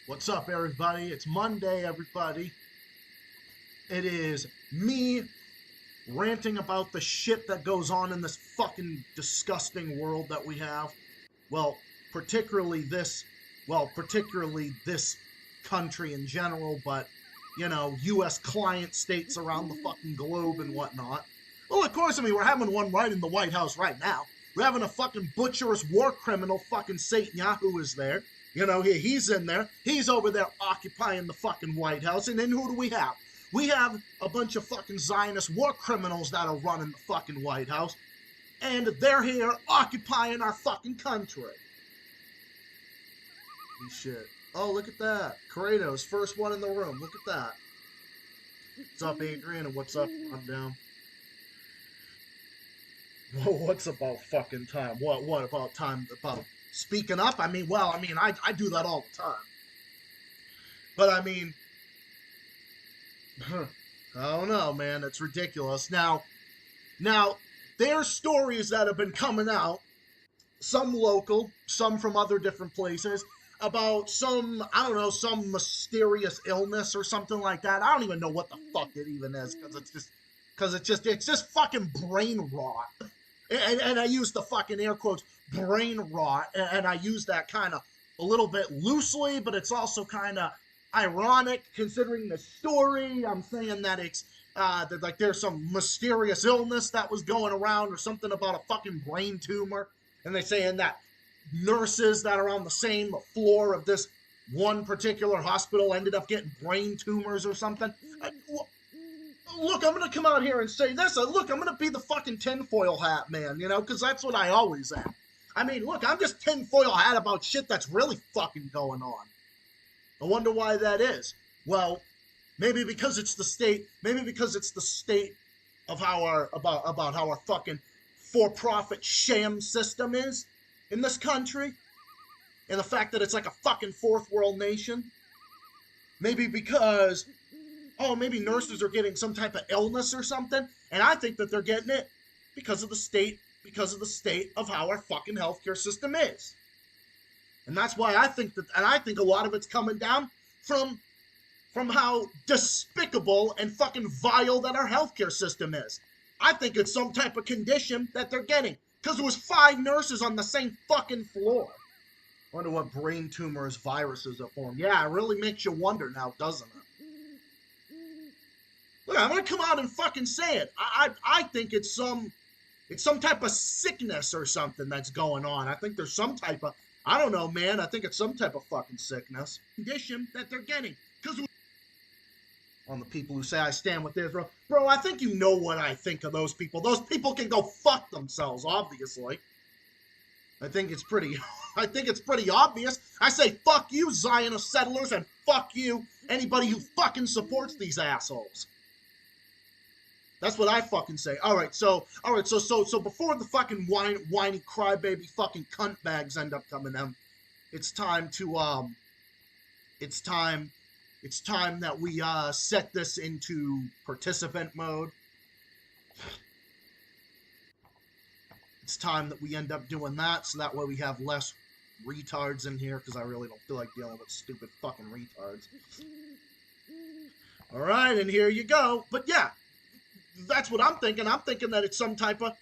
What's up, everybody? It's Monday, everybody. It is me ranting about the shit that goes on in this fucking disgusting world that we have. Well, particularly this country in general, but, U.S. client states around the fucking globe and whatnot. Well, of course, we're having one right in the White House right now. We're having a fucking butcherous war criminal, fucking Netanyahu is there. He's in there. He's over there occupying the fucking White House. And then who do we have? We have a bunch of fucking Zionist war criminals that are running the fucking White House. And they're here occupying our fucking country. Holy shit. Oh, look at that. Kratos, first one in the room. Look at that. What's up, Adrian? And what's up? I'm down. Whoa, what's about fucking time? What about time? About speaking up? I do that all the time. But I don't know, man. It's ridiculous. Now, there's stories that have been coming out, some local, some from other different places, about some mysterious illness or something like that. I don't even know what the fuck it even is, because it's just fucking brain rot. And I use the fucking air quotes, brain rot, and I use that kind of a little bit loosely, but it's also kind of ironic considering the story. I'm saying that it's that like there's some mysterious illness that was going around or something about a fucking brain tumor, and they're saying that nurses that are on the same floor of this one particular hospital ended up getting brain tumors or something. Look, I'm going to come out here and say this. Look, I'm going to be the fucking tinfoil hat man, because that's what I always am. Look, I'm just tinfoil hat about shit that's really fucking going on. I wonder why that is. Well, maybe because it's the state of how about how our fucking for-profit sham system is in this country, and the fact that it's like a fucking fourth world nation. Maybe because maybe nurses are getting some type of illness or something, and I think that they're getting it because of the state of how our fucking healthcare system is. And that's why I think a lot of it's coming down from how despicable and fucking vile that our healthcare system is. I think it's some type of condition that they're getting, because there was 5 nurses on the same fucking floor. I wonder what brain tumors viruses are formed. Yeah, it really makes you wonder now, doesn't it? Look, I'm gonna come out and fucking say it. I think it's some type of sickness or something that's going on. I think there's some type of, I don't know, man. I think it's some type of fucking sickness condition that they're getting. Because on the people who say I stand with Israel, bro, I think you know what I think of those people. Those people can go fuck themselves, obviously. I think it's pretty obvious. I say fuck you, Zionist settlers, and fuck you, anybody who fucking supports these assholes. That's what I fucking say. All right, so before the fucking whiny crybaby fucking cunt bags end up coming in, it's time that we set this into participant mode. It's time that we end up doing that, so that way we have less retards in here, because I really don't feel like dealing with stupid fucking retards. All right, and here you go. But yeah, that's what I'm thinking. I'm thinking it's some type of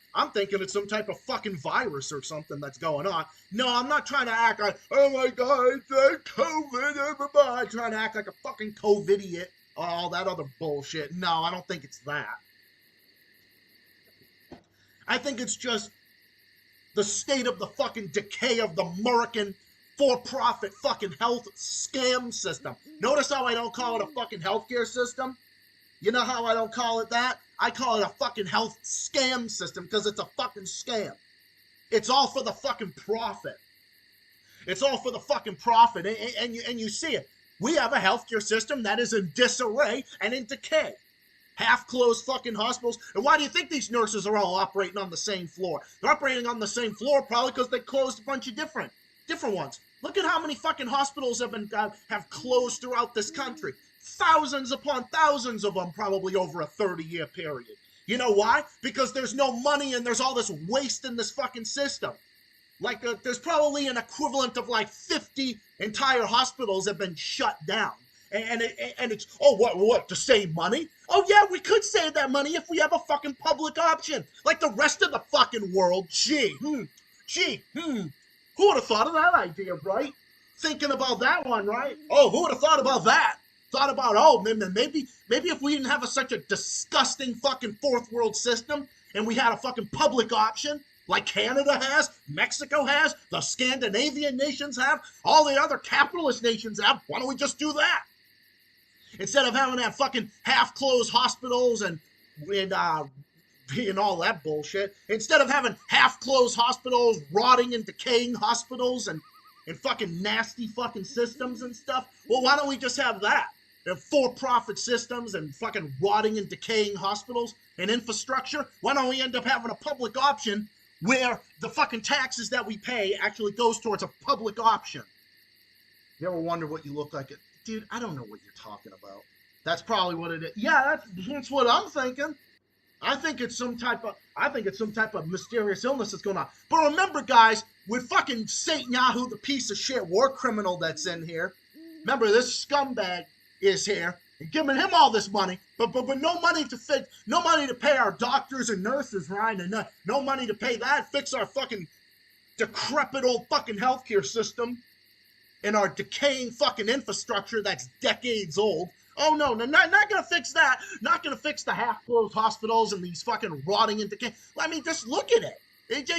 fucking virus or something that's going on. No, I'm not trying to act like, oh my god, it's COVID, I'm trying to act like a fucking COVID-idiot or all that other bullshit. No, I don't think it's that. I think it's just the state of the fucking decay of the Murican for-profit fucking health scam system. Notice how I don't call it a fucking healthcare system? You know how I don't call it that? I call it a fucking health scam system, because it's a fucking scam. It's all for the fucking profit. It's all for the fucking profit, and you see it. We have a healthcare system that is in disarray and in decay. Half-closed fucking hospitals. And why do you think these nurses are all operating on the same floor? They're operating on the same floor probably because they closed a bunch of different ones. Look at how many fucking hospitals have closed throughout this country. Thousands upon thousands of them, probably over a 30-year period. You know why? Because there's no money and there's all this waste in this fucking system. Like, there's probably an equivalent of like 50 entire hospitals have been shut down. And it's, oh, what, to save money? Oh, yeah, we could save that money if we have a fucking public option. Like the rest of the fucking world. Who would have thought of that idea, right? Thinking about that one, right? Oh, who would have thought about that? Thought about, oh, maybe if we didn't have such a disgusting fucking fourth world system and we had a fucking public option like Canada has, Mexico has, the Scandinavian nations have, all the other capitalist nations have, why don't we just do that? Instead of having to have fucking half-closed hospitals and all that bullshit, instead of having half-closed hospitals, rotting and decaying hospitals and fucking nasty fucking systems and stuff, well, why don't we just have that? For-profit systems and fucking rotting and decaying hospitals and infrastructure. Why don't we end up having a public option where the fucking taxes that we pay actually goes towards a public option? You ever wonder what you look like? Dude, I don't know what you're talking about. That's probably what it is. Yeah, that's what I'm thinking. I think it's some type of mysterious illness that's going on. But remember, guys, with fucking Satan Yahoo, the piece of shit war criminal that's in here, remember this scumbag is here and giving him all this money, but no money to pay our doctors and nurses, right? And no money to pay that, fix our fucking decrepit old fucking healthcare system and our decaying fucking infrastructure that's decades old. Oh no, not gonna fix that. Not gonna fix the half-closed hospitals and these fucking rotting and decaying. I mean, just look at it.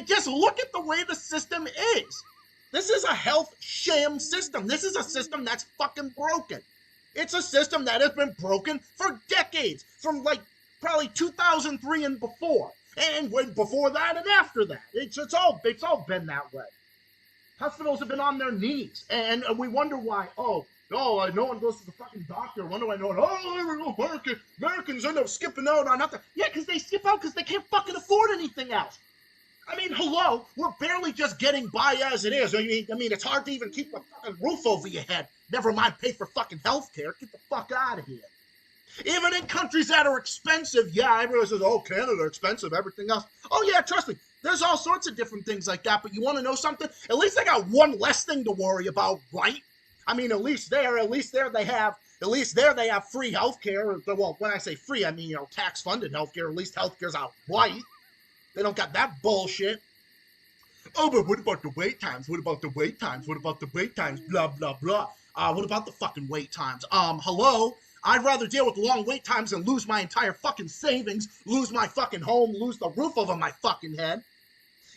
Just look at the way the system is. This is a health sham system. This is a system that's fucking broken. It's a system that has been broken for decades, from like probably 2003 and before, and before that and after that. It's all been that way. Hospitals have been on their knees, and we wonder why. Oh, no one goes to the fucking doctor. Wonder why no one. Oh, Americans end up skipping out on nothing. Yeah, because they skip out because they can't fucking afford anything else. I mean, hello, we're barely just getting by as it is. I mean, it's hard to even keep a fucking roof over your head. Never mind pay for fucking health care. Get the fuck out of here. Even in countries that are expensive, yeah, everyone says, oh, Canada, expensive, everything else. Oh, yeah, trust me. There's all sorts of different things like that, but you want to know something? At least they got one less thing to worry about, right? I mean, at least there they have free health care. Well, when I say free, I mean, tax-funded health care. At least health care's outright. They don't got that bullshit. Oh, but what about the wait times? What about the wait times? What about the wait times? Blah, blah, blah. What about the fucking wait times? Hello? I'd rather deal with long wait times than lose my entire fucking savings, lose my fucking home, lose the roof over my fucking head.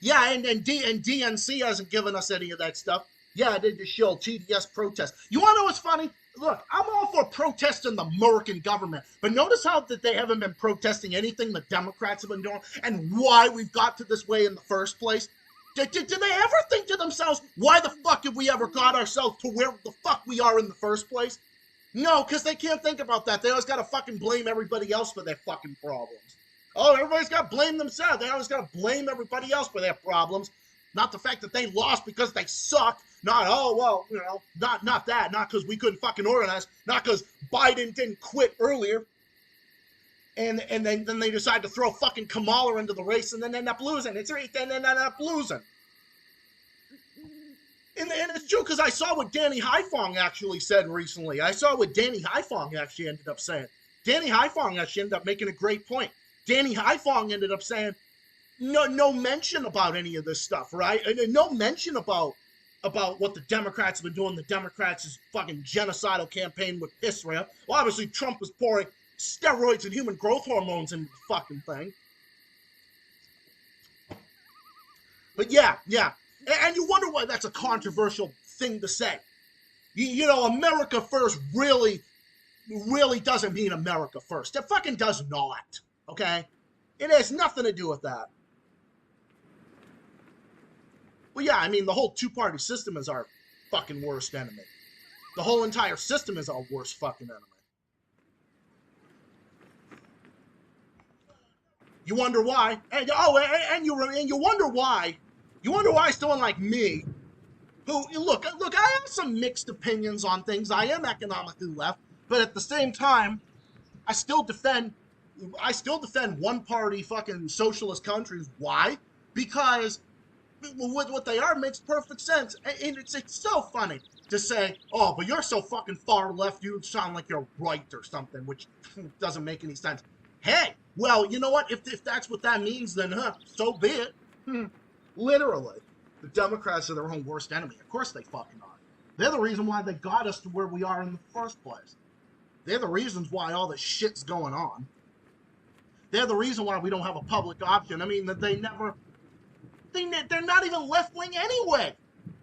Yeah, and DNC hasn't given us any of that stuff. Yeah, they just show TDS protest. You want to know what's funny? Look, I'm all for protesting the Murican government, but notice how that they haven't been protesting anything the Democrats have been doing and why we've got to this way in the first place. Did they ever think to themselves, why the fuck have we ever got ourselves to where the fuck we are in the first place? No, because they can't think about that. They always got to fucking blame everybody else for their fucking problems. Oh, everybody's got to blame themselves. They always got to blame everybody else for their problems. Not the fact that they lost because they suck. Not, oh, well, not that. Not because we couldn't fucking organize. Not because Biden didn't quit earlier. And then they decide to throw fucking Kamala into the race and then end up losing. And end up losing. And it's true, because I saw what Danny Haifong actually said recently. I saw what Danny Haifong actually ended up saying. Danny Haifong actually ended up making a great point. Danny Haifong ended up saying, no mention about any of this stuff, right? And no mention about what the Democrats have been doing. The Democrats' fucking genocidal campaign with Israel. Well, obviously, Trump was pouring steroids and human growth hormones into the fucking thing. But yeah. And you wonder why that's a controversial thing to say. America first really doesn't mean America first. It fucking does not, okay? It has nothing to do with that. Well, yeah, I mean, the whole two-party system is our fucking worst enemy. The whole entire system is our worst fucking enemy. You wonder why? And you wonder why. You wonder why someone like me, who, look, I have some mixed opinions on things. I am economically left, but at the same time, I still defend one-party fucking socialist countries. Why? Because what they are makes perfect sense. And it's so funny to say, oh, but you're so fucking far left, you sound like you're right or something, which doesn't make any sense. Hey, well, you know what? If that's what that means, then so be it. Literally. The Democrats are their own worst enemy. Of course they fucking are. They're the reason why they got us to where we are in the first place. They're the reasons why all this shit's going on. They're the reason why we don't have a public option. I mean, that they're not even left-wing anyway.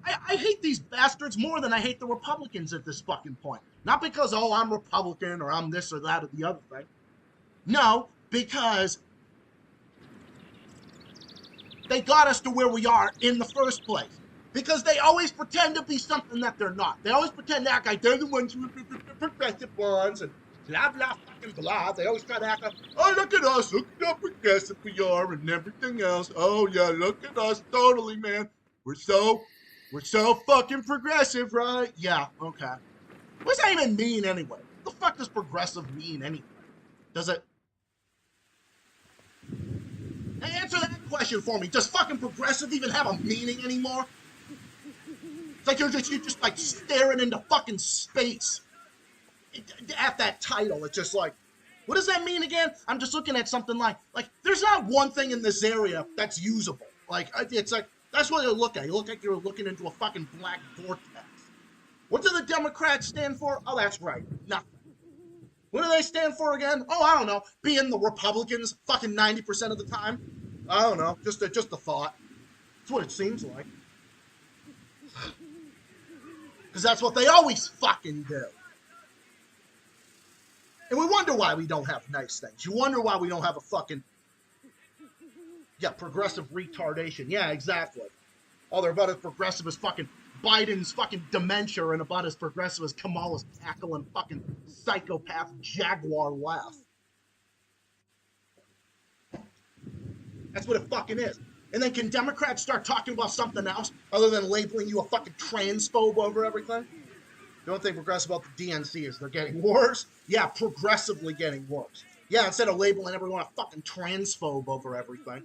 I hate these bastards more than I hate the Republicans at this fucking point. Not because, oh, I'm Republican or I'm this or that or the other thing. No, because they got us to where we are in the first place. Because they always pretend to be something that they're not. They always pretend to act like they're the ones with the progressive ones and blah, blah, fucking blah. They always try to act like, oh, look at us, look at how progressive we are and everything else. Oh, yeah, look at us, totally, man. We're so fucking progressive, right? Yeah, okay. What does that even mean anyway? What the fuck does progressive mean anyway? Does it? Hey, answer that question for me. Does fucking progressive even have a meaning anymore? It's like you're just like staring into fucking space at that title. It's just like, what does that mean again? I'm just looking at something like there's not one thing in this area that's usable. Like, it's like, that's what you look at. You look like you're looking into a fucking black vortex. What do the Democrats stand for? Oh, that's right. Nothing. What do they stand for again? Oh, I don't know. Being the Republicans fucking 90% of the time. I don't know. Just a thought. That's what it seems like. Because that's what they always fucking do. And we wonder why we don't have nice things. You wonder why we don't have a fucking... Yeah, progressive retardation. Yeah, exactly. Oh, they're about as progressive as fucking Biden's fucking dementia and about as progressive as Kamala's cackling fucking psychopath jaguar laugh. That's what it fucking is. And then can Democrats start talking about something else other than labeling you a fucking transphobe over everything? The only thing progressive about the DNC is they're getting worse. Yeah, progressively getting worse. Yeah, instead of labeling everyone a fucking transphobe over everything.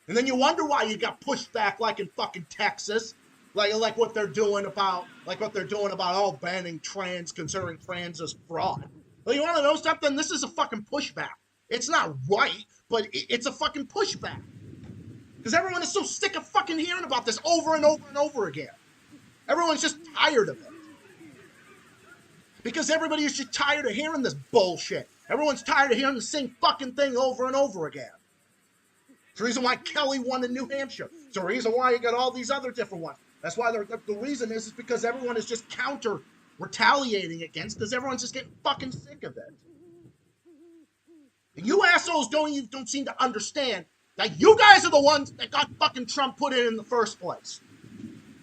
And then you wonder why you got pushed back like in fucking Texas. Like what they're doing about all banning trans, considering trans as fraud. Well, you want to know something? This is a fucking pushback. It's not right, but it's a fucking pushback. Because everyone is so sick of fucking hearing about this over and over and over again. Everyone's just tired of it. Because everybody is just tired of hearing this bullshit. Everyone's tired of hearing the same fucking thing over and over again. It's the reason why Kelly won in New Hampshire. It's the reason why you got all these other different ones. That's why the reason is because everyone is just retaliating against, because everyone's just getting fucking sick of it. And you assholes don't seem to understand that you guys are the ones that got fucking Trump put in the first place.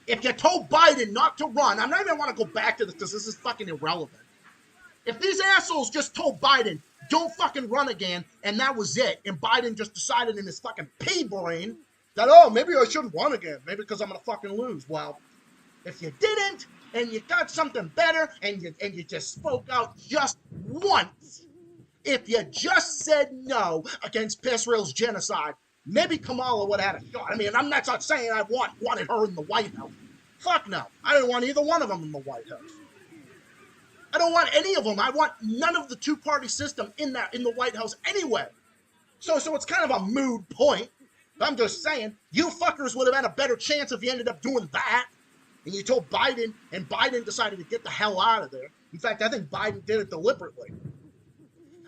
If you told Biden not to run, I'm not even want to go back to this because this is fucking irrelevant. If these assholes just told Biden, don't fucking run again, and that was it, and Biden just decided in his fucking pea brain that, oh, maybe I shouldn't run again, maybe because I'm going to fucking lose. Well, if you didn't, and you got something better, and you just spoke out just once, if you just said no against Israel's genocide, maybe Kamala would have had a shot. I mean, I'm not saying I wanted her in the White House. Fuck no. I didn't want either one of them in the White House. I don't want any of them. I want none of the two-party system in the White House anyway. So it's kind of a moot point. But I'm just saying, you fuckers would have had a better chance if you ended up doing that. And you told Biden, and Biden decided to get the hell out of there. In fact, I think Biden did it deliberately.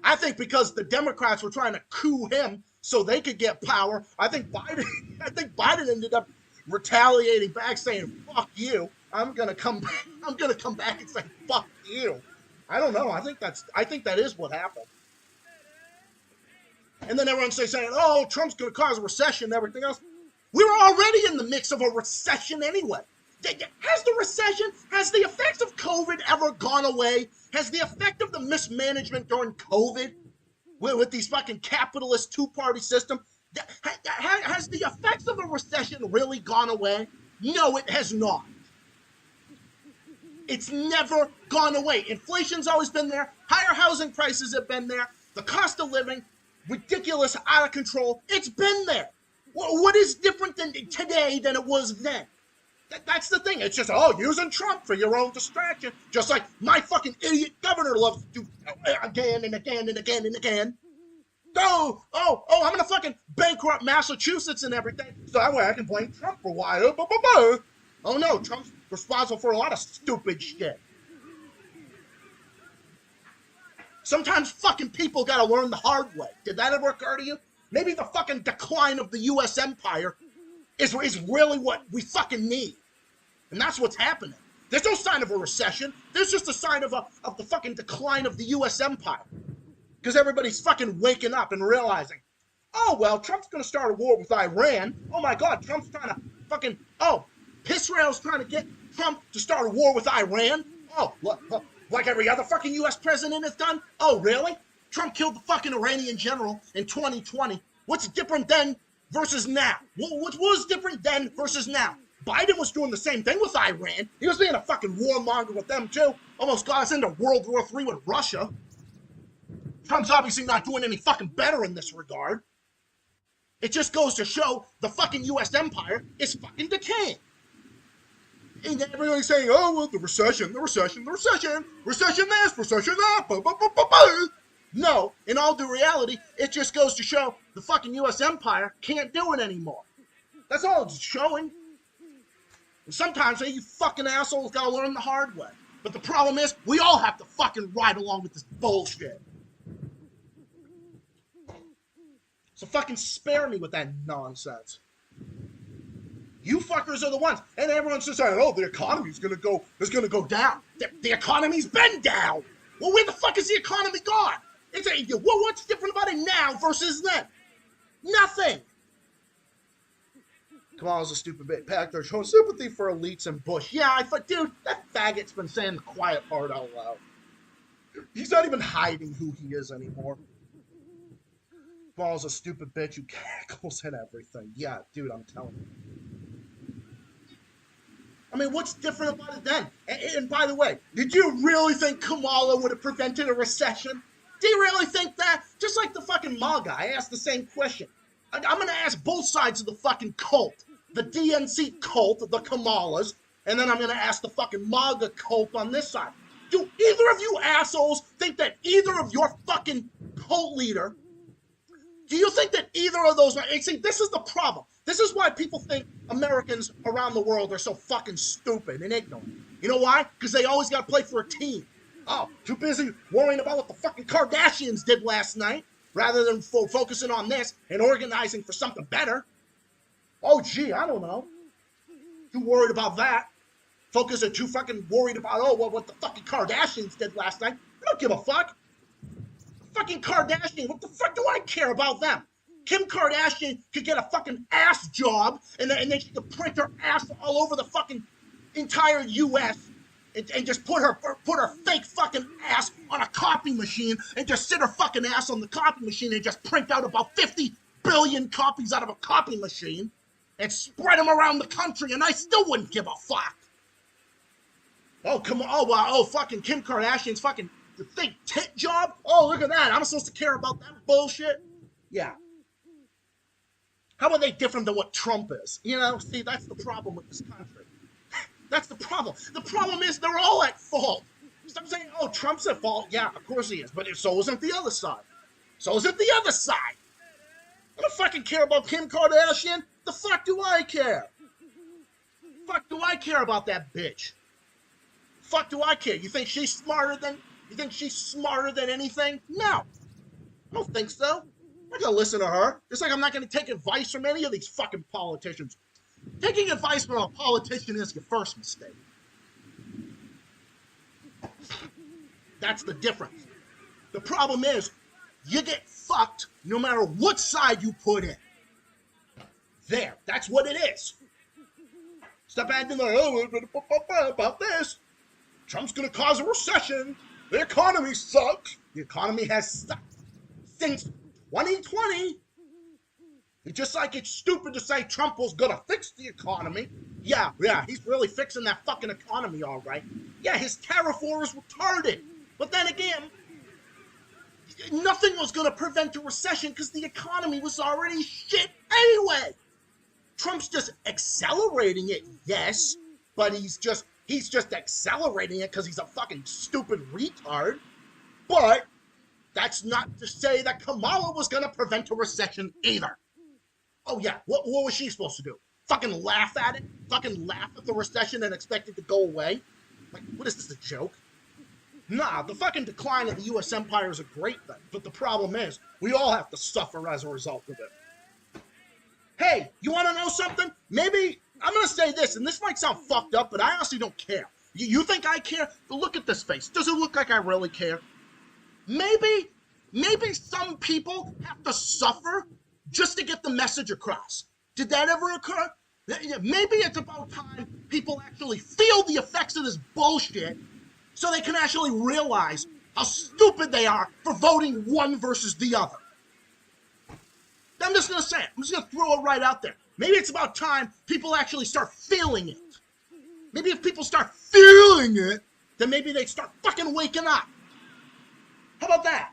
I think because the Democrats were trying to coup him so they could get power, I think Biden ended up retaliating back, saying, fuck you. I'm gonna come back and say, fuck you. I don't know. I think that is what happened. And then everyone's saying, oh, Trump's gonna cause a recession and everything else. We were already in the mix of a recession anyway. Has the effects of COVID ever gone away? Has the effect of the mismanagement during COVID with these fucking capitalist two-party system, has the effects of a recession really gone away? No, it has not. It's never gone away. Inflation's always been there. Higher housing prices have been there. The cost of living, ridiculous, out of control. It's been there. What is different than today than it was then? That's the thing. It's just, using Trump for your own distraction. Just like my fucking idiot governor loves to do again and again and again and again. I'm gonna fucking bankrupt Massachusetts and everything, so that way I can blame Trump for why. Oh no, Trump's responsible for a lot of stupid shit. Sometimes fucking people gotta learn the hard way. Did that ever occur to you? Maybe the fucking decline of the U.S. empire is really what we fucking need. And that's what's happening. There's no sign of a recession. There's just a sign of the fucking decline of the U.S. empire. Because everybody's fucking waking up and realizing, Trump's going to start a war with Iran. Oh my God, Trump's trying to fucking, Israel's trying to get Trump to start a war with Iran. Like every other fucking U.S. president has done. Oh, really? Trump killed the fucking Iranian general in 2020. What's different then versus now? What was different then versus now? Biden was doing the same thing with Iran. He was being a fucking warmonger with them too. Almost got us into World War III with Russia. Trump's obviously not doing any fucking better in this regard. It just goes to show the fucking U.S. empire is fucking decaying. And everybody's saying, the recession this, recession that, No, in all due reality, it just goes to show the fucking U.S. empire can't do it anymore. That's all it's showing. And sometimes, you fucking assholes gotta learn the hard way. But the problem is, we all have to fucking ride along with this bullshit. So fucking spare me with that nonsense. You fuckers are the ones. And everyone's just saying, the economy's gonna go down. The economy's been down. Well, where the fuck is the economy gone? What's different about it now versus then? Nothing. Kamala's a stupid bit. Pack, they're showing sympathy for elites and Bush. Yeah, I thought, dude, that faggot's been saying the quiet part out loud. He's not even hiding who he is anymore. Kamala's a stupid bitch who cackles and everything. Yeah, dude, I'm telling you. I mean, what's different about it then? And by the way, did you really think Kamala would have prevented a recession? Do you really think that? Just like the fucking MAGA, I asked the same question. I'm going to ask both sides of the fucking cult. The DNC cult, the Kamalas, and then I'm going to ask the fucking MAGA cult on this side. Do either of you assholes think that either of your fucking cult leader, do you think that either of those, see, this is the problem. This is why people think Americans around the world are so fucking stupid and ignorant. You know why? Because they always got to play for a team. Too busy worrying about what the fucking Kardashians did last night, rather than focusing on this and organizing for something better. I don't know. Too worried about that. Too fucking worried about, what the fucking Kardashians did last night. I don't give a fuck. Fucking Kardashian, what the fuck do I care about them? Kim Kardashian could get a fucking ass job, and then she could print her ass all over the fucking entire U.S., and just put her fake fucking ass on a copy machine and just sit her fucking ass on the copy machine and just print out about 50 billion copies out of a copy machine and spread them around the country, and I still wouldn't give a fuck. Come on. Fucking Kim Kardashian's fucking fake tit job? Look at that. I'm supposed to care about that bullshit? Yeah. How are they different than what Trump is? See, that's the problem with this country. That's the problem. The problem is they're all at fault. Stop saying, Trump's at fault. Yeah, of course he is. But so isn't the other side. I don't fucking care about Kim Kardashian. The fuck do I care? Fuck do I care about that bitch? Fuck do I care? You think she's smarter than anything? No. I don't think so. I'm not gonna listen to her. Just like I'm not gonna take advice from any of these fucking politicians. Taking advice from a politician is your first mistake. That's the difference. The problem is, you get fucked no matter what side you put in. There, that's what it is. Stop acting like, about this. Trump's gonna cause a recession. The economy sucks. The economy has sucked since 2020. Just like it's stupid to say Trump was gonna fix the economy. Yeah, he's really fixing that fucking economy, all right. Yeah, his tariff war is retarded. But then again, nothing was gonna prevent a recession because the economy was already shit anyway. Trump's just accelerating it, yes, but he's just accelerating it because he's a fucking stupid retard. But that's not to say that Kamala was going to prevent a recession either. Oh, yeah, what was she supposed to do? Fucking laugh at it? Fucking laugh at the recession and expect it to go away? Like, what is this, a joke? Nah, the fucking decline of the U.S. empire is a great thing, but the problem is, we all have to suffer as a result of it. Hey, you want to know something? Maybe, I'm going to say this, and this might sound fucked up, but I honestly don't care. You think I care? But look at this face. Does it look like I really care? Maybe some people have to suffer just to get the message across. Did that ever occur? Maybe it's about time people actually feel the effects of this bullshit so they can actually realize how stupid they are for voting one versus the other. I'm just going to say it. I'm just going to throw it right out there. Maybe it's about time people actually start feeling it. Maybe if people start feeling it, then maybe they start fucking waking up. How about that?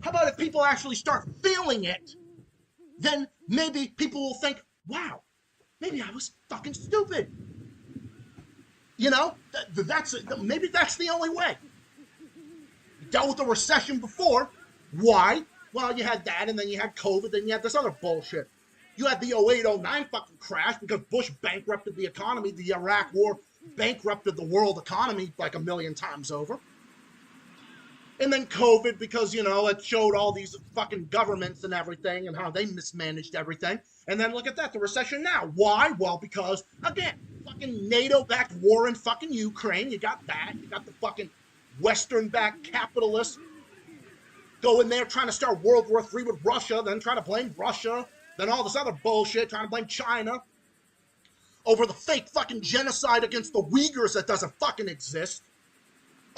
How about if people actually start feeling it, then maybe people will think, wow, maybe I was fucking stupid. You know, maybe that's the only way. You dealt with a recession before. Why? Well, you had that, and then you had COVID, then you had this other bullshit. You had the 08-09 fucking crash because Bush bankrupted the economy. The Iraq War bankrupted the world economy like a million times over. And then COVID because, you know, it showed all these fucking governments and everything and how they mismanaged everything. And then look at that, the recession now. Why? Well, because, again, fucking NATO-backed war in fucking Ukraine. You got that. You got the fucking Western-backed capitalists going there trying to start World War III with Russia, then trying to blame Russia, then all this other bullshit, trying to blame China over the fake fucking genocide against the Uyghurs that doesn't fucking exist.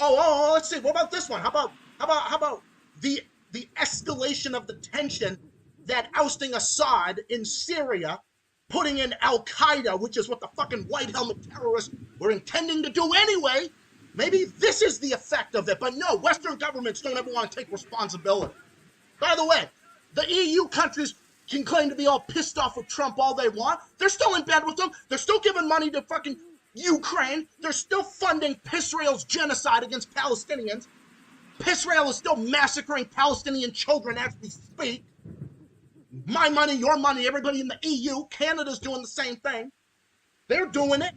Oh, let's see. What about this one? How about the escalation of the tension that ousting Assad in Syria, putting in Al-Qaeda, which is what the fucking white helmet terrorists were intending to do anyway. Maybe this is the effect of it. But no, Western governments don't ever want to take responsibility. By the way, the EU countries can claim to be all pissed off with Trump all they want. They're still in bed with him. They're still giving money to fucking Ukraine. They're still funding Pisrael's genocide against Palestinians. Pisrael is still massacring Palestinian children as we speak. My money, your money, everybody in the EU. Canada's doing the same thing. They're doing it.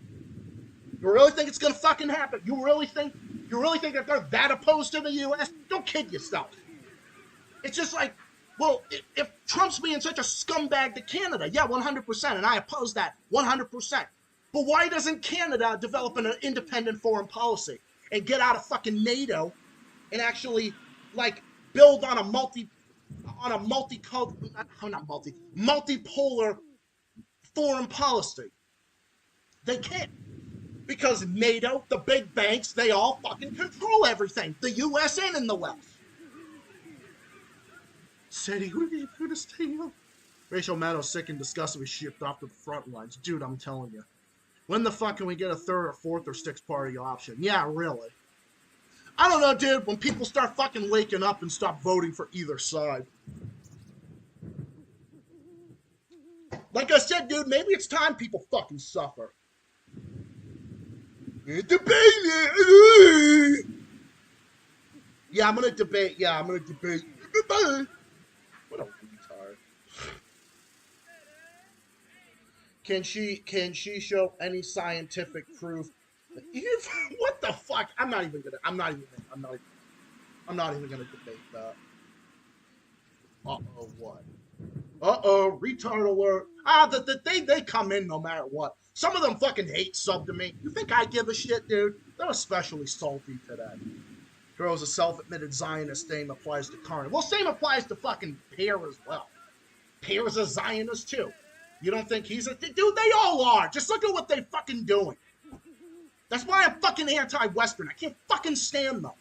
You really think it's gonna fucking happen? You really think that they're that opposed to the US? Don't kid yourself. It's just like, well, if Trump's being such a scumbag to Canada, yeah, 100%, and I oppose that 100%. But why doesn't Canada develop an independent foreign policy and get out of fucking NATO and actually, like, build on a multipolar foreign policy? They can't. Because NATO, the big banks, they all fucking control everything. The US and in the West. Said he would be here to stay up. Rachel Maddow's sick and disgusted with shipped off to the front lines. Dude, I'm telling you. When the fuck can we get a third or fourth or sixth party option? Yeah, really. I don't know, dude. When people start fucking waking up and stop voting for either side. Like I said, dude, maybe it's time people fucking suffer. Debate it. Yeah, I'm gonna debate. What a retard. Can she show any scientific proof? What the fuck? I'm not even gonna debate that. Uh-oh, what? Uh-oh, retard alert. They come in no matter what. Some of them fucking hate sub to me. You think I give a shit, dude? They're especially salty today. Girl's a self-admitted Zionist. Same applies to Karn. Well, same applies to fucking Pear as well. Pear's a Zionist too. You don't think he's a... Dude, they all are. Just look at what they fucking doing. That's why I'm fucking anti-Western. I can't fucking stand them.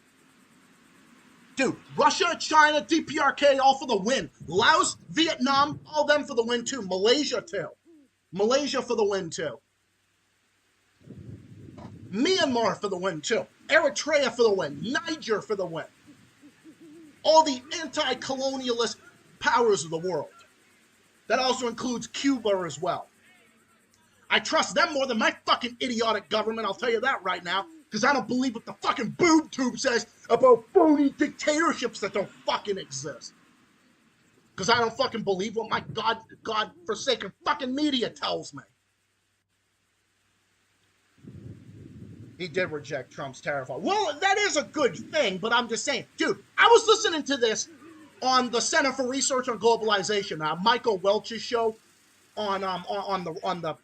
Dude, Russia, China, DPRK, all for the win. Laos, Vietnam, all them for the win too. Malaysia too. Malaysia for the win too. Myanmar for the win too. Eritrea for the win. Niger for the win. All the anti-colonialist powers of the world. That also includes Cuba as well. I trust them more than my fucking idiotic government, I'll tell you that right now, because I don't believe what the fucking boob tube says about phony dictatorships that don't fucking exist. Because I don't fucking believe what my God-forsaken fucking media tells me. He did reject Trump's tariff. Well, that is a good thing, but I'm just saying, dude, I was listening to this on the Center for Research on Globalization, Michael Welch's show on the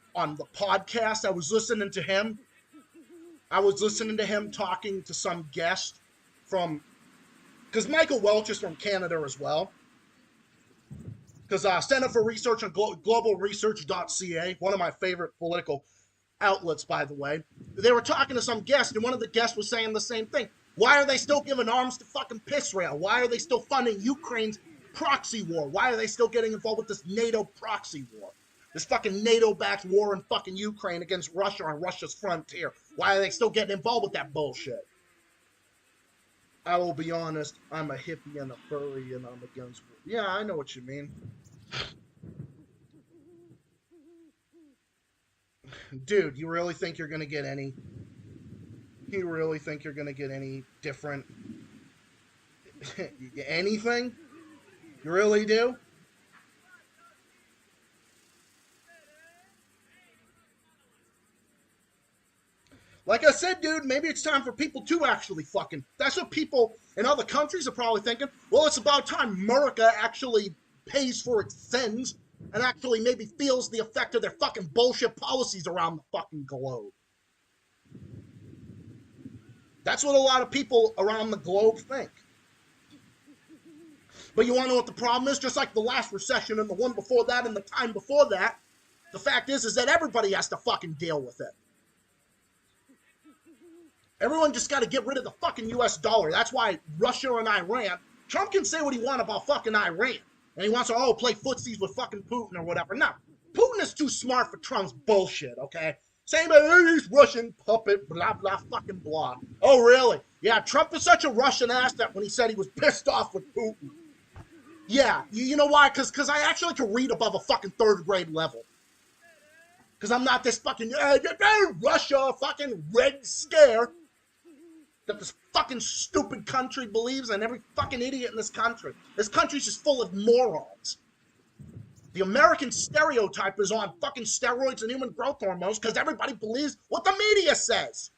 podcast. I was listening to him. Talking to some guest from, because Michael Welch is from Canada as well. Because Center for Research on globalresearch.ca, one of my favorite political outlets, by the way, they were talking to some guest, and one of the guests was saying the same thing. Why are they still giving arms to fucking Israel? Why are they still funding Ukraine's proxy war? Why are they still getting involved with this NATO proxy war? This fucking NATO-backed war in fucking Ukraine against Russia on Russia's frontier. Why are they still getting involved with that bullshit? I will be honest, I'm a hippie and a furry and I'm against war. Yeah, I know what you mean. Dude, you really think you're gonna get any... You really think you're gonna get any different... anything? You really do? Like I said, dude, maybe it's time for people to actually fucking... That's what people in other countries are probably thinking. Well, it's about time America actually pays for its sins and actually maybe feels the effect of their fucking bullshit policies around the fucking globe. That's what a lot of people around the globe think. But you want to know what the problem is? Just like the last recession and the one before that and the time before that, the fact is that everybody has to fucking deal with it. Everyone just got to get rid of the fucking US dollar. That's why Russia and Iran, Trump can say what he wants about fucking Iran. And he wants to, play footsies with fucking Putin or whatever. No, Putin is too smart for Trump's bullshit, okay? Saying about he's Russian puppet, blah, blah, fucking blah. Oh, really? Yeah, Trump is such a Russian ass that when he said he was pissed off with Putin. Yeah, you know why? Because I actually can read above a fucking third grade level. Because I'm not this fucking, Russia, fucking Red Scare that this fucking stupid country believes in, every fucking idiot in this country. This country's just full of morons. The American stereotype is on fucking steroids and human growth hormones because everybody believes what the media says.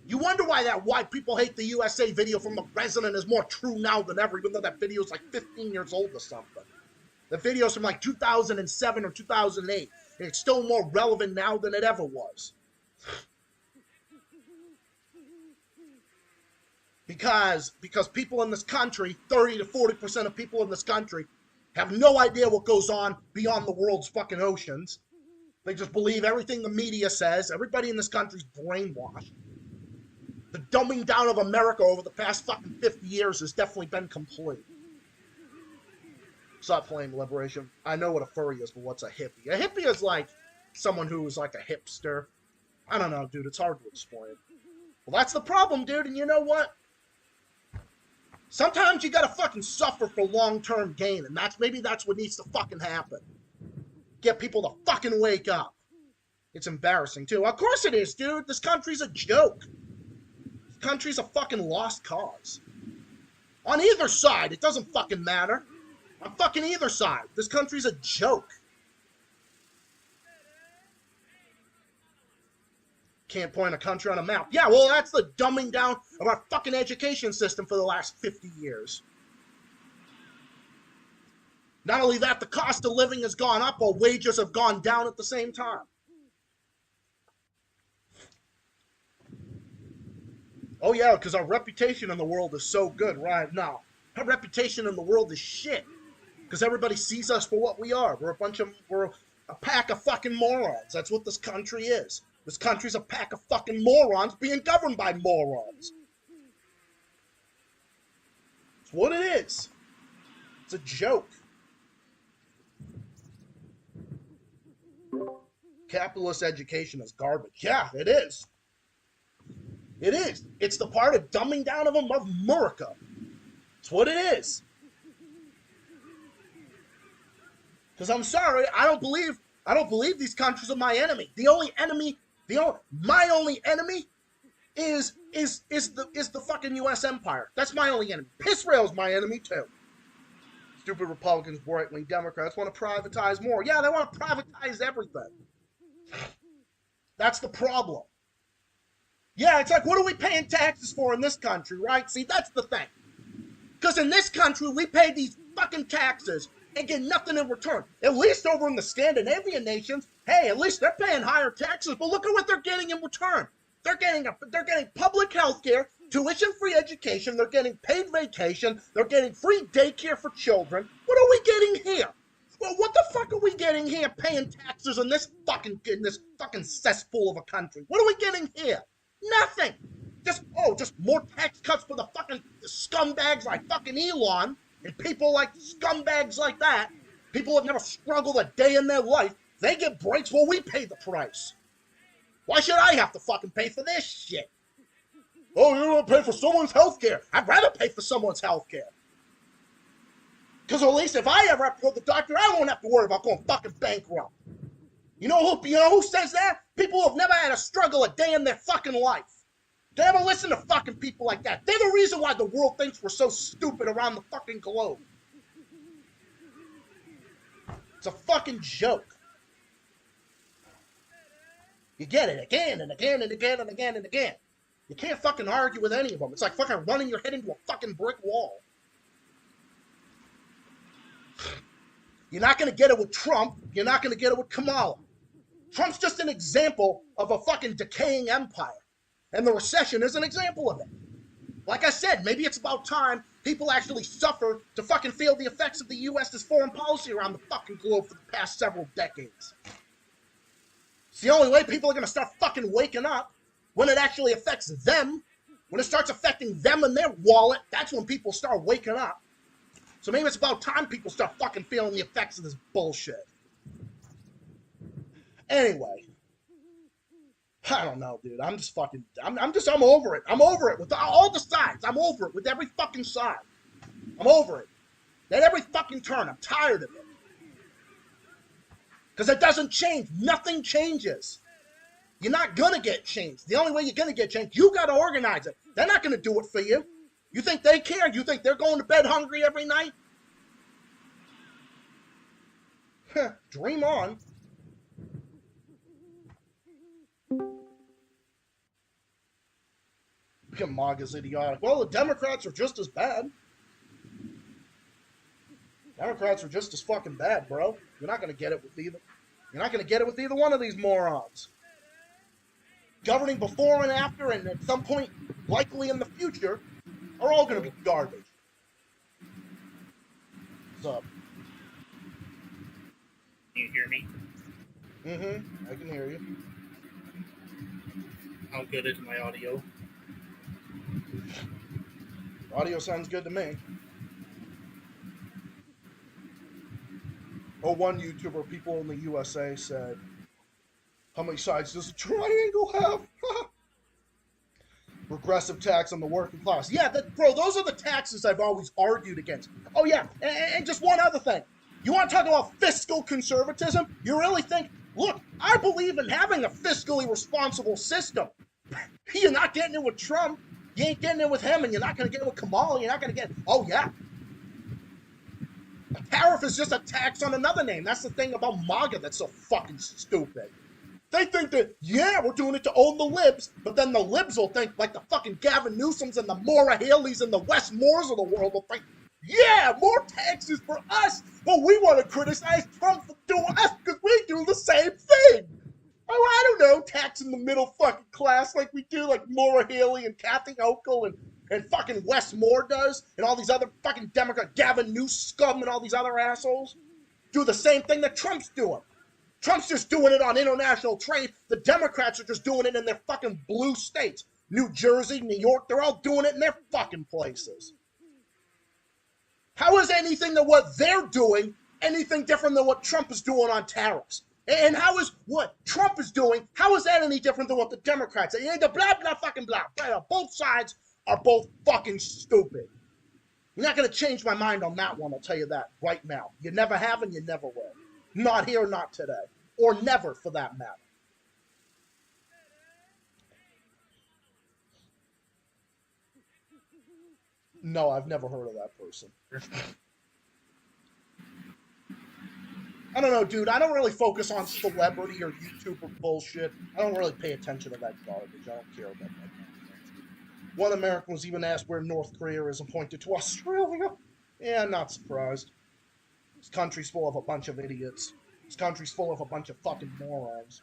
You wonder why that white people hate the USA video from the president is more true now than ever, even though that video is like 15 years old or something. The video's from like 2007 or 2008. And it's still more relevant now than it ever was. Because people in this country, 30 to 40% of people in this country, have no idea what goes on beyond the world's fucking oceans. They just believe everything the media says. Everybody in this country's brainwashed. The dumbing down of America over the past fucking 50 years has definitely been complete. Stop playing liberation. I know what a furry is, but what's a hippie? A hippie is like someone who is like a hipster. I don't know, dude. It's hard to explain. Well, that's the problem, dude. And you know what? Sometimes you gotta fucking suffer for long-term gain, and maybe that's what needs to fucking happen. Get people to fucking wake up. It's embarrassing, too. Of course it is, dude. This country's a joke. This country's a fucking lost cause. On either side, it doesn't fucking matter. On fucking either side, this country's a joke. Can't point a country on a map. Yeah, well, that's the dumbing down of our fucking education system for the last 50 years. Not only that, the cost of living has gone up while wages have gone down at the same time. Oh yeah, because our reputation in the world is so good right now. Our reputation in the world is shit. Because everybody sees us for what we are. We're a pack of fucking morons. That's what this country is. This country's a pack of fucking morons being governed by morons. It's what it is. It's a joke. Capitalist education is garbage. Yeah, it is. It is. It's the part of dumbing down of America. It's what it is. Because I'm sorry, I don't believe I don't believe these countries are my enemy. My only enemy is the fucking U.S. empire. That's my only enemy. Israel's my enemy too. Stupid Republicans, right-wing Democrats want to privatize more. Yeah, they want to privatize everything. That's the problem. Yeah, it's like, what are we paying taxes for in this country, right? See, that's the thing. Because in this country, we pay these fucking taxes and get nothing in return. At least over in the Scandinavian nations, hey, at least they're paying higher taxes, but look at what they're getting in return. They're getting public health care, tuition-free education, they're getting paid vacation, they're getting free daycare for children. What are we getting here? Well, what the fuck are we getting here paying taxes in this fucking cesspool of a country? What are we getting here? Nothing. Just more tax cuts for the fucking scumbags like fucking Elon and people like scumbags like that. People have never struggled a day in their life. They get breaks while we pay the price. Why should I have to fucking pay for this shit? Oh, you don't want to pay for someone's health care. I'd rather pay for someone's health care. Because at least if I ever have to go to the doctor, I won't have to worry about going fucking bankrupt. You know who says that? People who have never had to struggle a day in their fucking life. They ever listen to fucking people like that. They're the reason why the world thinks we're so stupid around the fucking globe. It's a fucking joke. You get it again and again and again and again and again. You can't fucking argue with any of them. It's like fucking running your head into a fucking brick wall. You're not going to get it with Trump. You're not going to get it with Kamala. Trump's just an example of a fucking decaying empire. And the recession is an example of it. Like I said, maybe it's about time people actually suffer to fucking feel the effects of the U.S.'s foreign policy around the fucking globe for the past several decades. It's the only way people are going to start fucking waking up when it actually affects them. When it starts affecting them and their wallet, that's when people start waking up. So maybe it's about time people start fucking feeling the effects of this bullshit. Anyway. I don't know, dude. I'm over it. I'm over it with all the sides. I'm over it with every fucking side. I'm over it. At every fucking turn. I'm tired of it. Because it doesn't change. Nothing changes. You're not going to get changed. The only way you're going to get changed, you got to organize it. They're not going to do it for you. You think they care? You think they're going to bed hungry every night? Dream on. MAGA's idiotic. Well, the Democrats are just as bad. Democrats are just as fucking bad, bro. You're not going to get it with either. You're not going to get it with either one of these morons. Governing before and after, and at some point, likely in the future, are all going to be garbage. What's up? Can you hear me? I can hear you. How good is my audio? Audio sounds good to me. Oh, one YouTuber, people in the USA, said, how many sides does a triangle have? Regressive tax on the working class. Yeah, bro, those are the taxes I've always argued against. Oh, yeah, and just one other thing. You want to talk about fiscal conservatism? You really think, look, I believe in having a fiscally responsible system. You're not getting it with Trump. You ain't getting it with him, and you're not going to get it with Kamala. You're not going to get it. Oh, yeah. A tariff is just a tax on another name. That's the thing about MAGA that's so fucking stupid. They think that, yeah, we're doing it to own the libs, but then the libs will think, like the fucking Gavin Newsoms and the Maura Haley's and the Wes Moores of the world will think, yeah, more taxes for us, but we want to criticize Trump for doing us because we do the same thing. Oh, I don't know, taxing the middle fucking class like we do, like Maura Haley and Kathy Hochul and fucking Wes Moore does, and all these other fucking Democrat, Gavin Newsom and all these other assholes do the same thing that Trump's doing. Trump's just doing it on international trade. The Democrats are just doing it in their fucking blue states. New Jersey, New York, they're all doing it in their fucking places. How is anything that what they're doing anything different than what Trump is doing on tariffs? And how is what Trump is doing, how is that any different than what the Democrats are? The blah, blah, fucking blah. Both sides are both fucking stupid. You're not going to change my mind on that one, I'll tell you that right now. You never have and you never will. Not here, not today. or never for that matter. No, I've never heard of that person. I don't know, dude. I don't really focus on celebrity or YouTuber bullshit. I don't really pay attention to that garbage. I don't care about that nonsense. One American was even asked where North Korea is and pointed to Australia. Yeah, not surprised. This country's full of a bunch of idiots. This country's full of a bunch of fucking morons.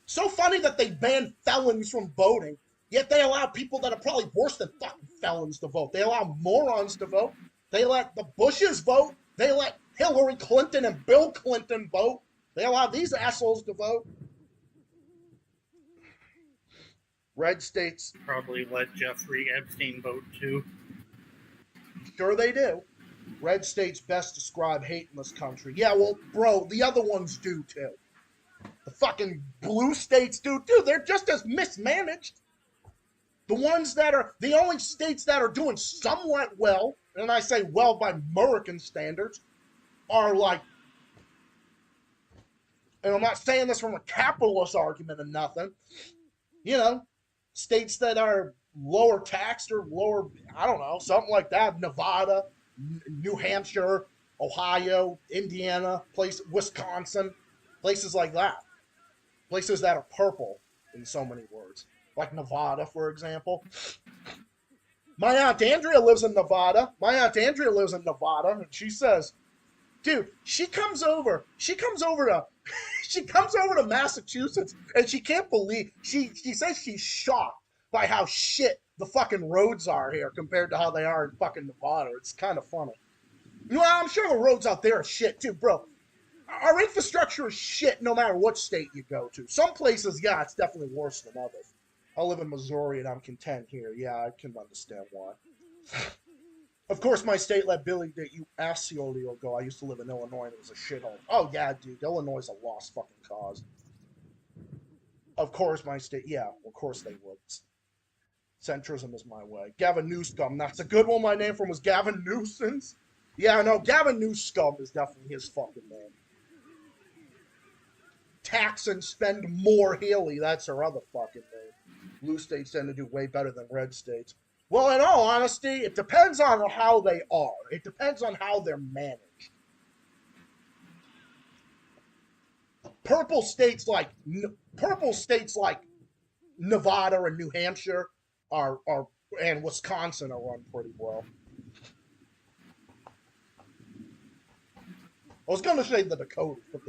So funny that they ban felons from voting, yet they allow people that are probably worse than fucking felons to vote. They allow morons to vote. They let the Bushes vote. They let Hillary Clinton and Bill Clinton vote. They allow these assholes to vote. Red states. Probably let Jeffrey Epstein vote too. Sure they do. Red states best describe hate in this country. Yeah, well, bro, the other ones do too. The fucking blue states do too. They're just as mismanaged. The ones that are, the only states that are doing somewhat well, and I say well by Murican standards, are like, and I'm not saying this from a capitalist argument or nothing, you know, states that are lower taxed or lower, I don't know, something like that. Nevada, New Hampshire, Ohio, Indiana, Wisconsin, places like that. Places that are purple, in so many words. Like Nevada, for example. My Aunt Andrea lives in Nevada. And she says, dude, she comes over to Massachusetts, and she can't believe, she says she's shocked by how shit the fucking roads are here compared to how they are in fucking Nevada. It's kind of funny. You know, I'm sure the roads out there are shit too, bro. Our infrastructure is shit no matter what state you go to. Some places, yeah, it's definitely worse than others. I live in Missouri and I'm content here. Yeah, I can understand why. Of course, my state let Billy you Asciolio go. I used to live in Illinois and it was a shithole. Oh, yeah, dude. Illinois is a lost fucking cause. Of course, my state. Yeah, of course they would. Centrism is my way. Gavin Newscum. That's a good one. My name from was Gavin Newsons. Yeah, no, Gavin Newscum is definitely his fucking name. Tax and spend more Haley. That's her other fucking name. Blue states tend to do way better than red states. Well, in all honesty, it depends on how they are. It depends on how they're managed. Purple states like Nevada and New Hampshire are and Wisconsin are run pretty well. I was going to say the Dakotas, but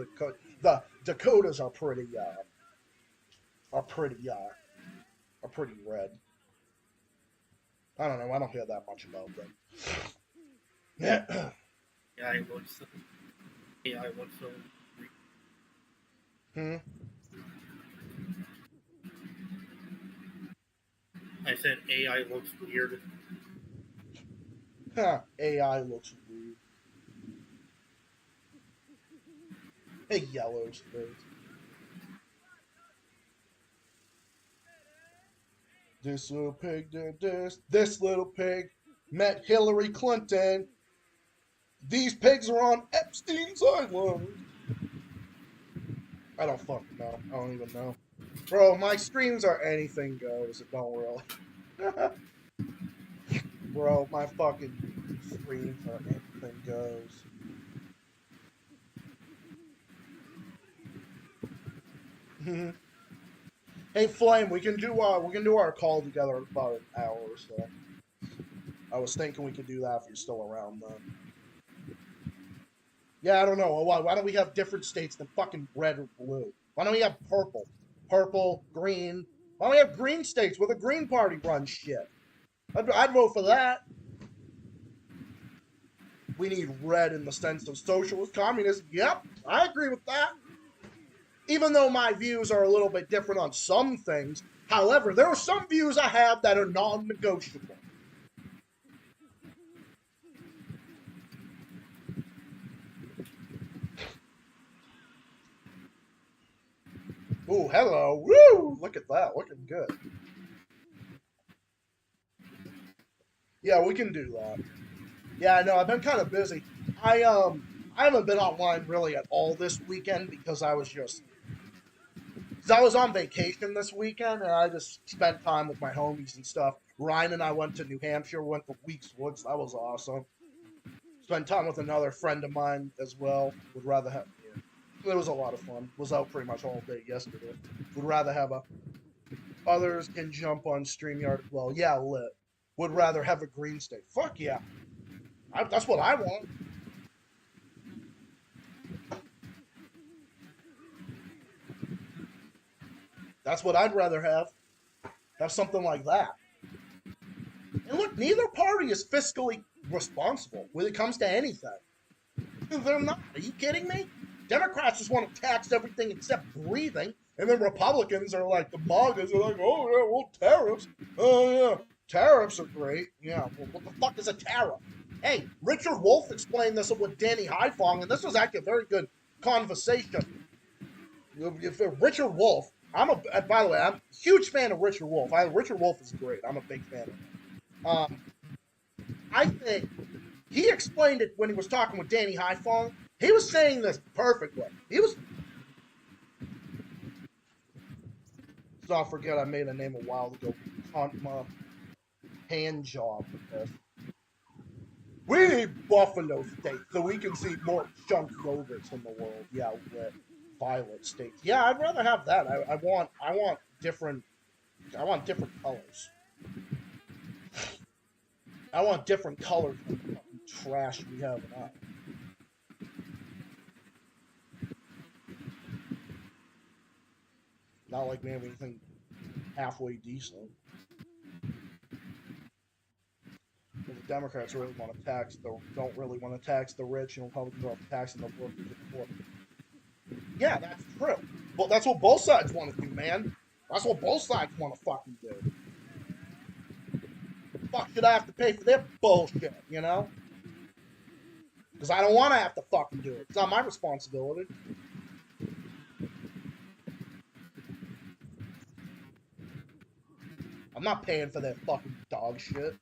the Dakotas are pretty red. I don't know. I don't hear that much about them. AI looks so. I said AI looks weird. AI looks weird. Hey, yellow space. This little pig did this. This little pig met Hillary Clinton. These pigs are on Epstein's Island. I don't fucking know. I don't even know. Bro, my streams are anything goes. It don't really. Bro, my fucking streams are anything goes. Hey Flame, we can do our call together in about an hour or so. I was thinking we could do that if you're still around then. Yeah, I don't know. Why don't we have different states than fucking red or blue? Why don't we have purple? Purple, green. Why don't we have green states where the Green Party runs shit? I'd vote for that. We need red in the sense of socialist communism. Yep, I agree with that. Even though my views are a little bit different on some things, however, there are some views I have that are non-negotiable. Ooh, hello. Woo! Look at that. Looking good. Yeah, we can do that. Yeah, I know. I've been kind of busy. I haven't been online really at all this weekend because I was on vacation this weekend and I just spent time with my homies and stuff. Ryan and I went to New Hampshire, went to Weeks Woods. That was awesome. Spent time with another friend of mine as well. Would rather have. Yeah, it was a lot of fun. Was out pretty much all day yesterday. Would rather have a. Others can jump on StreamYard as well. Yeah, lit. Would rather have a green state. Fuck yeah. That's what I want. That's what I'd rather have. Have something like that. And look, neither party is fiscally responsible when it comes to anything. They're not. Are you kidding me? Democrats just want to tax everything except breathing, and then Republicans are like, the MAGAs are like, oh yeah, well, tariffs. Oh yeah, tariffs are great. Yeah, well, what the fuck is a tariff? Hey, Richard Wolff explained this with Danny Haifong, and this was actually a very good conversation. If Richard Wolff, by the way, I'm a huge fan of Richard Wolff. Richard Wolff is great. I'm a big fan of him. I think he explained it when he was talking with Danny Haifong. He was saying this perfectly. Don't forget I made a name a while ago. My hand job with this. We need Buffalo State so we can see more chunk yogurts in the world. Yeah, with violet states. Yeah, I'd rather have that. I want different colors. I want different colors than the fucking trash we have now. Not like we have anything halfway decent. The Democrats really want to don't really want to tax the rich, and Republicans are taxing the workers and the poor. Yeah, that's true. But that's what both sides want to do, man. That's what both sides want to fucking do. Fuck should I have to pay for their bullshit, you know? Because I don't want to have to fucking do it. It's not my responsibility. I'm not paying for that fucking dog shit.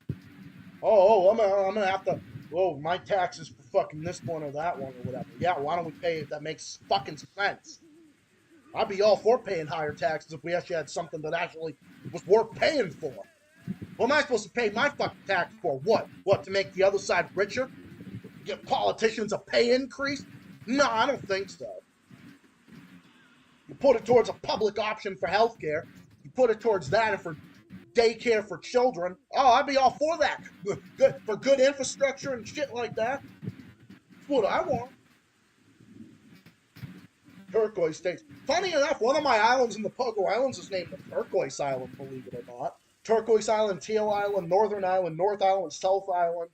I'm gonna have to. Oh, my taxes for fucking this one or that one or whatever. Yeah, why don't we pay it? That makes fucking sense. I'd be all for paying higher taxes if we actually had something that actually was worth paying for. What am I supposed to pay my fucking tax for? What? What, to make the other side richer? Give politicians a pay increase? No, I don't think so. You put it towards a public option for healthcare. You put it towards that and for daycare for children. Oh, I'd be all for that. Good for good infrastructure and shit like that. That's what I want. Turquoise states. Funny enough, one of my islands in the Pogo Islands is named the Turquoise Island, believe it or not. Turquoise Island, Teal Island, Northern Island, North Island, South Island.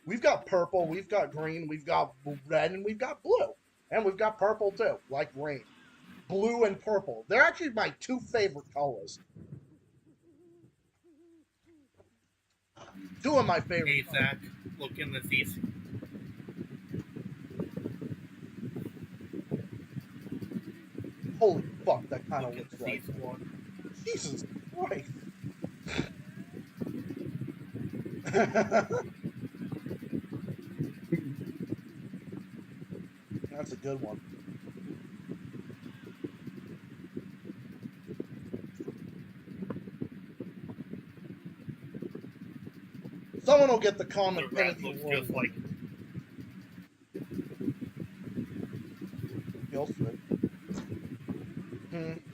We've got purple, we've got green, we've got red, and we've got blue. And we've got purple too, like rain. Blue and purple. They're actually my two favorite colors. Two of my favorite. Hey, Zach, look in the seats. Holy fuck, that kind of Look looks at the like. seats one. Jesus Christ. That's a good one. Someone will get the comment. The red looks just like.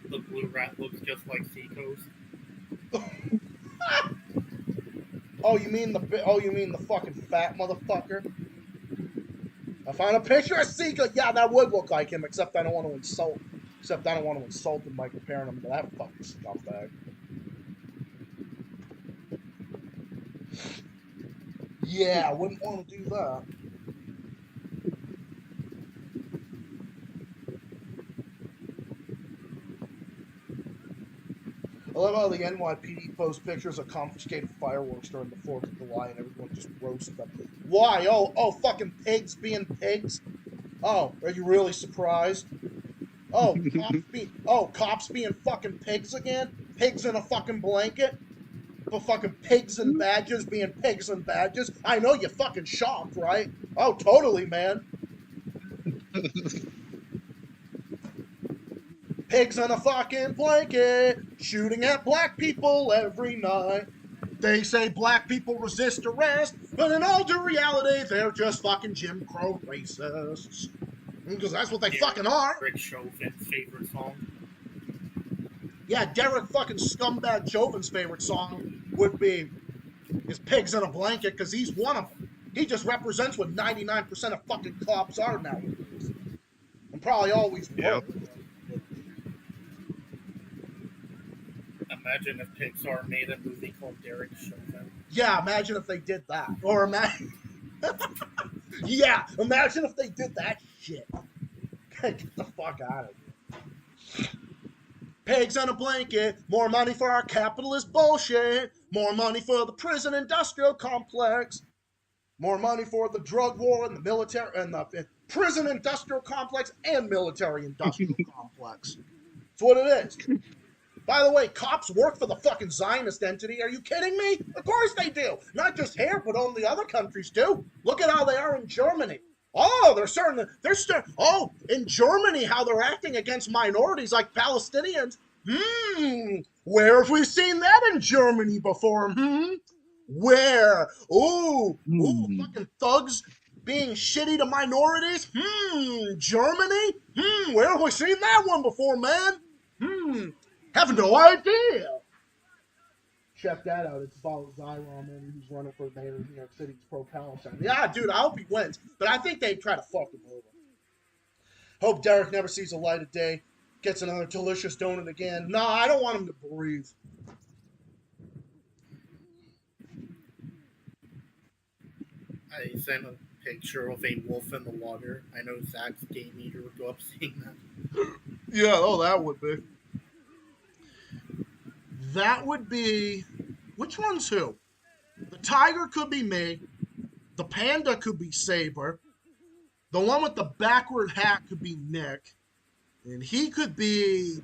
The blue rat looks just like Seacoast. Oh, you mean the fucking fat motherfucker? I found a picture of Seeker. Yeah, that would look like him, except I don't want to insult him by comparing him to that fucking scumbag. Yeah, I wouldn't want to do that. I love how the NYPD posts pictures of confiscated fireworks during the 4th of July and everyone just roasts them. Why? Oh, fucking pigs being pigs? Oh, are you really surprised? Oh, cops being fucking pigs again? Pigs in a fucking blanket? For fucking pigs and badges being pigs and badges? I know you're fucking shocked, right? Oh, totally, man. Pigs in a fucking blanket, shooting at black people every night. They say black people resist arrest, but in all due reality, they're just fucking Jim Crow racists. Because that's what they fucking are. Derek Chauvin's favorite song. Yeah, Derek fucking scumbag Chauvin's favorite song would be his Pigs in a Blanket, because he's one of them. He just represents what 99% of fucking cops are nowadays. And probably always were. Imagine if Pixar made a movie called Derek Chauvin. Yeah, imagine if they did that. Or imagine... yeah, imagine if they did that shit. Get the fuck out of here. Pigs in a blanket, more money for our capitalist bullshit, more money for the prison industrial complex, more money for the drug war and the military, and the prison industrial complex and military industrial complex. That's what it is. By the way, cops work for the fucking Zionist entity. Are you kidding me? Of course they do. Not just here, but all the other countries do. Look at how they are in Germany. Oh, in Germany, how they're acting against minorities like Palestinians. Where have we seen that in Germany before? Where? Fucking thugs being shitty to minorities? Germany? Where have we seen that one before, man? Have no idea. Check that out. It's about Zyron, man, who's running for mayor of New York City's pro-Palestine. Yeah, dude, I hope he wins, but I think they try to fuck him over. Hope Derek never sees the light of day, gets another delicious donut again. No, I don't want him to breathe. I sent a picture of a wolf in the water. I know Zach's game eater would go up seeing that. Yeah, that would be. That would be... Which one's who? The tiger could be me. The panda could be Saber. The one with the backward hat could be Nick. And he could be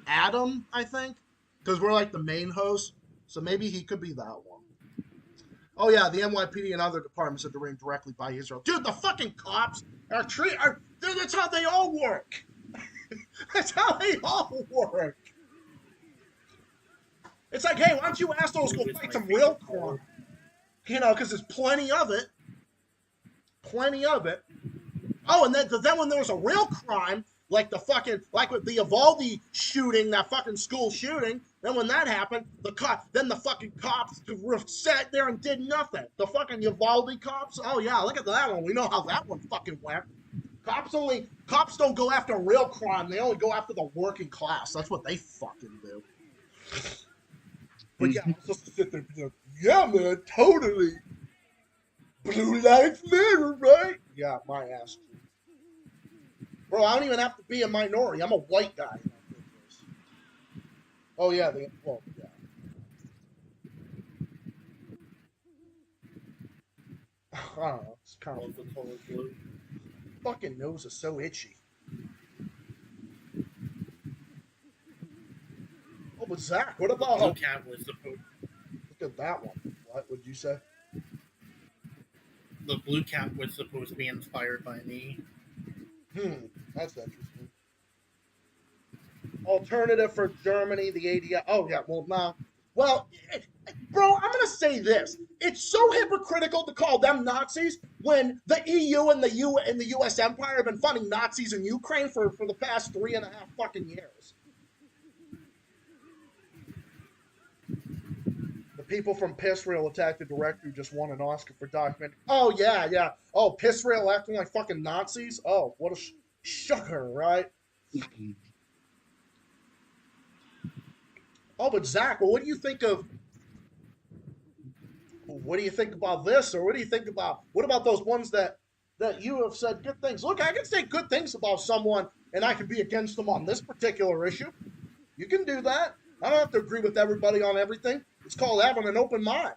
Adam, I think. Because we're like the main host. So maybe he could be that one. Oh yeah, the NYPD and other departments are ran directly by Israel. Dude, the fucking cops are that's how they all work. That's how they all work. It's like, hey, why don't you assholes go fight some real crime? You know, because there's plenty of it. Plenty of it. Oh, and then when there was a real crime, like with the Uvalde shooting, that fucking school shooting, then when that happened, the fucking cops sat there and did nothing. The fucking Uvalde cops, oh yeah, look at that one. We know how that one fucking went. Cops don't go after real crime. They only go after the working class. That's what they fucking do. But yeah, I'm supposed to sit there and be like, yeah, man, totally. Blue Lives Matter, right? Yeah, my ass. Bro, I don't even have to be a minority. I'm a white guy. Oh, yeah. Yeah. I don't know. It's kind of... Fucking nose is so itchy. Oh, but Zach, what about... Blue Cat was supposed... Look at that one. What would you say? The Blue Cat was supposed to be inspired by me. That's interesting. Alternative for Germany, the ADI. Oh, yeah, well, no. Well, bro, I'm going to say this. It's so hypocritical to call them Nazis when the EU and the U.S. Empire have been funding Nazis in Ukraine for the past 3.5 fucking years. The people from Pissrail attacked the director who just won an Oscar for documentary. Oh, yeah. Oh, Pissrail acting like fucking Nazis? Oh, what a sugar, right? Oh, but Zach, well, what do you think about this? Or what about those ones that you have said good things? Look, I can say good things about someone and I can be against them on this particular issue. You can do that. I don't have to agree with everybody on everything. It's called having an open mind.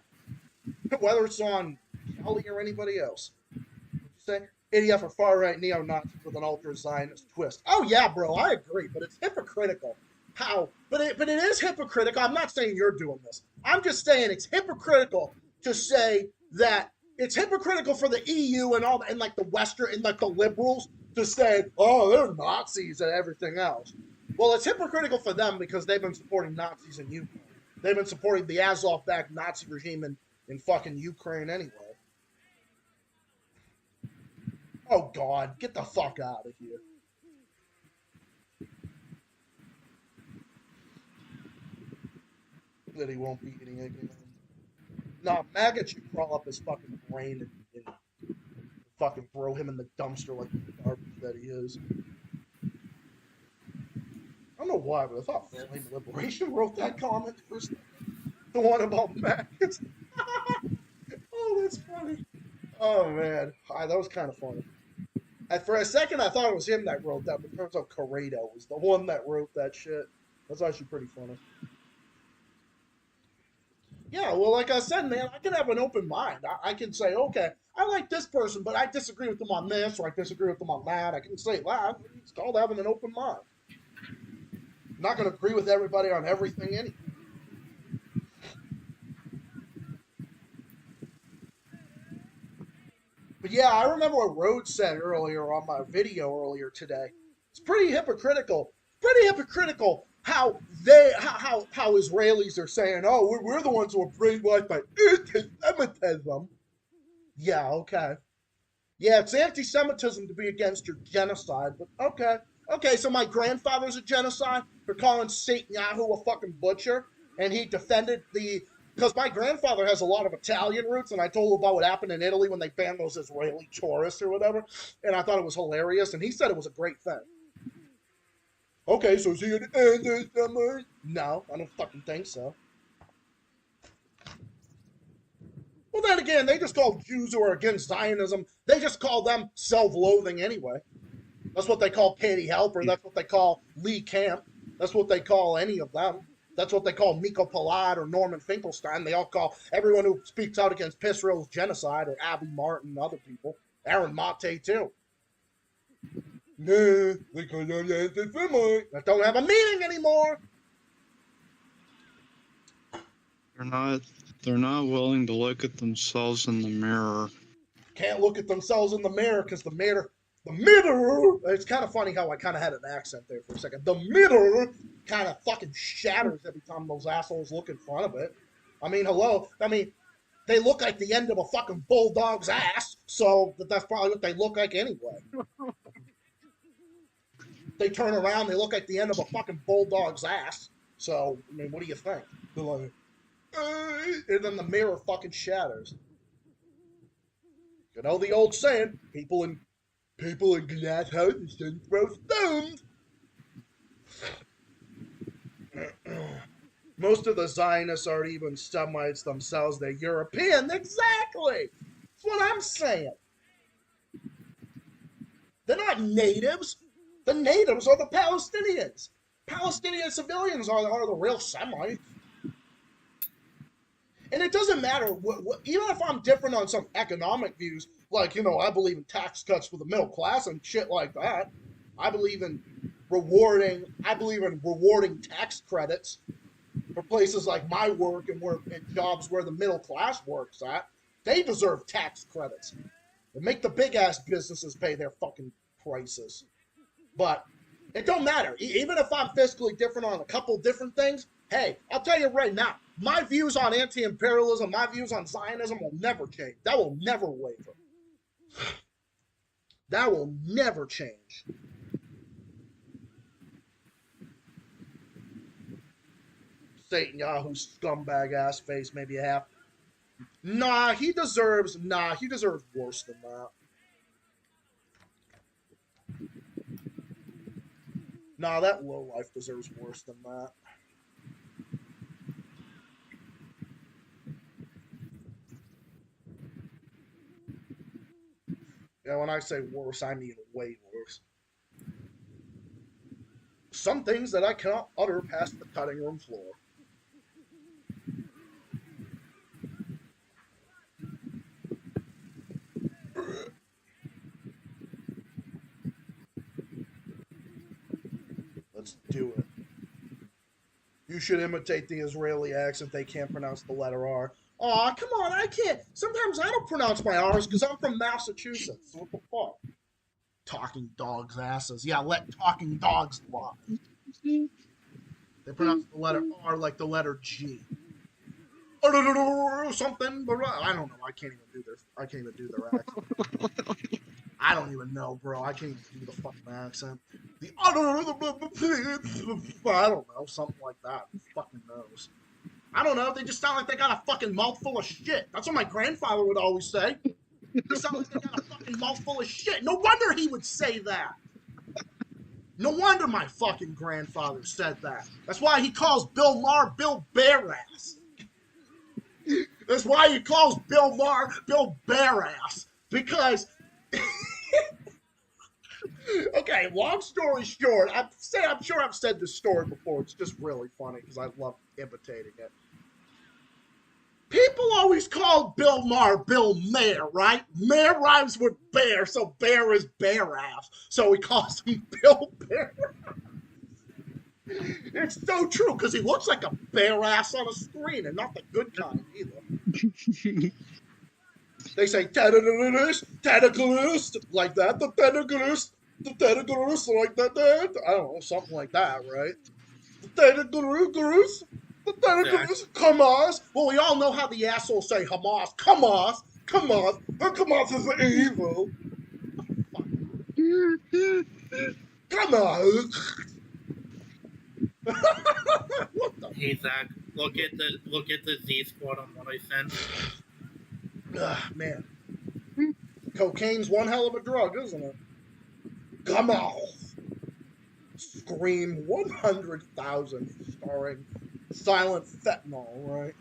Whether it's on Kelly or anybody else. Say, ADF are far-right neo-Nazis with an ultra-Zionist twist. Oh, yeah, bro, I agree, but it's hypocritical. How? But it is hypocritical. I'm not saying you're doing this. I'm just saying it's hypocritical to say that it's hypocritical for the EU and like the Western and like the liberals to say, oh, they're Nazis and everything else. Well, it's hypocritical for them because they've been supporting Nazis in Ukraine. They've been supporting the Azov-backed Nazi regime in fucking Ukraine anyway. Oh, God, get the fuck out of here. That he won't be eating again. Nah, maggot should crawl up his fucking brain and fucking throw him in the dumpster like the garbage that he is. I don't know why, but I thought Flame Liberation wrote that comment first. The one about maggots. Oh, that's funny. Oh, man. That was kind of funny. For a second, I thought it was him that wrote that, but it turns out Corrado was the one that wrote that shit. That's actually pretty funny. Yeah, well, like I said, man, I can have an open mind. I can say, okay, I like this person, but I disagree with them on this, or I disagree with them on that. I can say that. It's called having an open mind. I'm not going to agree with everybody on everything anyway. But yeah, I remember what Rhodes said earlier on my video earlier today. It's pretty hypocritical. Pretty hypocritical how Israelis are saying, oh, we're the ones who are brainwashed by anti-Semitism. Yeah, okay. Yeah, it's anti-Semitism to be against your genocide, but okay. Okay, so my grandfather's a genocide for calling Netanyahu a fucking butcher, and he defended because my grandfather has a lot of Italian roots, and I told him about what happened in Italy when they banned those Israeli tourists or whatever, and I thought it was hilarious, and he said it was a great thing. Okay, so is he an anti-Semite? No, I don't fucking think so. Well, then again, they just call Jews who are against Zionism, they just call them self-loathing anyway. That's what they call Katie Halper. That's what they call Lee Camp. That's what they call any of them. That's what they call Miko Palad or Norman Finkelstein. They all call everyone who speaks out against Israel's genocide, or Abby Martin and other people. Aaron Mate, too. Nah, because I'm anti-Semite. That don't have a meaning anymore. They're not willing to look at themselves in the mirror. Can't look at themselves in the mirror because the mirror, it's kind of funny how I kind of had an accent there for a second. The mirror kind of fucking shatters every time those assholes look in front of it. I mean, hello. I mean, they look like the end of a fucking bulldog's ass, so that's probably what they look like anyway. They turn around, they look like the end of a fucking bulldog's ass. So, I mean, what do you think? They're like, and then the mirror fucking shatters. You know the old saying, people in glass houses shouldn't throw stones. Most of the Zionists aren't even Semites themselves, they're European. Exactly! That's what I'm saying. They're not natives. The natives are the Palestinians. Palestinian civilians are the real Semites. And it doesn't matter, even if I'm different on some economic views, like, you know, I believe in tax cuts for the middle class and shit like that. I believe in rewarding tax credits for places like my work and jobs where the middle class works at. They deserve tax credits. And make the big-ass businesses pay their fucking prices. But it don't matter. Even if I'm fiscally different on a couple different things, hey, I'll tell you right now, my views on anti-imperialism, my views on Zionism will never change. That will never waver. That will never change. Netanyahu scumbag ass face, maybe a half. Nah, he deserves worse than that. Nah, that lowlife deserves worse than that. Yeah, when I say worse, I mean way worse. Some things that I cannot utter past the cutting room floor. Let's do it. You should imitate the Israeli accent. They can't pronounce the letter R. Aw, come on, I can't. Sometimes I don't pronounce my R's because I'm from Massachusetts. What the fuck? Talking dogs' asses. Yeah, let talking dogs lie. They pronounce the letter R like the letter G. Something, but I don't know. I can't even do their accent. I don't even know, bro. I can't even do the fucking accent. I don't know, something like that. Who fucking knows? I don't know. They just sound like they got a fucking mouthful of shit. That's what my grandfather would always say. They sound like they got a fucking mouthful of shit. No wonder he would say that. No wonder my fucking grandfather said that. That's why he calls Bill Maher Bill Bearass. That's why he calls Bill Maher Bill Bearass. Because, okay, long story short, I'm sure I've said this story before. It's just really funny because I love imitating it. People always call Bill Maher Bill Mayer, right? Mayer rhymes with bear, so bear is bear ass. So he calls him Bill Bear. It's so true, because he looks like a bear ass on a screen, and not the good kind either. They say, tentacles, like that, the tentacles, like that, I don't know, something like that, right? The tentacles. Hamas. Well, we all know how the assholes say Hamas. Hamas is evil. Come on. What the? Hey Zach, look at the Z squad on what I sent. Man, cocaine's one hell of a drug, isn't it? Come on. Scream 100,000 starring Silent Fentanyl, right?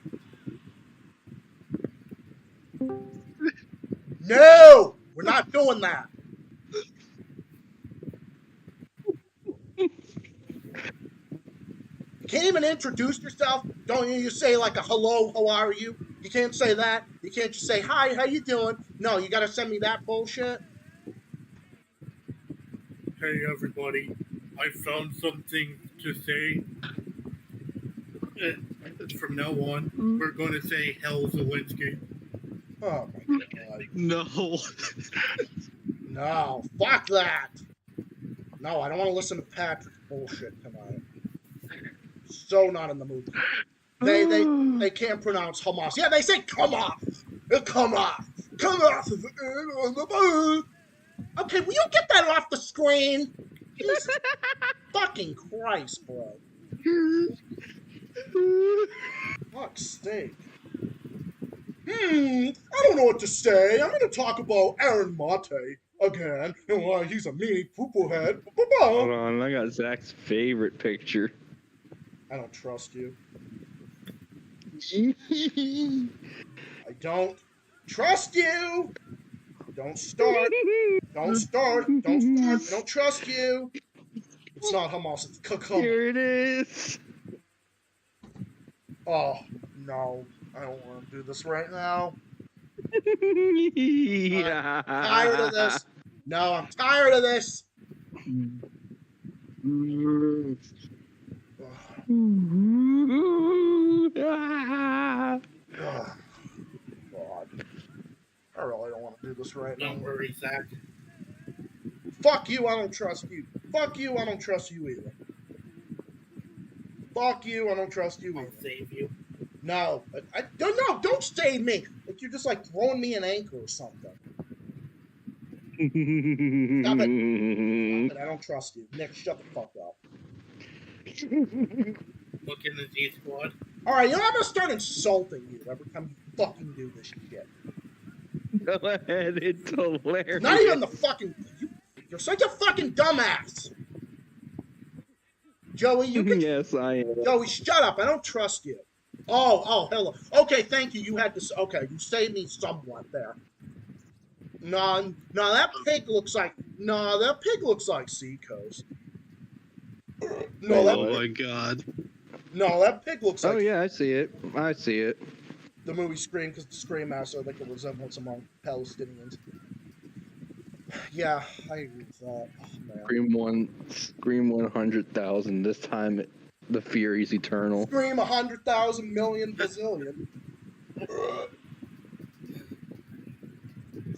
No! We're not doing that. You can't even introduce yourself. Don't you say like a hello, how are you? You can't say that. You can't just say, hi, how you doing? No, you gotta send me that bullshit. Hey everybody, I found something to say. From now on, we're going to say Hell Zelensky. Oh my god. No. No, fuck that. No, I don't want to listen to Patrick's bullshit tonight. So not in the mood. They can't pronounce Hamas. Yeah, they say come off. Come off. Come off. Okay, will you get that off the screen? Jesus fucking Christ, bro. Fuck's sake. I don't know what to say. I'm going to talk about Aaron Mate again and why he's a meanie poo-poo head. Hold on, I got Zach's favorite picture. I don't trust you. I don't trust you. Don't start. Don't start. Don't start. I don't trust you. It's not Hamas. It's Kakuma. Here it is. Oh, no. I don't want to do this right now. Yeah. I'm tired of this. No, I'm tired of this. Oh, God. I really don't want to do this right now. Don't worry, Zach. Fuck you, I don't trust you. Fuck you, I don't trust you either. Fuck you, I don't trust you I'll either. save you. No, don't save me. Like you're just like throwing me an anchor or something. Stop it. I don't trust you. Nick, shut the fuck up. Look in the Z squad. Alright, you know, I'm gonna start insulting you every time you fucking do this shit. Go ahead, it's hilarious. Not even the fucking... You're such a fucking dumbass. Joey, you can... Yes, I am. Joey, shut up. I don't trust you. Oh, hello. Okay, thank you. You had to... Okay, you saved me somewhat there. No, that pig looks like... No, that pig looks like Seacoast. No, Oh my god. No, that pig looks like... Oh, yeah, I see it. I see it. The movie Scream, because the Scream Master, like a resemblance among Palestinians. Yeah, I agree with that. Oh, man. Scream 100,000. This time, the Fury's eternal. Scream 100,000 million bazillion.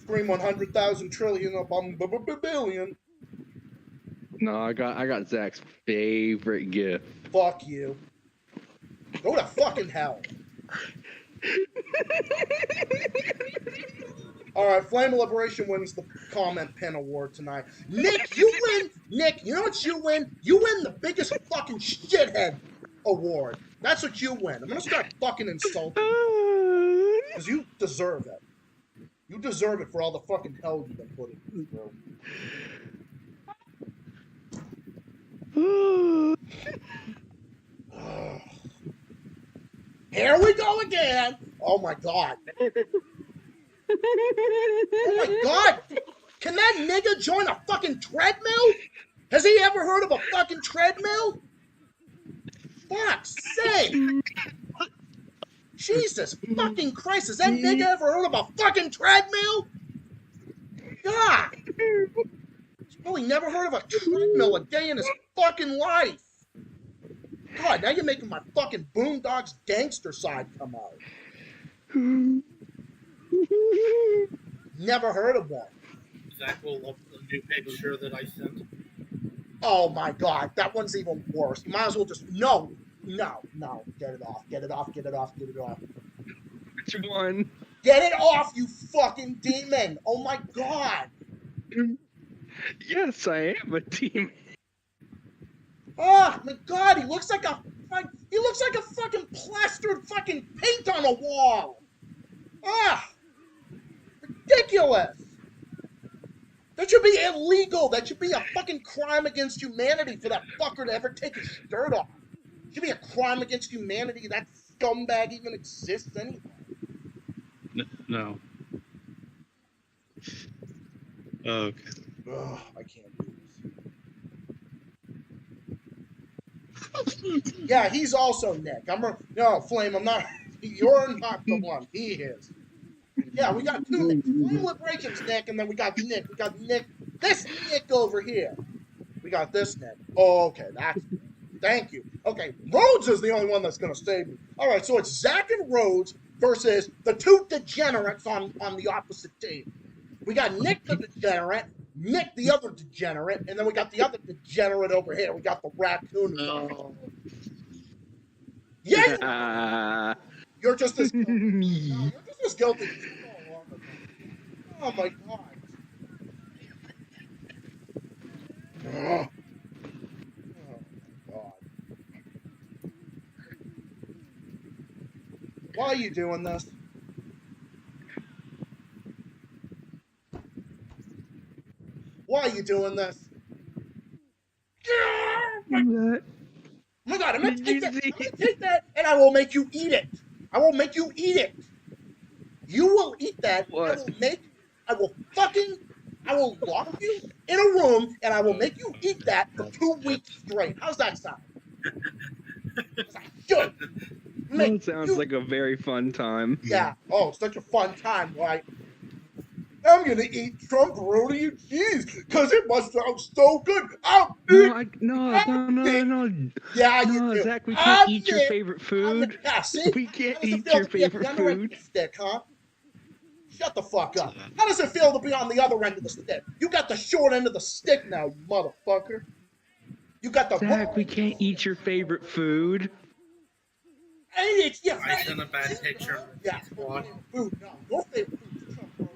Scream 100,000 trillion upon billion. No, I got Zach's favorite gift. Fuck you. Go to fucking hell. All right, Flame of Liberation wins the comment pin award tonight. Nick, you win. Nick, you know what you win? You win the biggest fucking shithead award. That's what you win. I'm gonna start fucking insulting you because you deserve it. You deserve it for all the fucking hell you've been putting through. Here we go again. Oh my god. Oh my god! Can that nigga join a fucking treadmill? Has he ever heard of a fucking treadmill? Fuck's sake! Jesus fucking Christ, has that nigga ever heard of a fucking treadmill? God! He's probably never heard of a treadmill a day in his fucking life. God, now you're making my fucking Boondocks gangster side come out. Never heard of one. Zach will love the new picture that I sent. Oh my god, that one's even worse. You might as well just no. Get it off. Which one? Get it off, you fucking demon! Oh my god! Yes, I am a demon. Oh my god, he looks like a fucking plastered fucking paint on a wall! Ah! Ridiculous! That should be illegal. That should be a fucking crime against humanity for that fucker to ever take his shirt off. It should be a crime against humanity that scumbag even exists anyway. No. Okay. Ugh, I can't do this. Yeah, he's also Nick. No, Flame, I'm not. You're not the one. He is. Yeah, we got two Nicks. Flame Liberation's Nick, and then we got Nick. We got Nick. This Nick over here. We got this Nick. Oh, okay. Thank you. Okay, Rhodes is the only one that's going to save me. All right, so it's Zach and Rhodes versus the two degenerates on the opposite team. We got Nick the degenerate, Nick the other degenerate, and then we got the other degenerate over here. We got the raccoon. No. Yeah! You're just as guilty. No, you're just as guilty. Oh my god. Oh my god. Why are you doing this? Why are you doing this? Oh my god, I'm gonna take that and I will make you eat it. I will make you eat it. You will eat that. What? I will lock you in a room and I will make you eat that for 2 weeks straight. How's that sound? Good. That sounds like a very fun time. Yeah. Oh, such a fun time, right? I'm gonna eat Trump-roni and cheese because it must sound so good. No. Yeah, you do. Zach, we can't eat your favorite food. Yeah, see? We can't eat your favorite food. Stick, huh? Shut the fuck up. How does it feel to be on the other end of the stick? You got the short end of the stick now, you motherfucker. You got the Zach, we can't eat your favorite food. I sent a bad picture. Yeah, food. No, your favorite food is Trump-roni.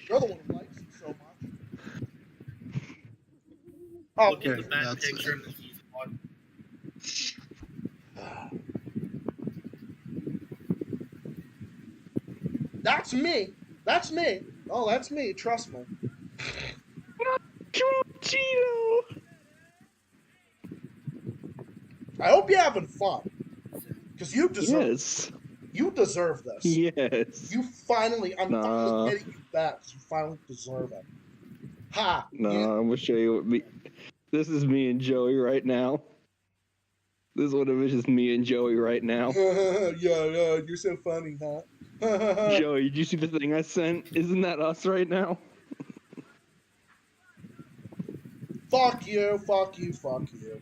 You're the one who likes it so much. Oh, Look at the bad picture in the season 1. That's me. That's me. Oh, that's me. Trust me. Cheeto. I hope you're having fun. Because you deserve Yes. You deserve this. Yes. I'm finally getting you back. You finally deserve it. Ha! No, I'm gonna show you what me. This is me and Joey right now. This is what it is, just me and Joey right now. yeah, you're so funny, huh? Joey, did you see the thing I sent? Isn't that us right now? Fuck you, fuck you, fuck you.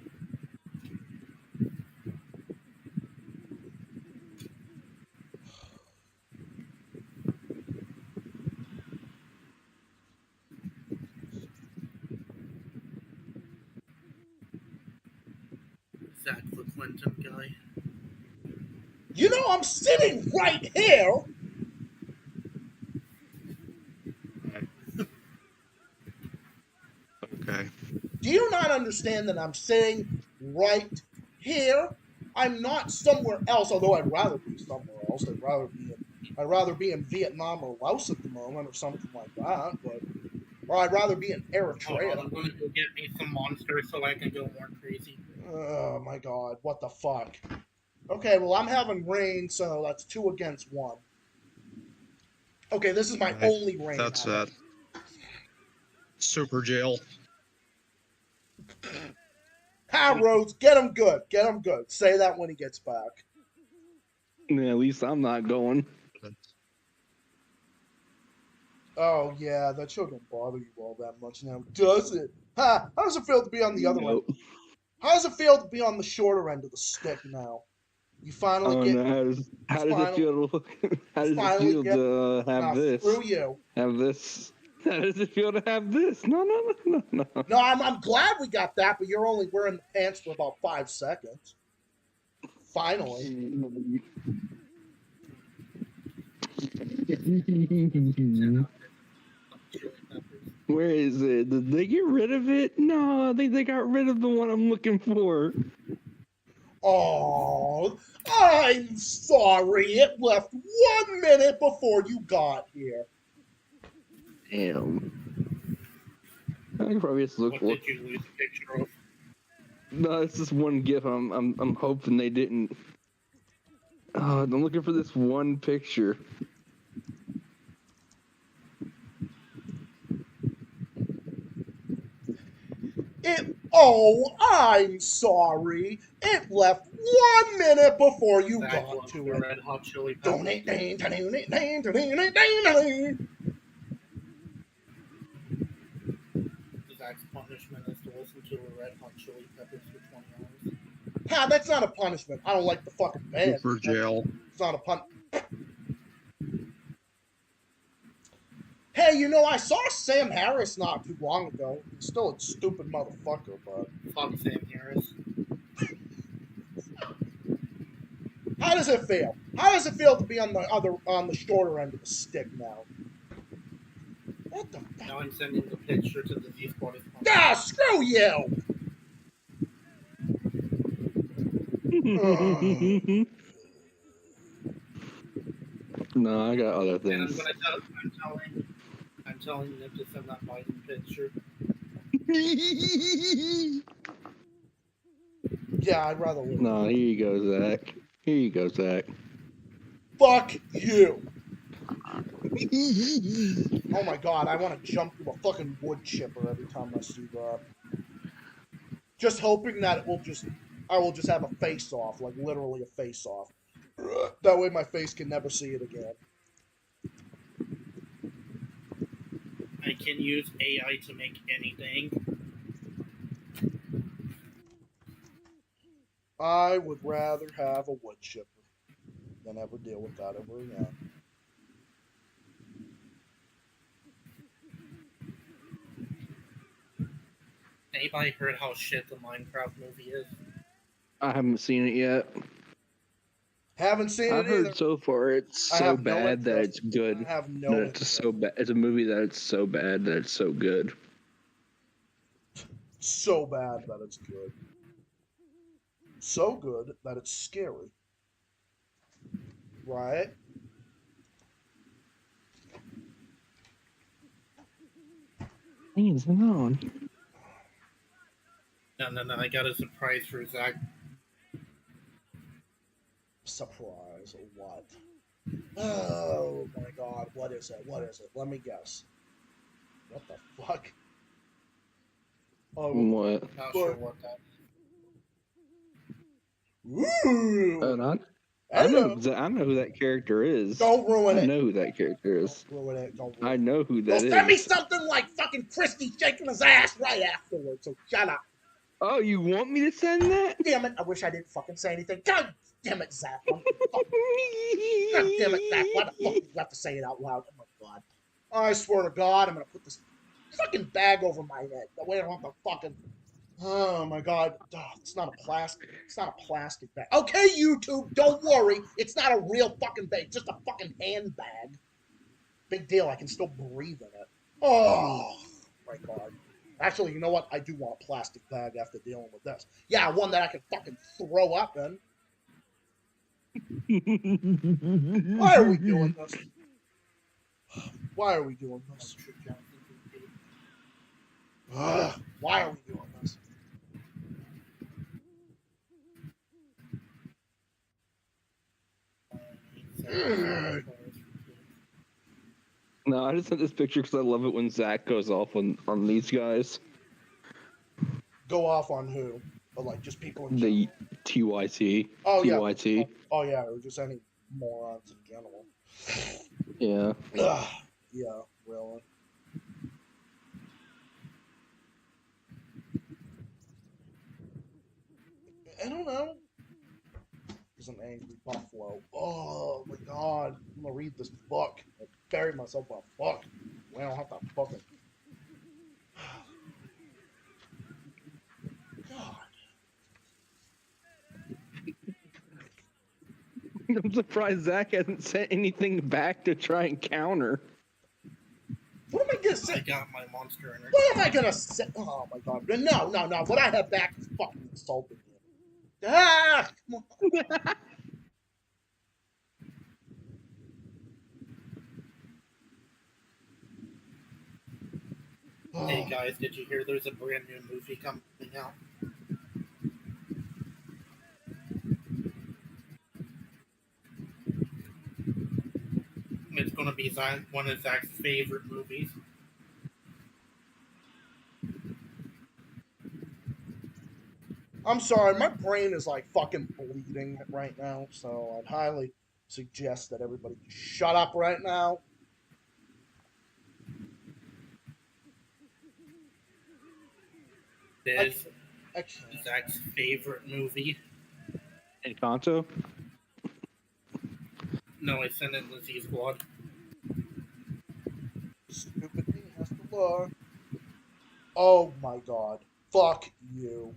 Zach the Clinton guy. You know, I'm sitting right here. Okay. Do you not understand that I'm sitting right here? I'm not somewhere else, although I'd rather be somewhere else. I'd rather be in Vietnam or Laos at the moment or something like that, or I'd rather be in Hold on, Eritrea. I'm gonna go get me some monsters so I can go more crazy. Oh my god, what the fuck? Okay, well, I'm having rain, so that's 2 against 1. Okay, this is my Right. only rain. That's super jail. Hi, Rhodes, get him good. Get him good. Say that when he gets back. Yeah, at least I'm not going. Oh, yeah, that show don't bother you all that much now, does it? Ha! How does it feel to be on the other end? Nope. How does it feel to be on the shorter end of the stick now? You finally Oh get... no! How does it feel to how does it finally feel get- to have Nah, this? screw you. Have this? How does it feel to have this? No. No, I'm glad we got that, but you're only wearing the pants for about 5 seconds. Finally. Where is it? Did they get rid of it? No, I think they got rid of the one I'm looking for. Oh, I'm sorry. It left 1 minute before you got here. Damn. I can probably just look. What did you lose a picture of? No, it's just one GIF. I'm hoping they didn't. Oh, I'm looking for this one picture. Oh, I'm sorry. It left 1 minute before you Zach got loves to the it. Red Hot Chili Peppers. Donate, donate. Zach's punishment is to listen to the Red Hot Chili Peppers for 20 hours. Ha, that's not a punishment. I don't like the fucking band. Super jail. It's not a pun. Hey, you know, I saw Sam Harris not too long ago. He's still a stupid motherfucker, but Fuck Sam Harris. how does it feel? How does it feel to be on the shorter end of the stick now? What the fuck? Now I'm sending the picture to the ZPodcast. Ah, screw you! No, I got other And things. I'm telling them to send that Biden picture. Yeah, I'd rather live. No, here you go, Zach. Here you go, Zach. Fuck you! Oh my god, I want to jump through a fucking wood chipper every time I see that. Just hoping that I will just have a face off, like literally a face off. That way my face can never see it again. I can use AI to make anything. I would rather have a wood chipper than ever deal with that ever again. Anybody heard how shit the Minecraft movie is? I haven't seen it yet. Haven't seen I've it either. heard so far it's I so have no bad that interest. it's good. I have no That it's interest. so bad. It's a movie that it's so bad that it's so good. So bad that it's good. So good that it's scary. Right? He's on. No, I got a surprise for Zach. Surprise or what? Oh my god, what is it? What is it? Let me guess. What the fuck? Oh, What? Not sure what that ooh! I know. Hello. I know who that character is. Don't ruin I it. know who that character is. Don't ruin it. Don't ruin I it. know who Well, that is. send me something like fucking Christy shaking his ass right afterwards, so shut up. Oh, you want me to send that? Damn it, I wish I didn't fucking say anything. God damn it, Zach. God damn it, Zach. Why the fuck did you have to say it out loud? Oh my god. I swear to God, I'm gonna put this fucking bag over my head. That way I don't have to fucking Oh my god. It's not a plastic. It's not a plastic bag. Okay, YouTube, don't worry. It's not a real fucking bag. It's just a fucking handbag. Big deal. I can still breathe in it. Oh my god. Actually, you know what? I do want a plastic bag after dealing with this. Yeah, one that I can fucking throw up in. Why are we doing this? Why are we doing this? Why are we doing this? No, I just sent this picture because I love it when Zach goes off on these guys. Go off on who? But like just people in The general. TYT. Oh yeah. TYT. Oh yeah, or just any morons in general. Yeah. Yeah, really. I don't know. He's an angry buffalo. Oh my god. I'm gonna read this book. I buried myself in a book. I don't have to fucking. God. I'm surprised Zach hasn't sent anything back to try and counter. What am I gonna I say? got my monster energy. What am I gonna say? Oh my god. No. What I have back is fucking insulting you. Ah! Come on. Hey guys, did you hear there's a brand new movie coming out? It's gonna be one of Zach's favorite movies. I'm sorry, my brain is like fucking bleeding right now, so I'd highly suggest that everybody shut up right now. It is I can't. Zach's favorite movie. Encanto? No, I sent it in the Z Squad. Stupid me has to look. Oh my god. Fuck you.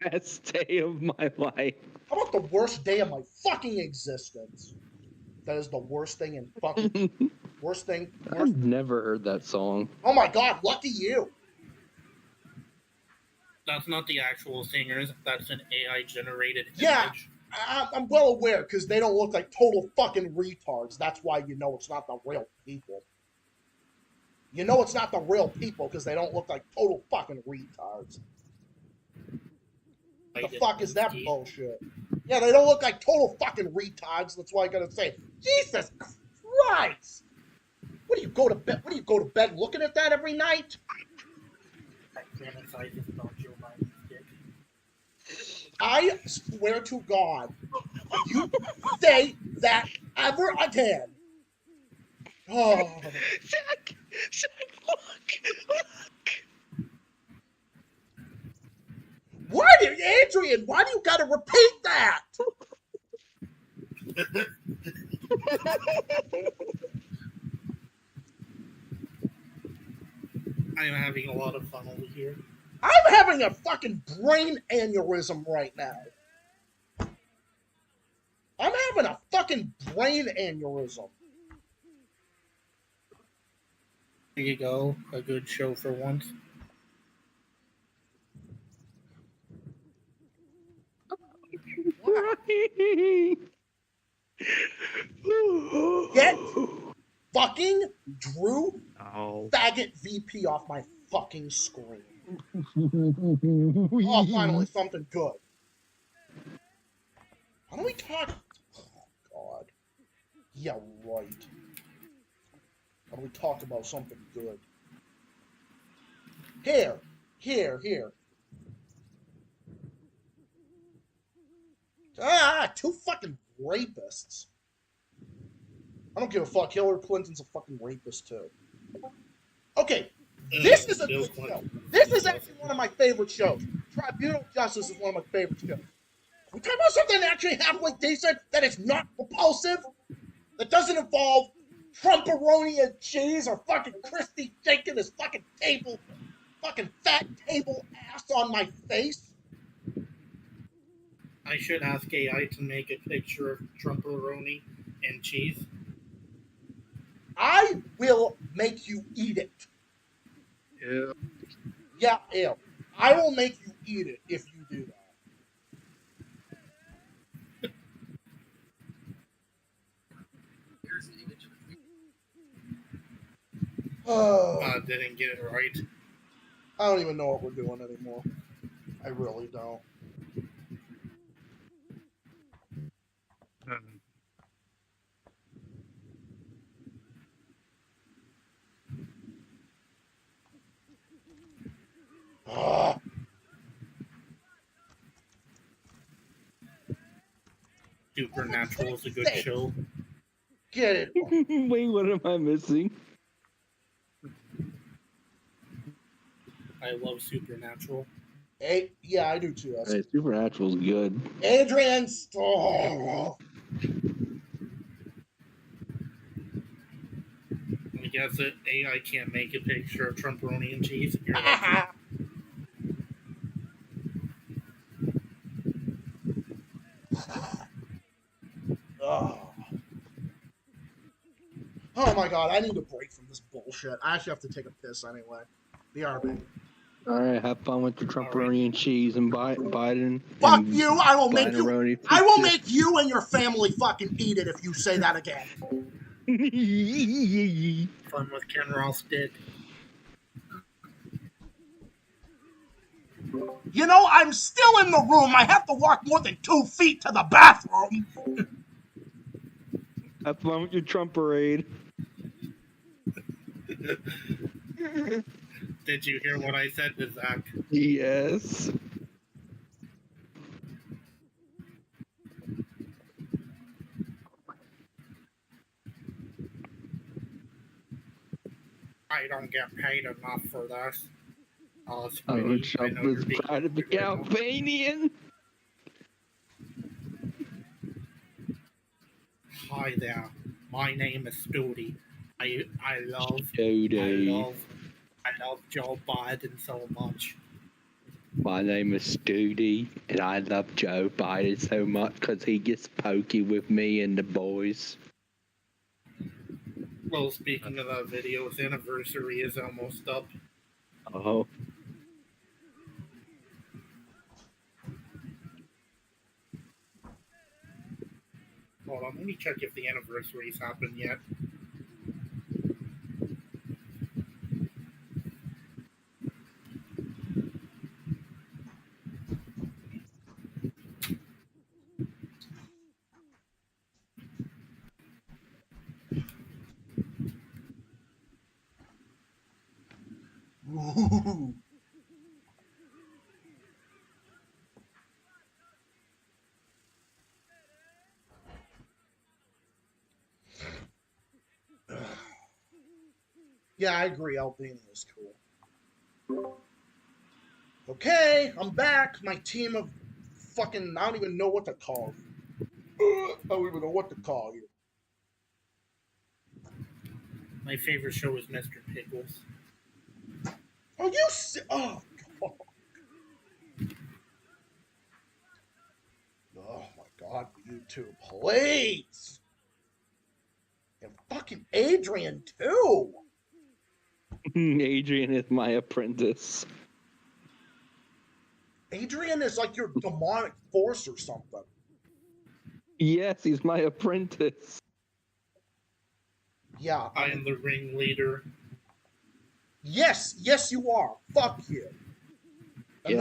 Best day of my life. How about the worst day of my fucking existence? That is the worst thing in fucking worst thing. Worst. I've never heard that song. Oh my god, lucky you. That's not the actual singers. That's an AI generated Yeah. image. I'm well aware because they don't look like total fucking retards. That's why you know it's not the real people. You know it's not the real people because they don't look like total fucking retards. What the fuck is that bullshit? Yeah, they don't look like total fucking retards. That's why I gotta say, Jesus Christ! What do you go to bed? What do you go to bed looking at that every night? I swear to God, if you say that ever again. Oh. Zach, look. Why do Adrian? Why do you gotta repeat that? I'm having a lot of fun over here. I'm having a fucking brain aneurysm right now. I'm having a fucking brain aneurysm. There you go. A good show for once. Get fucking Drew Oh. faggot VP off my fucking screen. Oh, finally, something good. Why don't we talk? Oh, God. Yeah, right. How do we talk about something good? Here. Ah, two fucking rapists. I don't give a fuck. Hillary Clinton's a fucking rapist, too. Okay, this is a good show. This is actually one of my favorite shows. Tribunal Justice is one of my favorite shows. We talk about something actually halfway decent, that is not repulsive, that doesn't involve Trumparoni and cheese or fucking Christy shaking his fucking table. fucking fat table ass on my face? I should ask AI to make a picture of Trumperoni and cheese. I will make you eat it. Yeah. Yeah, ew. I will make you eat it if you do that. Oh, Didn't get it right. I don't even know what we're doing anymore. I really don't. Ah, Supernatural is a good Sake. show. get it. Wait, what am I missing? I love Supernatural. Hey, yeah, I do too. Hey, Supernatural's good. Adrian, stop. I guess that AI can't make a picture of Trumperoni and cheese. You're lucky. Oh. Oh my god, I need a break from this bullshit. I actually have to take a piss anyway. BRB. All right, have fun with your Trumperoni and cheese and Biden. Fuck and you! I will make you. Bineroni I will pizza. make you and your family fucking eat it if you say that again. Fun with Ken Ross dick. You know, I'm still in the room. I have to walk more than 2 feet to the bathroom. Have fun with your Trump parade. Did you hear what I said to Zach? Yes. I don't get paid enough for this. Oh, Sweetie, I Trump know you're is being proud to be right now. Albanian. Hi there. My name is Studi. I love Studi. I love Joe Biden so much. My name is Studi, and I love Joe Biden so much because he gets pokey with me and the boys. Well, speaking of that video, his anniversary is almost up. Oh. Hold on, let me check if the anniversary's happened yet. Ooh. Yeah, I agree. Albania is cool. Okay, I'm back. My team of fucking, I don't even know what to call you. I don't even know what to call you. My favorite show is Mr. Pickles. Are you oh, God. Oh my god, YouTube, please! And fucking Adrian, too! Adrian is my apprentice. Adrian is like your demonic force or something. Yes, he's my apprentice. Yeah. I am the ringleader. Yes, you are. Fuck you. I'm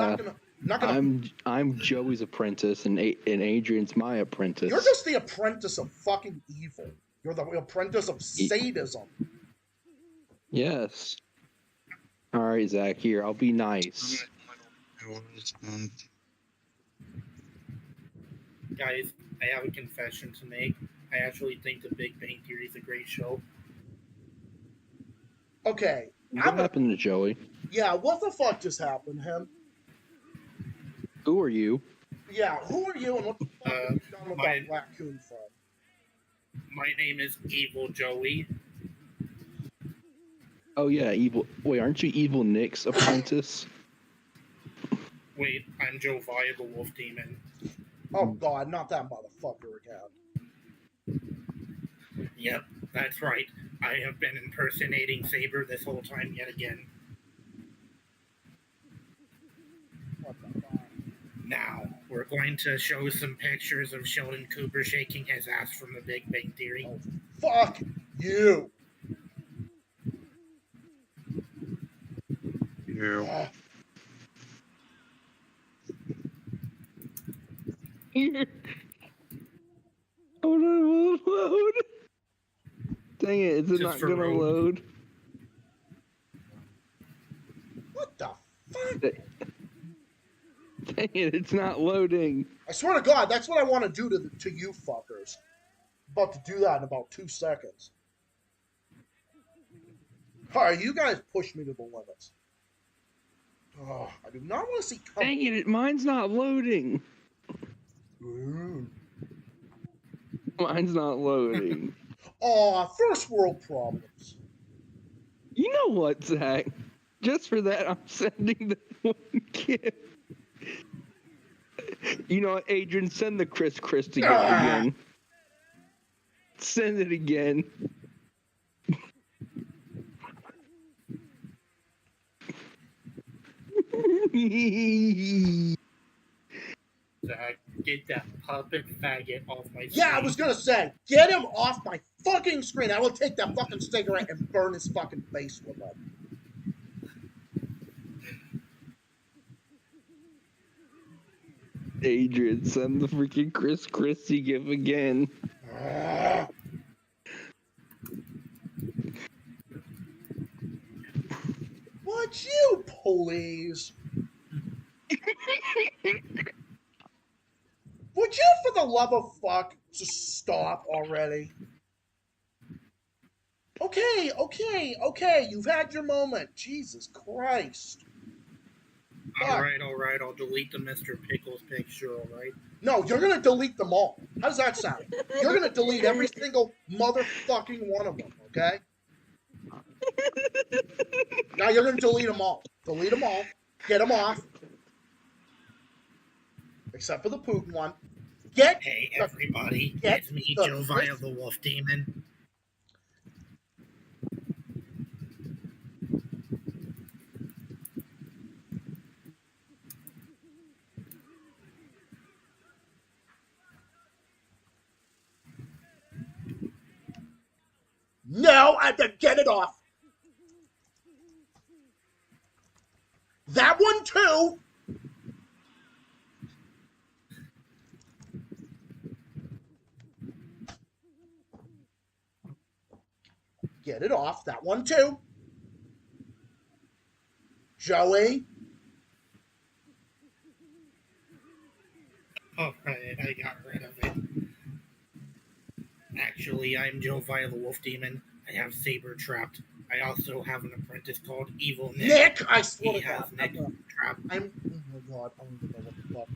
not gonna. I'm Joey's apprentice, and Adrian's my apprentice. You're just the apprentice of fucking evil. You're the apprentice of sadism. Yes. All right, Zach. Here, I'll be nice. Guys, I have a confession to make. I actually think The Big Bang Theory is a great show. Okay. What happened to Joey? Yeah, what the fuck just happened to him? Who are you? Yeah, who are you and what the fuck have you done with that raccoon from? My name is Evil Joey. Oh yeah, evil. Wait, aren't you Evil Nick's apprentice? Wait, I'm Josiah the Wolf Demon. Oh God, not that motherfucker again. Yep, that's right. I have been impersonating Saber this whole time yet again. What the fuck? Now, we're going to show some pictures of Sheldon Cooper shaking his ass from the Big Bang Theory. Oh, fuck you. Yeah. Hold on, it won't load. Dang it, is it Just not for gonna road. load? What the fuck? Dang it, it's not loading. I swear to God, that's what I want to do to you fuckers. About to do that in about 2 seconds. Alright, you guys push me to the limits. Oh, I do not want to see Dang it, mine's not loading. Mine's not loading. Aw, first world problems. You know what, Zach? Just for that, I'm sending the one gift. You know what, Adrian? Send the Chris gift again. Send it again. Zach, get that puppet faggot off my screen. Yeah, I was gonna say, get him off my fucking screen. I will take that fucking cigarette and burn his fucking face with it. Adrian, send the freaking Chris Christie gift again. Would you please? Would you, for the love of fuck, just stop already? Okay, you've had your moment. Jesus Christ. Alright, I'll delete the Mr. Pickles picture, alright? No, you're gonna delete them all. How does that sound? You're gonna delete every single motherfucking one of them, okay? Now you're gonna delete them all. Delete them all. Get them off. Except for the Putin one. Hey everybody, it's me, Josiah the Wolf Demon. No, I have to get it off. That one too. Get it off. That one too. Joey. Alright, I got rid of it. Actually, I'm Josiah the Wolf Demon. I have Saber trapped. I also have an apprentice called Evil Nick. Nick, I swear He to has God. Nick trapped. Oh my God. I don't even know what the fuck.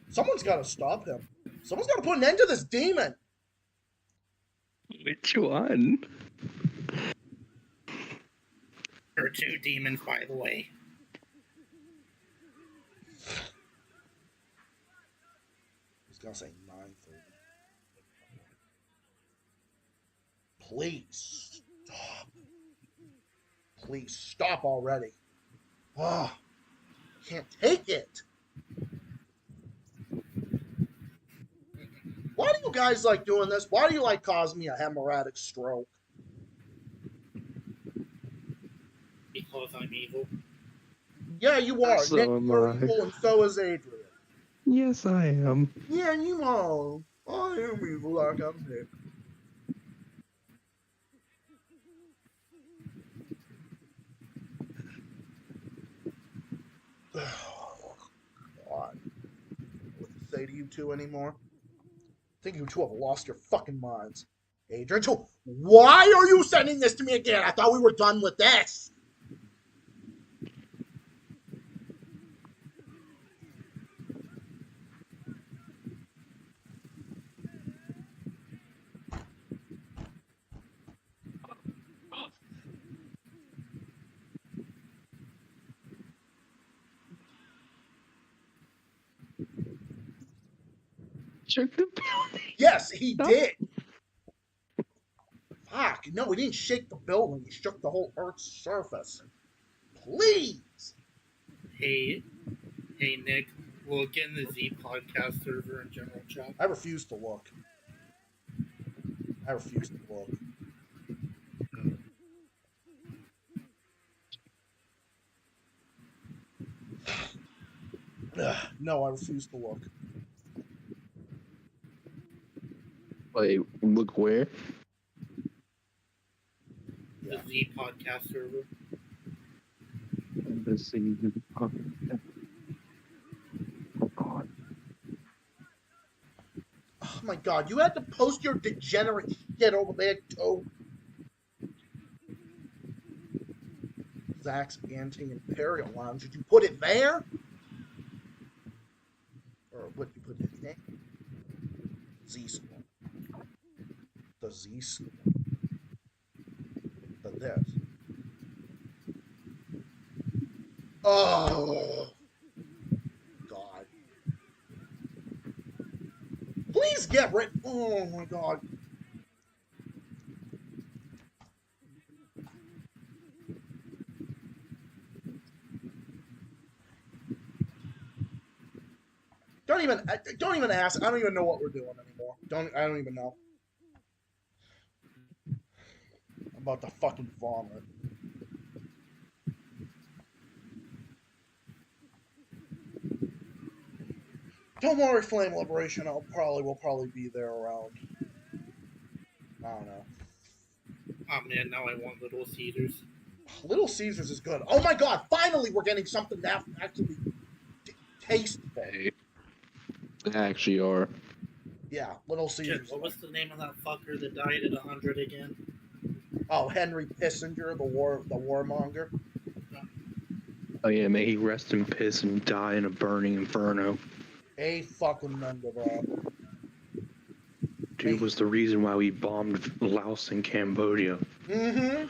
Someone's got to stop him. Someone's got to put an end to this demon. Which one? There are 2 demons, by the way. He's gonna say 9:30. Please stop. Please stop already. Oh, can't take it. Why do you guys like doing this? Why do you like causing me a hemorrhagic stroke? Because I'm evil. Yeah, you are. So Nick, am you're I. evil, and so is Adrian. Yes, I am. Yeah, you are. I am evil like I'm Nick. Oh, God. What to say to you two anymore? I think you two have lost your fucking minds. Adrian, too. Why are you sending this to me again? I thought we were done with this. Shook the building. Yes, he did. Fuck, no, he didn't shake the building. He shook the whole Earth's surface. Please. Hey, Nick, look in the ZPodcast server and general chat. I refuse to look. No, I refuse to look. Wait, look where? The ZPodcast server. Let's see. Oh, God. Oh my god, you had to post your degenerate shit over there too. Zach's Anti-Imperial Lounge. Did you put it there? Or what did you put it there? Z School. The Z School. The this. Oh God. Please get rid. Oh my God. Don't even ask. I don't even know what we're doing anymore. I don't even know. I'm about to fucking vomit. Don't worry, Flame Liberation. Will probably be there around. I don't know. Oh man, now I want Little Caesars. Little Caesars is good. Oh my God! Finally, we're getting something that actually tasteful. Hey, they actually are. Yeah, Little Shit, Caesars. what was the name of that fucker that died at 100 again? Oh, Henry Kissinger, the warmonger. Oh yeah, may he rest in piss and die in a burning inferno. A fucking number, bro. Dude was the reason why we bombed Laos and Cambodia. Mm-hmm.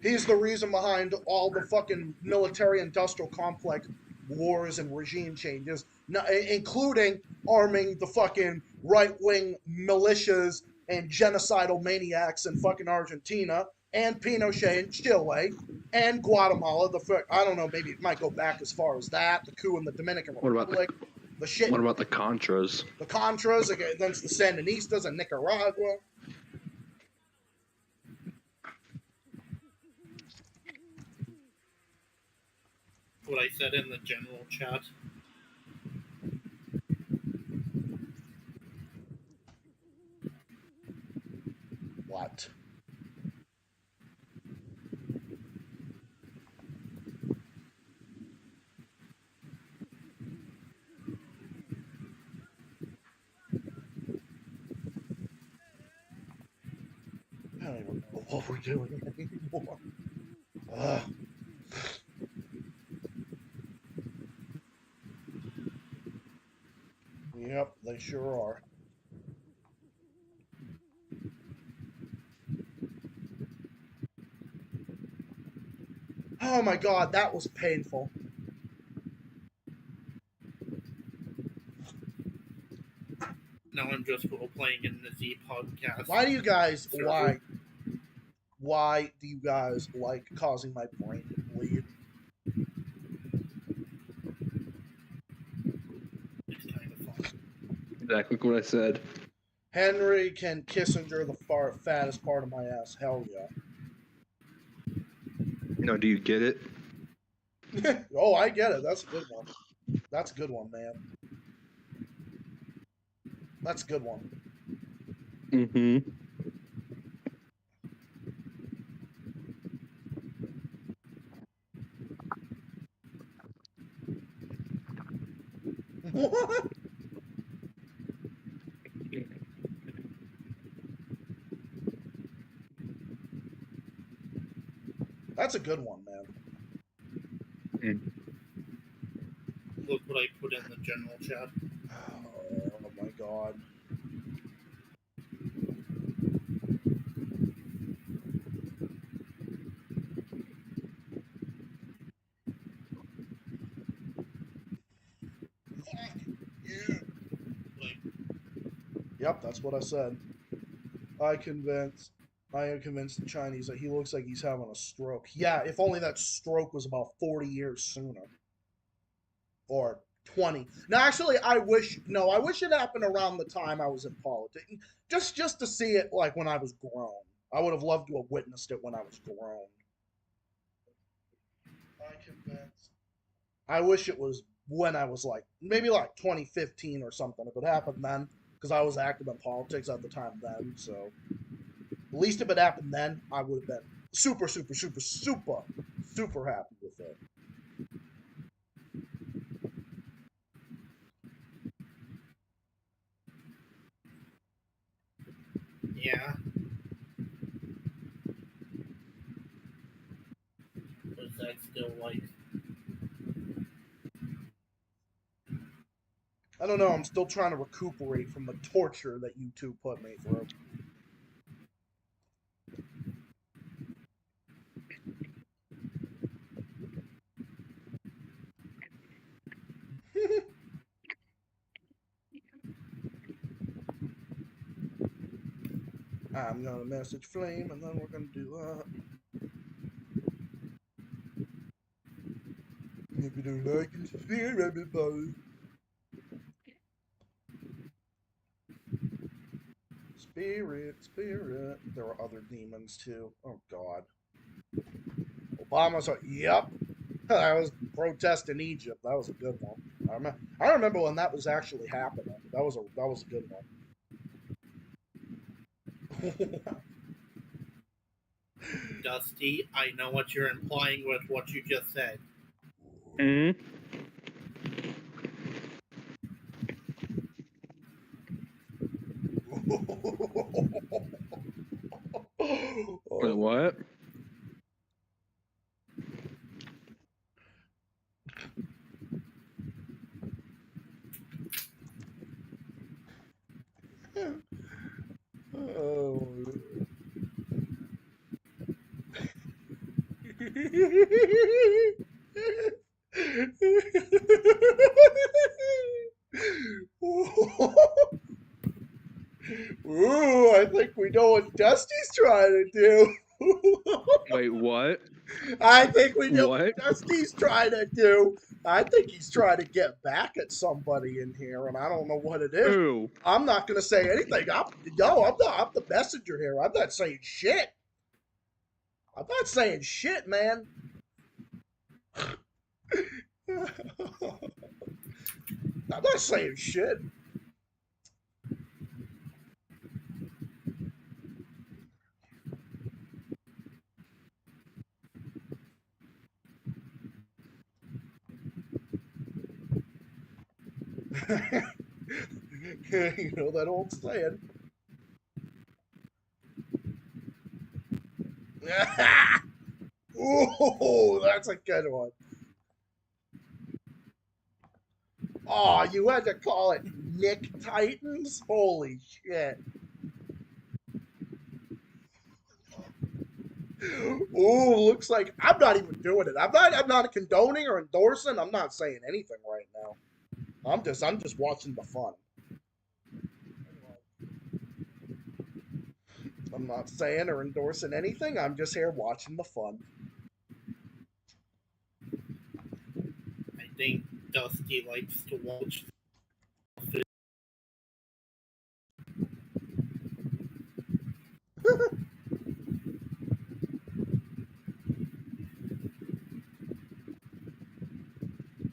He's the reason behind all the fucking military-industrial complex wars and regime changes, including arming the fucking right-wing militias and genocidal maniacs in fucking Argentina, and Pinochet in Chile, and Guatemala. I don't know, maybe it might go back as far as that. The coup in the Dominican Republic. What about the Contras? The Contras against the Sandinistas in Nicaragua. What I said in the general chat. What? I don't even know what we're doing anymore. Ugh. Yep, they sure are. Oh my God, that was painful. Now I'm just role-playing in the ZPodcast. Why do you guys, server. why do you guys like causing my brain to bleed? It's kind of fun. Exactly what I said. Henry Kissinger, the fattest part of my ass. Hell yeah. No, do you get it? Oh, I get it. That's a good one. That's a good one, man. That's a good one. Mm-hmm. What? That's a good one, man. Look what I put in the general chat. Oh my God. Yeah. Like, Yep, that's what I said. I am convinced the Chinese that he looks like he's having a stroke. Yeah, if only that stroke was about 40 years sooner. Or 20. No, actually, I wish it happened around the time I was in politics. Just to see it like when I was grown. I would have loved to have witnessed it when I was grown. I'm convinced. I wish it was when I was like, maybe like 2015 or something. If it happened then, because I was active in politics at the time then. So, at least if it happened then, I would have been super, super, super, super, super happy with it. Yeah. Was that still like? I don't know. I'm still trying to recuperate from the torture that you two put me through. I'm gonna message Flame, and then we're gonna do that. If you don't like it, fear everybody. Spirit. There were other demons too. Oh God. Obama's. Yep. I was protesting Egypt. That was a good one. I remember when that was actually happening. That was a good one. Dusty, I know what you're implying with what you just said. Mm-hmm. Wait, what? Oh. Ooh, I think we know what Dusty's trying to do. Wait, what? I think we know What? what Dusty's trying to do. I think he's trying to get back at somebody in here, and I don't know what it is. Who? I'm not going to say anything. I'm the messenger here. I'm not saying shit. I'm not saying shit, man. I'm not saying shit. You know that old saying. Ooh, that's a good one. Oh, you had to call it Nick Titans? Holy shit. Ooh, looks like I'm not even doing it. I'm not condoning or endorsing. I'm not saying anything right now. I'm just watching the fun. I'm not saying or endorsing anything. I'm just here watching the fun. I think Dusty likes to watch.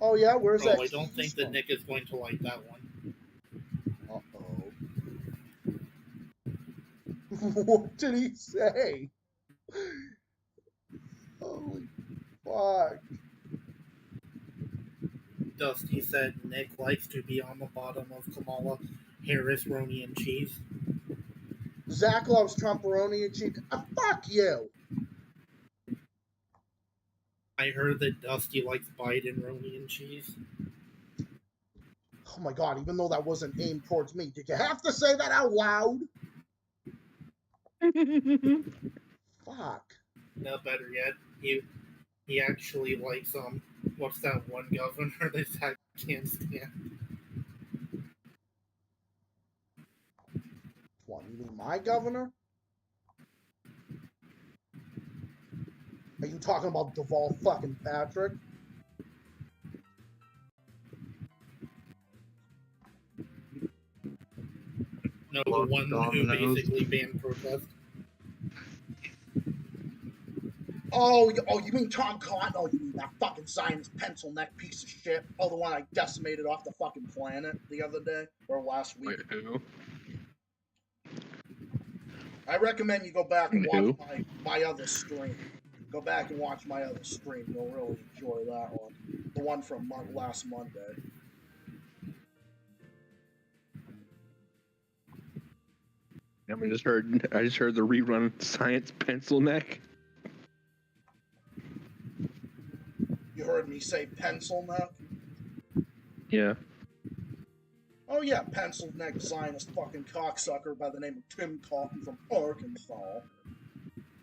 Oh yeah, where's that? Oh, I don't think that Nick is going to like that one. Uh-oh. What did he say? Holy fuck. Dusty said Nick likes to be on the bottom of Kamala Harris Roni and cheese. Zach loves Trumperoni and cheese. Fuck you. I heard that Dusty likes Biden Roni and cheese. Oh my god, even though that wasn't aimed towards me, did you have to say that out loud? Fuck. No, better yet, he actually likes what's that one governor that Zach can't stand? one? You mean my governor? Are you talking about Deval fucking Patrick? No, the one who basically banned protest. Oh, you mean Tom Cotton? Oh, you mean that fucking Zionist pencil neck piece of shit? Oh, the one I decimated off the fucking planet the other day or last week. Wait, who? I recommend you go back and watch my other stream. Go back and watch my other stream. You'll really enjoy that one. The one from last Monday. I just heard the rerun Science Pencil Neck. You heard me say pencil neck? Yeah. Oh yeah, pencil neck Zionist fucking cocksucker by the name of Tim Cotton from Arkansas.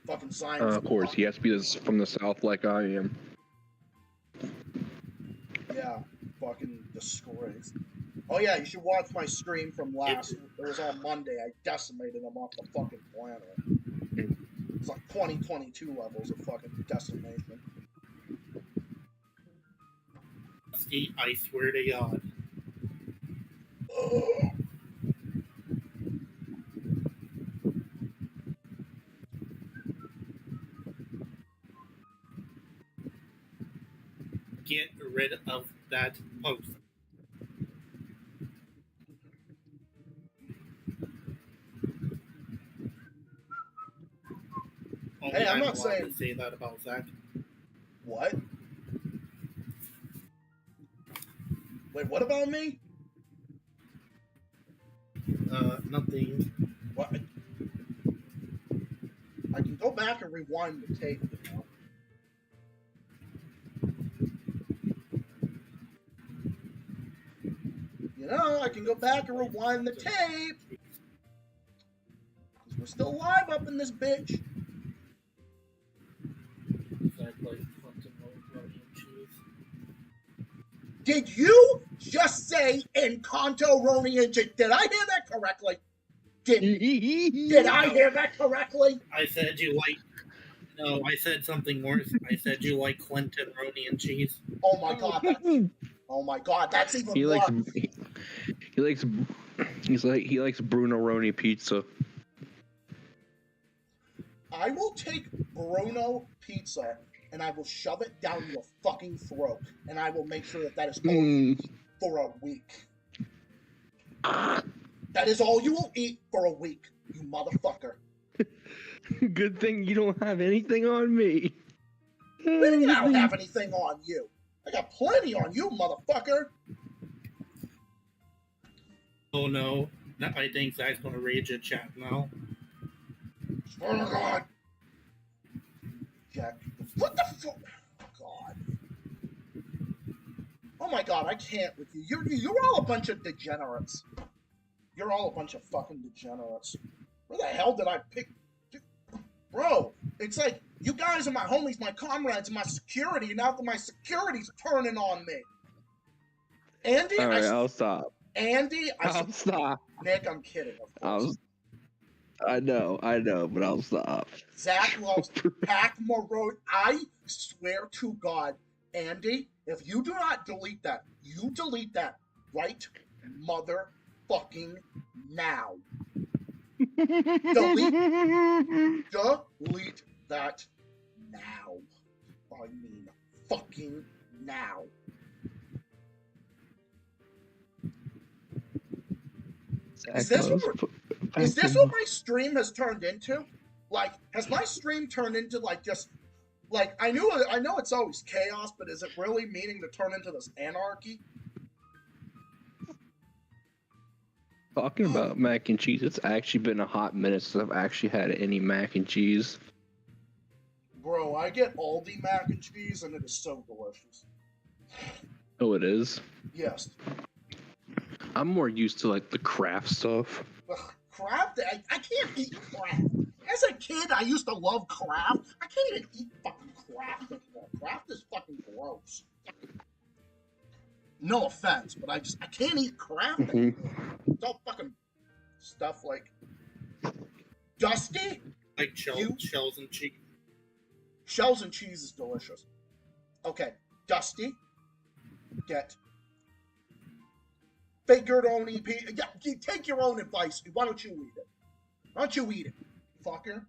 Fucking Zionist. Of course, he has to be from the South like I am. Yeah, fucking disgrace. Oh yeah, you should watch my stream from last. It was on Monday. I decimated him off the fucking planet. It's like 2022 levels of fucking decimation. I swear to God. Ugh. Get rid of that post. Hey, I'm not saying to say that about Zach. What? Wait, what about me? Nothing. What? I can go back and rewind the tape, you know? I can go back and rewind the tape. Because we're still live up in this bitch. Did you just say Encanto Roni and Did I hear that correctly? Did I hear that correctly? I said you like. No, I said something worse. I said you like Clinton Roni and cheese. Oh my god! That's even He worse. He likes Bruno Roni pizza. I will take Bruno pizza and I will shove it down your fucking throat, and I will make sure that is only for a week. That is all you will eat for a week, you motherfucker. Good thing you don't have anything on me. What do you mean I don't have anything on you? I got plenty on you, motherfucker. Oh no. I think Zach's gonna rage at chat now. Oh my god. Jack, what the fuck? God. Oh my god, I can't with you. You're all a bunch of degenerates. You're all a bunch of fucking degenerates. Where the hell did I pick? Bro, it's like, you guys are my homies, my comrades, and my security, and now that my security's turning on me. Andy, Alright, I'll stop. Andy, I'll stop. Nick, I'm kidding, of course. I know, but I'll stop. Zach loves Pac Morode. I swear to God, Andy, if you do not delete that, you delete that right motherfucking now. Delete that now. I mean, fucking now. Is this what my stream has turned into? Like, has my stream turned into like just like I know it's always chaos, but is it really meaning to turn into this anarchy? Talking about mac and cheese, it's actually been a hot minute since I've actually had any mac and cheese. Bro, I get Aldi mac and cheese, and it is so delicious. Oh, it is? Yes. I'm more used to, like, the Kraft stuff. Ugh, Kraft? I can't eat Kraft. As a kid, I used to love Kraft. I can't even eat fucking Kraft anymore. Kraft is fucking gross. No offense, but I can't eat Kraft anymore. It's all fucking stuff like Dusty, Like shells and cheese. shells and cheese is delicious. Okay, Dusty, get figuroni pizza. Yeah, you take your own advice. Why don't you eat it? Why don't you eat it, fucker?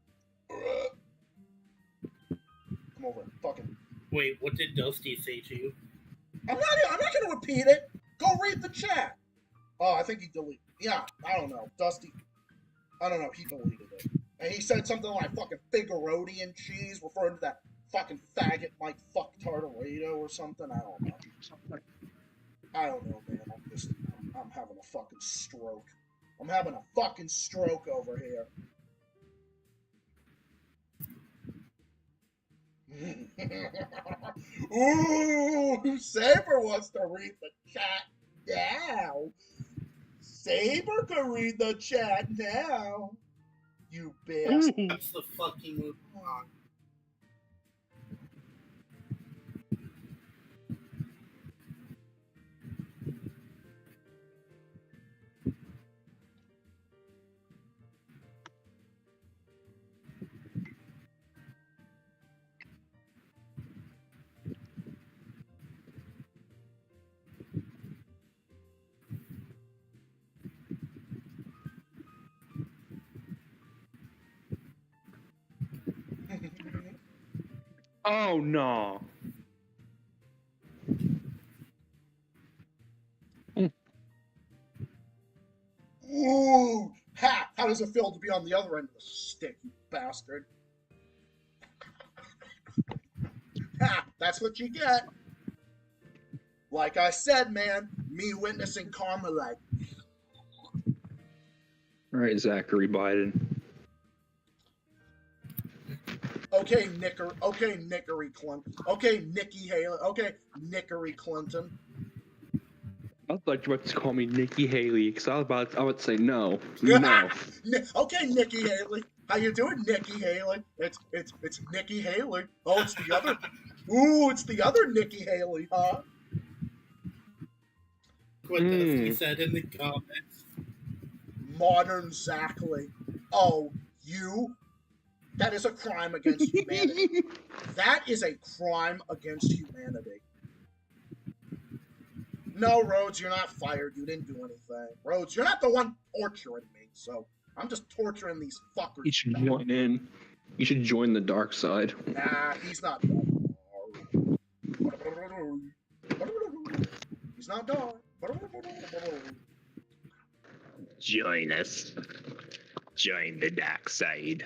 Come over, fucking. Wait, what did Dusty say to you? I'm not gonna repeat it. Go read the chat. Oh, I think he deleted. Yeah, I don't know. Dusty. I don't know. He deleted it. And he said something like fucking figuroni and cheese, referring to that fucking faggot Mike fuck Tartarado or something. I don't know. I don't know, man. I'm having a fucking stroke. I'm having a fucking stroke over here. Ooh, Saber wants to read the chat now. Saber can read the chat now. You bitch. That's the fucking. Oh no. Ooh, ha! How does it feel to be on the other end of the stick, you bastard? Ha! That's what you get. Like I said, man, me witnessing karma like. All right, Zachary Biden. Okay, Nickery Clinton. Okay, Nikki Haley. Okay, Nickery Clinton. I thought you were about to call me Nikki Haley, because I would say no. No. Okay, Nikki Haley. How you doing, Nikki Haley? It's Nikki Haley. Oh, it's the other. Ooh, it's the other Nikki Haley, huh? What Dusty said in the comments. Modern Zachary. Oh, you? That is a crime against humanity. That is a crime against humanity. No, Rhodes, you're not fired. You didn't do anything. Rhodes, you're not the one torturing me, so I'm just torturing these fuckers. You should join in. You should join the dark side. Nah, he's not. He's not dark. Join us. Join the dark side.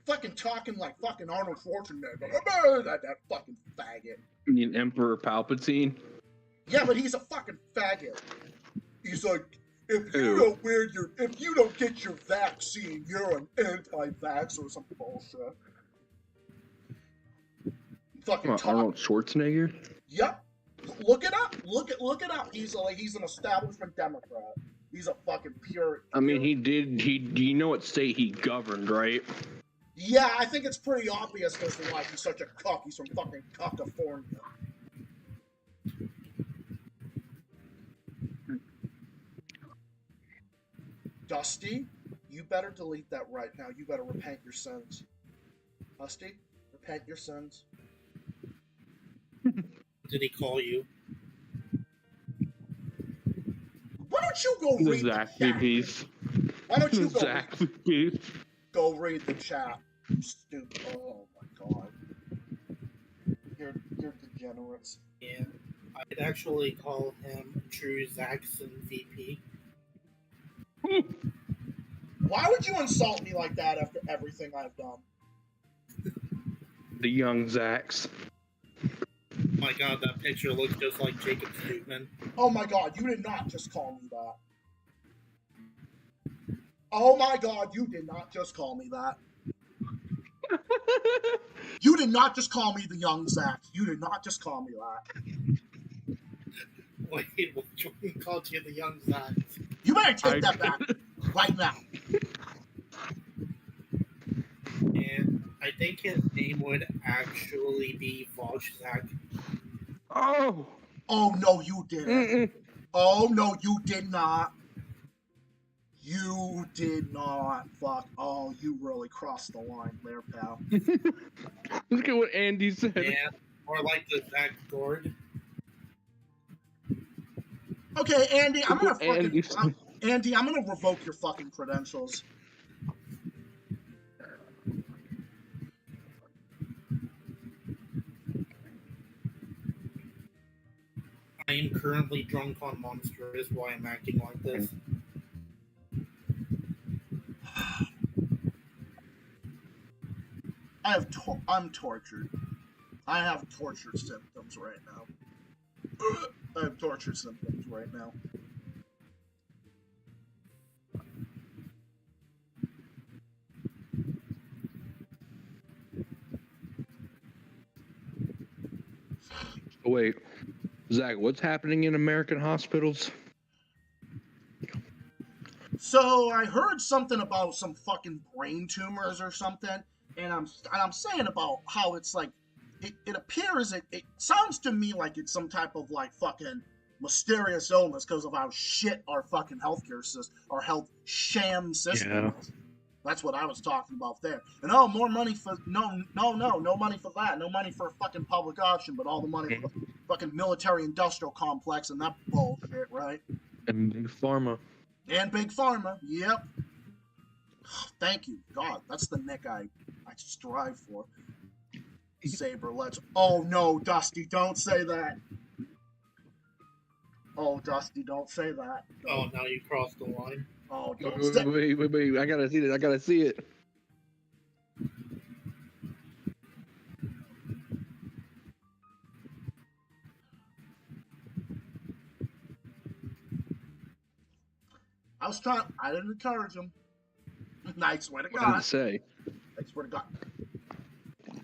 Fucking talking like fucking Arnold Schwarzenegger. That fucking faggot. You mean Emperor Palpatine? Yeah, but he's a fucking faggot. He's like, if you don't get your vaccine, you're an anti-vax or some bullshit. Fucking Arnold Schwarzenegger? Yep. Look it up. Look it up. He's an establishment Democrat. He's a fucking pure. I mean, you know what state he governed, right? Yeah, I think it's pretty obvious as to why he's such a cuck. He's from fucking California. Dusty, you better delete that right now. You better repent your sins. Dusty, repent your sins. Did he call you? Why don't you go read Exactly, the Peace. chat? Why don't you go Exactly, Peace. go read the chat? You stupid. Oh my god. You're degenerates. Yeah. I'd actually call him True Zaxxon VP. Why would you insult me like that after everything I've done? The young Zax. My god, that picture looks just like Jacob Stutman. Oh my god, you did not just call me that. Oh my god, you did not just call me that. You did not just call me the young Zach. You did not just call me that. Wait, which one called you the young Zax? You better take that back right now. And I think his name would actually be Volchzak. Oh! Oh no, you didn't. Oh no, you did not. You did not fuck. Oh, you really crossed the line there, pal. Look at what Andy said. Yeah, or like the Zach Gord. Okay, Andy, I'm gonna Andy fucking Andy, I'm gonna revoke your fucking credentials. I am currently drunk on Monster, is why I'm acting like this. I'm tortured. I have torture symptoms right now. I have torture symptoms right now. Wait, Zach, what's happening in American hospitals? So I heard something about some fucking brain tumors or something, and I'm saying about how it's like it appears it sounds to me like it's some type of like fucking mysterious illness because of how shit our fucking healthcare system, our health sham system is. That's what I was talking about there. And oh, more money for no money for that, no money for a fucking public option, but all the money for the fucking military industrial complex and that bullshit, right? And Big Pharma. And Big Pharma, yep. Thank you, God. That's the nick I strive for. Saber, let's. Oh no, Dusty, don't say that. Oh, Dusty, don't say that. Oh, now you crossed the line. Oh, don't say. Wait! I gotta see it. I gotta see it. I didn't encourage him. I swear to What did God. it say? I swear to God.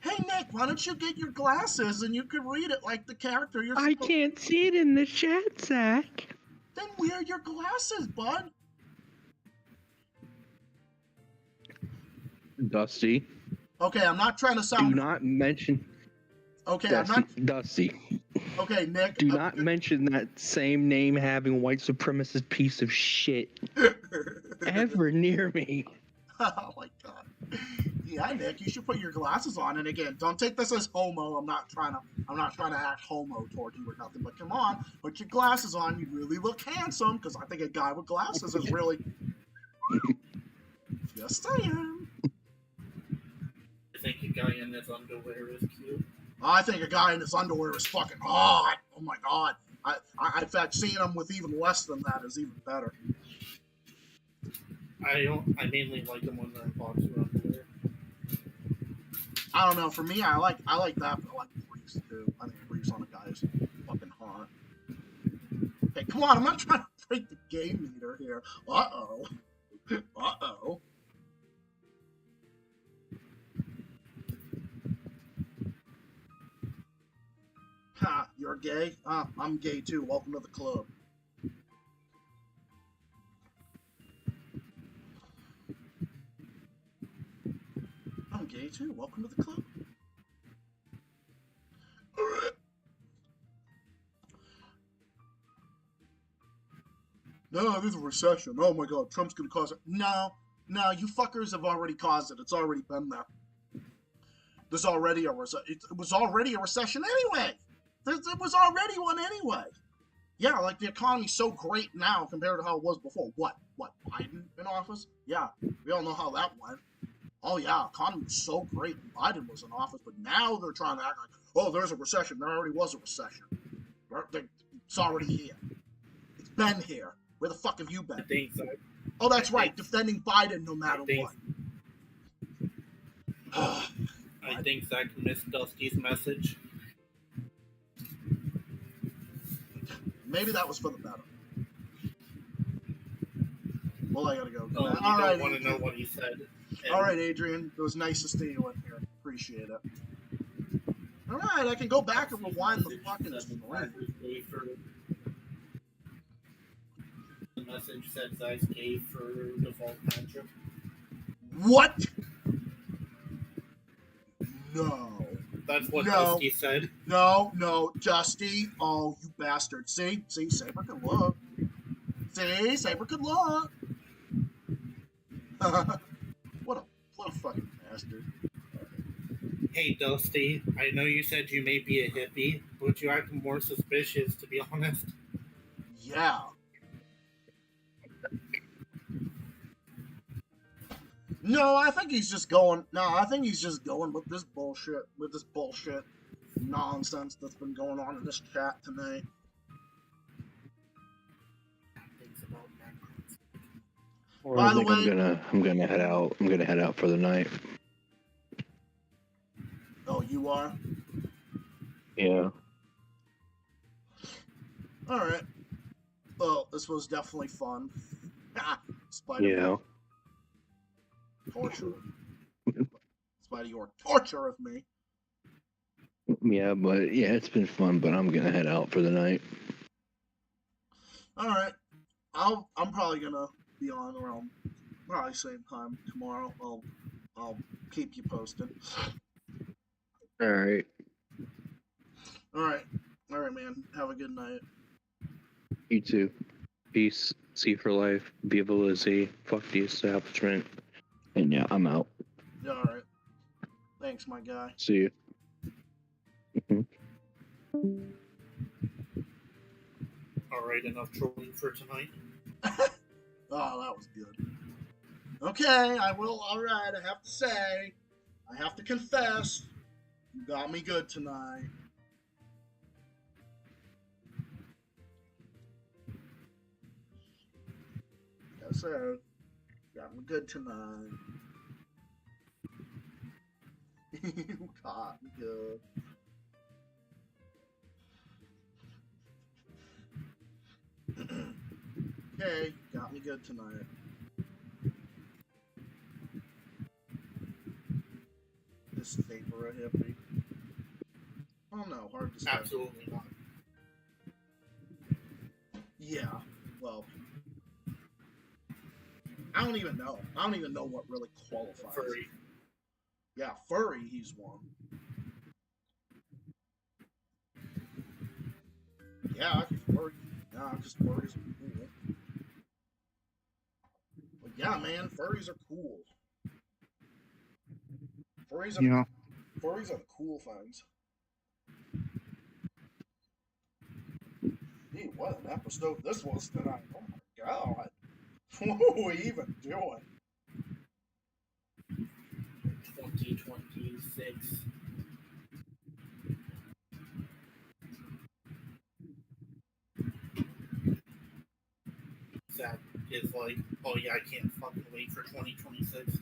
Hey, Nick, why don't you get your glasses and you could read it like the character you're I can't see it in the chat, Zach. Then wear your glasses, bud. Dusty. Okay, I'm not trying to sound. Do not mention. Okay, Dusty, I'm not. Dusty. Okay, Nick. Do not mention that same name having white supremacist piece of shit ever near me. Oh my God. Yeah, Nick, you should put your glasses on. And again, don't take this as homo. I'm not trying to act homo toward you or nothing. But come on, put your glasses on. You really look handsome. Because I think a guy with glasses is really. Just saying. I think a guy in his underwear is cute. I think a guy in his underwear is fucking hot. Oh my God. In fact, seeing him with even less than that is even better. I mainly like them when they're in boxer underwear. I don't know. For me, I like that, but I like briefs too. I think briefs on a guy is fucking hot. Hey, come on! I'm not trying to break the game meter here. Uh-oh. Uh-oh. Ha! You're gay? I'm gay too. Welcome to the club. I'm gay too. Welcome to the club. No, there's a recession. Oh my God, Trump's gonna cause it. No, you fuckers have already caused it. It's already been there. There's already a recession. It was already a recession anyway. It was already one anyway. Yeah, like the economy's so great now compared to how it was before. What? Biden in office? Yeah, we all know how that went. Oh yeah, economy was so great when Biden was in office, but now they're trying to act like, oh, there's a recession. There already was a recession. It's already here. It's been here. Where the fuck have you been? I think so. Oh, that's right, defending Biden no matter what. I think Zach missed Dusty's message. Maybe that was for the better. Well, I gotta go. Oh, you All right, don't want to know what he said. All right, Adrian. It was nice to see you in here. Appreciate it. All right, I can go back and rewind the fucking stream. The message said Zach's gay for default matchup. What? No. That's what Dusty said. No, Dusty. Oh, you bastard. See, Saber can look. See, Saber can look. what a fucking bastard. Hey, Dusty, I know you said you may be a hippie, but you act more suspicious, to be honest. Yeah. No, I think he's just going. No, I think he's just going with this bullshit nonsense that's been going on in this chat tonight. Well, By I the think way, I'm gonna head out. I'm gonna head out for the night. oh, you are? Yeah. All right. Well, this was definitely fun. Spite Yeah. of torture. Spite of your torture of me. Yeah, but yeah, it's been fun. But I'm gonna head out for the night. All right. I'm probably gonna be on around probably same time tomorrow. I'll keep you posted. All right. All right, man. Have a good night. You too. Peace. C for life. Viva la Z. Fuck the establishment. And yeah, I'm out. Yeah, all right. Thanks, my guy. See you. Alright, enough trolling for tonight. Oh, that was good. Okay, I will. All right, I have to say, I have to confess, you got me good tonight. Yes, sir. Got me good tonight. You got me good. Okay, got me good tonight. This vapor a hippie. Oh no, hard to say. Absolutely not. Yeah, well, I don't even know. I don't even know what really qualifies. Furry. Yeah, furry, he's one. Yeah, because furries are cool. But yeah, man, furries are cool. Furries are the cool things. Gee, what an episode this was tonight. Oh my god. What are we even doing? 2026. That is like, oh yeah, I can't fucking wait for 2026.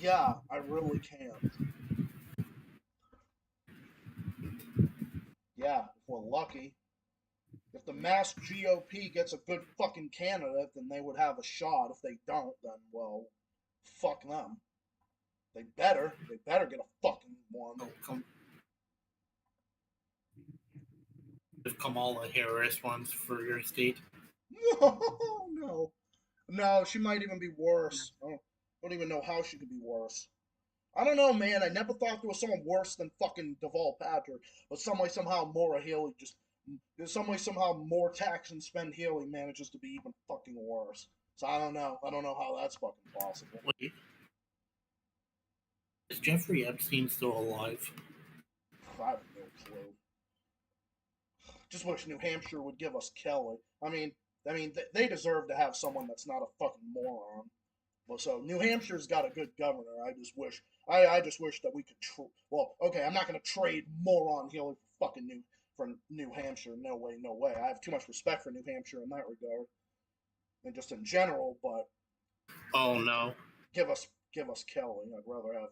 Yeah, I really can't. Yeah, if we're lucky. If the mass GOP gets a good fucking candidate, then they would have a shot. If they don't, then, well, fuck them. They better get a fucking one. Oh, if Kamala Harris runs for your state. No, she might even be worse. I don't even know how she could be worse. I don't know, man. I never thought there was someone worse than fucking Deval Patrick, but some way, somehow, Maura Healey somehow, more tax and spend Healey manages to be even fucking worse. So I don't know. I don't know how that's fucking possible. Wait. Is Jeffrey Epstein still alive? I have no clue. Just wish New Hampshire would give us Kelly. I mean, they deserve to have someone that's not a fucking moron. Well, so New Hampshire's got a good governor. I just wish that we could. Well, okay, I'm not going to trade moron Hillary for New Hampshire. No way, no way. I have too much respect for New Hampshire in that regard, and just in general. But oh no, give us Kelly. I'd rather have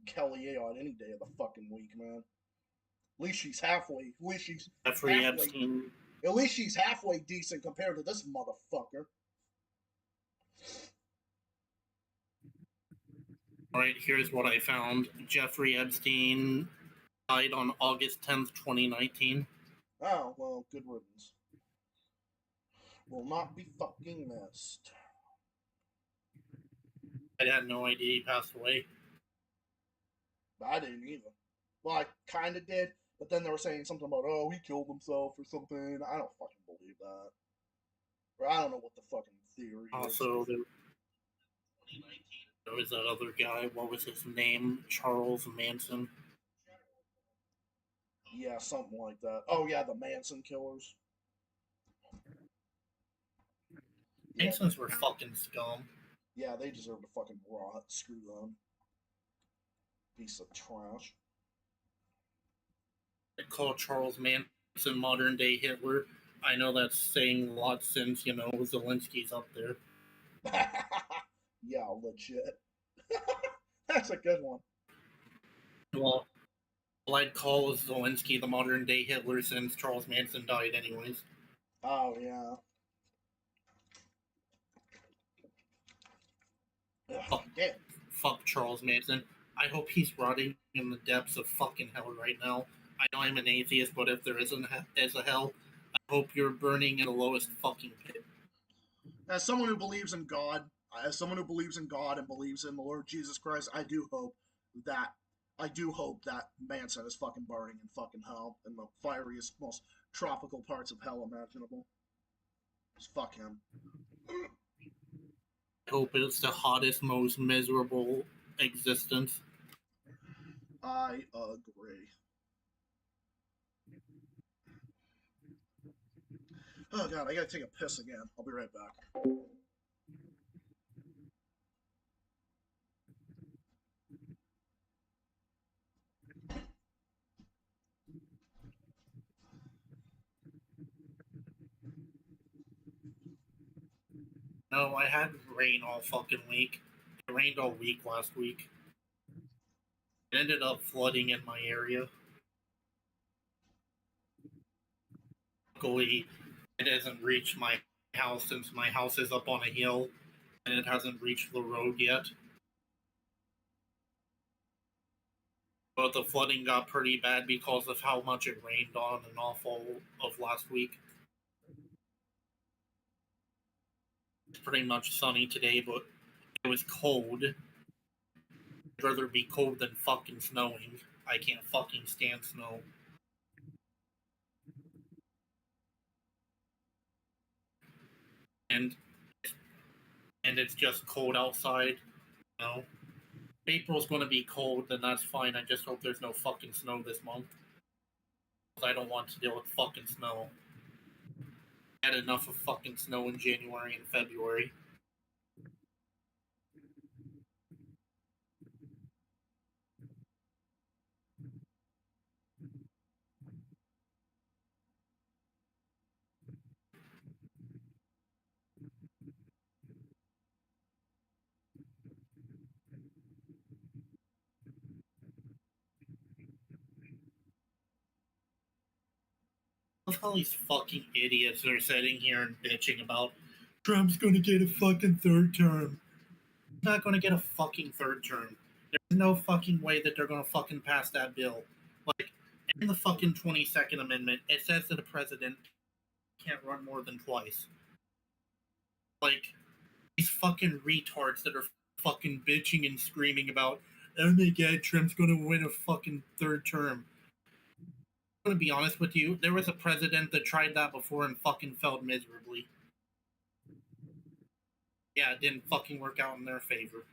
Kelly on any day of the fucking week, man. At least she's halfway. Jeffrey Epstein. At least she's halfway decent compared to this motherfucker. Alright, here's what I found. Jeffrey Epstein died on August 10th, 2019. Oh, well, good riddance. Will not be fucking missed. I had no idea he passed away. I didn't either. Well, I kind of did, but then they were saying something about, oh, he killed himself or something. I don't fucking believe that. Or I don't know what the fucking theory is. Also, There was that other guy. What was his name? Charles Manson. Yeah, something like that. Oh yeah, the Manson killers. Yeah, Mansons were fucking scum. yeah, they deserve to fucking rot. Screw them. Piece of trash. They call Charles Manson modern day Hitler. I know that's saying a lot since, Zelensky's up there. Yeah, legit. That's a good one. Well, I'd call Zelensky the modern day Hitler since Charles Manson died, anyways. Oh yeah. Ugh, damn. Fuck Charles Manson. I hope he's rotting in the depths of fucking hell right now. I know I'm an atheist, but if there is a hell, I hope you're burning in the lowest fucking pit. As someone who believes in God, and believes in the Lord Jesus Christ, that I do hope that Manson is fucking burning in fucking hell in the fieriest, most tropical parts of hell imaginable. Just fuck him. I hope it's the hottest, most miserable existence. I agree. Oh god, I gotta take a piss again. I'll be right back. No, I had rain all fucking week. It rained all week last week. It ended up flooding in my area. Luckily, it hasn't reached my house since my house is up on a hill and it hasn't reached the road yet. But the flooding got pretty bad because of how much it rained on and off all of last week. It's pretty much sunny today, but it was cold. I'd rather be cold than fucking snowing. I can't fucking stand snow. And it's just cold outside, you know. April's gonna be cold, then that's fine. I just hope there's no fucking snow this month. I don't want to deal with fucking snow. I had enough of fucking snow in January and February. I love how these fucking idiots are sitting here and bitching about Trump's gonna get a fucking third term. He's not gonna get a fucking third term. There's no fucking way that they're gonna fucking pass that bill. Like, in the fucking 22nd Amendment, it says that a president can't run more than twice. Like, these fucking retards that are fucking bitching and screaming about, oh my god, Trump's gonna win a fucking third term. I'm gonna be honest with you, there was a president that tried that before and fucking failed miserably. Yeah, it didn't fucking work out in their favor.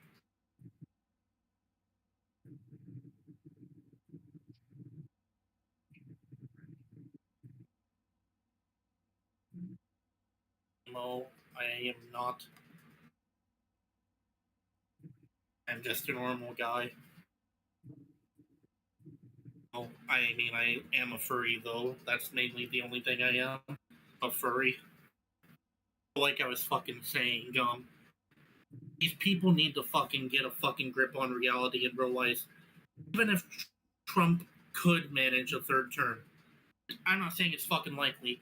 No, I am not. I'm just a normal guy. Oh, I mean, I am a furry, though. That's mainly the only thing I am. A furry. Like I was fucking saying, these people need to fucking get a fucking grip on reality and realize, even if Trump could manage a third term, I'm not saying it's fucking likely.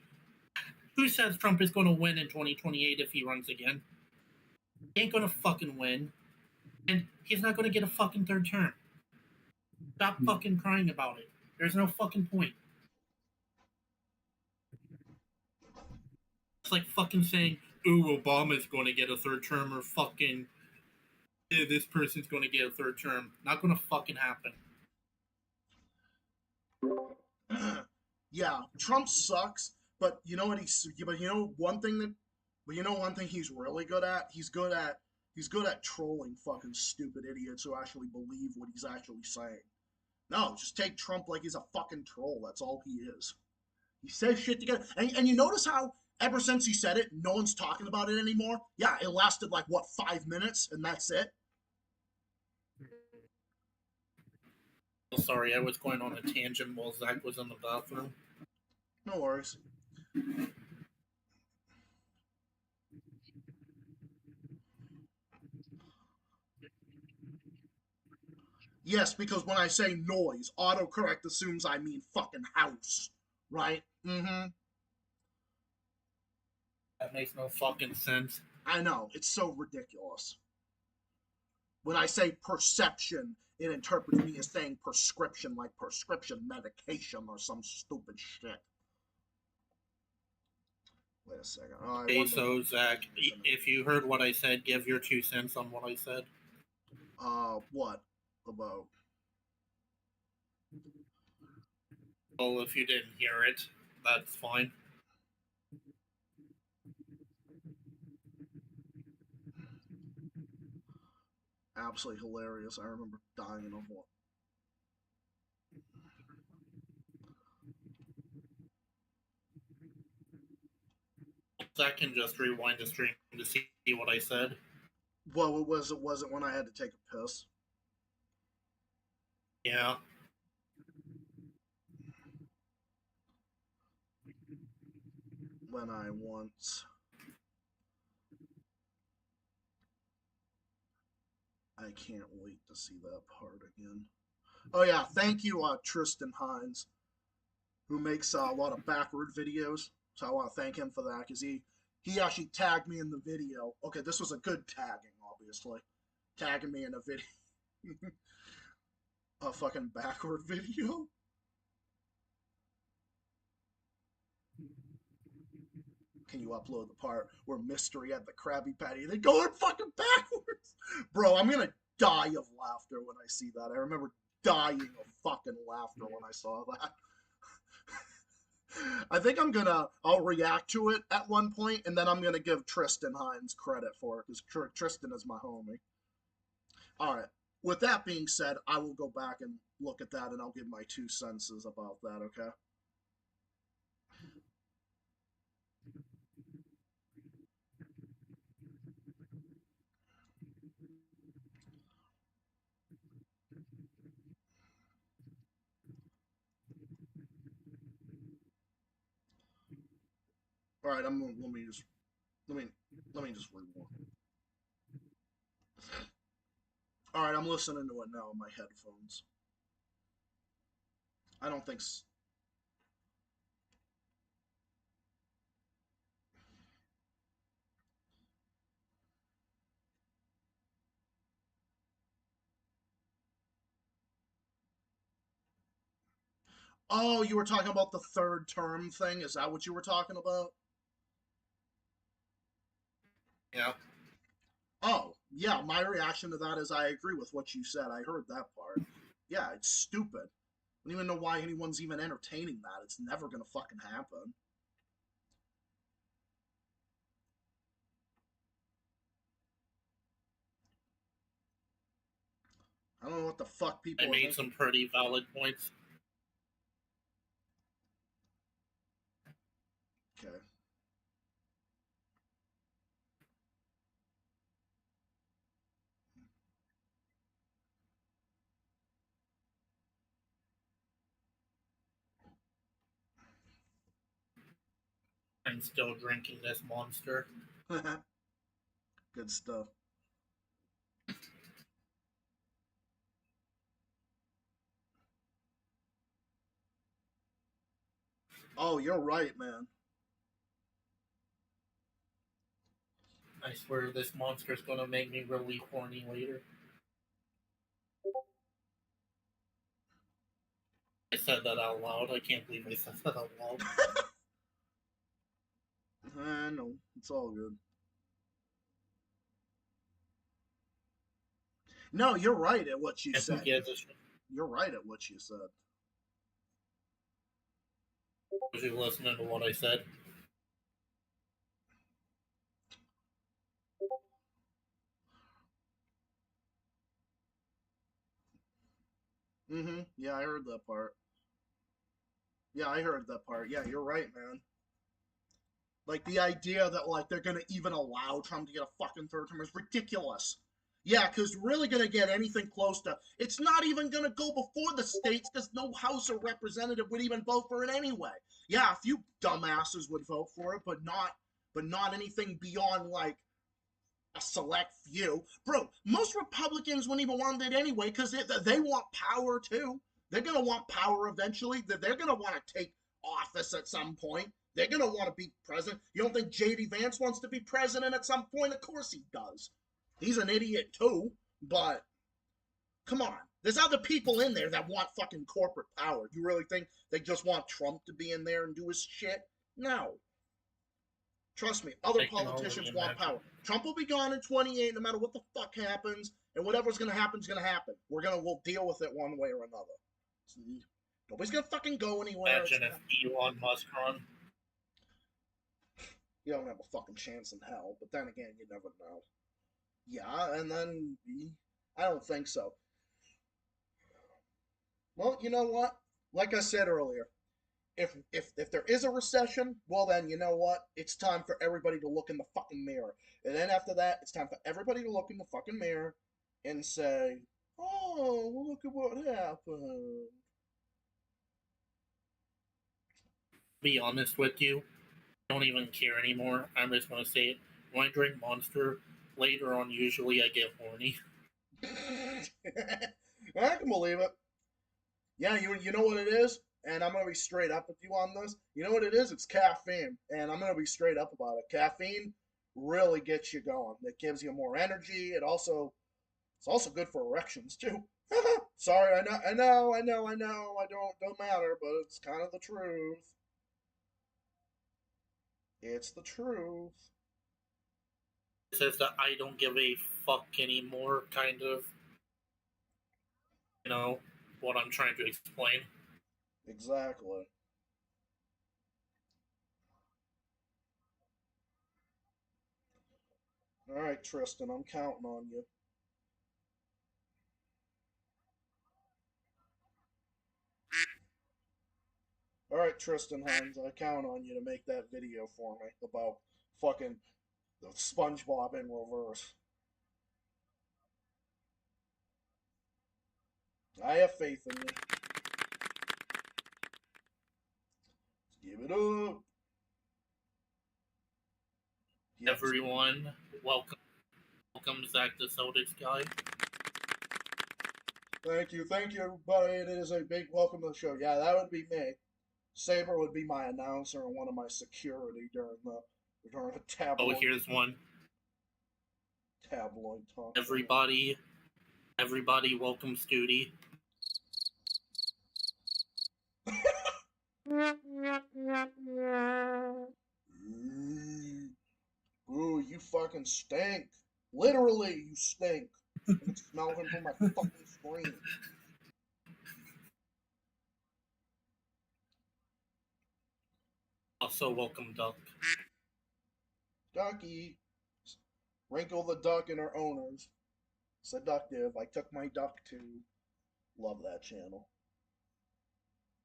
Who says Trump is going to win in 2028 if he runs again? He ain't going to fucking win. And he's not going to get a fucking third term. Stop fucking crying about it. There's no fucking point. It's like fucking saying, ooh, Obama's going to get a third term, or fucking, yeah, this person's going to get a third term. Not going to fucking happen. Yeah, Trump sucks, but you know what one thing he's really good at? He's good at He's good at trolling fucking stupid idiots who actually believe what he's actually saying. No, just take Trump like he's a fucking troll. That's all he is. He says shit together. And you notice how ever since he said it, no one's talking about it anymore? Yeah, it lasted like, what, 5 minutes? And that's it? Sorry, I was going on a tangent while Zach was in the bathroom. No worries. Yes, because when I say noise, autocorrect assumes I mean fucking house. Right? Mm-hmm. That makes no fucking sense. I know. It's so ridiculous. When I say perception, it interprets me as saying prescription, like prescription medication or some stupid shit. Wait a second. Oh, Okay, so Zach, if you heard what I said, give your 2 cents on what I said. What about? Well, if you didn't hear it, that's fine. Absolutely hilarious. I remember dying of one. Zach can just rewind the stream to see what I said. Well, it wasn't when I had to take a piss. Yeah. When I once. I can't wait to see that part again. Oh yeah, thank you, Tristan Hines, who makes a lot of backward videos. So I want to thank him for that because he actually tagged me in the video. Okay, this was a good tagging, obviously, tagging me in a video, a fucking backward video. Can you upload the part where Mystery had the Krabby Patty? They going fucking backwards, bro. I'm gonna die of laughter when I see that. I remember dying of fucking laughter when I saw that. I think I'll react to it at one point, and then I'm gonna give Tristan Hines credit for it, because Tristan is my homie. Alright, with that being said, I will go back and look at that, and I'll give my 2 cents about that, okay? Alright, let me just read more. Alright, I'm listening to it now on my headphones. I don't think Oh, you were talking about the third term thing? Is that what you were talking about? Yeah. Oh, yeah, my reaction to that is I agree with what you said. I heard that part. Yeah, it's stupid. I don't even know why anyone's even entertaining that. It's never gonna fucking happen. I don't know what the fuck people I made some pretty valid points. Okay. I'm still drinking this monster. Good stuff. Oh, you're right, man. I swear this monster's gonna make me really horny later. I said that out loud. I can't believe I said that out loud. No, it's all good. No, you're right at what you said. You're right at what you said. Was you listening to what I said? Mm-hmm. Yeah, I heard that part. Yeah, I heard that part. Yeah, you're right, man. Like the idea that like they're gonna even allow Trump to get a fucking third term is ridiculous. Yeah, because really gonna get anything close to it's not even gonna go before the states because no House of Representative would even vote for it anyway. Yeah, a few dumbasses would vote for it, but not anything beyond like a select few. Bro, most Republicans wouldn't even want it anyway because they want power too. They're going to want power eventually. They're going to want to take office at some point. They're going to want to be president. You don't think J.D. Vance wants to be president at some point? Of course he does. He's an idiot too, but come on. There's other people in there that want fucking corporate power. You really think they just want Trump to be in there and do his shit? No. Trust me, other I can politicians only want imagine. power. Trump will be gone in 28 no matter what the fuck happens, and whatever's gonna happen is gonna happen. We'll deal with it one way or another. Nobody's gonna fucking go anywhere. Imagine if Elon Musk run. You don't have a fucking chance in hell, but then again, you never know. Yeah, and then I don't think so. Well, you know what? Like I said earlier, if there is a recession, well then you know what? It's time for everybody to look in the fucking mirror. And then after that, it's time for everybody to look in the fucking mirror and say, "Oh, well, look at what happened." Be honest with you, I don't even care anymore. I'm just gonna say it. When I drink Monster, later on, usually I get horny. I can believe it. Yeah, you know what it is, and I'm gonna be straight up with you on this. You know what it is? It's caffeine, and I'm gonna be straight up about it. Caffeine really gets you going. It gives you more energy. It's also good for erections too. Sorry, I know. I don't matter, but it's kind of the truth. It's the truth. It says that I don't give a fuck anymore, kind of, you know, what I'm trying to explain. Exactly. All right, Tristan, I'm counting on you. All right, Tristan Hines, I count on you to make that video for me about fucking the SpongeBob in reverse. I have faith in you. Give it up. Yes. Everyone, welcome Zach the Celtics guy. Thank you, everybody. It is a big welcome to the show. Yeah, that would be me. Saber would be my announcer and one of my security during the Oh, here's one. tabloid talk. Everybody, welcome Studi. Ooh, you fucking stink. Literally, you stink. I can smell him from my fucking screen. Also, welcome Duck. Ducky. Wrinkle the duck and her owners. Seductive. I took my duck to. Love that channel.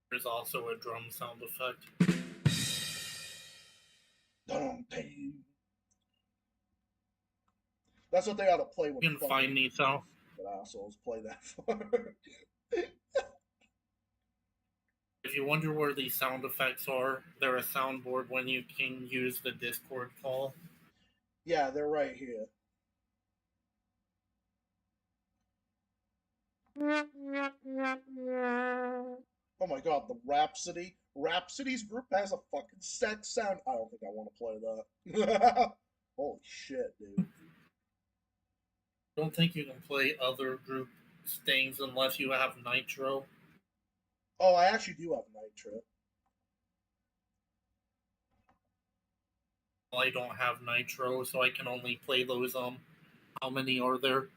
There's also a drum sound effect. Dum-dee. That's what they ought to play with. You can find me, so. But assholes play that for. If you wonder where these sound effects are, they're a soundboard when you can use the Discord call. Yeah, they're right here. Oh my god, the Rhapsody. Rhapsody's group has a fucking sex sound. I don't think I want to play that. Holy shit, dude. I don't think you can play other group things unless you have Nitro. Oh, I actually do have Nitro. I don't have Nitro, so I can only play those. How many are there?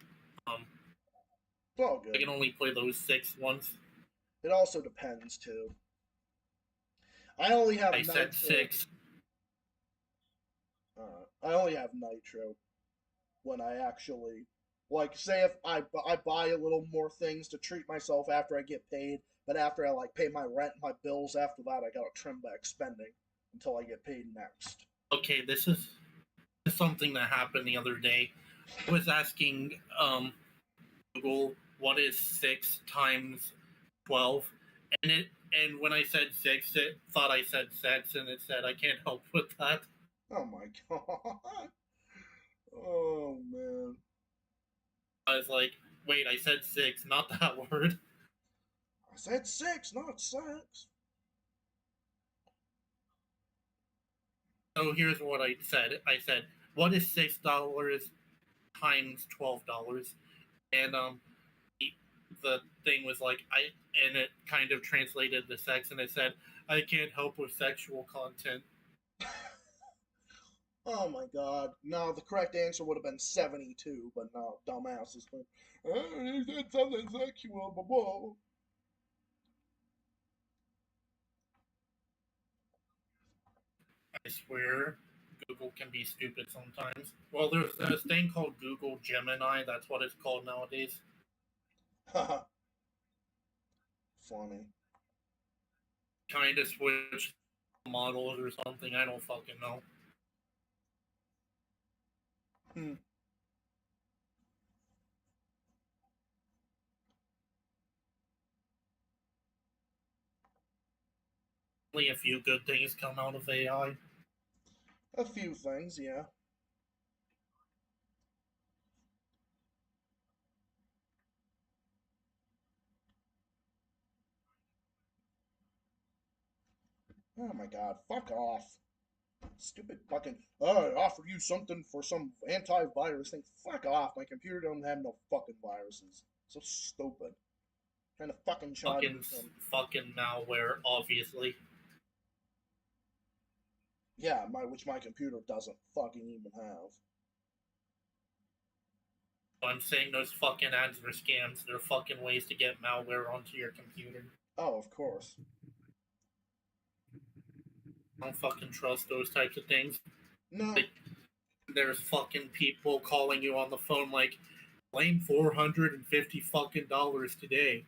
It's all good. I can only play those 6 ones. It also depends too. I only have. I said 6. I only have Nitro when Like, say if I buy a little more things to treat myself after I get paid, but after I like pay my rent and my bills, after that I gotta trim back spending until I get paid next. Okay, this is something that happened the other day. I was asking Google what is 6 times 12, and when I said 6, it thought I said sex, and it said I can't help with that. Oh my god. Oh man. I was like, wait, I said 6, not that word. I said six, not sex. So here's what I said. I said, what is $6 times $12? And the thing was like, and it kind of translated the sex, and it said, I can't help with sexual content. Oh my god. No, the correct answer would have been 72, but no, dumbass is like, oh, you said something sexual, blah, blah. I swear, Google can be stupid sometimes. Well, there's this thing called Google Gemini. That's what it's called nowadays. Haha. Funny. Kind of switch models or something. I don't fucking know. Hmm. Only a few good things come out of AI. A few things, yeah. Oh my god, fuck off. Stupid fucking, oh, I offered you something for some antivirus thing. Fuck off. My computer don't have no fucking viruses. So stupid. Trying to fucking charge me some. Fucking malware, obviously. Yeah, which my computer doesn't fucking even have. I'm saying those fucking ads are scams. They're fucking ways to get malware onto your computer. Oh, of course. I don't fucking trust those types of things. No. Like, there's fucking people calling you on the phone like, claim $450 fucking dollars today.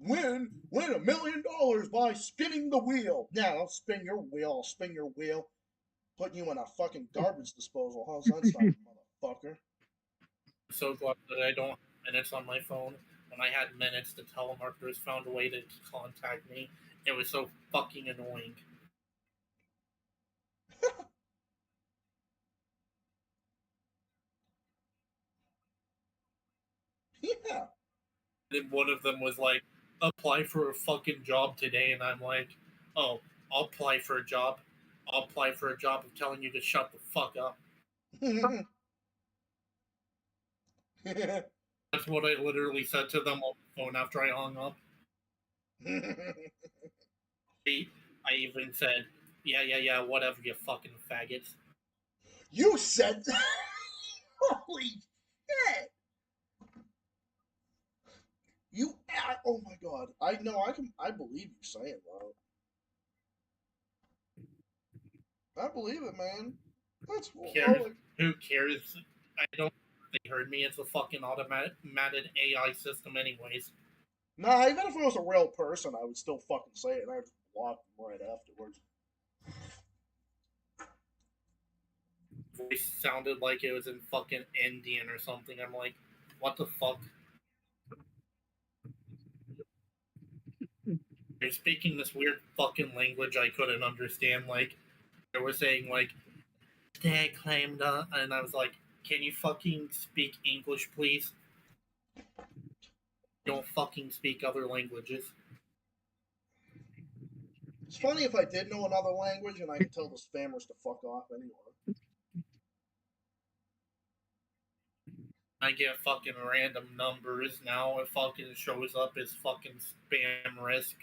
Win $1 million by spinning the wheel. Yeah, I'll spin your wheel. I'll spin your wheel. Put you in a fucking garbage disposal. How's that sound, motherfucker? I'm so glad that I don't have minutes on my phone. When I had minutes, the telemarketers found a way to contact me. It was so fucking annoying. Yeah. And one of them was like, apply for a fucking job today. And I'm like, oh, I'll apply for a job. I'll apply for a job of telling you to shut the fuck up. That's what I literally said to them on the phone after I hung up. I even said, yeah, whatever, you fucking faggots. You said that? Holy shit! You, oh my god! I know. I believe you saying that. I believe it, man. That's Who cares? I don't think they heard me. It's a fucking automated AI system, anyways. Nah, even if it was a real person, I would still fucking say it, and I'd block them right afterwards. Voice sounded like it was in fucking Indian or something. I'm like, what the fuck? They're speaking this weird fucking language I couldn't understand. Like, they were saying, like, they claimed, and I was like, can you fucking speak English, please? Don't fucking speak other languages. It's funny if I did know another language and I could tell the spammers to fuck off anyway. I get fucking random numbers now. It fucking shows up as fucking spam risk.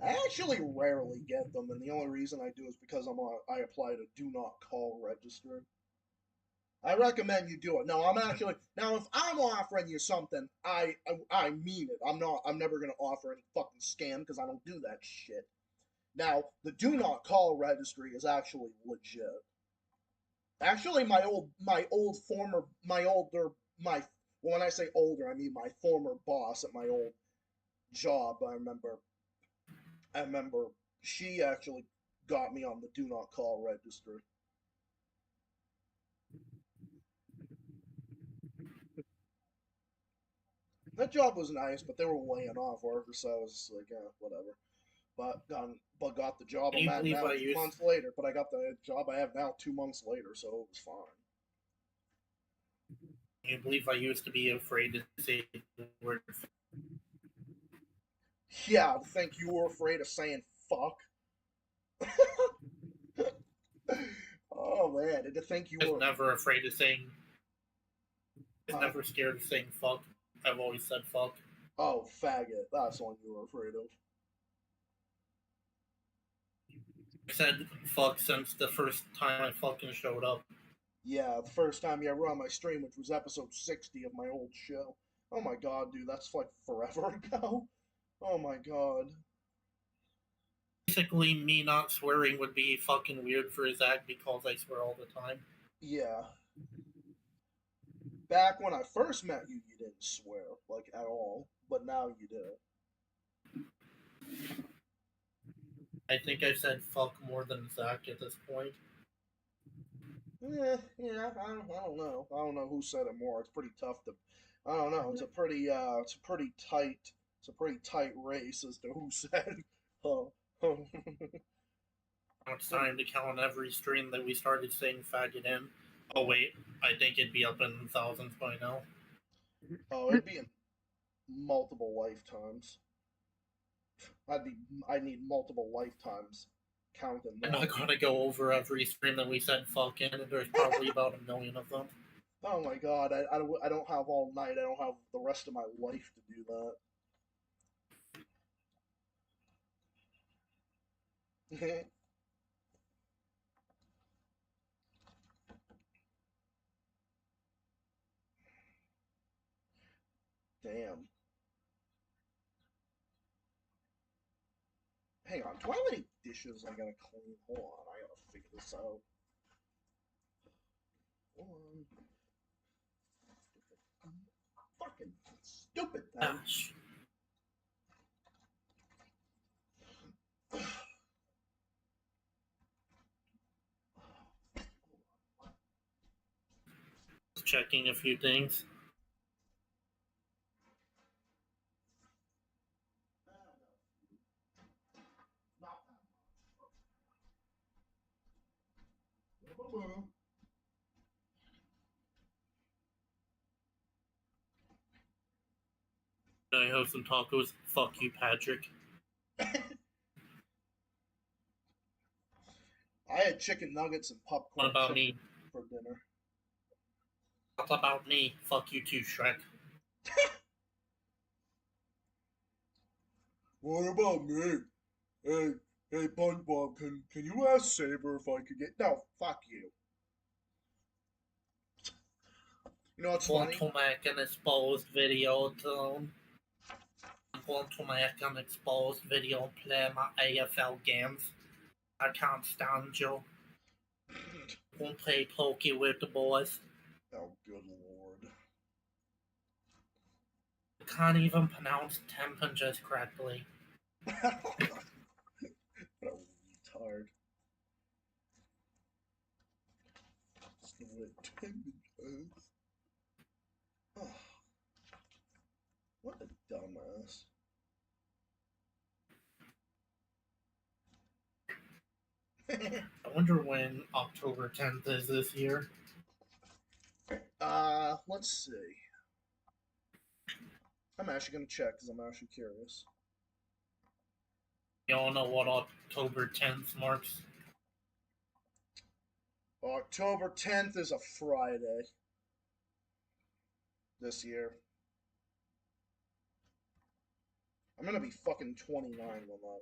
I actually rarely get them, and the only reason I do is because I apply to do not call register. I recommend you do it. No, I'm actually now if I'm offering you something, I mean it. I'm never gonna offer any fucking scam because I don't do that shit. Now the do not call registry is actually legit. Actually, my older my when I say older, I mean my former boss at my old job. I remember she actually got me on the do not call registry. That job was nice, but they were laying off workers, so I was just like, yeah, whatever. But got the job Can I'm you at believe now I 2 months later. But I got the job I have now 2 months later, so it was fine. Can you believe I used to be afraid to say the word? Yeah, I think you were afraid of saying fuck. Oh man, did you think you I was were? never afraid of saying. I was Huh? never scared of saying fuck. I've always said fuck. Oh, faggot. That's the one you were afraid of. I said fuck since the first time I fucking showed up. Yeah, the first time you ever on my stream, which was episode 60 of my old show. Oh my god, dude, that's like forever ago. Oh my god. Basically, me not swearing would be fucking weird for Zach because I swear all the time. Yeah. Back when I first met you, you didn't swear, like, at all. But now you do. I think I've said fuck more than Zach at this point. Yeah, I don't know. I don't know who said it more. It's pretty tough to. I don't know. It's a pretty tight race as to who said. Oh, Now it's time to count every stream that we started saying faggot in. Oh wait, I think it'd be up in the thousands by now. oh, it'd be in multiple lifetimes. I'd be. I need multiple lifetimes counting I'm that. not gonna go over every stream that we said fuck in. There's probably about 1,000,000 of them. Oh my god, I don't have all night. I don't have the rest of my life to do that. Damn. Hang on. Do I have any dishes I gotta clean? Hold on. I gotta figure this out. Hold on. Fucking stupid thing. Gosh. Checking a few things. Not that much. Can I have some tacos? Fuck you, Patrick. I had chicken nuggets and What popcorn about chicken me? for dinner. What about me? Fuck you too, Shrek. What about me? Hey, hey, SpongeBob, can you ask Saber if I could get? No, fuck you. You know what's Want funny? to make an exposed video too? Want to make an exposed video and play my AFL games? I can't stand you. Won't play pokey with the boys. Oh, good lord. Can't even pronounce temperatures correctly. What a retard. Oh, what a dumbass. I wonder when October 10th is this year. Let's see. I'm actually gonna check because I'm actually curious. Y'all know what October 10th marks? October 10th is a Friday this year. I'm gonna be fucking 29 when that.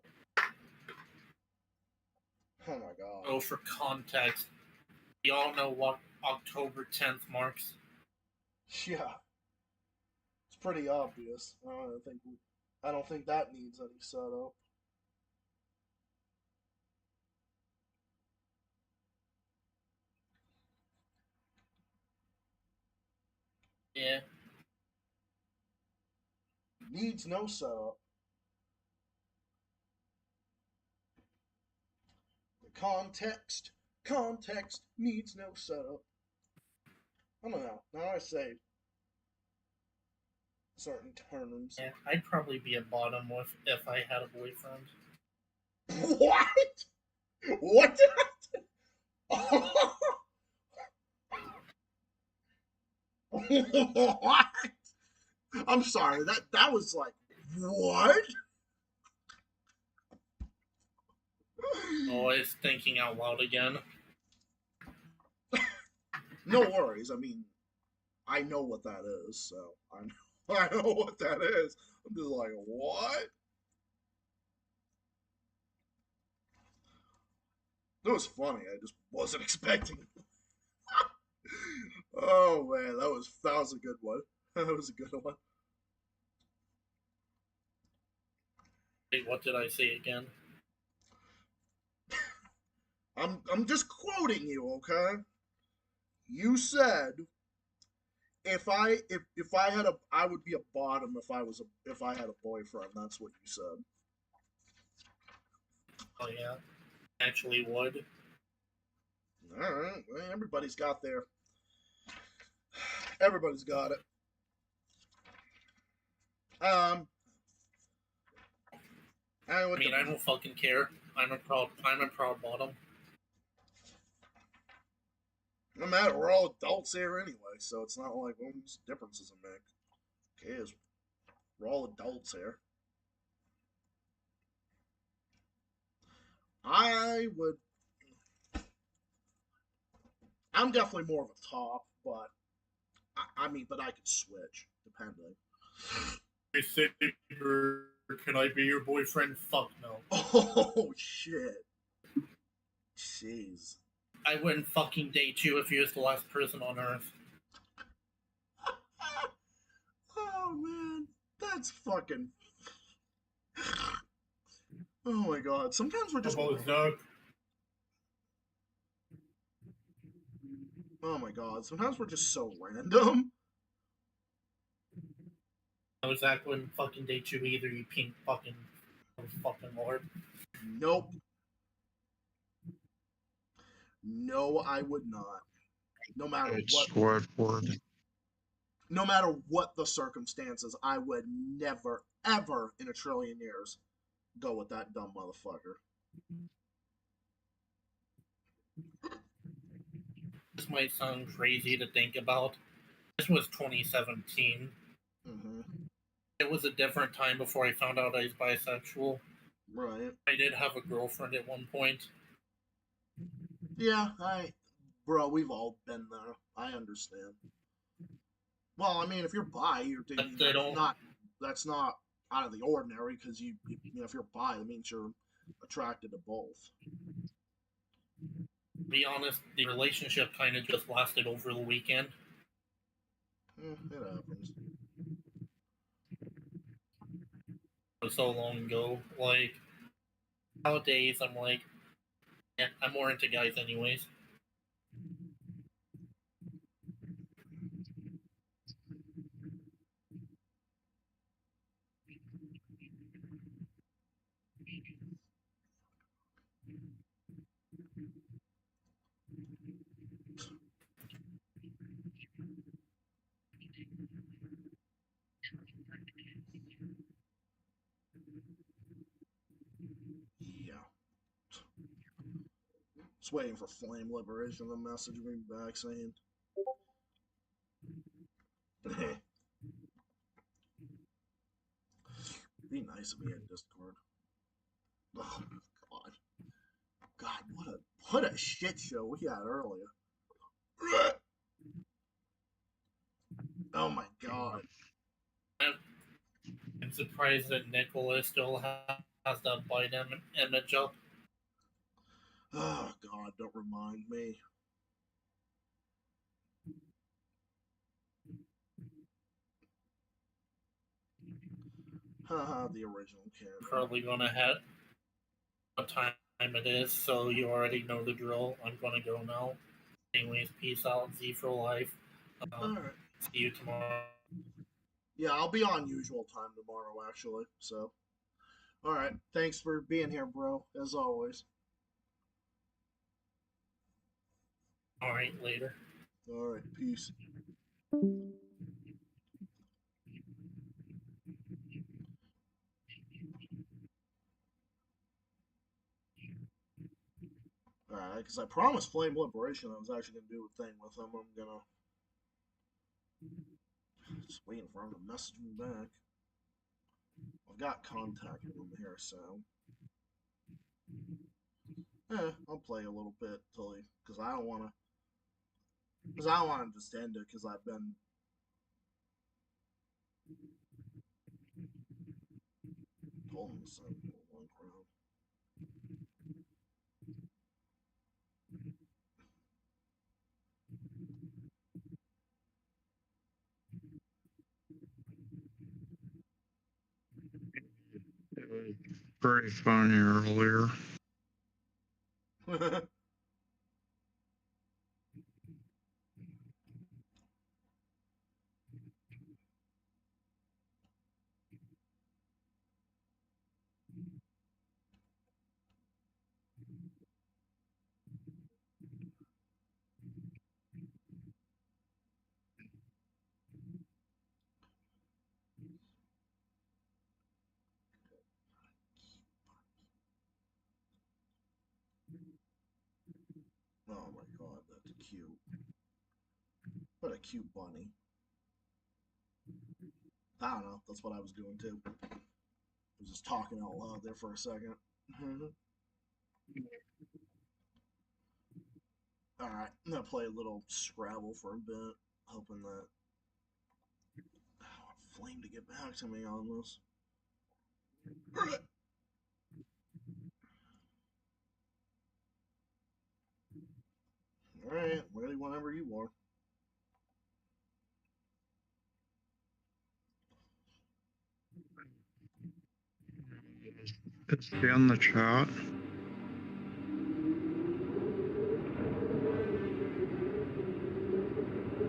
Oh my god. Oh, for context, y'all know what October 10th marks? Yeah. It's pretty obvious. I don't think that needs any setup. Yeah. Needs no setup. The context needs no setup. I don't know. Now I say certain terms. Yeah, I'd probably be a bottom if I had a boyfriend. What? What did what? I'm sorry. That was like what? Always thinking out loud again. No worries. I mean, I know what that is, so I know what that is. I'm just like, what? It was funny. I just wasn't expecting it. Oh man, that was a good one. That was a good one. Wait, what did I say again? I'm just quoting you, okay? You said if I had a I would be a bottom if I had a boyfriend. That's what you said. Oh yeah, actually would. All right, well, everybody's got it. Um, I mean, I don't fucking care. I'm a proud bottom. No matter, we're all adults here anyway, so it's not like what's differences in make. Cares? We're all adults here. I would. I'm definitely more of a top, but I mean, but I could switch depending. Hey, Saber, can I be your boyfriend? Fuck no. Oh shit! Jeez. I wouldn't fucking date you if you was the last person on earth. Oh man, that's fucking. Oh my god! Sometimes we're just. Zach? Oh my god! Sometimes we're just so random. No, Zach wouldn't fucking date you either, you pink fucking lord. Nope. No, I would not. No matter what. Word. No matter what the circumstances, I would never, ever in a trillion years go with that dumb motherfucker. This might sound crazy to think about. This was 2017. Mm-hmm. It was a different time before I found out I was bisexual. Right. I did have a girlfriend at one point. Yeah, bro, we've all been there. I understand. Well, I mean, if you're bi, that's not out of the ordinary because you know, if you're bi, that means you're attracted to both. To be honest, the relationship kind of just lasted over the weekend. It happens. It was so long ago. Like, nowadays, I'm like, yeah, I'm more into guys anyways. Yeah. Just waiting for Flame Liberation to message me back saying, be nice to me in Discord. Oh god. God, what a shit show we had earlier. Oh my god. I'm surprised that Nicholas still has that bite image up. Oh god, don't remind me. Haha, the original character. Probably gonna have what time it is, so you already know the drill. I'm gonna go now. Anyways, peace out, Z for life. Alright. See you tomorrow. Yeah, I'll be on usual time tomorrow, actually. So, all right. Thanks for being here, bro, as always. All right, later. All right, peace. All right, because I promised Flame Liberation I was actually gonna do a thing with him. I'm gonna just waiting for him to message me back. I've got contacting him here, so I'll play a little bit till he, because I don't want to just end it because I've been. Told him to send me a link around. It was pretty funny earlier. Oh my god, that's cute. What a cute bunny. I don't know. That's what I was doing too. I was just talking out loud there for a second. All right, I'm gonna play a little Scrabble for a bit, hoping that I want Flame to get back to me on this. All right, ready whenever you are. Is he in the chat?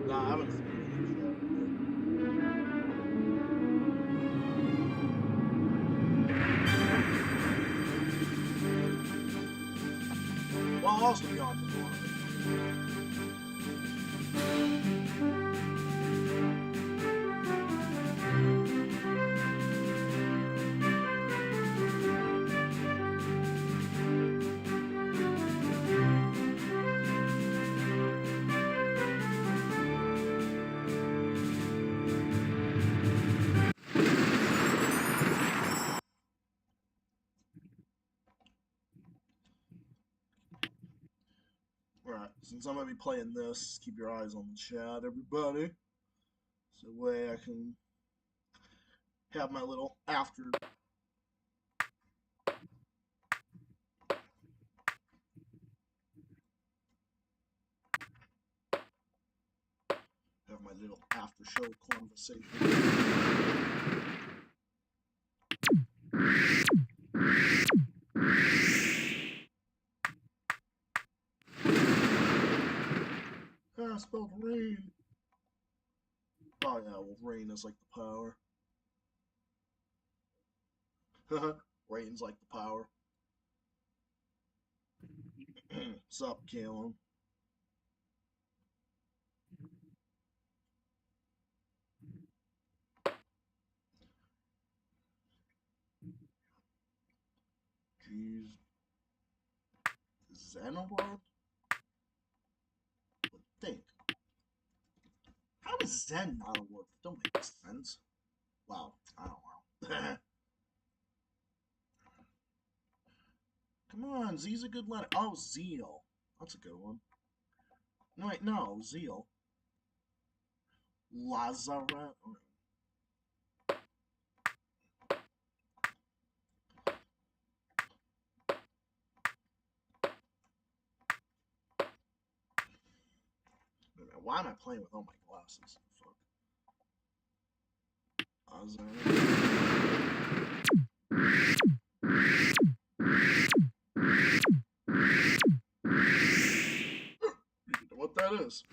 No, I haven't seen it. Well, I'll also be on tomorrow. Alright, since I'm gonna be playing this, keep your eyes on the chat, everybody. So that way I can have my little after. Have my little after show conversation. I spelled rain. Oh yeah, well rain is like the power. Rain's like the power. Sup, Kalen? Jeez. Xenoblood? Would think. How is Zen not a word? Don't make sense. Wow, I don't know. Come on, Z's a good letter. Oh, Zeal. That's a good one. No, wait, no, Zeal. Lazaret. Why am I playing with all my glasses? Fuck. What that is?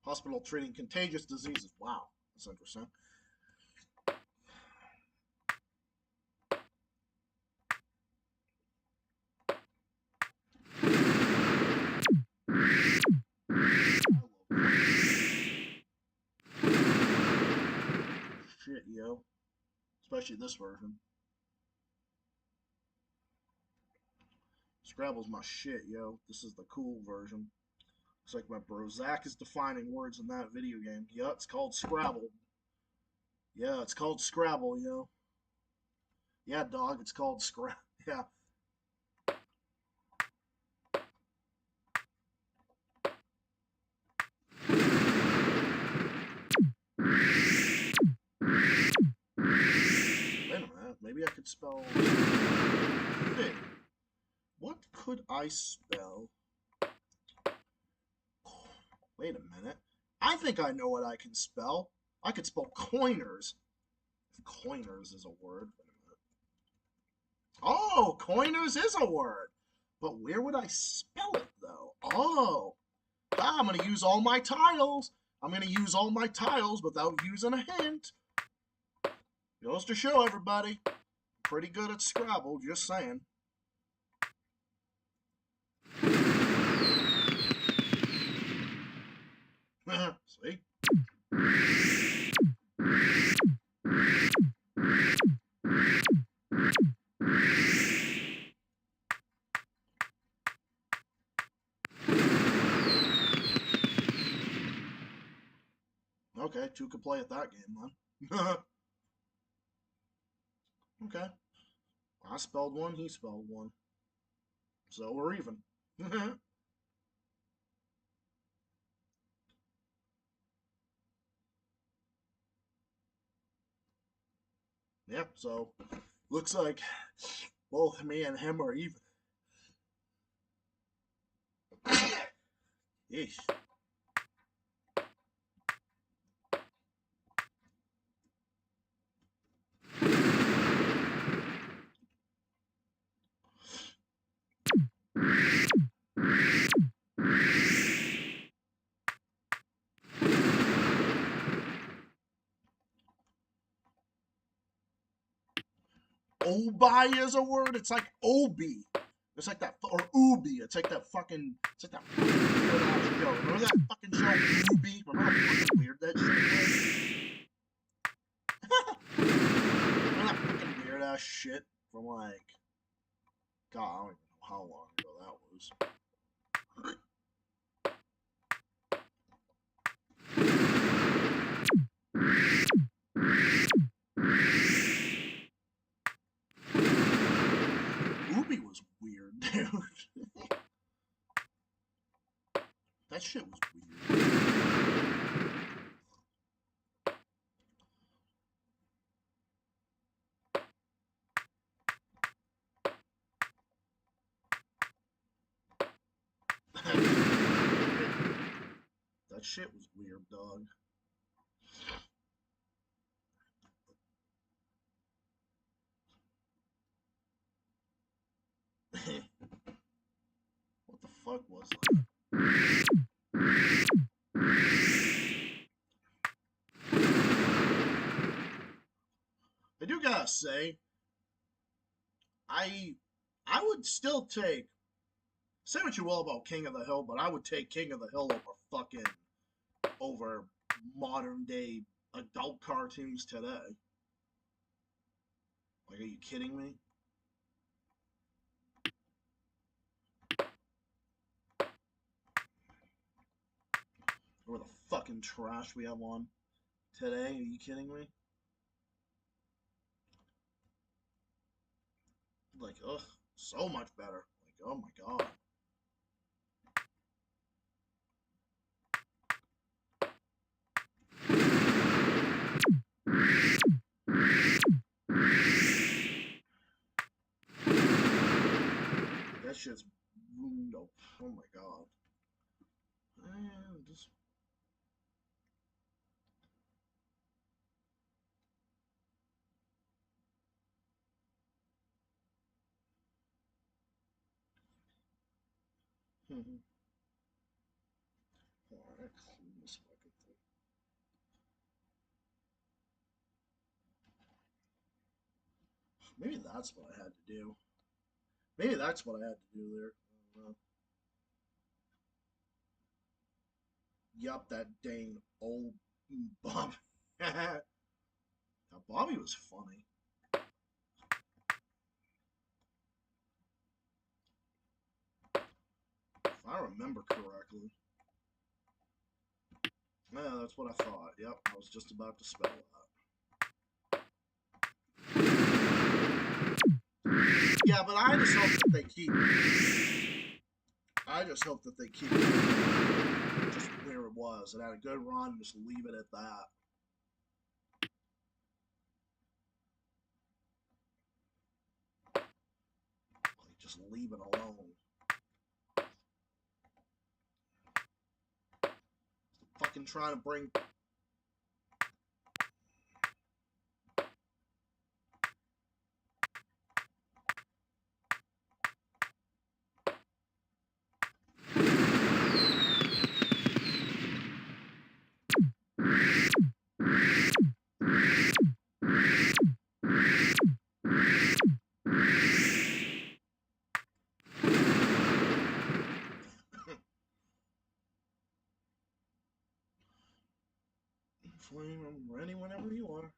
Hospital treating contagious diseases. Wow, that's interesting. Shit, yo. Especially this version. Scrabble's my shit, yo. This is the cool version. Looks like my bro Zach is defining words in that video game. Yeah, it's called Scrabble. Yeah, it's called Scrabble, yo. Yeah, dog, it's called Scrabble. Yeah. Wait a minute. Maybe I could spell. Hey, what could I spell? Wait a minute. I think I know what I can spell. I could spell coiners. If coiners is a word. Wait a minute. Oh, coiners is a word. But where would I spell it, though? Oh. I'm going to use all my tiles. I'm going to use all my tiles without using a hint. Goes to show everybody. Pretty good at Scrabble, just saying. See? Okay, two could play at that game then. Okay. I spelled one, he spelled one. So we're even. Yeah, so looks like both me and him are even. Yeesh. Obi is a word. It's like Obi. It's like that, or Ubi. It's like that fucking. It's like that fucking weird ass show. Remember that fucking show Ubi? Remember how fucking weird that shit was? Remember that fucking weird ass shit from like. God, I don't even know how long ago that was. Ubi was weird, dude. That shit was weird. That shit was weird, dog. What the fuck was that? I do gotta say, I would still take. Say what you will about King of the Hill, but I would take King of the Hill over modern day adult cartoons today. Like, are you kidding me? Or the fucking trash we have on today? Are you kidding me? Like, ugh, so much better. Like, oh my god. That shit's ruined. Oh my god. And just. Alright, clean this fucker. Maybe that's what I had to do. Maybe that's what I had to do there. I don't know. Yup, that dang old Bobby. Now, Bobby was funny. If I remember correctly. Yeah, that's what I thought. Yep, I was just about to spell that. Yeah, but I just hope that they keep it. I just hope that they keep it just where it was. It had a good run, just leave it at that. Like, just leave it alone. Fucking trying to bring... Flame, I'm ready whenever you are.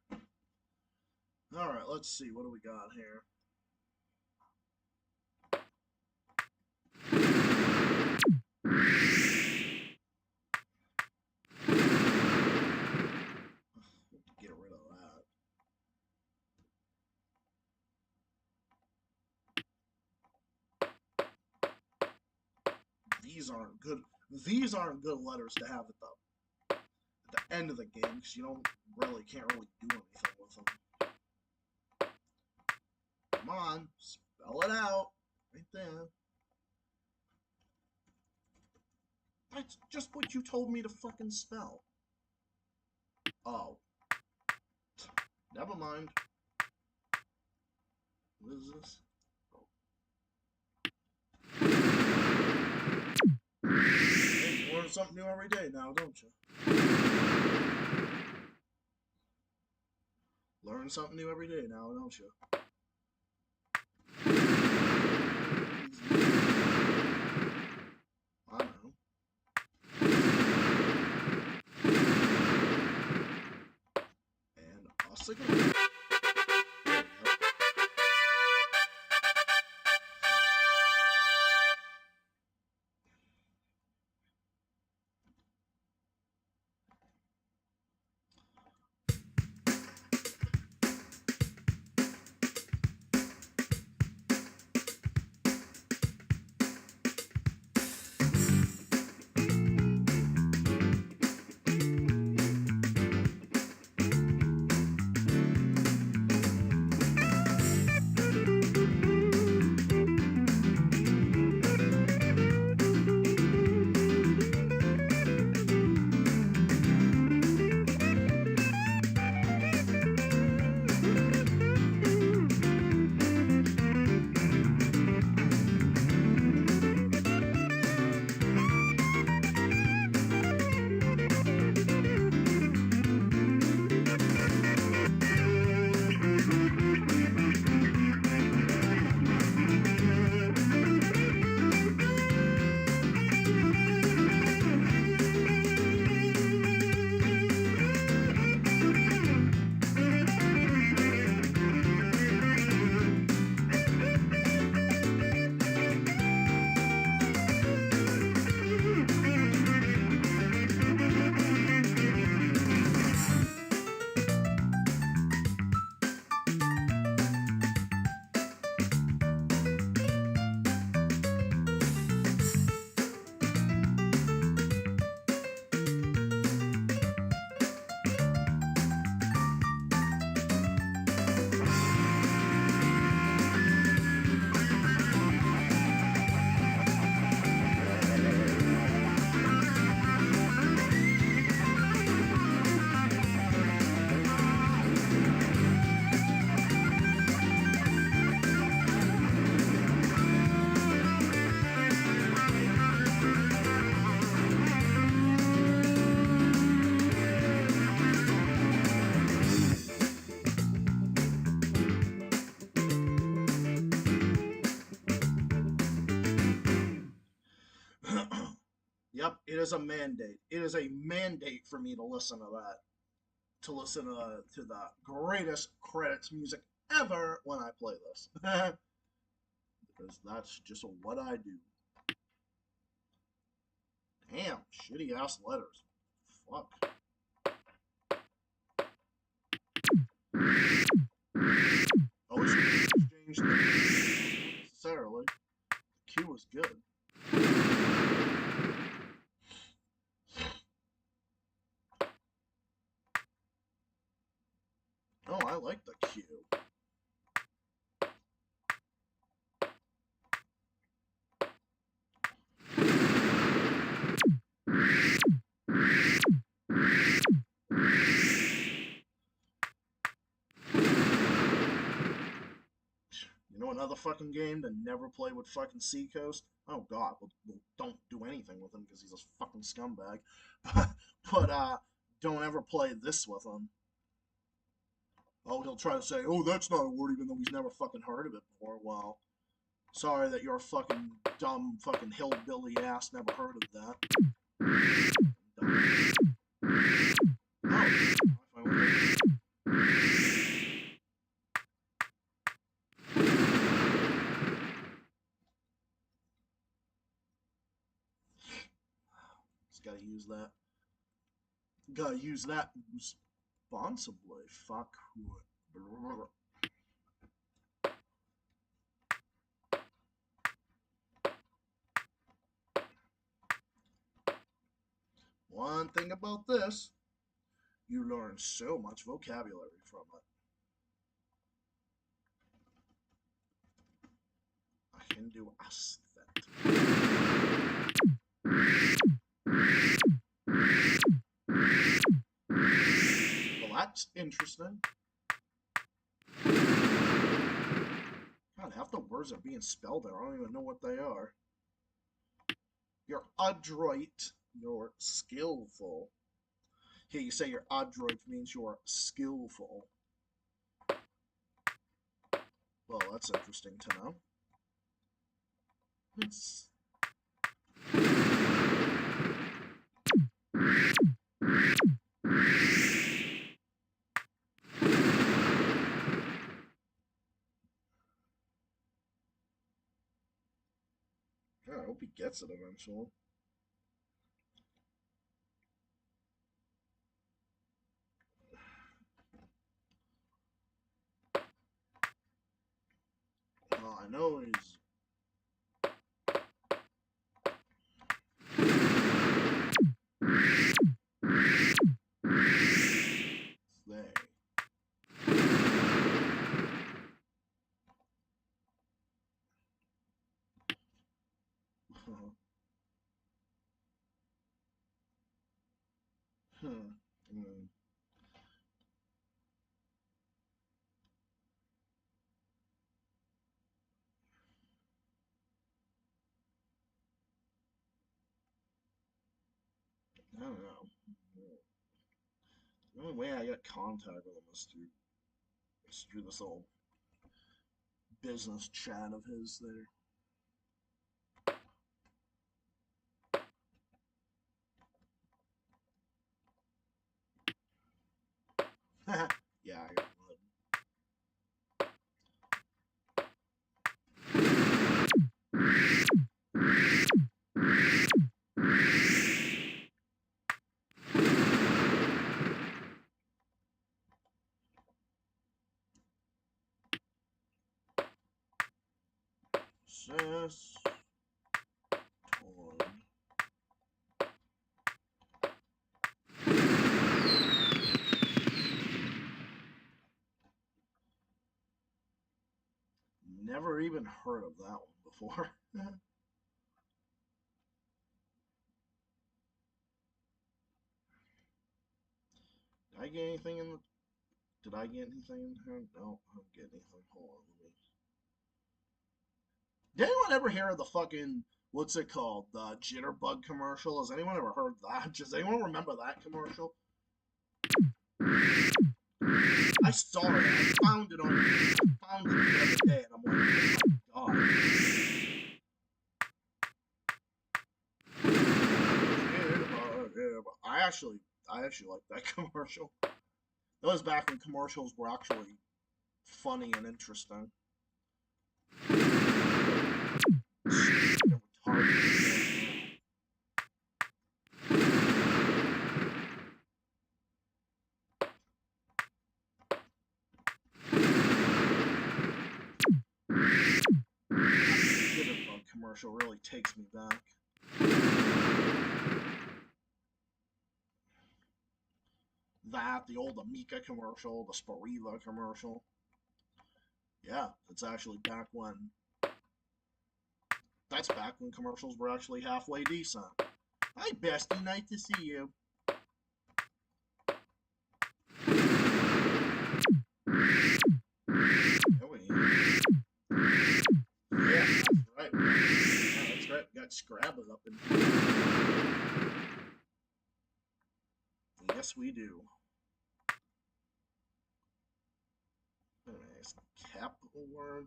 Alright, let's see. What do we got here? Get rid of that. These aren't good. These aren't good letters to have at the end of the game because you can't really do anything with them. Come on, spell it out right there. That's just what you told me to fucking spell. Oh. Never mind. What is this? Hey, you learn something new every day now, don't you? Learn something new every day now, don't you? I know. And us again. It is a mandate. It is a mandate for me to listen to that. To listen to the greatest credits music ever when I play this. Because that's just what I do. Damn, shitty ass letters. Fuck. Always exchange things. Not necessarily. The Q was good. Oh, I like the Q. You know another fucking game to never play with fucking Seacoast? Oh god, well don't do anything with him because he's a fucking scumbag. but don't ever play this with him. Oh, he'll try to say, oh, that's not a word even though he's never fucking heard of it before. Well, sorry that your fucking dumb fucking hillbilly ass never heard of that. Oh, I finally just gotta use that. Gotta use that responsibly. Fuck. One thing about this, you learn so much vocabulary from it. A Hindu aesthetic. Well, that's interesting. God, half the words are being spelled there. I don't even know what they are. You're adroit. You're skillful. Here, you say you're adroit means you're skillful. Well, that's interesting to know. It's... Yeah, I hope he gets it eventually. Well, I know he's... They. I don't know. The only way I get contact with him is through this little business chat of his there. Yeah, I got blood. Sis. Torn. Never even heard of that one before. Did I get anything in the... Did I get anything in here? No, I don't get anything. Hold on, let me... Did anyone ever hear of the fucking... What's it called? The Jitterbug commercial? Has anyone ever heard that? Does anyone remember that commercial? I saw it. I found it the other day, and I'm like, oh my god. I actually like that commercial. That was back when commercials were actually funny and interesting. Stupid, retarded. Jitterbug commercial really takes me back. That, the old Amica commercial, the Spiriva commercial. Yeah, it's actually back when. That's back when commercials were actually halfway decent. Hi, bestie, nice to see you. There we go. Yeah, that's right. Yeah, that's right. We got Scrabble up in here. Yes, we do. Anyways, capital word.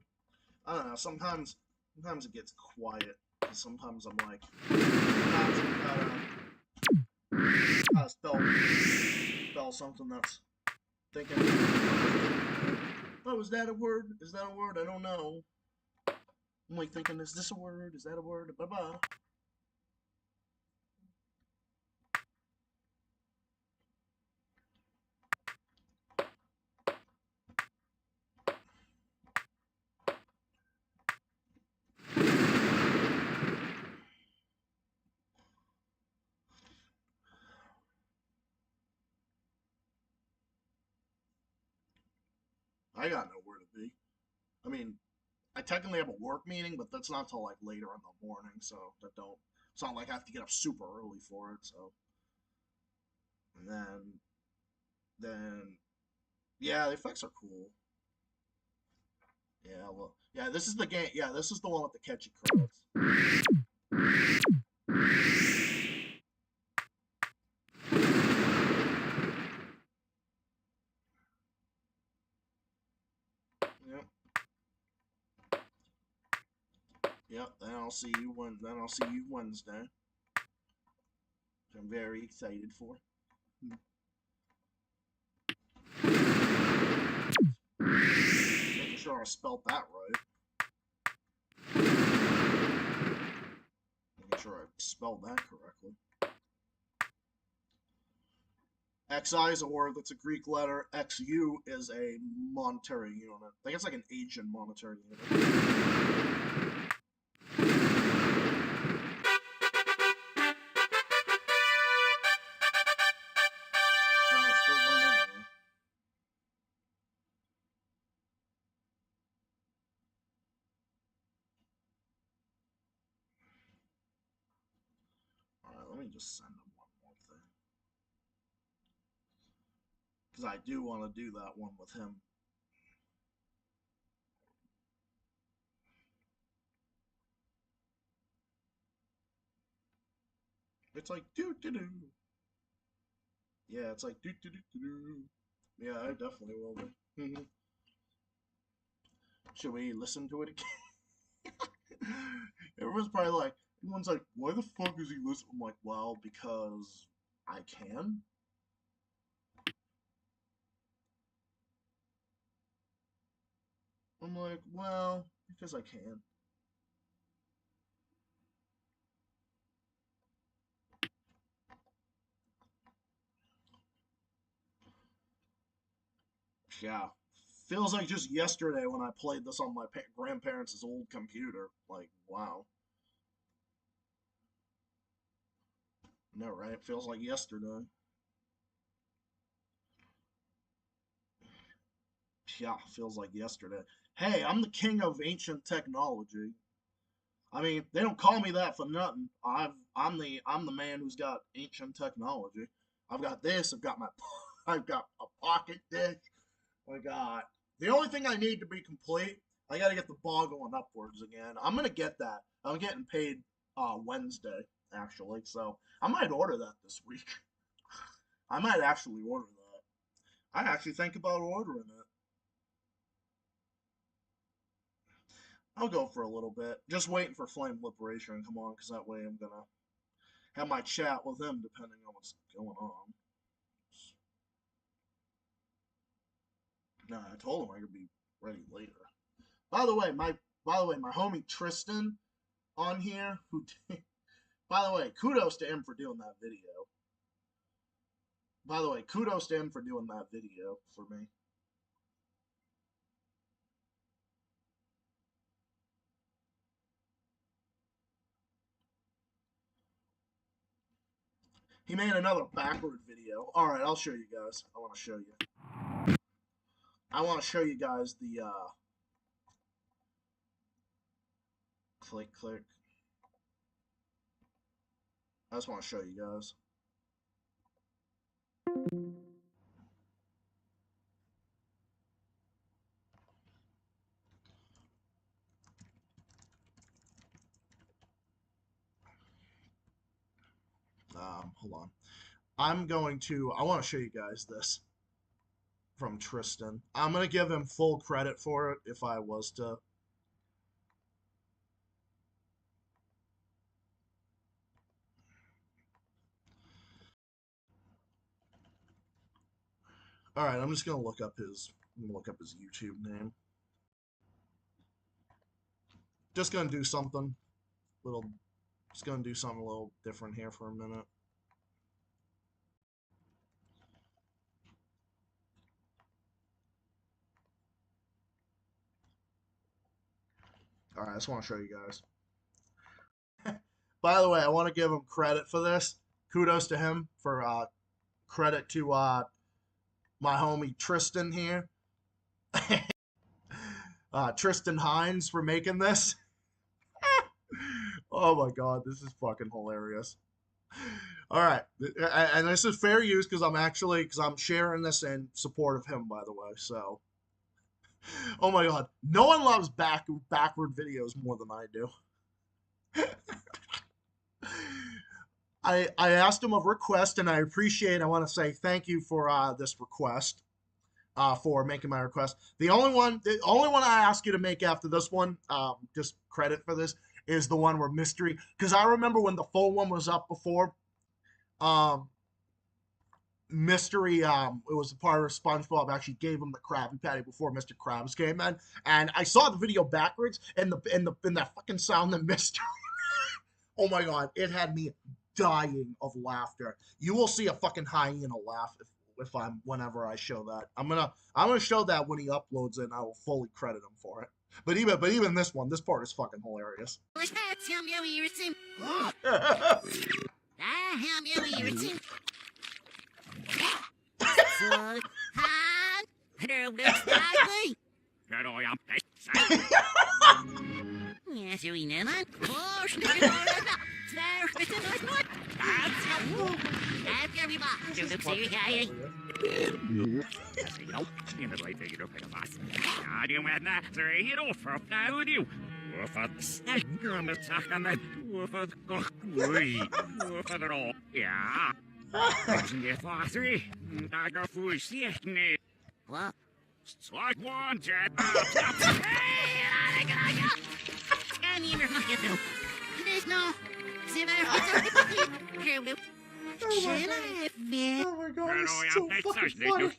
I don't know. Sometimes it gets quiet. Cause sometimes I'm like, sometimes you gotta spell something that's thinking. Oh, is that a word? Is that a word? I don't know. I'm like thinking, is this a word? Is that a word? Bye bye. I got nowhere to be. I mean, I technically have a work meeting, but that's not till like later in the morning, so that don't. It's not like I have to get up super early for it. So, and then, yeah, the effects are cool. Yeah, well, yeah, this is the game. Yeah, this is the one with the catchy credits. Yep. Yep. Then I'll see you when. Then I'll see you Wednesday. Which I'm very excited for. Making sure I spelled that right. Making sure I spelled that correctly. XI is a word that's a Greek letter. XU is a monetary unit. I think it's like an Asian monetary unit. No, it's still one anyway. Alright, let me just send him one more thing. Because I do want to do that one with him. It's like doo doo doo. Yeah, it's like doo doo doo doo doo. Yeah, I definitely will be. Should we listen to it again? Everyone's like, why the fuck is he listening? I'm like, well, because I can. I'm like, well, because I can. Yeah. Feels like just yesterday when I played this on my grandparents' old computer. Like, wow. No, right? Feels like yesterday. Yeah, feels like yesterday. Hey, I'm the king of ancient technology. I mean, they don't call me that for nothing. I'm the man who's got ancient technology. I've got this. I've got my I've got a pocket dish. I got the only thing I need to be complete. I got to get the ball going upwards again. I'm gonna get that. I'm getting paid Wednesday actually, so I might order that this week. I might actually order that. I actually think about ordering it. I'll go for a little bit. Just waiting for Flame Liberation to come on, because that way I'm gonna have my chat with him depending on what's going on. Nah, I told him I could be ready later. By the way, my homie Tristan on here, by the way, kudos to him for doing that video. By the way, kudos to him for doing that video for me. He made another backward video. All right, I'll show you guys. I want to show you. I want to show you guys the click. I just want to show you guys. Hold on. I want to show you guys this from Tristan. I'm going to give him full credit for it if I was to. All right, I'm just going to look up his YouTube name. Just going to do something a little different here for a minute. All right, I just want to show you guys. By the way, I want to give him credit for this. Kudos to him for credit to my homie Tristan here. Tristan Hines for making this. Oh my god, this is fucking hilarious. All right, and this is fair use because I'm sharing this in support of him, by the way. So, oh my god, no one loves backward videos more than I do. I asked him a request, and I want to say thank you for this request, for making my request. The only one I ask you to make after this one, just credit for this, is the one where Mystery, because I remember when the full one was up before, Mystery, it was a part of SpongeBob actually gave him the Krabby Patty before Mr. Krabs came in, and I saw the video backwards, and that fucking sound that Mystery, oh my god, it had me dying of laughter. You will see a fucking hyena laugh whenever I show that. I'm gonna show that when he uploads it, and I will fully credit him for it. But even this part is fucking hilarious. Oh my god, it's so fucking funny.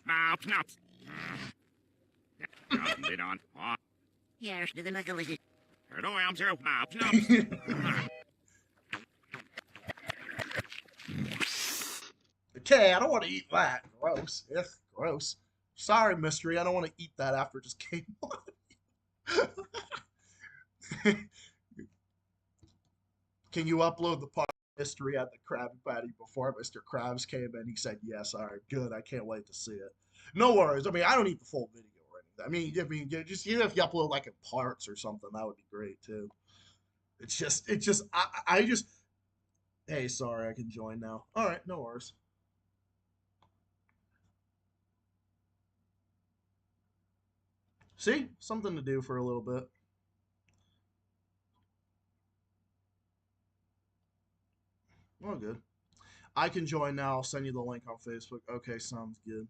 Okay, I don't want to eat that. Gross. Ugh, gross. Sorry, Mystery. I don't want to eat that after it just came on. Can you upload the part history at the Krabby Patty before Mr. Krabs came in? He said yes. All right, good. I can't wait to see it. No worries. I mean, I don't need the full video or anything. I mean, just even if you upload like in parts or something, that would be great too. I just. Hey, sorry, I can join now. All right, no worries. See, something to do for a little bit. Oh, good. I can join now. I'll send you the link on Facebook. Okay, sounds good.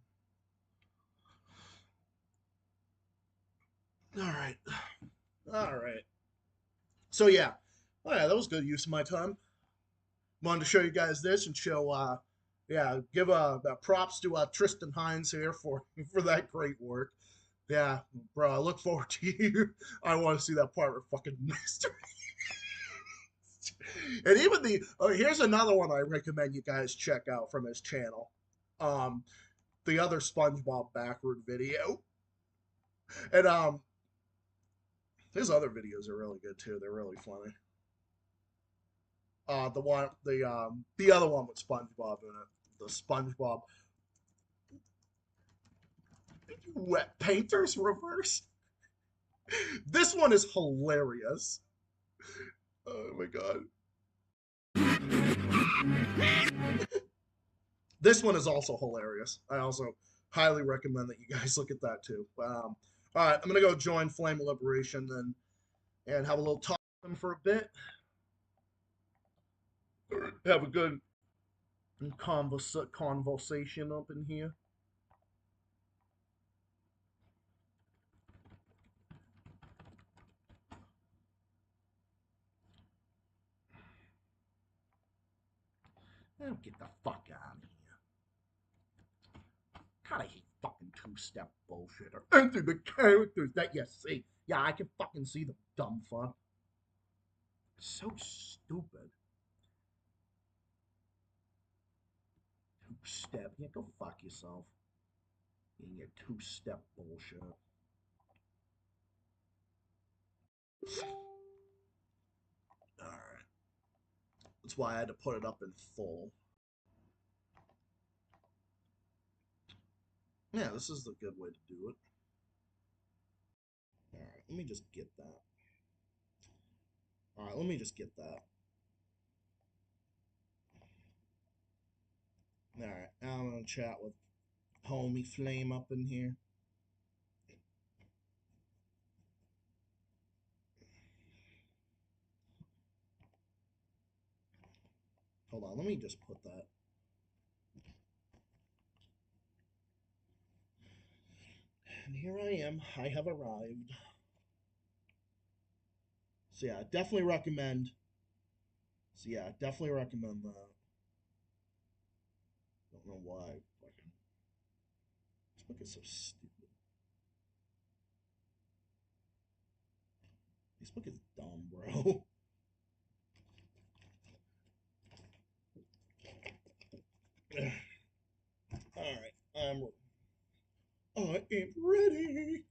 All right. All right. So, yeah. Oh, yeah, that was good use of my time. wanted to show you guys this and show, give props to Tristan Hines here for that great work. Yeah, bro, I look forward to you. I want to see that part with fucking mystery. And even here's another one I recommend you guys check out from his channel. The other SpongeBob backward video. And his other videos are really good too. They're really funny. The other one with SpongeBob in it. The SpongeBob wet painters reverse. This one is hilarious. Oh my god. This one is also hilarious. I also highly recommend that you guys look at that too. All right, I'm gonna go join Flame of Liberation and have a little talk with them for a bit. Have a good conversation up in here. Oh, get the fuck out of here. God, I hate fucking two-step bullshit. Or enter the characters that you see. Yeah, I can fucking see them, dumb fuck. So stupid. Two-step. Yeah, go fuck yourself. In your two-step bullshit. Alright. That's why I had to put it up in full. Yeah, this is the good way to do it. Alright, let me just get that. Alright, let me just get that. Alright, now I'm gonna chat with homie Flame up in here. Hold on, let me just put that. And here I am. I have arrived. So yeah, definitely recommend. So yeah, definitely recommend that. Don't know why. Fucking. This book is so stupid. This book is dumb, bro. Alright, I am ready.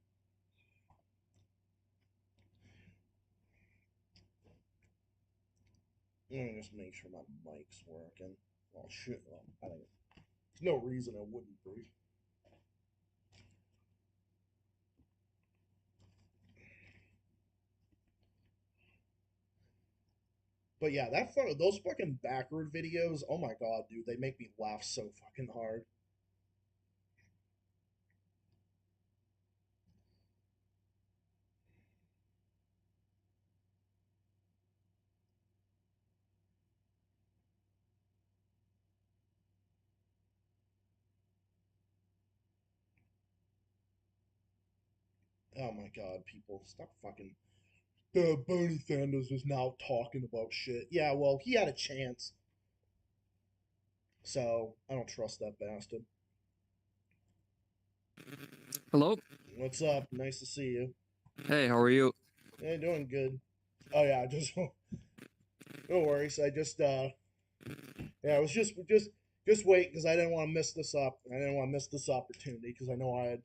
Let me just make sure my mic's working. Oh shit, I think there's no reason it wouldn't be. But yeah, those fucking backward videos, oh my god, dude, they make me laugh so fucking hard. Oh my god, people, stop fucking. Bernie Sanders is now talking about shit. Yeah, well, he had a chance. So, I don't trust that bastard. Hello? What's up? Nice to see you. Hey, how are you? Yeah, doing good. Oh yeah, just no worries. I just I was just wait because I didn't want to miss this up. I didn't want to miss this opportunity because I know I had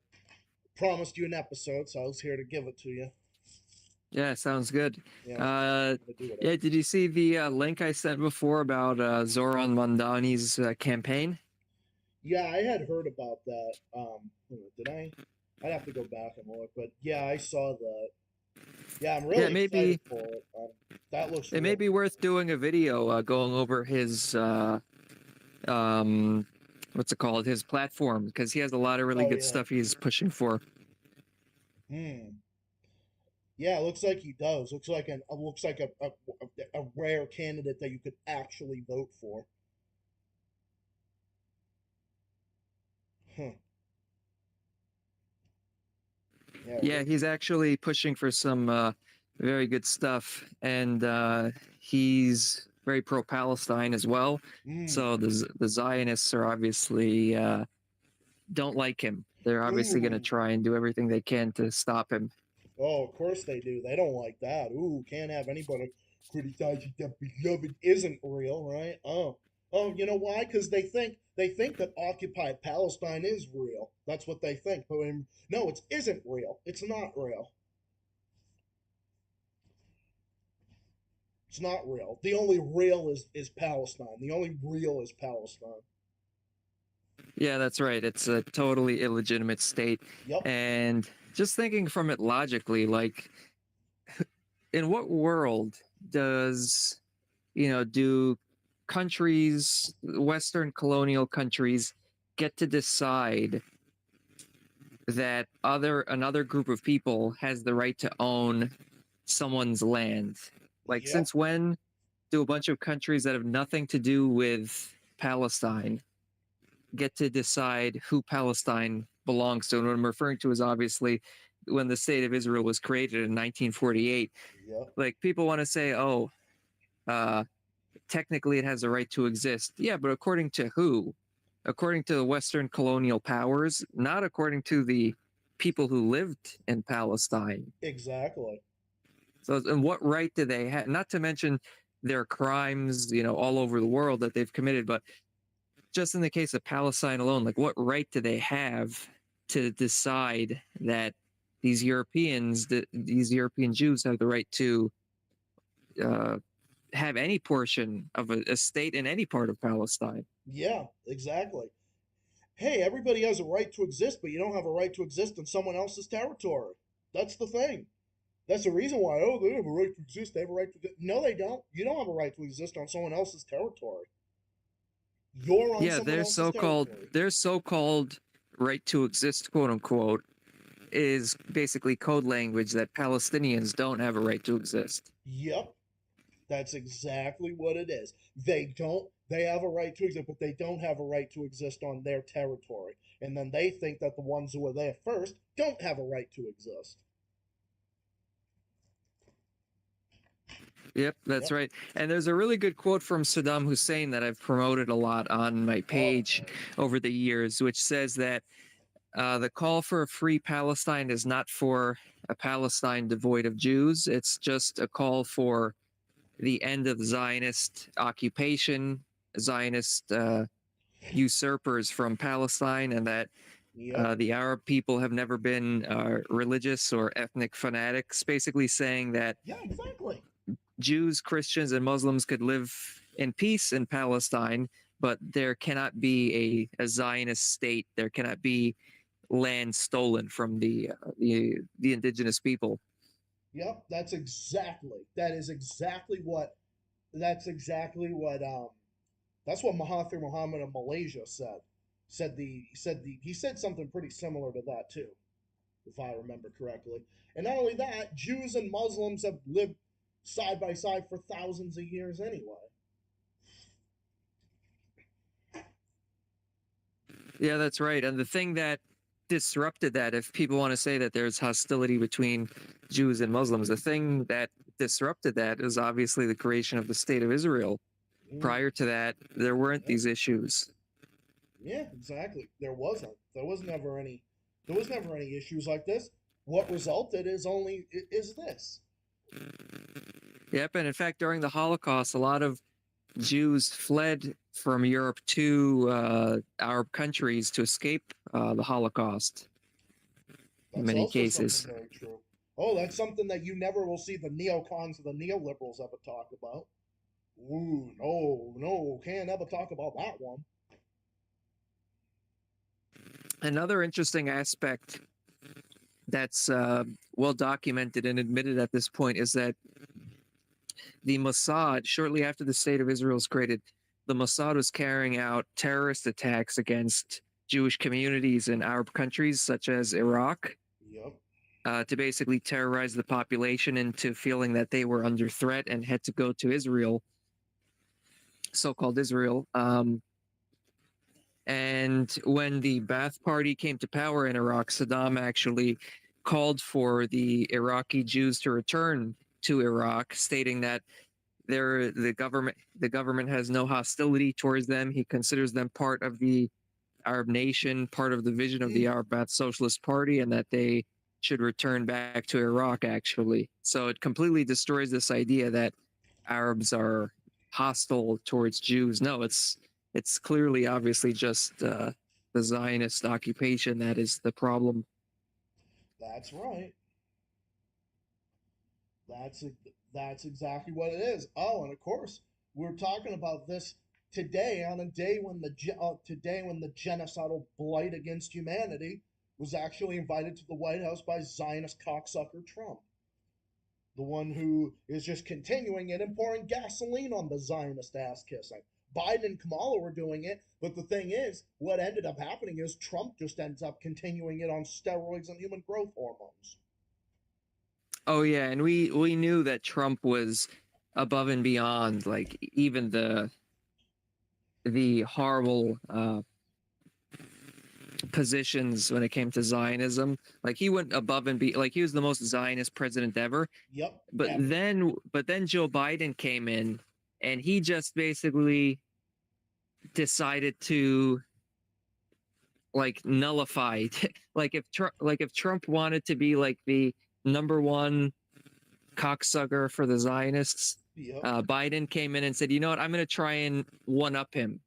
promised you an episode, so I was here to give it to you. Yeah, sounds good. Yeah, Yeah, did you see the link I sent before about Zoran Mondani's campaign? Yeah, I had heard about that. Did I? I'd have to go back and look, but yeah, I saw that. Yeah, I'm really excited for it. That looks. It may be worth doing a video going over his what's it called? His platform, because he has a lot of really good stuff he's pushing for. Yeah, it looks like he does. Looks like a rare candidate that you could actually vote for. Huh. Yeah, he's actually pushing for some very good stuff, and he's very pro-Palestine as well. Mm. So the Zionists are obviously don't like him. They're obviously going to Ooh. try and do everything they can to stop him. Oh, of course they do. They don't like that. Ooh, can't have anybody criticizing that beloved isn't real, right? Oh, you know why? Because they think that occupied Palestine is real. That's what they think. But no, it isn't real. It's not real. It's not real. The only real is Palestine. The only real is Palestine. Yeah, that's right. It's a totally illegitimate state. Yep. And just thinking from it logically, like, in what world does, do countries, Western colonial countries, get to decide that another group of people has the right to own someone's land? Like, Yep. since when do a bunch of countries that have nothing to do with Palestine get to decide who Palestine belongs to? And what I'm referring to is obviously when the state of Israel was created in 1948. Yep. Like, people want to say, oh, technically it has a right to exist. Yeah, but according to who? According to the Western colonial powers, not according to the people who lived in Palestine. Exactly. So, and what right do they have? Not to mention their crimes, all over the world that they've committed, but just in the case of Palestine alone, like, what right do they have to decide that these European Jews have the right to have any portion of a state in any part of Palestine? Yeah, exactly. Hey, everybody has a right to exist, but you don't have a right to exist in someone else's territory. That's the thing. That's the reason why, oh, they have a right to exist. They have a right to exist. No, they don't. You don't have a right to exist on someone else's territory. You're on Yeah, someone else's territory. their so-called right to exist, quote unquote, is basically code language that Palestinians don't have a right to exist. Yep. That's exactly what it is. They have a right to exist, but they don't have a right to exist on their territory. And then they think that the ones who were there first don't have a right to exist. Yep, that's Yep. right. And there's a really good quote from Saddam Hussein that I've promoted a lot on my page over the years, which says that the call for a free Palestine is not for a Palestine devoid of Jews. It's just a call for the end of Zionist occupation, Zionist usurpers from Palestine, and that Yep. the Arab people have never been religious or ethnic fanatics, basically saying that Yeah, exactly. Jews, Christians, and Muslims could live in peace in Palestine, but there cannot be a Zionist state. There cannot be land stolen from the indigenous people. Yep, that is exactly what that's what Mahathir Mohamad of Malaysia said. He said something pretty similar to that too, if I remember correctly. And not only that, Jews and Muslims have lived side by side for thousands of years anyway. Yeah, that's right. And the thing that disrupted that, if people want to say that there's hostility between Jews and Muslims, the thing that disrupted that is obviously the creation of the state of Israel. Prior to that, there weren't these issues. Yeah, exactly. There wasn't. There was never any issues like this. What resulted is this. Yep, and in fact, during the Holocaust, a lot of Jews fled from Europe to Arab countries to escape the Holocaust. In many cases. Something very true. Oh, that's something that you never will see the neocons or the neoliberals ever talk about. Ooh, no, can't ever talk about that one. Another interesting aspect that's well documented and admitted at this point is that the Mossad, shortly after the state of Israel was created, the Mossad was carrying out terrorist attacks against Jewish communities in Arab countries such as Iraq. Yep. To basically terrorize the population into feeling that they were under threat and had to go to Israel, so-called Israel. And when the Ba'ath Party came to power in Iraq, Saddam actually called for the Iraqi Jews to return to Iraq, stating that the government has no hostility towards them. He considers them part of the Arab nation, part of the vision of the Arab Ba'ath Socialist Party, and that they should return back to Iraq, actually. So it completely destroys this idea that Arabs are hostile towards Jews. No, it's clearly, obviously, just the Zionist occupation that is the problem. That's right. That's exactly what it is. Oh, and of course, we're talking about this today on a day when the genocidal blight against humanity was actually invited to the White House by Zionist cocksucker Trump, the one who is just continuing it and pouring gasoline on the Zionist ass kissing. Biden and Kamala were doing it, but the thing is, what ended up happening is Trump just ends up continuing it on steroids and human growth hormones. Oh yeah, and we knew that Trump was above and beyond, like even the horrible positions when it came to Zionism. Like he went above and like he was the most Zionist president ever. Yep. But then Joe Biden came in, and he just basically decided to like nullify like if Trump wanted to be like the number one cocksucker for the Zionists, Yep. Biden came in and said, you know what, I'm going to try and one up him.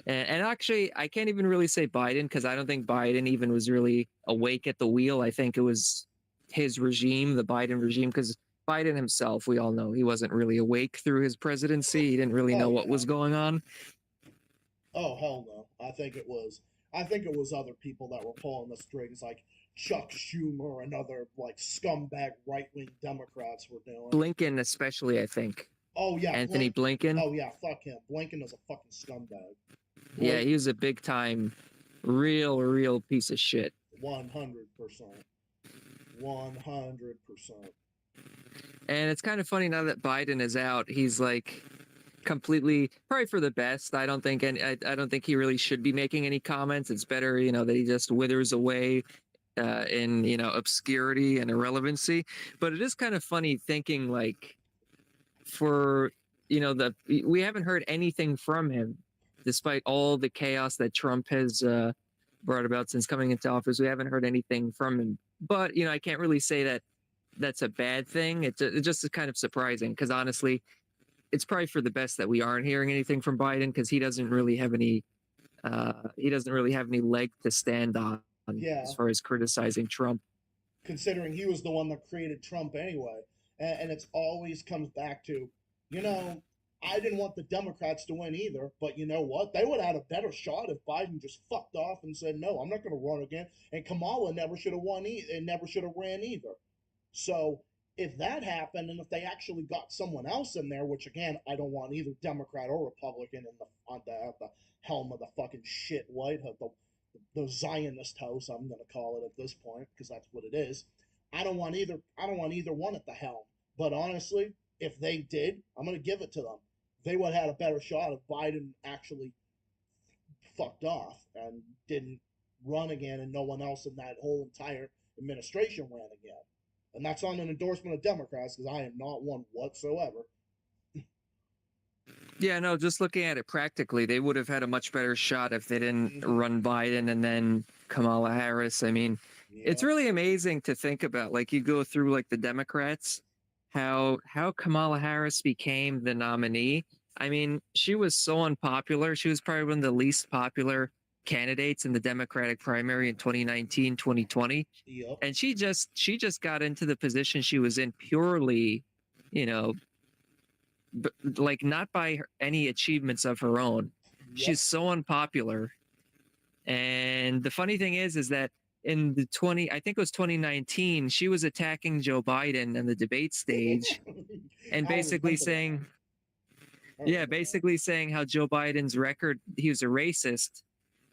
And actually, I can't even really say Biden, because I don't think Biden even was really awake at the wheel. I think it was his regime, the Biden regime, because Biden himself, we all know, he wasn't really awake through his presidency. He didn't really know what was going on. Oh, hell no. I think it was other people that were pulling the strings, like Chuck Schumer and other like scumbag right-wing Democrats were doing. Blinken especially, I think. Oh yeah, Anthony Blinken. Oh yeah, fuck him. Blinken is a fucking scumbag. Yeah, he was a big time, real piece of shit. 100%. 100%. And it's kind of funny now that Biden is out. He's like completely, probably for the best. I don't think he really should be making any comments. It's better, that he just withers away in obscurity and irrelevancy. But it is kind of funny thinking like, for we haven't heard anything from him, despite all the chaos that Trump has brought about since coming into office. We haven't heard anything from him. But I can't really say that that's a bad thing. It just is kind of surprising, because honestly, it's probably for the best that we aren't hearing anything from Biden, because he doesn't really have any leg to stand on as far as criticizing Trump. Considering he was the one that created Trump anyway. And it's always comes back to, I didn't want the Democrats to win either, but you know what? They would have had a better shot if Biden just fucked off and said, no, I'm not going to run again. And Kamala never should have won and never should have ran either. So if that happened, and if they actually got someone else in there, which again, I don't want either Democrat or Republican at the helm of the fucking shit White House, the Zionist house, I'm going to call it at this point, because that's what it is. I don't want either one at the helm. But honestly, if they did, I'm going to give it to them. They would have had a better shot if Biden actually fucked off and didn't run again, and no one else in that whole entire administration ran again. And that's on an endorsement of Democrats, because I am not one whatsoever. Yeah, no, just looking at it practically, they would have had a much better shot if they didn't run Biden and then Kamala Harris. I mean, it's really amazing to think about. Like, you go through like the Democrats, how Kamala Harris became the nominee. I mean, she was so unpopular. She was probably one of the least popular candidates in the Democratic primary in 2019, 2020. Yep. And she just got into the position she was in purely, like not by any achievements of her own. Yep. She's so unpopular. And the funny thing is that in I think it was 2019, she was attacking Joe Biden in the debate stage and basically saying how Joe Biden's record, he was a racist,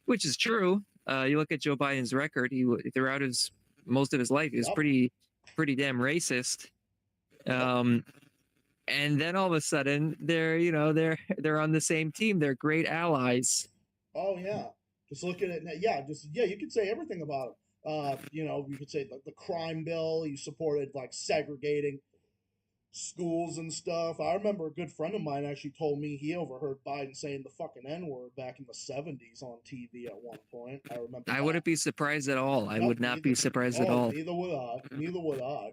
which is true. You look at Joe Biden's record, throughout most of his life, he was pretty damn racist. And then all of a sudden they're on the same team. They're great allies. Oh yeah. Just looking at you could say everything about him. You could say the crime bill. You supported like segregating schools and stuff. I remember a good friend of mine actually told me he overheard Biden saying the fucking N-word back in the 70s on TV at one point. I remember I that. wouldn't be surprised at all. I Nope, would not neither. be surprised at Oh, all. neither would I. Neither would I.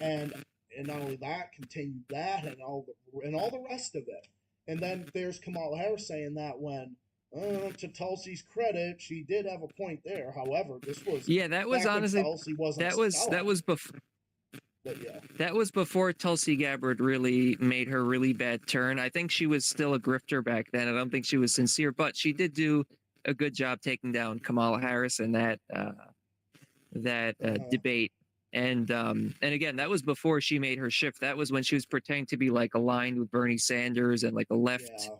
And not only that, continue that and all the rest of it. And then there's Kamala Harris saying that when, to Tulsi's credit, she did have a point there. However, this was Yeah, that was back when honestly Tulsi wasn't that was before. But yeah, That was before Tulsi Gabbard really made her really bad turn. I think she was still a grifter back then. I don't think she was sincere, but she did do a good job taking down Kamala Harris in that debate. And again, that was before she made her shift. That was when she was pretending to be like aligned with Bernie Sanders and like a left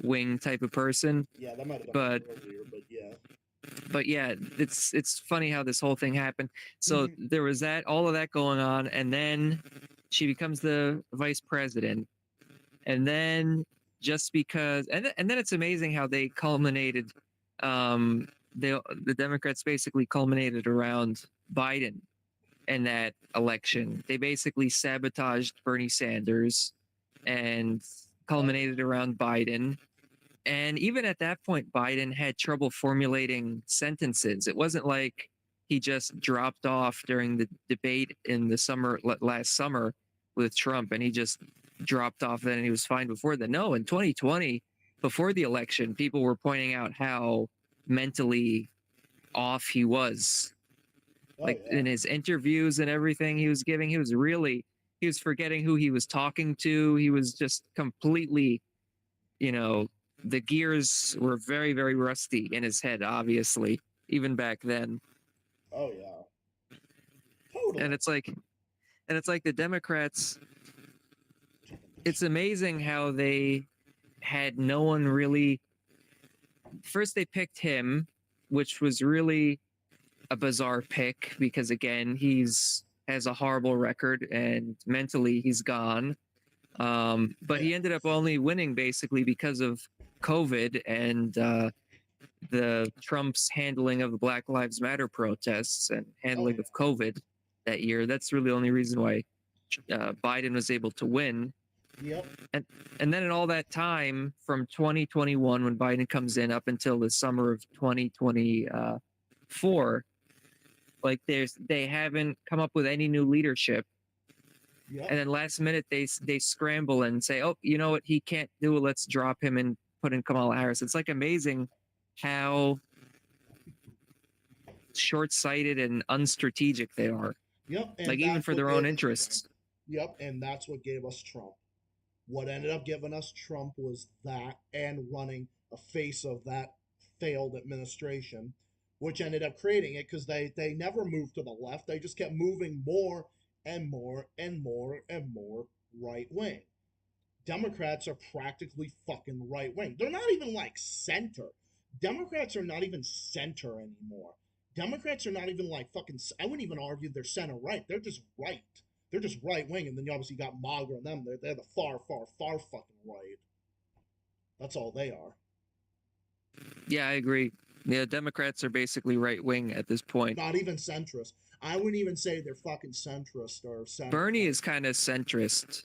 wing type of person. Yeah, that might have been But earlier, but yeah. But yeah, it's funny how this whole thing happened. So there was all of that going on, and then she becomes the vice president, and then just because, and then it's amazing how they culminated. The Democrats basically culminated around Biden in that election. They basically sabotaged Bernie Sanders and culminated around Biden. And even at that point, Biden had trouble formulating sentences. It wasn't like he just dropped off during the debate in the summer, last summer with Trump, and he just dropped off then and he was fine before that. No, in 2020, before the election, people were pointing out how mentally off he was. In his interviews and everything he was giving, he was forgetting who he was talking to. He was just completely, the gears were very, very rusty in his head, obviously, even back then. Oh yeah. Totally. And it's like the Democrats, it's amazing how they had no one really. First they picked him, which was really a bizarre pick because again, has a horrible record and mentally he's gone. But he ended up only winning basically because of COVID and the Trump's handling of the Black Lives Matter protests and handling of COVID that year. That's really the only reason why Biden was able to win. Yep. And then in all that time from 2021 when Biden comes in up until the summer of 2024, like they haven't come up with any new leadership. Yep. And then last minute they scramble and say, oh, you know what, he can't do it. Let's drop him and put in Kamala Harris. It's like amazing how short-sighted and unstrategic they are. Yep. And like even for their own interests. Yep. And that's what gave us Trump. What ended up giving us Trump was that and running a face of that failed administration, which ended up creating it because they never moved to the left. They just kept moving more and more and more and more right wing. Democrats are practically fucking right wing. They're not even like center. Democrats are not even center anymore. Democrats are not even like fucking, I wouldn't even argue they're center right. They're just right. They're just right wing. And then you obviously got MAGA and them. They're the far, far, far fucking right. That's all they are. Yeah, I agree. Yeah, Democrats are basically right wing at this point. Not even centrist. I wouldn't even say they're fucking centrist or center. Bernie is kind of centrist.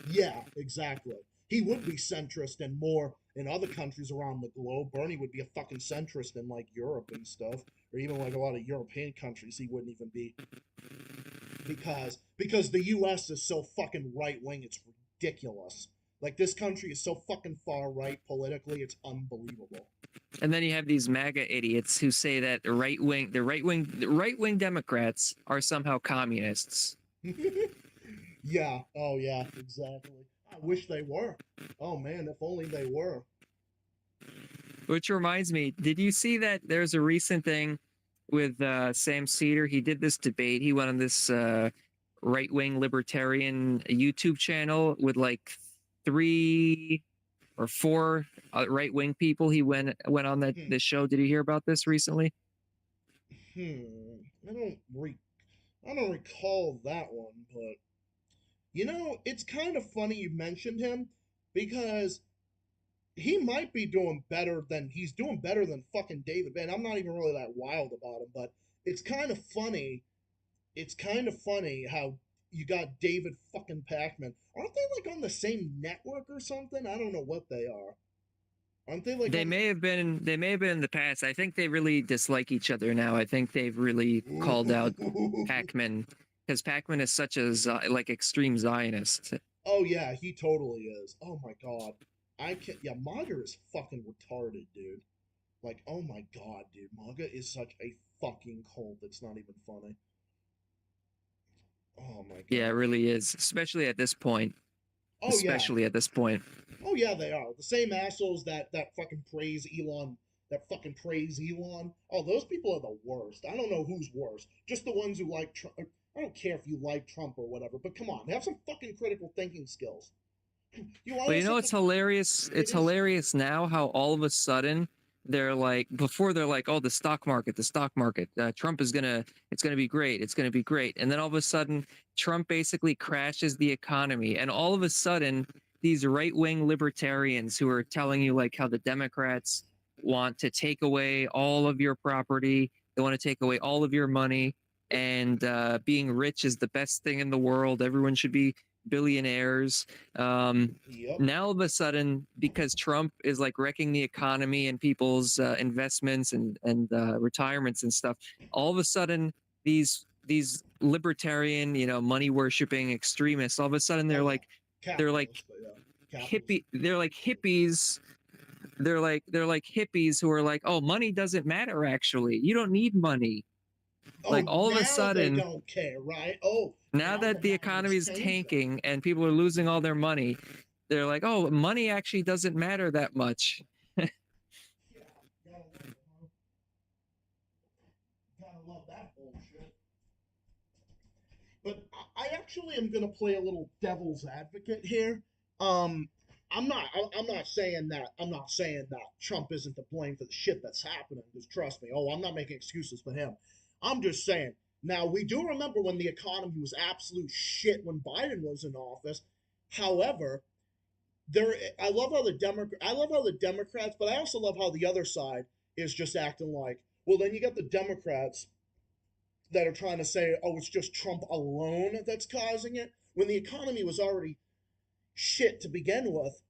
Yeah, exactly. He would be centrist and more in other countries around the globe. Bernie would be a fucking centrist in like Europe and stuff, or even like a lot of European countries. He wouldn't even be because the U.S. is so fucking right wing. It's ridiculous. Like this country is so fucking far right politically. It's unbelievable. And then you have these MAGA idiots who say that the right wing Democrats are somehow communists. Yeah. Oh yeah. Exactly. I wish they were. Oh man, if only they were. Which reminds me, did you see that there's a recent thing with Sam Cedar? He did this debate. He went on this right-wing libertarian YouTube channel with like 3 or 4 right-wing people. He went on this show. Did you hear about this recently? I don't recall that one, but it's kind of funny you mentioned him because he might be doing better than fucking David Bann. I'm not even really that wild about him, but it's kind of funny. It's kind of funny how you got David fucking Pacman. Aren't they like on the same network or something? I don't know what they are. Aren't they like They on may have been. They may have been in the past. I think they really dislike each other now. I think they've really called out Pacman because Pacman is such a like extreme Zionist. Oh yeah, he totally is. Oh my god. I can't yeah, MAGA is fucking retarded, dude. Like, oh my god, dude. MAGA is such a fucking cult. It's not even funny. Oh my Yeah, it god. really is, especially at this point. Oh yeah. Especially at this point. Oh yeah, they are. The same assholes that fucking praise Elon, that fucking praise Elon. Oh, those people are the worst. I don't know who's worse. Just the ones who like Trump. I don't care if you like Trump or whatever, but come on, have some fucking critical thinking skills. You want Well, to you know, listen it's to hilarious. It's it is hilarious now how all of a sudden they're like, before they're like, oh, the stock market, Trump is it's gonna be great, it's gonna be great, and then all of a sudden Trump basically crashes the economy, and all of a sudden these right-wing libertarians who are telling you like how the Democrats want to take away all of your property, they want to take away all of your money, and being rich is the best thing in the world. Everyone should be billionaires. Yep. Now all of a sudden, because Trump is like wrecking the economy and people's investments and retirements and stuff, all of a sudden these libertarian, money worshipping extremists, all of a sudden Oh, yeah. they're like Capitalist, but yeah. Capitalist. hippie, they're like hippies. They're like hippies who are like, oh, money doesn't matter. Actually, you don't need money. Oh, Like all of now a they sudden, don't care, right? Oh, now that the economy is tanking and people are losing all their money, they're like, oh, money actually doesn't matter that much. Yeah, gotta love that bullshit. But I actually am gonna play a little devil's advocate here. Um, I'm not saying that. I'm not saying that Trump isn't to blame for the shit that's happening. Just trust me. Oh, I'm not making excuses for him. I'm just saying. Now we do remember when the economy was absolute shit when Biden was in office. However, I love how the Democrats, but I also love how the other side is just acting like, well, then you got the Democrats that are trying to say, oh, it's just Trump alone that's causing it, when the economy was already shit to begin with.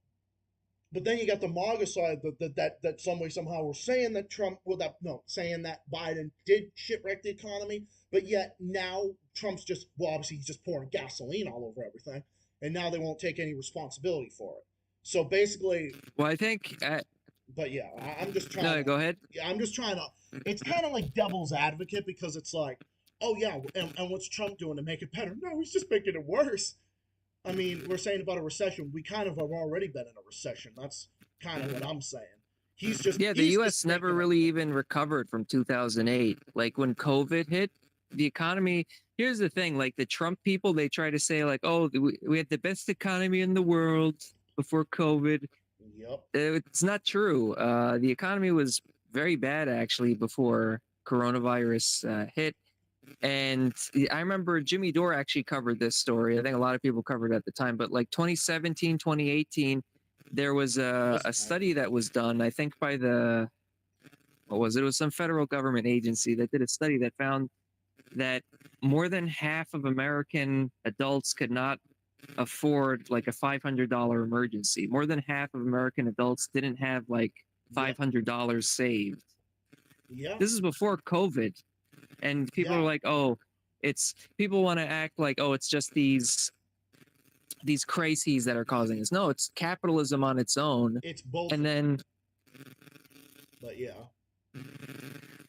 But then you got the MAGA side that some way somehow were saying that Trump, well, saying that Biden did shipwreck the economy, but yet now Trump's just, well, obviously he's just pouring gasoline all over everything, and now they won't take any responsibility for it. So basically, Well, I think. but yeah, I'm just trying. No, go ahead. Yeah, I'm just trying to. It's kind of like devil's advocate because it's like, oh yeah, and what's Trump doing to make it better? No, he's just making it worse. I mean, we're saying about a recession. We kind of have already been in a recession. That's kind of what I'm saying. Yeah, the U.S. never really even recovered from 2008. Like when COVID hit, the economy. Here's the thing: like the Trump people, they try to say like, oh, we had the best economy in the world before COVID. Yep. It's not true. The economy was very bad actually before coronavirus hit. And I remember Jimmy Dore actually covered this story. I think a lot of people covered it at the time, but like 2017, 2018, there was a study that was done, I think by what was it? It was some federal government agency that did a study that found that more than half of American adults could not afford like a $500 emergency. More than half of American adults didn't have like $500 saved. Yeah. This is before COVID. And people are like, oh, people want to act like, oh, it's just these crises that are causing this. No, it's capitalism on its own. It's both. And then, but yeah.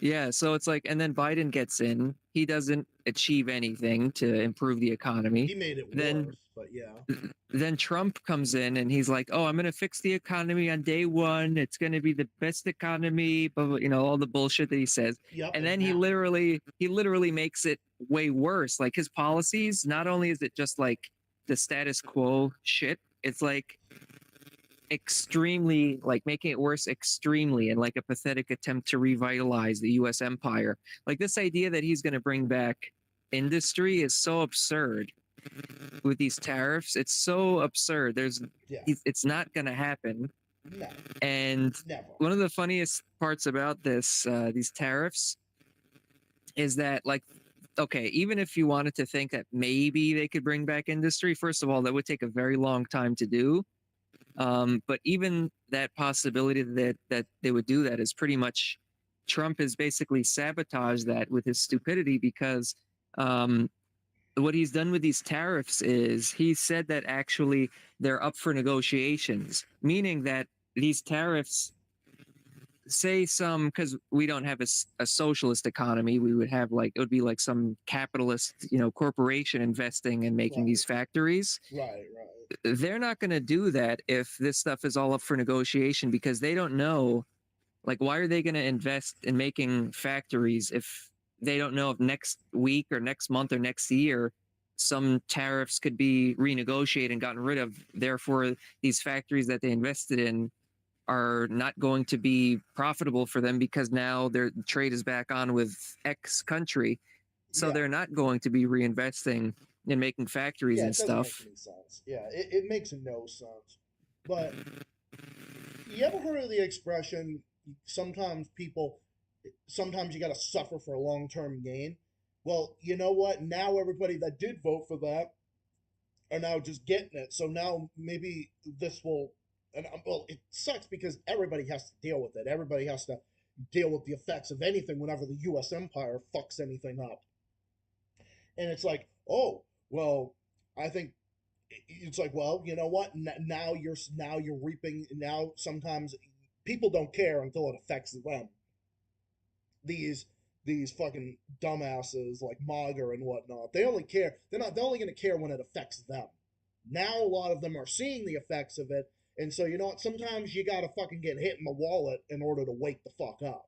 Yeah, so it's like, and then Biden gets in. He doesn't achieve anything to improve the economy. He made it worse, but yeah. Then Trump comes in and he's like, oh, I'm going to fix the economy on day one. It's going to be the best economy, but all the bullshit that he says. Yep, and then he literally makes it way worse. Like his policies, not only is it just like the status quo shit, it's like extremely, like making it worse extremely, and like a pathetic attempt to revitalize the US empire. Like this idea that he's going to bring back industry is so absurd with these tariffs. It's so absurd. It's not going to happen. No, and never. One of the funniest parts about these tariffs is that like okay, even if you wanted to think that maybe they could bring back industry, first of all, that would take a very long time to do. But even that possibility that they would do that is pretty much Trump has basically sabotaged that with his stupidity because what he's done with these tariffs is he said that actually they're up for negotiations, meaning that these tariffs say some because we don't have a socialist economy, we would have like it would be like some capitalist corporation investing and making these factories. Right. They're not going to do that if this stuff is all up for negotiation because they don't know, like, why are they going to invest in making factories if they don't know if next week or next month or next year some tariffs could be renegotiated and gotten rid of, therefore these factories that they invested in are not going to be profitable for them because now their trade is back on with X country. So Yeah. they're not going to be reinvesting in making factories Yeah, and it doesn't stuff. make any sense. Yeah, it makes no sense. But you ever heard of the expression, sometimes you got to suffer for a long-term gain? Well, you know what? Now everybody that did vote for that are now just getting it. So now maybe this will, and well, it sucks because everybody has to deal with it. Everybody has to deal with the effects of anything whenever the U.S. empire fucks anything up. And it's like, oh, well, I think it's like, well, you know what? Now you're reaping. Now sometimes people don't care until it affects them. These these fucking dumbasses like Maga and whatnot. They only care. They're only going to care when it affects them. Now a lot of them are seeing the effects of it, and so you know what? Sometimes you got to fucking get hit in the wallet in order to wake the fuck up.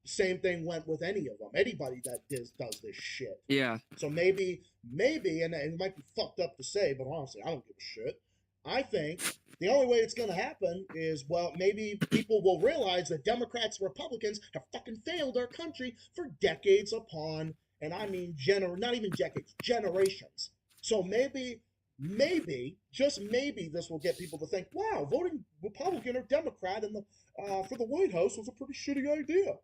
Same thing went with any of them. Anybody that does this shit. Yeah. So maybe, and it might be fucked up to say, but honestly, I don't give a shit. I think the only way it's going to happen is, well, maybe people will realize that Democrats and Republicans have fucking failed our country for decades upon, and I mean, not even decades, generations. So maybe, just maybe, this will get people to think, wow, voting Republican or Democrat for the White House was a pretty shitty idea.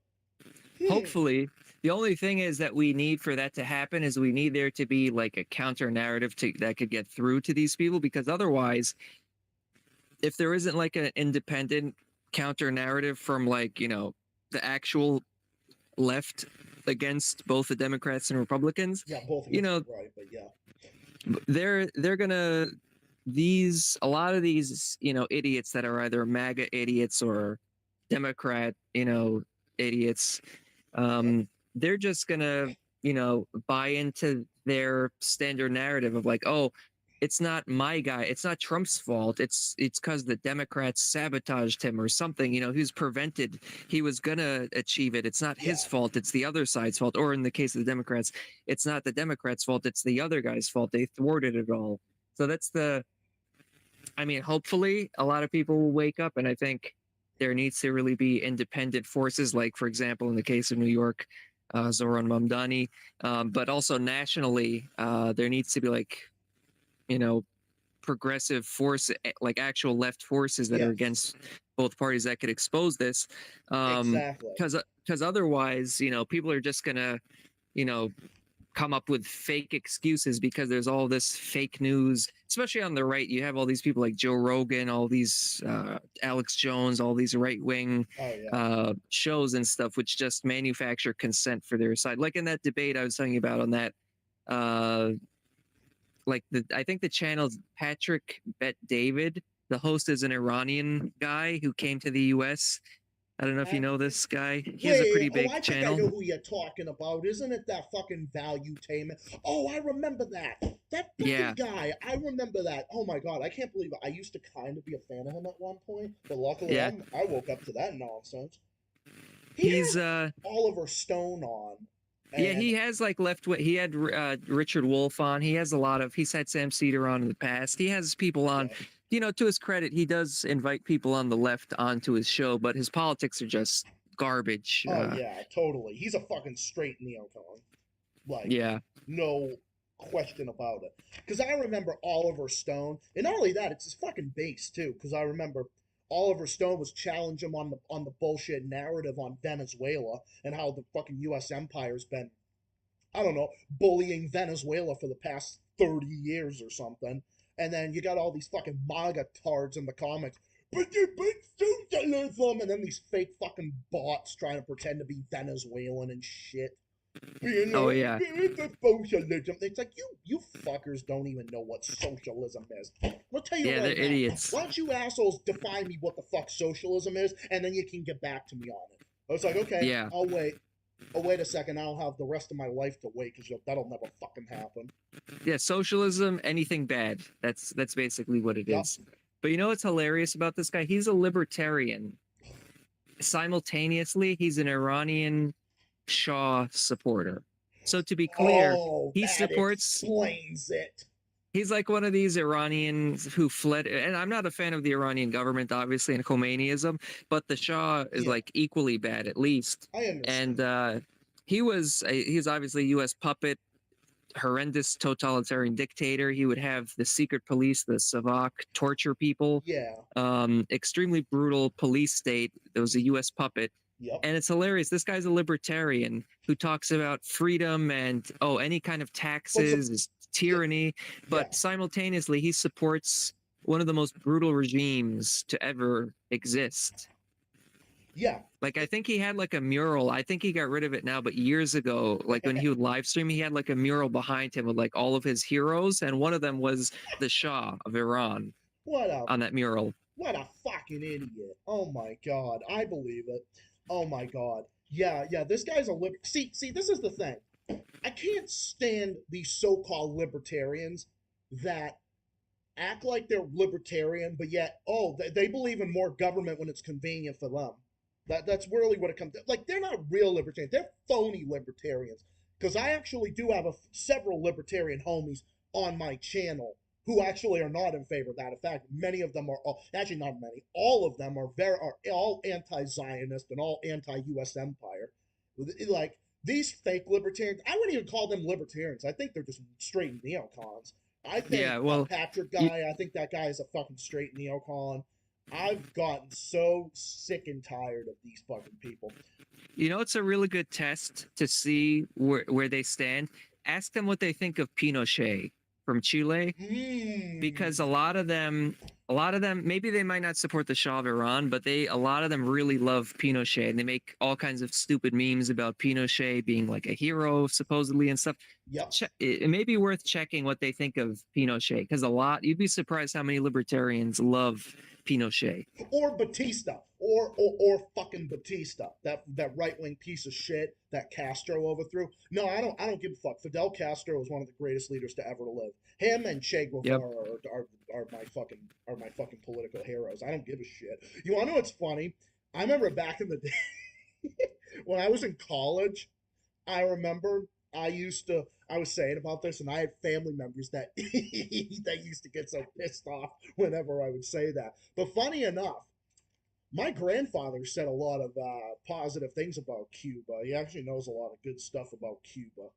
Hopefully, the only thing is that we need for that to happen is we need there to be like a counter narrative that could get through to these people, because otherwise, if there isn't like an independent counter narrative from like, the actual left against both the Democrats and Republicans, Yeah, both of you them know, right, but yeah. they're gonna a lot of these idiots that are either MAGA idiots or Democrat idiots, they're just gonna buy into their standard narrative of like, oh, it's not my guy, it's not Trump's fault, it's because the Democrats sabotaged him or something. He was prevented, he was gonna achieve it, it's not his fault, it's the other side's fault. Or in the case of the Democrats, it's not the Democrats' fault, it's the other guy's fault, they thwarted it all. So that's hopefully a lot of people will wake up, and I think there needs to really be independent forces, like, for example, in the case of New York, Zoran Mamdani, but also nationally, there needs to be like, progressive force, like actual left forces that are against both parties that could expose this. Exactly. Because otherwise, people are just gonna, come up with fake excuses because there's all this fake news, especially on the right. You have all these people like Joe Rogan, all these Alex Jones, all these right-wing shows and stuff, which just manufacture consent for their side. Like in that debate I was talking about on that, I think the channel's Patrick Bet David. The host is an Iranian guy who came to the U.S. I don't know if you know this guy. He has a pretty big I channel. think I know who you're talking about. Isn't it that fucking Valuetainment? Oh, I remember that. That fucking guy. I remember that. Oh my god, I can't believe it. I used to kind of be a fan of him at one point, but luckily I woke up to that nonsense. He's Oliver Stone on. Yeah, he has like left-wing. He had Richard Wolff on. He's had Sam Cedar on in the past. He has people on. To his credit, he does invite people on the left onto his show, but his politics are just garbage. Oh yeah, totally. He's a fucking straight neocon. Like, no question about it. Because I remember Oliver Stone, and not only that, it's his fucking base too. Because I remember Oliver Stone was challenging him on the bullshit narrative on Venezuela and how the fucking U.S. empire's been I don't know, bullying Venezuela for the past 30 years or something. And then you got all these fucking MAGA tards in the comments. But you're big socialism! And then these fake fucking bots trying to pretend to be Venezuelan and shit. You know, Oh yeah. it's a socialism. It's like you fuckers don't even know what socialism is. I'll tell you Yeah, they're right now. idiots. Why don't you assholes define me what the fuck socialism is, and then you can get back to me on it. I was like, okay, Yeah. I'll wait. Oh, wait a second. I'll have the rest of my life to wait because that'll never fucking happen. Yeah, socialism, anything bad. That's basically what it is. But you know what's hilarious about this guy? He's a libertarian. Simultaneously, he's an Iranian Shah supporter. So to be clear, he that supports. explains it. He's like one of these Iranians who fled, and I'm not a fan of the Iranian government, obviously, and Khomeiniism, but the Shah is like equally bad, at least. I understand. And he's obviously a U.S. puppet, horrendous totalitarian dictator. He would have the secret police, the Savak, torture people. Yeah. Extremely brutal police state. There was a U.S. puppet. Yep. And it's hilarious. This guy's a libertarian who talks about freedom and any kind of taxes is tyranny, but simultaneously he supports one of the most brutal regimes to ever exist. Yeah. Like I think he had like a mural. I think he got rid of it now, but years ago, like when he would live stream, he had like a mural behind him with like all of his heroes, and one of them was the Shah of Iran. On that mural. What a fucking idiot. Oh my god. I believe it. Oh my god. Yeah, this guy's a See, this is the thing. I can't stand these so-called libertarians that act like they're libertarian, but yet, they believe in more government when it's convenient for them. That's really what it comes to. Like, they're not real libertarians. They're phony libertarians. Because I actually do have several libertarian homies on my channel who actually are not in favor of that. In fact, many of them are actually not many. All of them are all anti-Zionist and all anti-U.S. empire. Like these fake libertarians, I wouldn't even call them libertarians. I think they're just straight neocons. I think Patrick guy, I think that guy is a fucking straight neocon. I've gotten so sick and tired of these fucking people. You know, it's a really good test to see where they stand. Ask them what they think of Pinochet from Chile, because a lot of them, maybe they might not support the Shah of Iran, but a lot of them really love Pinochet, and they make all kinds of stupid memes about Pinochet being like a hero, supposedly, and stuff. Yep. It may be worth checking what they think of Pinochet, because you'd be surprised how many libertarians love Pinochet. Or Batista. Or fucking Batista. That right-wing piece of shit that Castro overthrew. No, I don't give a fuck. Fidel Castro is one of the greatest leaders to ever live. Him and Che Guevara are my fucking political heroes. I don't give a shit. You wanna know what's funny? I remember back in the day when I was in college, I remember I was saying about this, and I had family members that that used to get so pissed off whenever I would say that. But funny enough, my grandfather said a lot of positive things about Cuba. He actually knows a lot of good stuff about Cuba.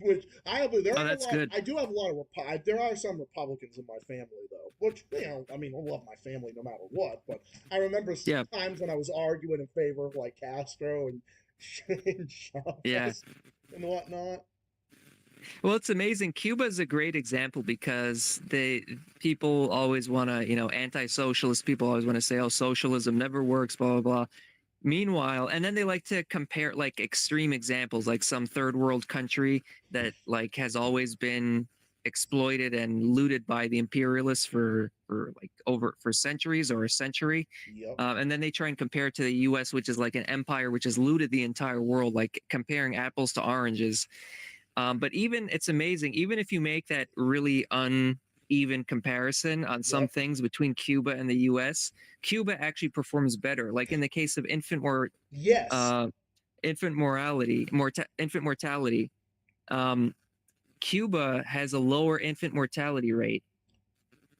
Which I do have a lot of there are some Republicans in my family though, which I mean, I love my family no matter what. But I remember times when I was arguing in favor of like Castro and Chavez and whatnot. Well, it's amazing. Cuba is a great example because people always want to, anti-socialist people always want to say, oh, socialism never works, blah, blah, blah. Meanwhile, and then they like to compare like extreme examples, like some third world country that like has always been exploited and looted by the imperialists for centuries or a century. Yep. And then they try and compare it to the U.S., which is like an empire which has looted the entire world, like comparing apples to oranges. But it's amazing, even if you make that really uneven comparison on some things between Cuba and the U.S., Cuba actually performs better. Like in the case of infant mortality. Cuba has a lower infant mortality rate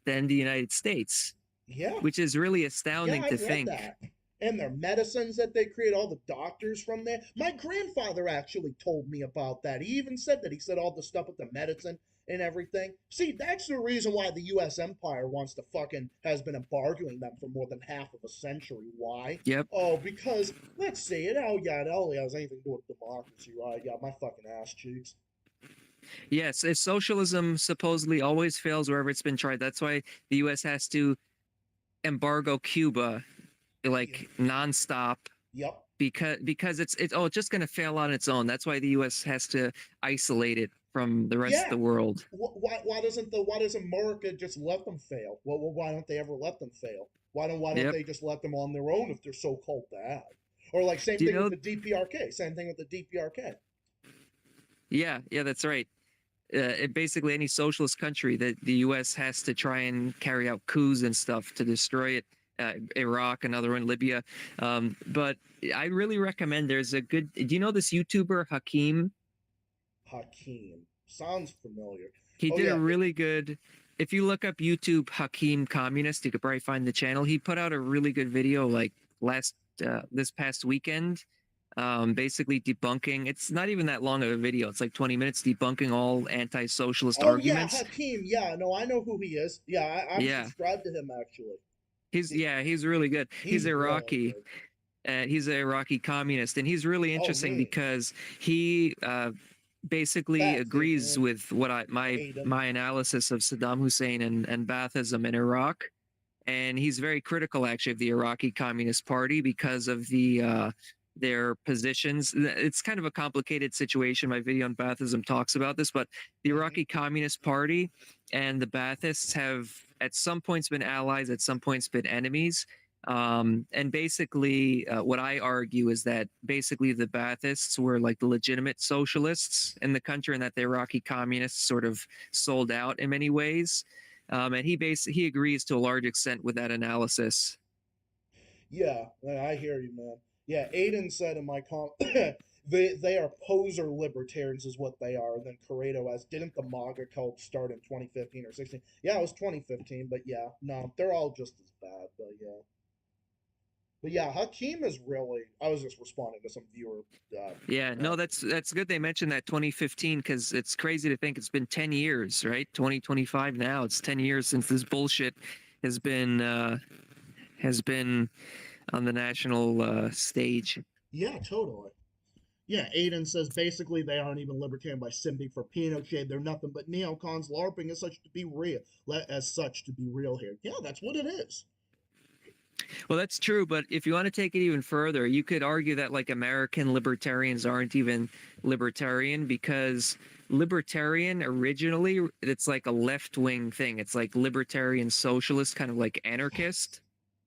than the United States. Yeah. Which is really astounding to think. That. And their medicines that they create, all the doctors from there. My grandfather actually told me about that. He even said that. He said all the stuff with the medicine and everything. See, that's the reason why the U.S. empire has been embargoing them for more than half of a century. Why? Yep. Oh, because, let's see, it only has anything to do with democracy, right? Yeah, my fucking ass cheeks. Yes, if socialism supposedly always fails wherever it's been tried. That's why the U.S. has to embargo Cuba, like nonstop, Yep. because it's just going to fail on its own. That's why the U.S. has to isolate it from the rest of the world. Why doesn't America just let them fail? Why don't they ever let them fail? Why don't they just let them on their own if they're so called bad? Or like same thing with the DPRK. Same thing with the DPRK. Yeah, that's right. Basically, any socialist country that the U.S. has to try and carry out coups and stuff to destroy it. Iraq, another one, Libya. But I really recommend. There's a good. Do you know this YouTuber Hakeem? Hakeem sounds familiar. He did a really good. If you look up YouTube Hakeem Communist, you could probably find the channel. He put out a really good video like this past weekend. Basically debunking. It's not even that long of a video. It's like 20 minutes debunking all anti-socialist arguments. Yeah, Hakeem. Yeah, no, I know who he is. Yeah, I'm subscribed to him actually. He's really good. He's Iraqi. He's an Iraqi communist, and he's really interesting because he basically agrees with what my analysis of Saddam Hussein and Baathism in Iraq, and he's very critical actually of the Iraqi Communist Party because of their positions. It's kind of a complicated situation. My video on Baathism talks about this, but the Iraqi Communist Party and the Baathists have at some points been allies, at some points been enemies. And basically what I argue is that basically the Baathists were like the legitimate socialists in the country, and that the Iraqi communists sort of sold out in many ways. And he agrees to a large extent with that analysis. Yeah, I hear you, man. Yeah, Aiden said in my they are poser libertarians is what they are. And then Corrado asked, didn't the MAGA cult start in 2015 or 16? Yeah, it was 2015, but yeah, no, they're all just as bad, but yeah. But yeah, Hakeem is really. I was just responding to some viewer. No, that's good. They mentioned that 2015 because it's crazy to think it's been 10 years, right? 2025 now. It's 10 years since this bullshit has been on the national stage. Yeah, totally. Yeah, Aiden says basically they aren't even libertarian by simping for Pinochet. They're nothing but neocons LARPing as such to be real here. Yeah, that's what it is. Well, that's true, but if you want to take it even further, you could argue that like American libertarians aren't even libertarian, because libertarian originally, it's like a left-wing thing. It's like libertarian socialist, kind of like anarchist.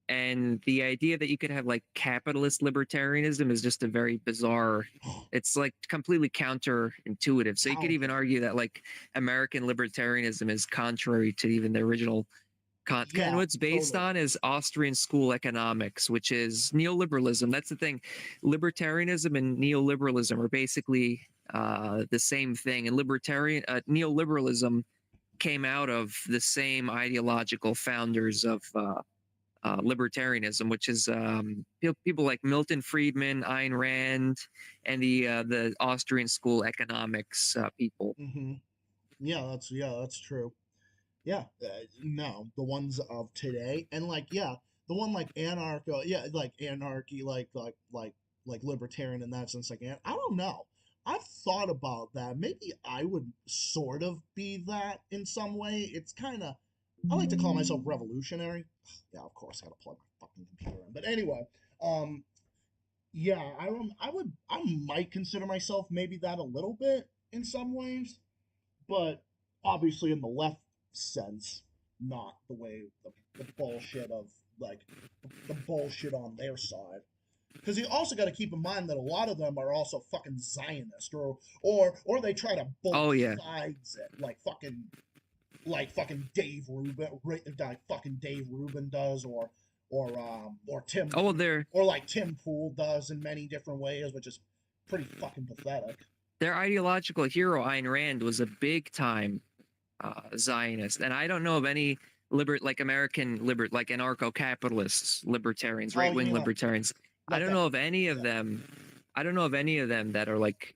And the idea that you could have like capitalist libertarianism is just a very bizarre, it's like completely counterintuitive. So you could even argue that like American libertarianism is contrary to even the original and what it's based on is Austrian school economics, which is neoliberalism. That's the thing. Libertarianism and neoliberalism are basically the same thing. And neoliberalism came out of the same ideological founders of libertarianism, which is people like Milton Friedman, Ayn Rand, and the Austrian school economics people. Mm-hmm. Yeah, that's true. Yeah, no, the ones of today, and like, yeah, the one like anarchy, like libertarian in that sense. Like, I don't know. I've thought about that. Maybe I would sort of be that in some way. It's kind of, I like to call myself revolutionary. Yeah, of course, I gotta plug my fucking computer in. But anyway, yeah, I might consider myself maybe that a little bit in some ways, but obviously in the left sense, not the way the bullshit of like the bullshit on their side. Because you also got to keep in mind that a lot of them are also fucking Zionist, or they try to both sides it, like fucking Dave Rubin does, or Tim or like Tim Pool does in many different ways, which is pretty fucking pathetic. Their ideological hero Ayn Rand was a big time Zionist, and I don't know of any American anarcho-capitalists, libertarians, right-wing libertarians. I don't know of any of them I don't know of any of them that are like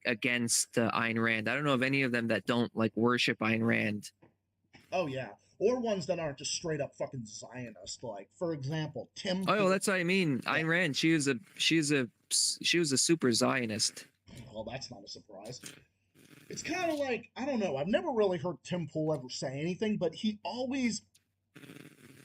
against Ayn Rand. I don't know of any of them that don't like worship Ayn Rand. Oh yeah, or ones that aren't just straight up fucking Zionist. Like, for example, Tim. Oh, that's what I mean. Yeah. Ayn Rand, she was a super Zionist. Well, that's not a surprise. It's kind of like, I don't know. I've never really heard Tim Pool ever say anything, but he always.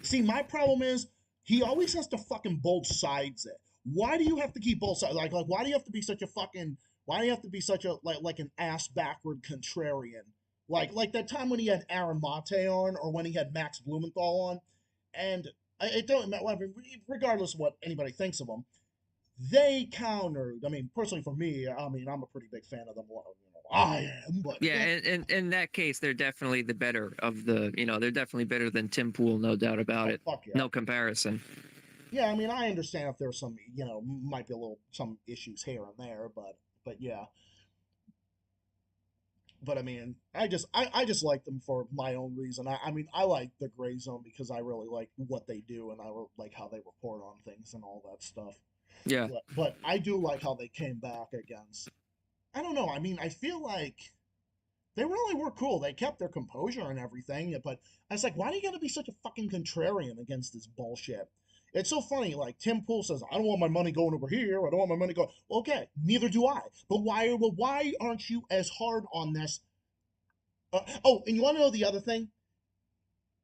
See, my problem is he always has to fucking both sides it. Why do you have to keep both sides? Like, why do you have to be such a fucking? Why do you have to be such a like an ass backward contrarian? Like that time when he had Aaron Mate on, or when he had Max Blumenthal on, and it don't matter. Regardless of what anybody thinks of them, they countered. I mean, personally for me, I mean, I'm a pretty big fan of them. I am, but Yeah, and in that case, they're definitely the better of the. They're definitely better than Tim Pool, no doubt about it. fuck yeah. No comparison. Yeah, I mean, I understand if there's some, might be some issues here and there, but yeah. But I mean, I just like them for my own reason. I mean, I like the Gray Zone because I really like what they do, and I like how they report on things and all that stuff. Yeah. But I do like how they came back against. I don't know. I mean, I feel like they really were cool. They kept their composure and everything. But I was like, why do you gotta be such a fucking contrarian against this bullshit? It's so funny. Like Tim Pool says, I don't want my money going over here. I don't want my money going. Okay, neither do I. But why aren't you as hard on this? And you want to know the other thing?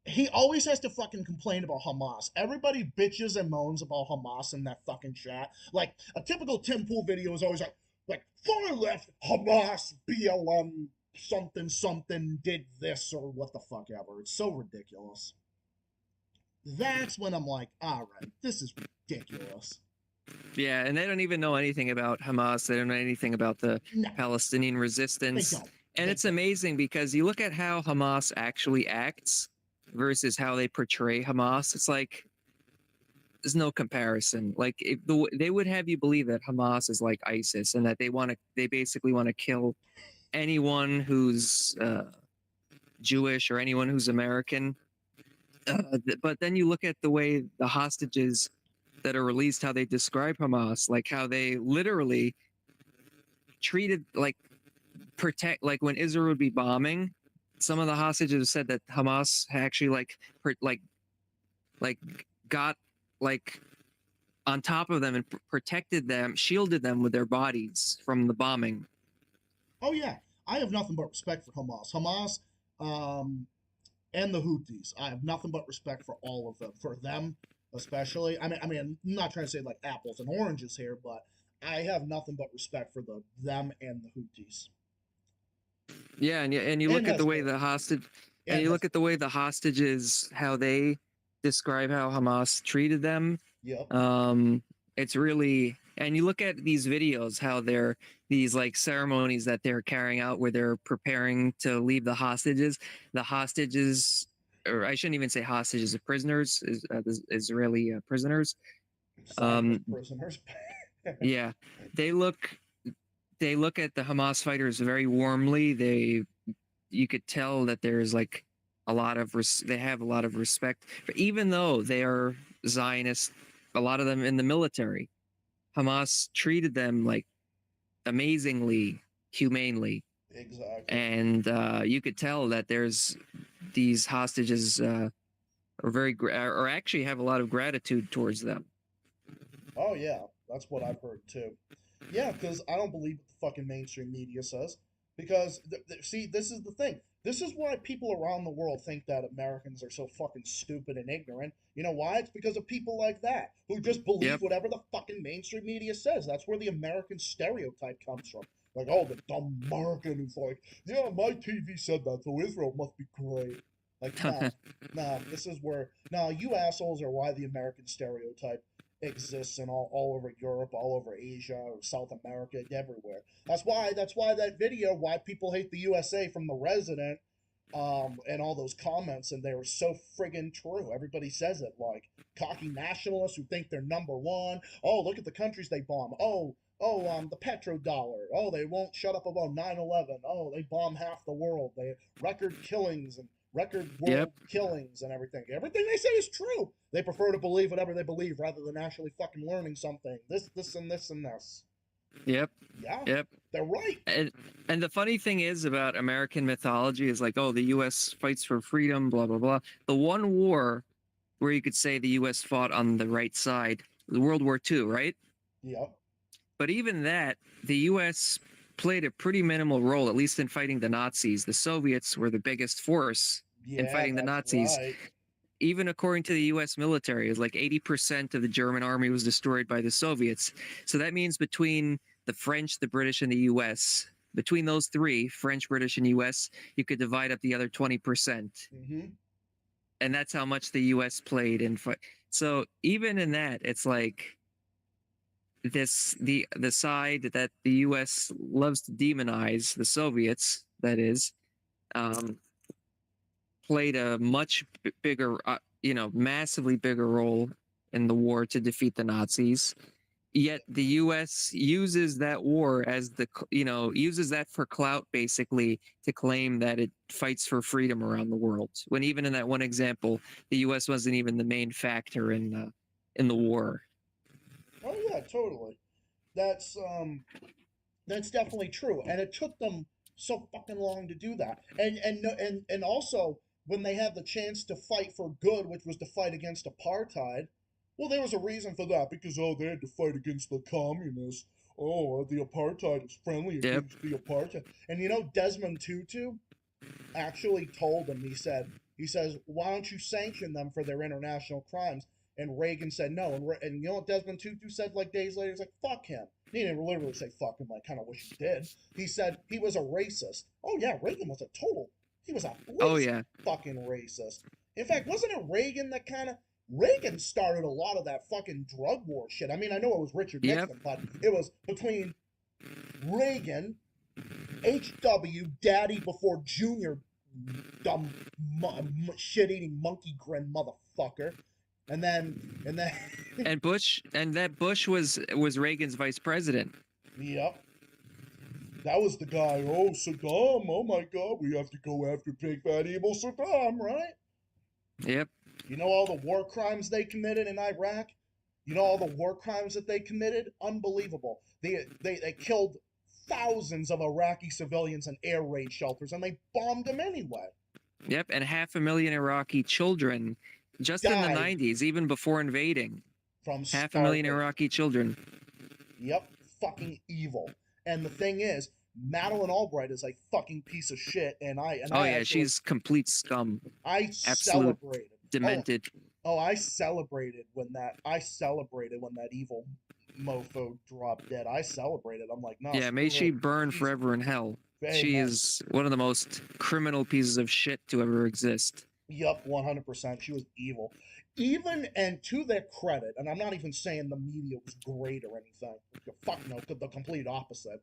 He always has to fucking complain about Hamas. Everybody bitches and moans about Hamas in that fucking chat. Like a typical Tim Pool video is always like far left Hamas BLM something did this or what the fuck ever. It's so ridiculous. That's when I'm like, all right, this is ridiculous. Yeah, and they don't even know anything about Hamas. They don't know anything about the Palestinian resistance. And it's amazing because you look at how Hamas actually acts versus how they portray Hamas. It's like there's no comparison. Like they would have you believe that Hamas is like ISIS and that they basically want to kill anyone who's Jewish or anyone who's American. But then you look at the way the hostages that are released, how they describe Hamas, like how they literally treated protect, like when Israel would be bombing, some of the hostages said that Hamas actually got on top of them and protected them, shielded them with their bodies from the bombing. Oh yeah, I have nothing but respect for Hamas. And the Houthis. I have nothing but respect for all of them. For them, especially. I mean, I'm not trying to say like apples and oranges here, but I have nothing but respect for them and the Houthis. Yeah, and you look at the way the hostage, and you look at the way the hostages, how they describe how Hamas treated them. Yep. It's really, and you look at these videos, how they're these like ceremonies that they're carrying out where they're preparing to leave the hostages. The hostages, or I shouldn't even say hostages, the prisoners, Israeli prisoners. Prisoners. Yeah, they look at the Hamas fighters very warmly. You could tell that there's like they have a lot of respect, even though they are Zionists. A lot of them in the military, Hamas treated them like amazingly humanely. Exactly. And you could tell that there's these hostages are or actually have a lot of gratitude towards them. Oh yeah, that's what I've heard too. Yeah, because I don't believe what the fucking mainstream media says. Because see, this is the thing. This is why people around the world think that Americans are so fucking stupid and ignorant. You know why? It's because of people like that who just believe whatever the fucking mainstream media says. That's where the American stereotype comes from. Like, oh, the dumb American who's like, yeah, my TV said that, so Israel must be great. Like, nah, this is where, you assholes are why the American stereotype exists in all over Europe, all over Asia, or South America, everywhere. That's why that video, why people hate the USA from The Resident, and all those comments, and they were so friggin' true. Everybody says it, like cocky nationalists who think they're number one. Oh, look at the countries they bomb. The petrodollar. Oh, they won't shut up about 9/11. Oh, they bomb half the world. They record killings and record world killings and everything. Everything they say is true. They prefer to believe whatever they believe rather than actually fucking learning something. This, and this, and this. Yep. Yeah, Yep. they're right. And the funny thing is about American mythology is like, oh, the U.S. fights for freedom, blah blah blah. The one war where you could say the U.S. fought on the right side, World War II, right? Yep. But even that, the U.S. played a pretty minimal role, at least in fighting the Nazis. The Soviets were the biggest force in Yeah, fighting the that's Nazis. right. Even according to the U.S. military, it was like 80% of the German army was destroyed by the Soviets. So that means between the French, the British, and the U.S., between those three, French, British, and U.S., you could divide up the other 20%. Mm-hmm. And that's how much the U.S. played in fight. So even in that, it's like the side that the U.S. loves to demonize, the Soviets, that is, um, played a much bigger, massively bigger role in the war to defeat the Nazis. Yet the U.S. uses that war as uses that for clout, basically, to claim that it fights for freedom around the world. When even in that one example, the U.S. wasn't even the main factor in the war. Oh yeah, totally. That's that's definitely true, and it took them so fucking long to do that. And also when they had the chance to fight for good, which was to fight against apartheid, well, there was a reason for that because they had to fight against the communists. Oh, the apartheid is friendly Yep. against the apartheid. And Desmond Tutu actually told him. He says, why don't you sanction them for their international crimes? And Reagan said no. And you know what Desmond Tutu said like days later? He's like, fuck him. He didn't literally say fuck him. I kind of wish he did. He said he was a racist. Oh yeah, Reagan was he was a Oh blatant yeah. fucking racist. In fact, wasn't it Reagan that Reagan started a lot of that fucking drug war shit. I mean, I know it was Richard Yep. Nixon, but it was between Reagan, H.W., Daddy before Junior, dumb shit-eating monkey grin motherfucker, and then And Bush, and that Bush was Reagan's vice president. yep, that was the guy. Oh, Saddam! Oh my God, we have to go after big bad evil Saddam, right? Yep. You know all the war crimes they committed in Iraq. You know all the war crimes that they committed. Unbelievable. They killed thousands of Iraqi civilians in air raid shelters, and they bombed them anyway. Yep. And 500,000 Iraqi children just in the Died 90s, even before invading. from 500,000 starvation. Iraqi children. Yep, fucking evil. And the thing is, Madeleine Albright is a fucking piece of shit, and Oh yeah, she's complete scum. I Absolute celebrated. demented. I celebrated when that evil mofo dropped dead. I celebrated. I'm like, no. Yeah, may she burn forever in hell. She is one of the most criminal pieces of shit to ever exist. Yup, 100%. She was evil. Even, and to their credit, and I'm not even saying the media was great or anything. Fuck no, the complete opposite.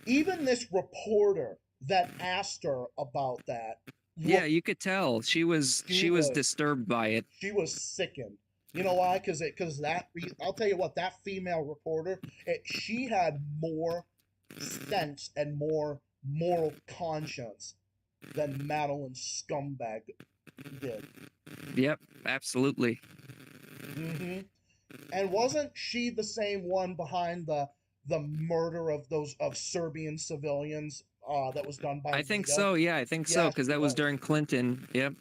Even this reporter that asked her about that. Yeah, you could tell she was disturbed by it. She was sickened. You know why? Because I'll tell you what, that female reporter, she had more sense and more moral conscience than Madeline Scumbag did. Yep, absolutely. Mm-hmm. And wasn't she the same one behind the murder of those Serbian civilians that was done by I think NATO? so. Yeah, I think so because that was during Clinton. Yep.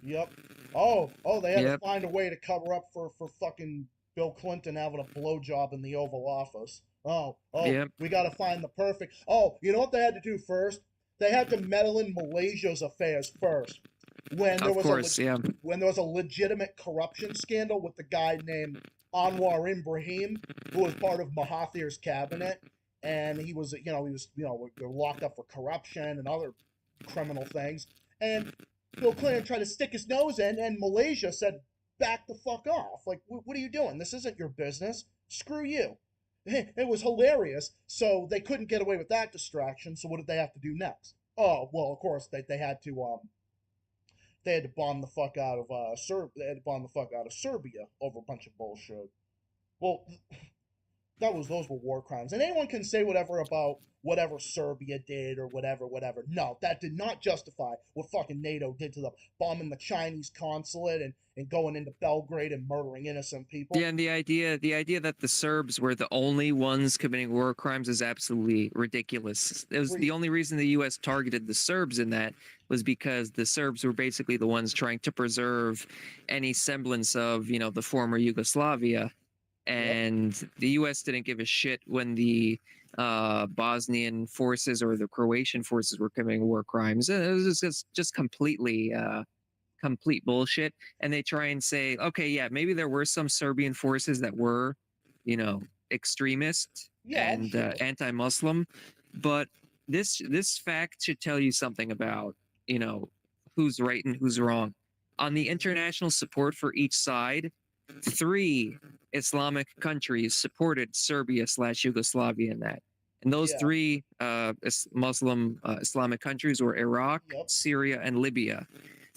Yep. Oh, they had to find a way to cover up for fucking Bill Clinton having a blowjob in the Oval Office. Yep. We got to find the perfect. Oh, you know what they had to do first? They had to meddle in Malaysia's affairs first. When there was a legitimate corruption scandal with the guy named Anwar Ibrahim, who was part of Mahathir's cabinet, and he was locked up for corruption and other criminal things. And Bill Clinton tried to stick his nose in, and Malaysia said, back the fuck off. Like, what are you doing? This isn't your business. Screw you. It was hilarious. So they couldn't get away with that distraction. So what did they have to do next? Oh, well, of course, they had to bomb the fuck out of They had to bomb the fuck out of Serbia over a bunch of bullshit. Well, those were war crimes. And anyone can say whatever about whatever Serbia did or whatever. No, that did not justify what fucking NATO did to them, bombing the Chinese consulate and going into Belgrade and murdering innocent people. Yeah, and the idea that the Serbs were the only ones committing war crimes is absolutely ridiculous. It was the only reason the U.S. targeted the Serbs in that was because the Serbs were basically the ones trying to preserve any semblance of, the former Yugoslavia. And the U.S. didn't give a shit when the Bosnian forces or the Croatian forces were committing war crimes. It was just complete bullshit. And they try and say, okay, yeah, maybe there were some Serbian forces that were, extremist and anti-Muslim, but this fact should tell you something about, who's right and who's wrong. On the international support for each side, 3 Islamic countries supported Serbia/Yugoslavia in that. And those 3 Muslim Islamic countries were Iraq, Syria, and Libya.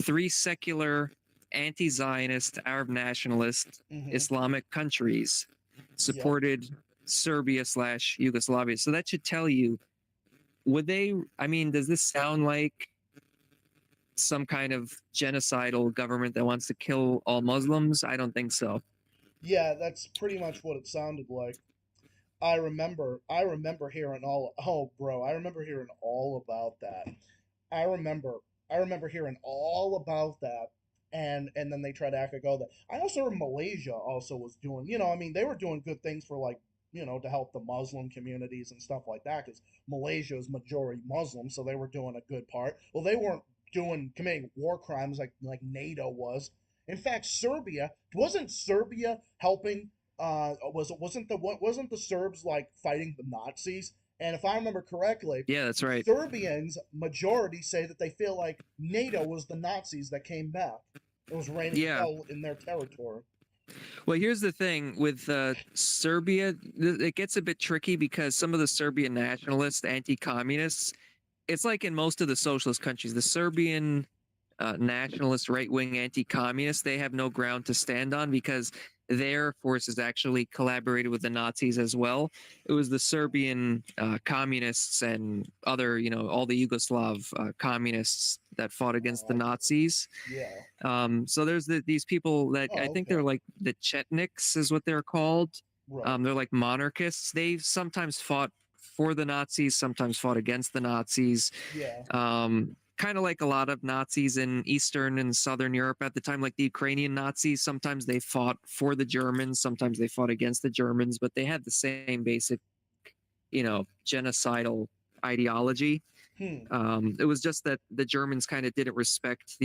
3 secular, anti-Zionist, Arab nationalist Islamic countries supported Serbia/Yugoslavia. So that should tell you, does this sound like some kind of genocidal government that wants to kill all Muslims? I don't think so. Yeah, that's pretty much what it sounded like. I remember hearing I remember hearing all about that. I remember hearing all about that, and then they tried to act like, oh, that. I also heard Malaysia also was doing, they were doing good things for, like, to help the Muslim communities and stuff like that, because Malaysia is majority Muslim, so they were doing a good part. Well, they weren't committing war crimes like NATO was. In fact, wasn't Serbia helping? Wasn't the Serbs like fighting the Nazis? And if I remember correctly, yeah, that's right. Serbians majority say that they feel like NATO was the Nazis that came back. It was raining hell in their territory. Well, here's the thing with Serbia, it gets a bit tricky because some of the Serbian nationalists, anti-communists, it's like in most of the socialist countries, the Serbian nationalist, right-wing, anti-communists, they have no ground to stand on because their forces actually collaborated with the Nazis as well. It was the Serbian communists and other, all the Yugoslav communists that fought against the Nazis. Yeah. So there's these people that I think they're like the Chetniks is what they're called. Right. They're like monarchists. They sometimes fought for the Nazis, sometimes fought against the Nazis. Yeah. Kind of like a lot of Nazis in Eastern and Southern Europe at the time, like the Ukrainian Nazis. Sometimes they fought for the Germans, sometimes they fought against the Germans, but they had the same basic, genocidal ideology. It was just that the Germans kind of didn't respect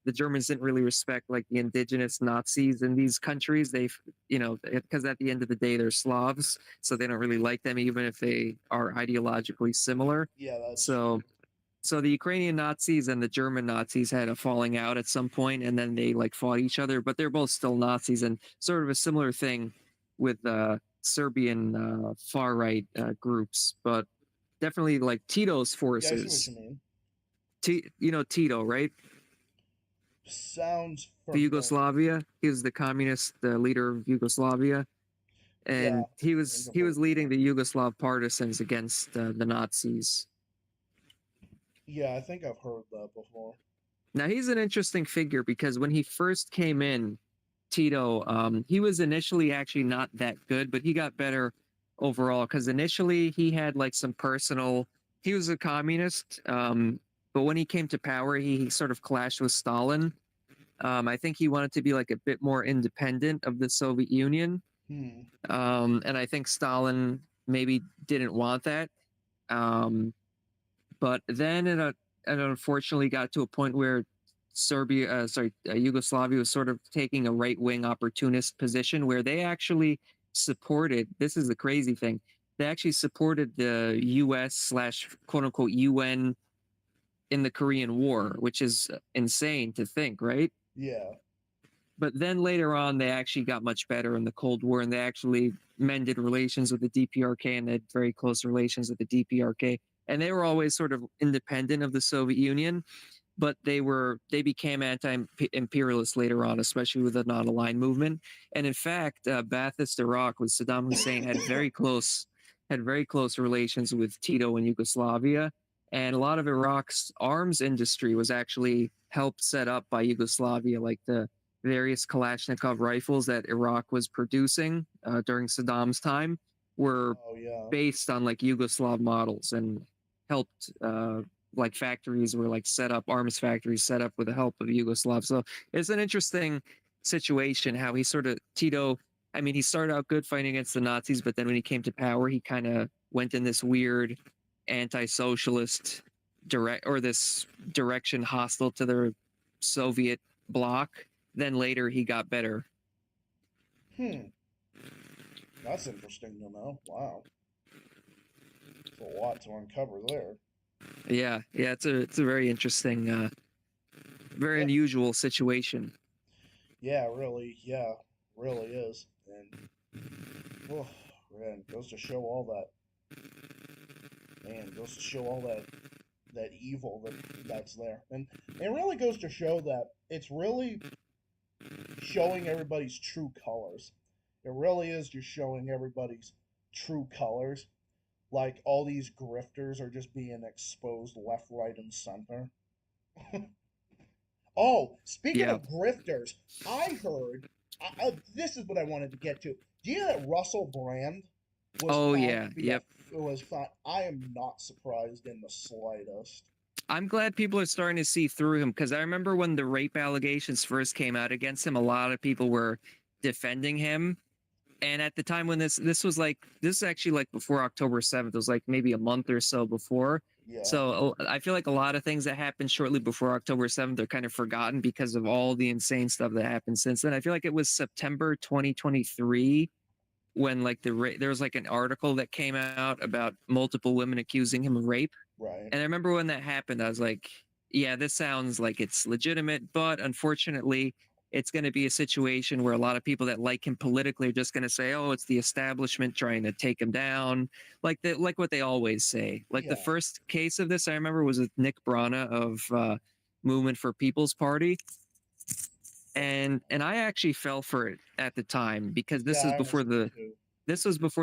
the Germans didn't really respect like the indigenous Nazis in these countries. Because at the end of the day, they're Slavs, so they don't really like them, even if they are ideologically similar. Yeah, that's so the Ukrainian Nazis and the German Nazis had a falling out at some point, and then they like fought each other, but they're both still Nazis, and sort of a similar thing with Serbian far right groups, but definitely like Tito's forces. Yeah, I see what you mean. Tito, right? Sounds For Yugoslavia, he was the communist leader of Yugoslavia, and he was leading the Yugoslav partisans against the Nazis. Yeah, I think I've heard that before. Now he's an interesting figure because when he first came in, Tito, he was initially actually not that good, but he got better overall because initially he had like some personal. He was a communist, but when he came to power, he sort of clashed with Stalin. I think he wanted to be like a bit more independent of the Soviet Union. And I think Stalin maybe didn't want that. But then it unfortunately got to a point where Yugoslavia was sort of taking a right-wing opportunist position where they actually supported, this is the crazy thing, they actually supported the US / quote unquote UN in the Korean War, which is insane to think, right? Yeah. But then later on, they actually got much better in the Cold War, and they actually mended relations with the DPRK and had very close relations with the DPRK. And they were always sort of independent of the Soviet Union. but they became anti-imperialist later on, especially with the non-aligned movement. And in fact, Ba'athist Iraq with Saddam Hussein had very close relations with Tito in Yugoslavia, and a lot of Iraq's arms industry was actually helped set up by Yugoslavia, like the various Kalashnikov rifles that Iraq was producing during Saddam's time were Oh yeah. based on like Yugoslav models and helped like factories were like set up, arms factories set up with the help of Yugoslav. So it's an interesting situation how he sort of Tito. I mean, he started out good fighting against the Nazis, but then when he came to power, he kind of went in this weird anti-socialist this direction hostile to the Soviet bloc. Then later he got better. That's interesting to know. Wow. There's a lot to uncover there. Yeah, it's a very interesting, very unusual situation. Yeah, really is. And oh, man, goes to show all that. Man, goes to show all that evil that's there. And it really goes to show that it's really showing everybody's true colors. It really is just showing everybody's true colors. Like all these grifters are just being exposed left, right, and center. Oh, speaking of grifters, I heard. This is what I wanted to get to. Do you know that Russell Brand was found to be was found? I am not surprised in the slightest. I'm glad people are starting to see through him, because I remember when the rape allegations first came out against him, a lot of people were defending him. And at the time when this is actually like before October 7th, it was like maybe a month or so before. Yeah. So I feel like a lot of things that happened shortly before October 7th are kind of forgotten because of all the insane stuff that happened since then. I feel like it was September 2023 when like there was like an article that came out about multiple women accusing him of rape. Right. And I remember when that happened, I was like, yeah, this sounds like it's legitimate, but unfortunately, it's going to be a situation where a lot of people that like him politically are just going to say, "Oh, it's the establishment trying to take him down," like what they always say. Like the first case of this I remember was with Nick Brana of Movement for People's Party, and I actually fell for it at the time because this was before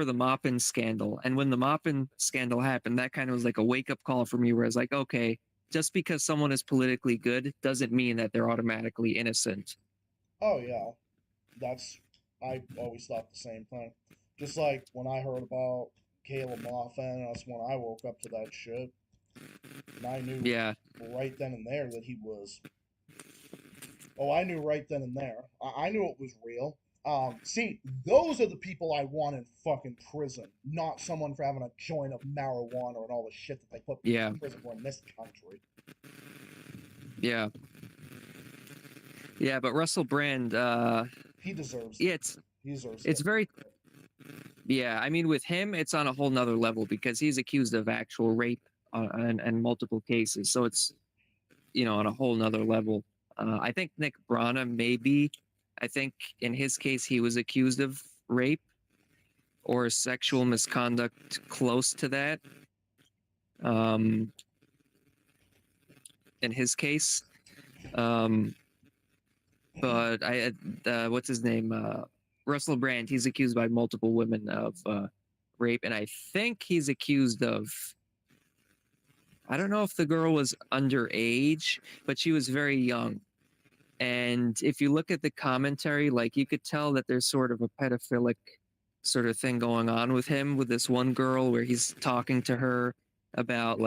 the Maupin scandal, and when the Maupin scandal happened, that kind of was like a wake up call for me, where I was like, okay, just because someone is politically good doesn't mean that they're automatically innocent. Oh yeah, I always thought the same thing. Just like when I heard about Caleb Moffin, that's when I woke up to that shit, and I knew right then and there that he was. Oh, I knew right then and there. I knew it was real. See, those are the people I want in fucking prison, not someone for having a joint of marijuana and all the shit that they put people in prison for in this country. Yeah. Yeah, but Russell Brand, he deserves it. Yeah, he deserves it's it. very. Yeah, I mean, with him, it's on a whole nother level because he's accused of actual rape and multiple cases. So it's, on a whole nother level. I think Nick Brana maybe. I think in his case, he was accused of rape or sexual misconduct close to that. In his case. But what's his name? Russell Brand, he's accused by multiple women of rape. And I think he's accused of, I don't know if the girl was underage, but she was very young. And if you look at the commentary, like you could tell that there's sort of a pedophilic sort of thing going on with him, with this one girl where he's talking to her about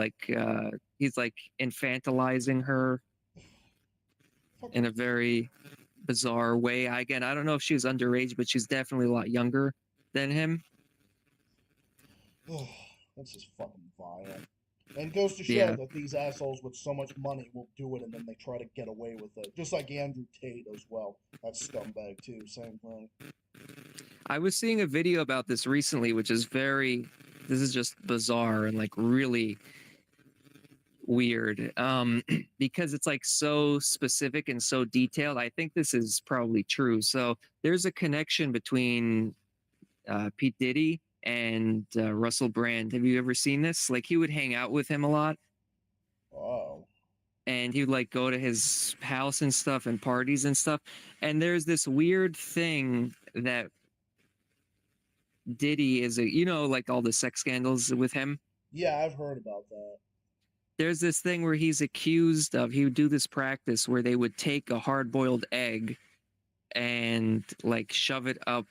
he's like infantilizing her in a very bizarre way. Again, I don't know if she was underage, but she's definitely a lot younger than him. Oh, that's just fucking vile. And it goes to show that these assholes with so much money will do it, and then they try to get away with it. Just like Andrew Tate as well. That scumbag too, same thing. I was seeing a video about this recently, which is this is just bizarre and like really weird, because it's like so specific and so detailed. I think this is probably true. So there's a connection between Pete Diddy and Russell Brand. Have you ever seen this? Like he would hang out with him a lot. Oh. and he would like go to his house and stuff and parties and stuff. And there's this weird thing that Diddy is like all the sex scandals with him. Yeah, I've heard about that. There's this thing where he's accused of, he would do this practice where they would take a hard-boiled egg and like shove it up.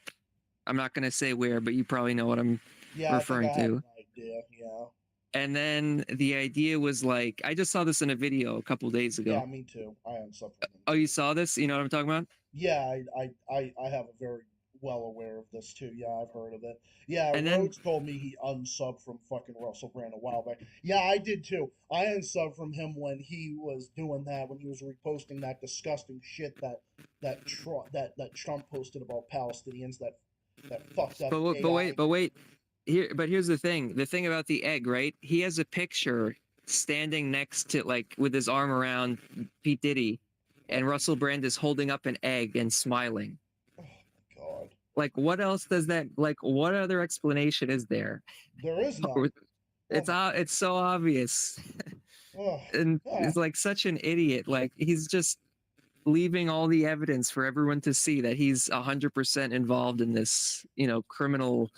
I'm not going to say where, but you probably know what I'm Yeah, referring I think I have to. an idea. Yeah. And then the idea was like, I just saw this in a video a couple days ago. Yeah, me too. I am suffering. Oh, you saw this? You know what I'm talking about? Yeah, I have a very well aware of this too. Yeah, I've heard of it. Yeah, And then- Rhodes told me he unsubbed from fucking Russell Brand a while back. Yeah, I did too. I unsubbed from him when he was doing that, when he was reposting that disgusting shit that Trump posted about Palestinians, that fucked up. But wait. Here's the thing. The thing about the egg, right? He has a picture standing next to, like, with his arm around Pete Diddy, and Russell Brand is holding up an egg and smiling. Oh my god. Like, what else does that? Like, what other explanation is there? There is none. It's so obvious, Ugh. and Yeah. he's like such an idiot. Like, he's just leaving all the evidence for everyone to see that he's 100% involved in this, criminal,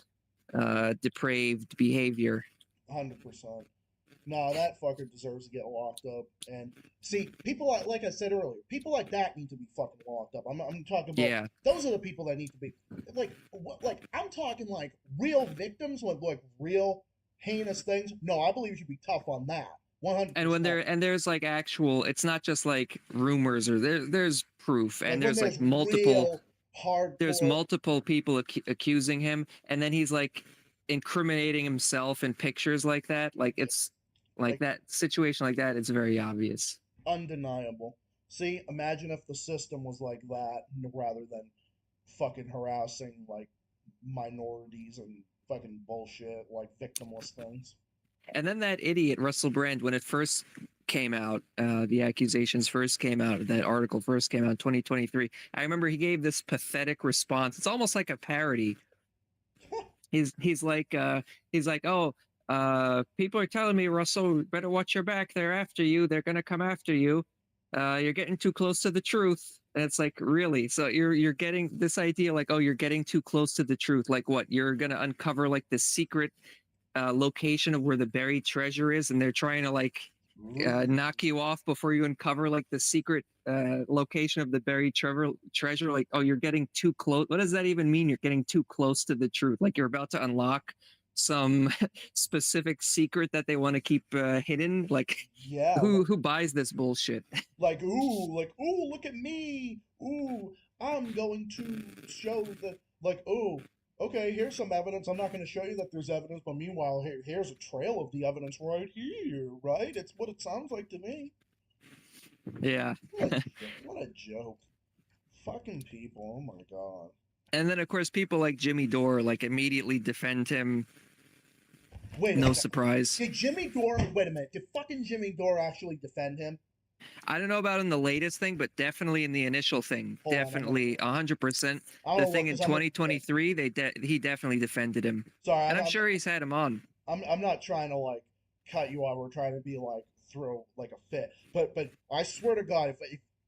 depraved behavior. 100%. No, that fucker deserves to get locked up. And see, people like I said earlier, people like that need to be fucking locked up. I'm talking about. Yeah. Those are the people that need to be like I'm talking like real victims with like real heinous things. No, I believe you should be tough on that. 100%. And there's like actual, it's not just like rumors, or there's proof, and Like, there's when like multiple. There's hardcore- multiple people accusing him, and then he's like incriminating himself in pictures like that. Like, it's like that situation like that. It's very obvious. undeniable. See, imagine if the system was like that rather than fucking harassing like minorities and fucking bullshit like victimless things. And then that idiot Russell Brand, when it first came out, the accusations first came out, that article first came out in 2023. I remember he gave this pathetic response. It's almost like a parody. He's like, oh, people are telling me, Russell, better watch your back. They're after you. They're gonna come after you. You're getting too close to the truth. And it's like, really? So you're getting this idea like, oh, you're getting too close to the truth. Like what? You're gonna uncover like the secret location of where the buried treasure is, and they're trying to like knock you off before you uncover like the secret location of the buried treasure. Like, oh, you're getting too close. What does that even mean? You're getting too close to the truth. Like you're about to unlock some specific secret that they want to keep hidden. Like, Yeah. who buys this bullshit? Like, ooh, look at me. Ooh, I'm going to show the, like, ooh, okay, here's some evidence. I'm not going to show you that there's evidence, but meanwhile, here's a trail of the evidence right here, right? It's what it sounds like to me. Yeah. What a joke. Fucking people, oh my god. And then of course people like Jimmy Dore like immediately defend him. Wait a No second. surprise. Did Jimmy Dore, wait a minute, did fucking Jimmy Dore actually defend him? I don't know about in the latest thing, but definitely in the initial thing. Hold on, Definitely 100%. I The wanna thing look, in 'cause I'm a- 2023, he definitely defended him. Sorry, And I'm sure he's had him on. I'm not trying to like cut you off or trying to be like throw like a fit, but I swear to God,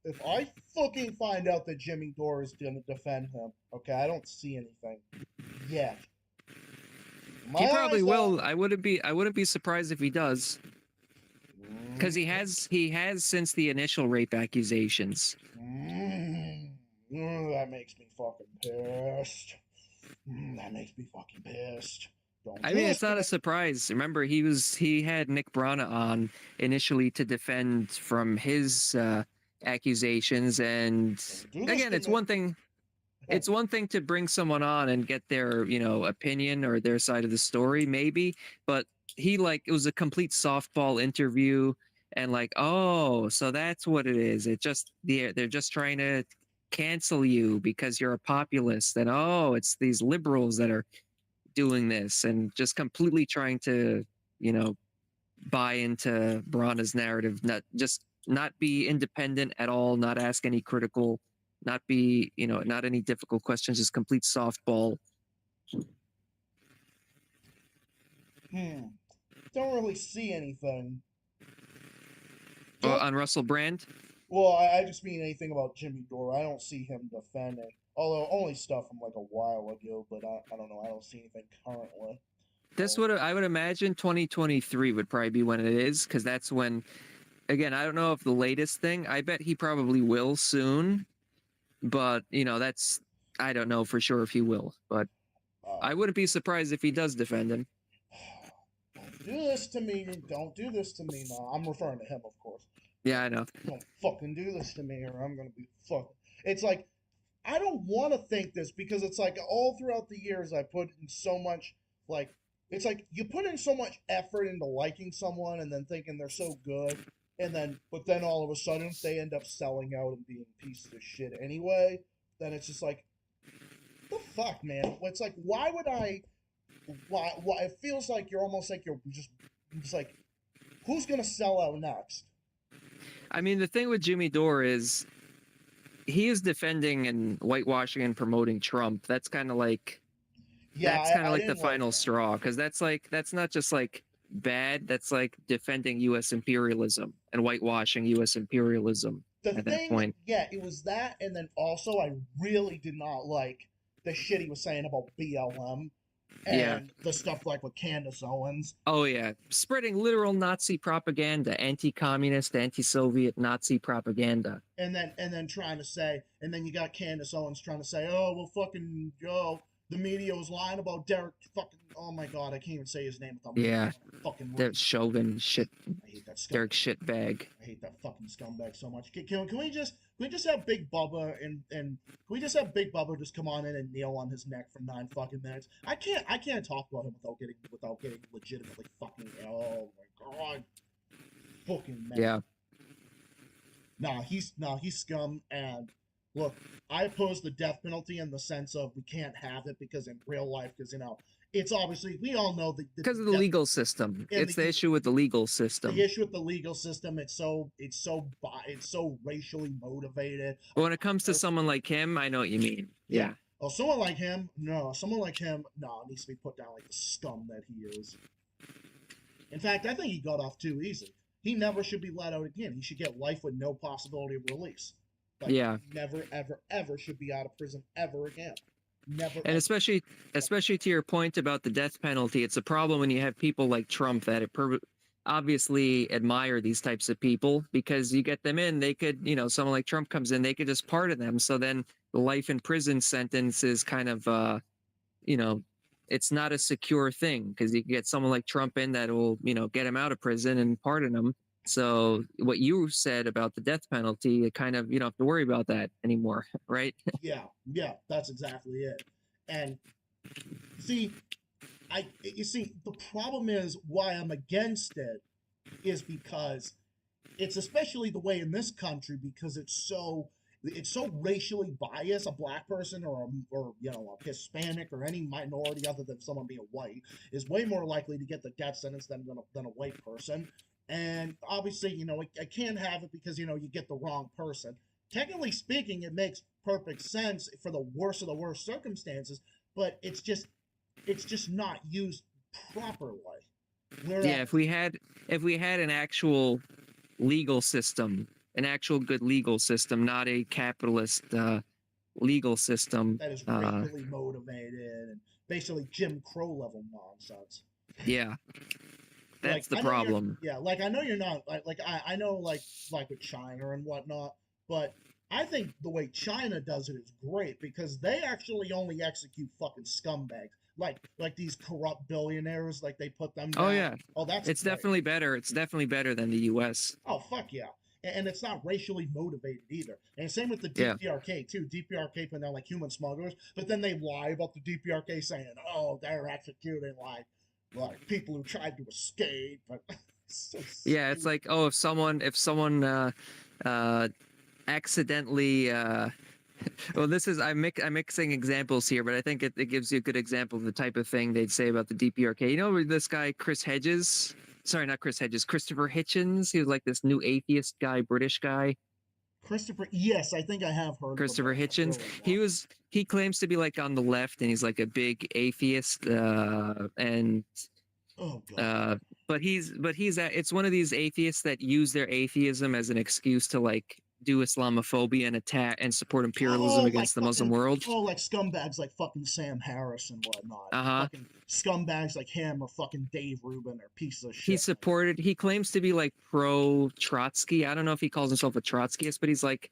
if I fucking find out that Jimmy Dore is gonna defend him, okay, I don't see anything yet. My He probably eyes will. are- I wouldn't be surprised if he does, because he has since the initial rape accusations. That makes me fucking pissed. That makes me fucking pissed. Don't I mean, it's not a listen. surprise. Remember, he had Nick Brana on initially to defend from his accusations, and Do this again, to it's me. one thing. It's one thing to bring someone on and get their, opinion or their side of the story, maybe, but it was a complete softball interview, and like, oh, so that's what it is. They're just trying to cancel you because you're a populist, and oh, it's these liberals that are doing this, and just completely trying to, buy into Brana's narrative, not be independent at all, not ask any critical, not be, not any difficult questions, just complete softball. Don't really see anything. On Russell Brand. Well, I just mean anything about Jimmy Dore. I don't see him defending. Although only stuff from like a while ago, but I don't know. I don't see anything currently. This would I would imagine 2023 would probably be when it is, because that's when. Again, I don't know if the latest thing. I bet he probably will soon, but that's I don't know for sure if he will. But I wouldn't be surprised if he does defend him. Don't do this to me. Don't do this to me. No, I'm referring to him, of course. Yeah, I know. Don't fucking do this to me, or I'm gonna be fucking. It's like I don't want to think this because it's like all throughout the years I put in so much like it's like you put in so much effort into liking someone and then thinking they're so good, but then all of a sudden if they end up selling out and being pieces of shit anyway, then it's just like the fuck, man. It's like why would I? Why? It feels like you're almost like you're just like who's gonna sell out next? I mean, the thing with Jimmy Dore is he is defending and whitewashing and promoting Trump. That's kind of like that's kind of like the final straw, because that's not just like bad. That's like defending U.S. imperialism and whitewashing U.S. imperialism at that point. Yeah, it was that, and then also I really did not like the shit he was saying about BLM. And the stuff like with Candace Owens. Oh yeah, spreading literal Nazi propaganda, anti-communist, anti-Soviet Nazi propaganda. And then trying to say, and then you got Candace Owens trying to say, oh well, fucking the media was lying about Derek. Fucking oh my god, I can't even say his name without fucking. That Chauvin shit. I hate that scumbag. Derek shitbag. I hate that fucking scumbag so much. Can we just have Big Bubba and can we just have Big Bubba just come on in and kneel on his neck for 9 fucking minutes? I can't talk about him without getting legitimately fucking. Oh my god, fucking man. Yeah. He's scum. And look, I oppose the death penalty in the sense of we can't have it because in real life, because it's obviously we all know because of the legal system. It's the issue with the legal system. The issue with the legal system. It's so racially motivated. But when it comes to someone like him, I know what you mean. Yeah. Oh, someone like him, no, needs to be put down like the scum that he is. In fact, I think he got off too easy. He never should be let out again. He should get life with no possibility of release. Never, ever, ever should be out of prison ever again. Never. And especially to your point about the death penalty, it's a problem when you have people like Trump that obviously admire these types of people, because you get them in, they could, someone like Trump comes in, they could just pardon them. So then the life in prison sentence is kind of, it's not a secure thing, because you can get someone like Trump in that will, get him out of prison and pardon him. So what you said about the death penalty, it kind of, you don't have to worry about that anymore, right? Yeah, that's exactly it. And see, the problem is why I'm against it is because it's especially the way in this country, because it's so racially biased. A black person or a Hispanic or any minority other than someone being white is way more likely to get the death sentence than a white person. And obviously, I can't have it because, you get the wrong person. Technically speaking, it makes perfect sense for the worst of the worst circumstances, but it's just not used properly. If we had an actual legal system, an actual good legal system, not a capitalist legal system that is racially motivated and basically Jim Crow level nonsense. Yeah. That's the problem. I know you're not I know like with China and whatnot, but I think the way China does it is great because they actually only execute fucking scumbags. Like these corrupt billionaires, like they put them down. Oh yeah. Oh, it's great. Definitely better. It's definitely better than the US. Oh fuck yeah. And it's not racially motivated either. And same with the DPRK too. DPRK put down like human smugglers, but then they lie about the DPRK saying, oh, they're executing like people who tried to escape. But yeah, it's like, oh, if someone accidentally well, this is I'm mixing examples here, but I think it gives you a good example of the type of thing they'd say about the DPRK. You know, this guy Christopher Hitchens. He was like this new atheist guy, British guy. Yes, I think I have heard. Christopher Hitchens. He claims to be like on the left, and he's like a big atheist. And oh god. But it's one of these atheists that use their atheism as an excuse to like do Islamophobia and attack and support imperialism against the Muslim world. Oh, like scumbags like fucking Sam Harris and whatnot. Uh-huh. Fucking scumbags like him or fucking Dave Rubin or pieces of shit. He claims to be like pro Trotsky. I don't know if he calls himself a Trotskyist, but he's like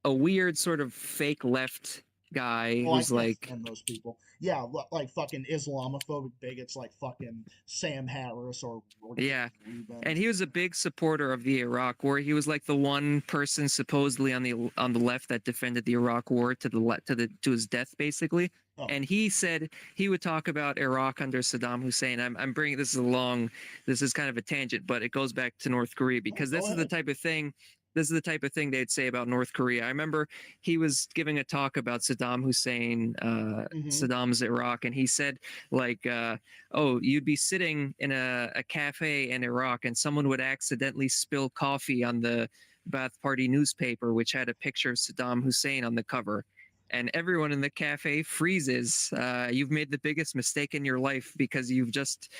a weird sort of fake left guy who's like, and those people, yeah, like fucking Islamophobic bigots like fucking Sam Harris or yeah. Rubin. And he was a big supporter of the Iraq War. He was like the one person supposedly on the left that defended the Iraq War to his death, basically. Oh. And he said he would talk about Iraq under Saddam Hussein. I'm bringing this is kind of a tangent, but it goes back to North Korea because this is the type of thing. This is the type of thing they'd say about North Korea. I remember he was giving a talk about Saddam Hussein, Saddam's Iraq, and he said like, "Oh, you'd be sitting in a cafe in Iraq, and someone would accidentally spill coffee on the Ba'ath Party newspaper, which had a picture of Saddam Hussein on the cover." And everyone in the cafe freezes. You've made the biggest mistake in your life because you've just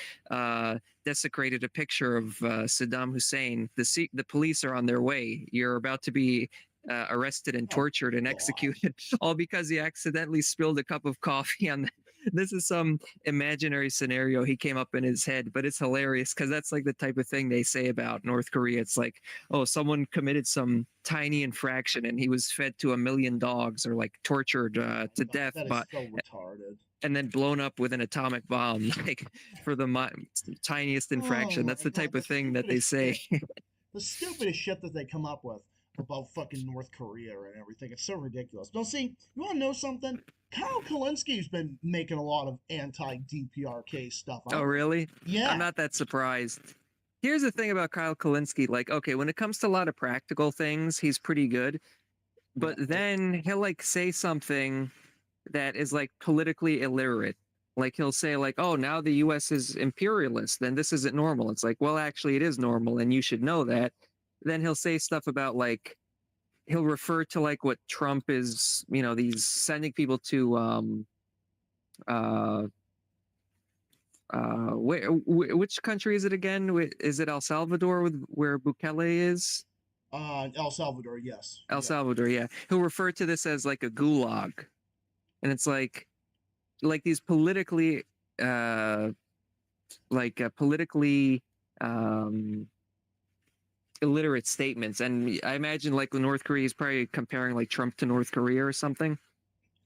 desecrated a picture of Saddam Hussein. The police are on their way. You're about to be arrested and tortured and executed, all because you accidentally spilled a cup of coffee on. This is some imaginary scenario he came up in his head, but it's hilarious because that's like the type of thing they say about North Korea. It's like, oh, someone committed some tiny infraction and he was fed to 1 million dogs or like tortured to death, that is so retarded. And then blown up with an atomic bomb, like for the tiniest infraction. That's the type of thing that they say. The stupidest shit that they come up with about fucking North Korea and everything. It's so ridiculous. Now, see, you want to know something? Kyle Kalinski's been making a lot of anti-DPRK stuff. Oh, really? Yeah. I'm not that surprised. Here's the thing about Kyle Kalinski. Like, okay, when it comes to a lot of practical things, he's pretty good. But then he'll like say something that is like politically illiterate. Like he'll say like, oh, now the U.S. is imperialist, then this isn't normal. It's like, well, actually it is normal and you should know that. Then he'll say stuff about like, he'll refer to like what Trump is, these sending people to which country is it again? Is it El Salvador where Bukele is? El Salvador, yes. El Salvador, yeah. He'll refer to this as like a gulag. And it's like these politically illiterate statements. And I imagine like North Korea is probably comparing like Trump to North Korea or something.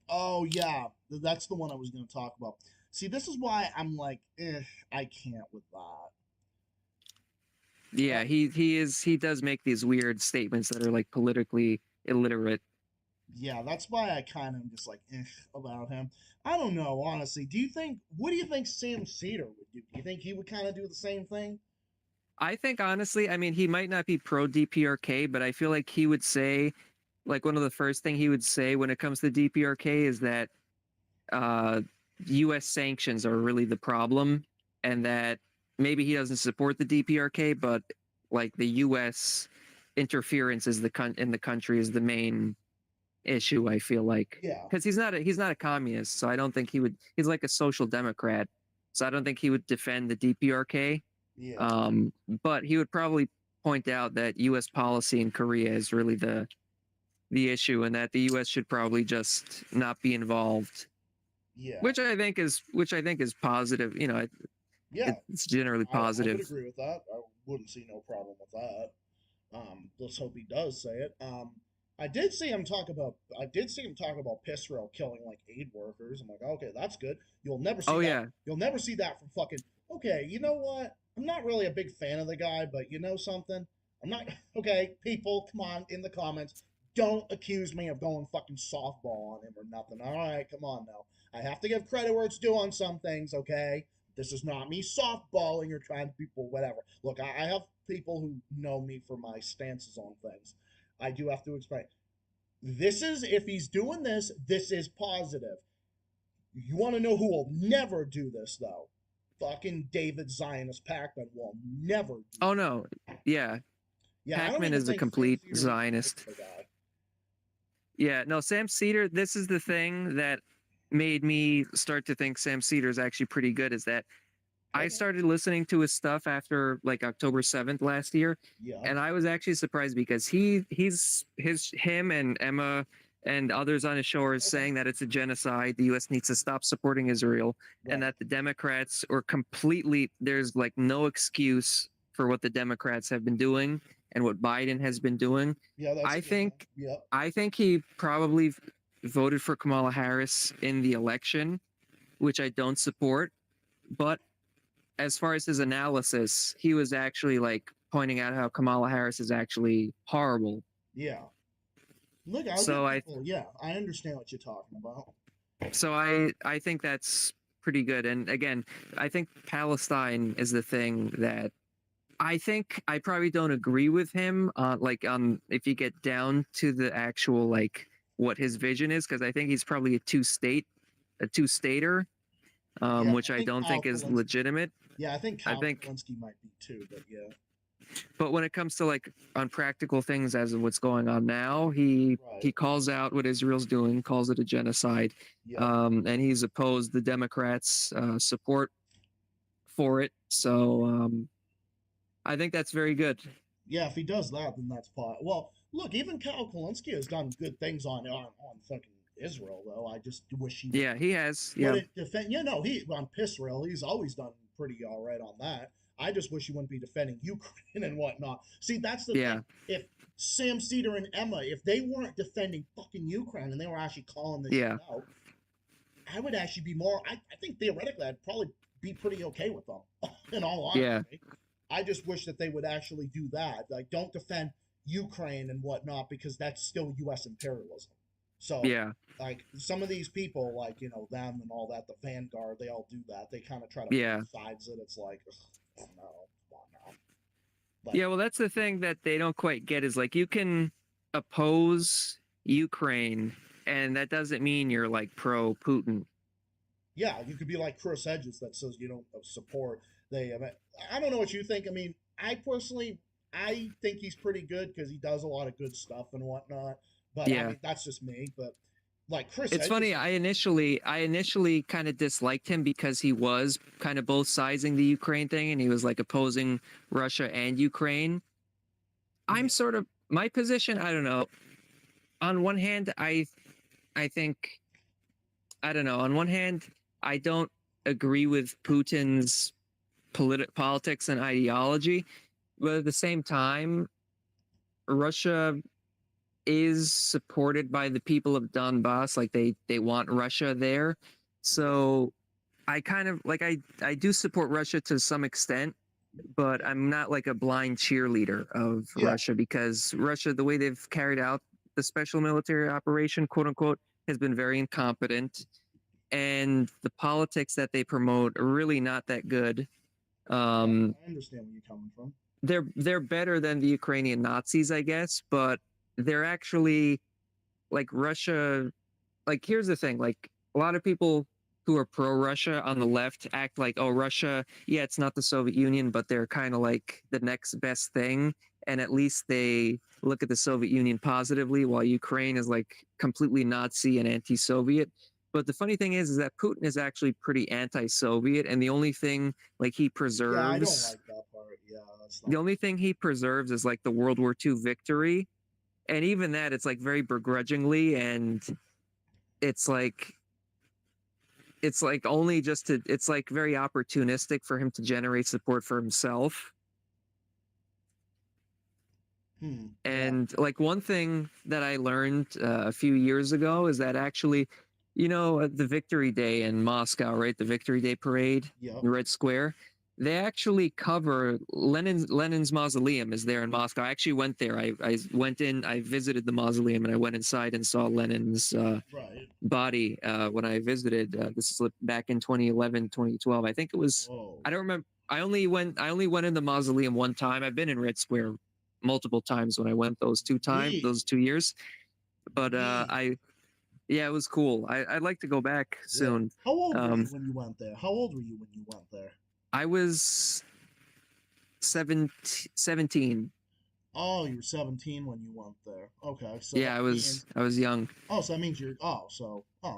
Oh yeah, that's the one I was going to talk about. See, this is why I'm like, I can't with that. Yeah, he does make these weird statements that are like politically illiterate. Yeah, that's why I kind of am just like about him. I don't know, honestly. What do you think Sam Cedar would do? Do you think he would kind of do the same thing? I think honestly, I mean, he might not be pro DPRK, but I feel like he would say, like one of the first thing he would say when it comes to DPRK is that U.S. sanctions are really the problem, and that maybe he doesn't support the DPRK, but like the U.S. interference in the country is the main issue. I feel like, yeah, because he's not a communist, so I don't think he would. He's like a social democrat, so I don't think he would defend the DPRK. Yeah. But he would probably point out that U.S. policy in Korea is really the issue, and that the U.S. should probably just not be involved. Yeah. Which I think is positive. It's generally positive. I would agree with that. I wouldn't see no problem with that. Let's hope he does say it. I did see him talk about piss rail killing like aid workers. I'm like, okay, that's good. You'll never see that. Yeah. You'll never see that from fucking. Okay, you know what? I'm not really a big fan of the guy, but you know something? I'm not. Okay, people, come on in the comments. Don't accuse me of going fucking softball on him or nothing. All right, come on now. I have to give credit where it's due on some things, okay? This is not me softballing or trying to people, whatever. Look, I have people who know me for my stances on things. I do have to explain. If he's doing this, this is positive. You want to know who will never do this, though? Fucking David Zionist Packman will never do Oh, no. Yeah. Packman is a complete Zionist. Yeah, no, Sam Cedar, this is the thing that made me start to think Sam Cedar is actually pretty good, is that I started listening to his stuff after like October 7th last year, Yeah. and I was actually surprised because him and Emma and others on his show are saying that it's a genocide. The U.S. needs to stop supporting Israel, and Right. that the Democrats are completely there's like no excuse for what the Democrats have been doing and what Biden has been doing. Yeah, that's I a good think one. Yep. I think he probably voted for Kamala Harris in the election, which I don't support, but as far as his analysis, he was actually like pointing out how Kamala Harris is actually horrible. Yeah. Look, I'll So give people, yeah, I understand what you're talking about. I think that's pretty good. And again, I think Palestine is the thing that I think I probably don't agree with him on if you get down to the actual like what his vision is, because I think he's probably a two-stater, Yeah, which I I think don't think Kyle is Kalinske- legitimate. Yeah, I think I Kyle think- Kalinske might be too, but yeah. But when it comes to like on practical things as of what's going on now, he Right. calls out what Israel's doing, calls it a genocide, Yeah. and he's opposed the Democrats' support for it. So I think that's very good. Yeah, if he does that, then that's pot. Well, look, even Kyle Kalinske has done good things on fucking Israel, though. I just wish he Yeah, he has. Yeah, wouldn't defend. You know, he on Pissrael, he's always done pretty all right on that. I just wish he wouldn't be defending Ukraine and whatnot. See, that's the yeah, thing. If Sam Cedar and Emma, if they weren't defending fucking Ukraine and they were actually calling this Yeah. shit out, I would actually be more. I think theoretically, I'd probably be pretty okay with them. In all honesty, Yeah. I just wish that they would actually do that. Like, don't defend Ukraine and whatnot because that's still U.S. imperialism. So, yeah, like some of these people, like them and all that, the Vanguard, they all do that. They kind of try to Yeah. pick sides it. It's like, ugh, no, come on now. But, yeah. Well, that's the thing that they don't quite get is like you can oppose Ukraine, and that doesn't mean you're like pro Putin. yeah, you could be like Chris Hedges that says you don't support. I don't know what you think. I mean, I personally, I think he's pretty good because he does a lot of good stuff and whatnot. But I Yeah. mean, that's just me. But like Chris, It's Hedges, funny. I initially kind of disliked him because he was kind of both sizing the Ukraine thing, and he was like opposing Russia and Ukraine. I'm sort of my position. I don't know. On one hand, I think I don't know. On one hand, I don't agree with Putin's politics and ideology, but at the same time, Russia is supported by the people of Donbass. Like they want Russia there. So I kind of like I do support Russia to some extent, but I'm not like a blind cheerleader of Yeah. Russia because Russia, the way they've carried out the special military operation, quote unquote, has been very incompetent. And the politics that they promote are really not that good. I understand where you're coming from. They're better than the Ukrainian Nazis, I guess, but they're actually like Russia. Like, here's the thing: like a lot of people who are pro-Russia on the left act like, oh, Russia, yeah, it's not the Soviet Union, but they're kind of like the next best thing, and at least they look at the Soviet Union positively, while Ukraine is like completely Nazi and anti-Soviet. But the funny thing is that Putin is actually pretty anti-Soviet, and the only thing like he preserves, Yeah, I don't like that part. Yeah, that's not. the only thing he preserves is like the World War II victory, and even that, it's like very begrudgingly, and it's like only just to, it's like very opportunistic for him to generate support for himself. And like one thing that I learned a few years ago is that actually, the Victory Day in Moscow, right? The Victory Day parade Yeah. in Red Square. They actually cover Lenin's mausoleum is there in Moscow. I actually went there. I went in, I visited the mausoleum, and I went inside and saw Lenin's Right. body when I visited. This is back in 2011, 2012. I think it was. Whoa. I don't remember. I only went in the mausoleum one time. I've been in Red Square multiple times when I went those 2 years. But it was cool. I'd like to go back soon. How old were you when you went there? How old were you when you went there? I was 17. Oh, you were 17 when you went there. Okay. So Yeah, I was young. Oh, so that means you're.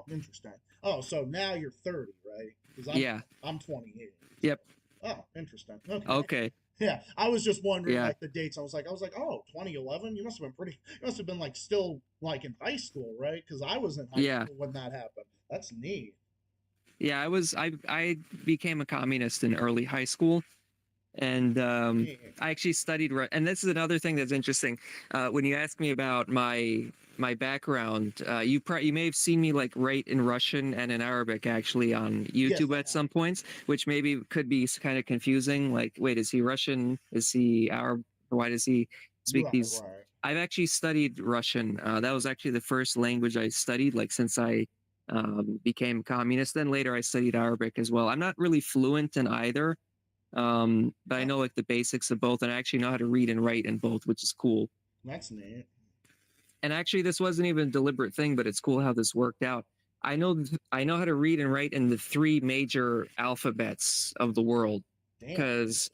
Interesting. Oh, so now you're 30, right? 'Cause Yeah. I'm 28. Yep. Oh, interesting. Okay. Okay. Yeah, I was just wondering Yeah. like the dates. I was like, oh, 2011. You must have been pretty. You must have been like still like in high school, right? Because I was in high Yeah. school when that happened. That's neat. Yeah, I became a communist in early high school, and Yeah. I actually studied. And this is another thing that's interesting. When you ask me about my background, you may have seen me like write in Russian and in Arabic actually on YouTube I at have. some points, which maybe could be kind of confusing. Like, wait, is he Russian? Is he Arab? Why does he speak Right, these? right. I've actually studied Russian. That was actually the first language I studied, like since I became communist. Then later I studied Arabic as well. I'm not really fluent in either, but I know like the basics of both, and I actually know how to read and write in both, which is cool. That's neat. And actually, this wasn't even a deliberate thing, but it's cool how this worked out. I know how to read and write in the three major alphabets of the world, Damn. because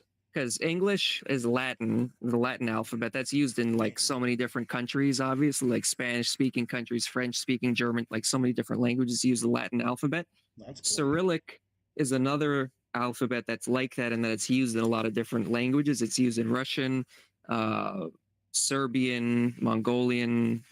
English is Latin, the Latin alphabet that's used in like so many different countries, obviously, like Spanish speaking countries, French speaking, German, like so many different languages use the Latin alphabet. That's cool. Cyrillic is another alphabet that's like that, and that it's used in a lot of different languages. It's used in Russian, Serbian, Mongolian,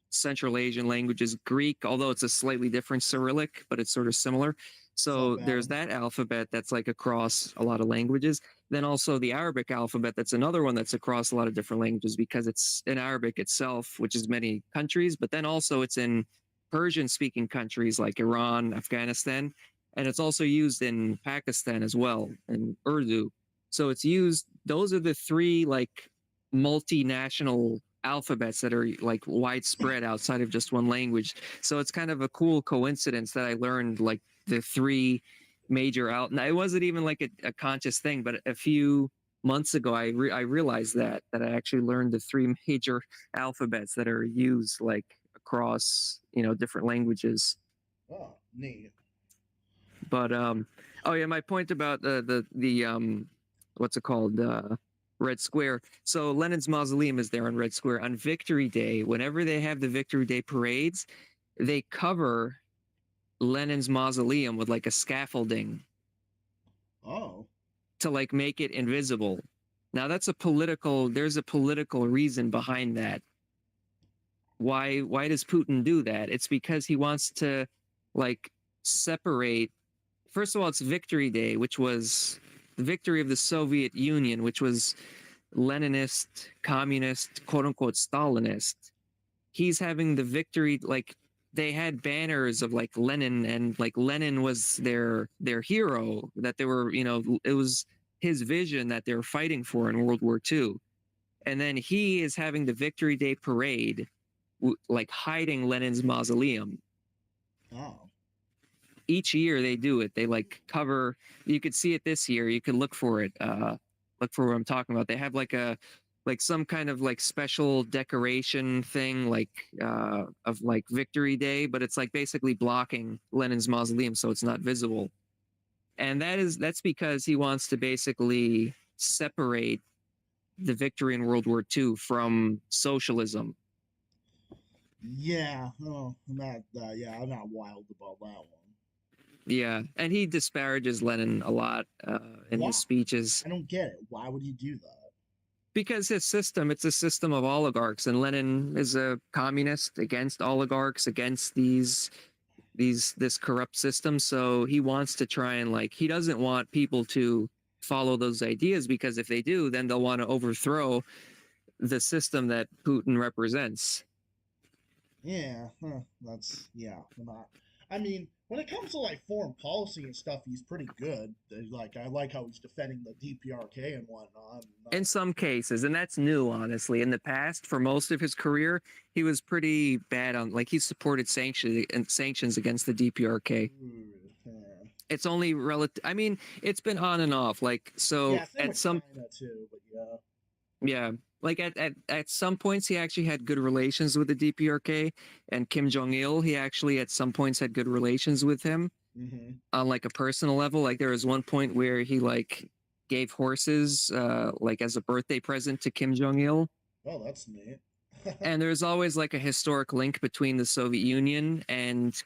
Central Asian languages, Greek, although it's a slightly different Cyrillic, but it's sort of similar. So bad. there's that alphabet that's like across a lot of languages. Then also the Arabic alphabet, that's another one that's across a lot of different languages because it's in Arabic itself, which is many countries, but then also it's in Persian speaking countries like Iran, Afghanistan, and it's also used in Pakistan as well, in Urdu. So it's used, those are the three like multinational alphabets that are like widespread outside of just one language. So it's kind of a cool coincidence that I learned like the three major now, it wasn't even like a conscious thing, but a few months ago I realized that I actually learned the three major alphabets that are used like across different languages. Oh, neat. But oh yeah, my point about the what's it called, Red Square. So Lenin's mausoleum is there on Red Square on Victory Day. Whenever they have the Victory Day parades, they cover Lenin's mausoleum with like a scaffolding Oh. to like make it invisible. Now there's a political reason behind that. Why does Putin do that? It's because he wants to like separate. First of all, it's Victory Day, which was the victory of the Soviet Union, which was Leninist, communist, quote unquote Stalinist. He's having the victory, like they had banners of like Lenin, and like Lenin was their hero, that they were, it was his vision that they were fighting for in World War II. And then he is having the Victory Day parade, like hiding Lenin's mausoleum. Oh. Each year they do it. They like cover, you could see it this year. You can look for it. Look for what I'm talking about. They have like some kind of like special decoration thing, like of like Victory Day, but it's like basically blocking Lenin's mausoleum so it's not visible. And that's because he wants to basically separate the victory in World War II from socialism. Yeah. Oh, yeah, I'm not wild about that one. Yeah, and he disparages Lenin a lot in his speeches. I don't get it. Why would he do that? Because it's a system of oligarchs, and Lenin is a communist against oligarchs, against this corrupt system. So he wants to try and he doesn't want people to follow those ideas, because if they do, then they'll want to overthrow the system that Putin represents. Yeah, I mean, when it comes to like foreign policy and stuff, he's pretty good. I like how he's defending the DPRK and whatnot. In some cases, and that's new, honestly. In the past, for most of his career, he was pretty bad on, he supported sanctions against the DPRK. Yeah. It's only relative. I mean, it's been on and off. Same at with some, China too, but yeah. At some points, he actually had good relations with the DPRK, and Kim Jong-il, he actually at some points had good relations with him on a personal level. There was one point where he gave horses as a birthday present to Kim Jong-il. Oh, that's neat. And there's always a historic link between the Soviet Union and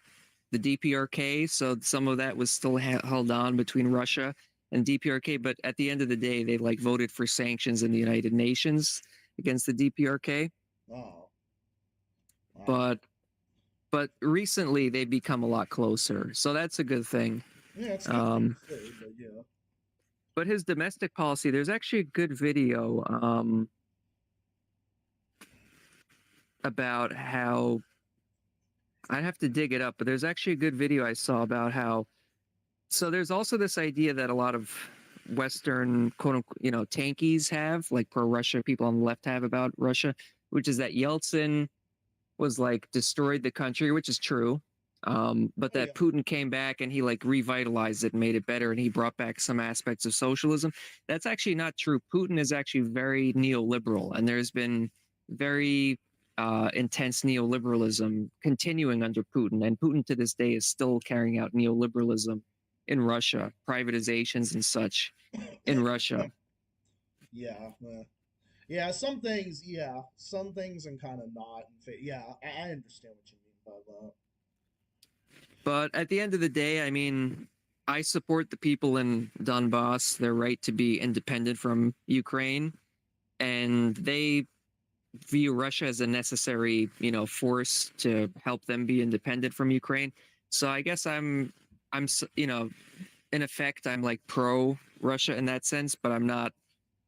the DPRK. So some of that was still held on between Russia and DPRK, but at the end of the day, they like voted for sanctions in the United Nations against the DPRK. Oh. Wow. But recently they've become a lot closer, so that's a good thing. Yeah, it's good to see, but yeah. But his domestic policy, there's actually a good video about how, I'd have to dig it up, but there's actually a good video I saw about how, so there's also this idea that a lot of Western quote unquote, tankies have, like pro-Russia people on the left have about Russia, which is that Yeltsin was like destroyed the country, which is true. But that Putin came back and he like revitalized it and made it better, and he brought back some aspects of socialism. That's actually not true. Putin is actually very neoliberal, and there's been very intense neoliberalism continuing under Putin, and Putin to this day is still carrying out neoliberalism in Russia, privatizations and such in Russia. Yeah, some things, and kind of not. Yeah, I understand what you mean by that. But at the end of the day, I mean, I support the people in Donbass, their right to be independent from Ukraine, and they view Russia as a necessary, force to help them be independent from Ukraine. So I guess I'm, in effect, I'm like pro Russia in that sense, but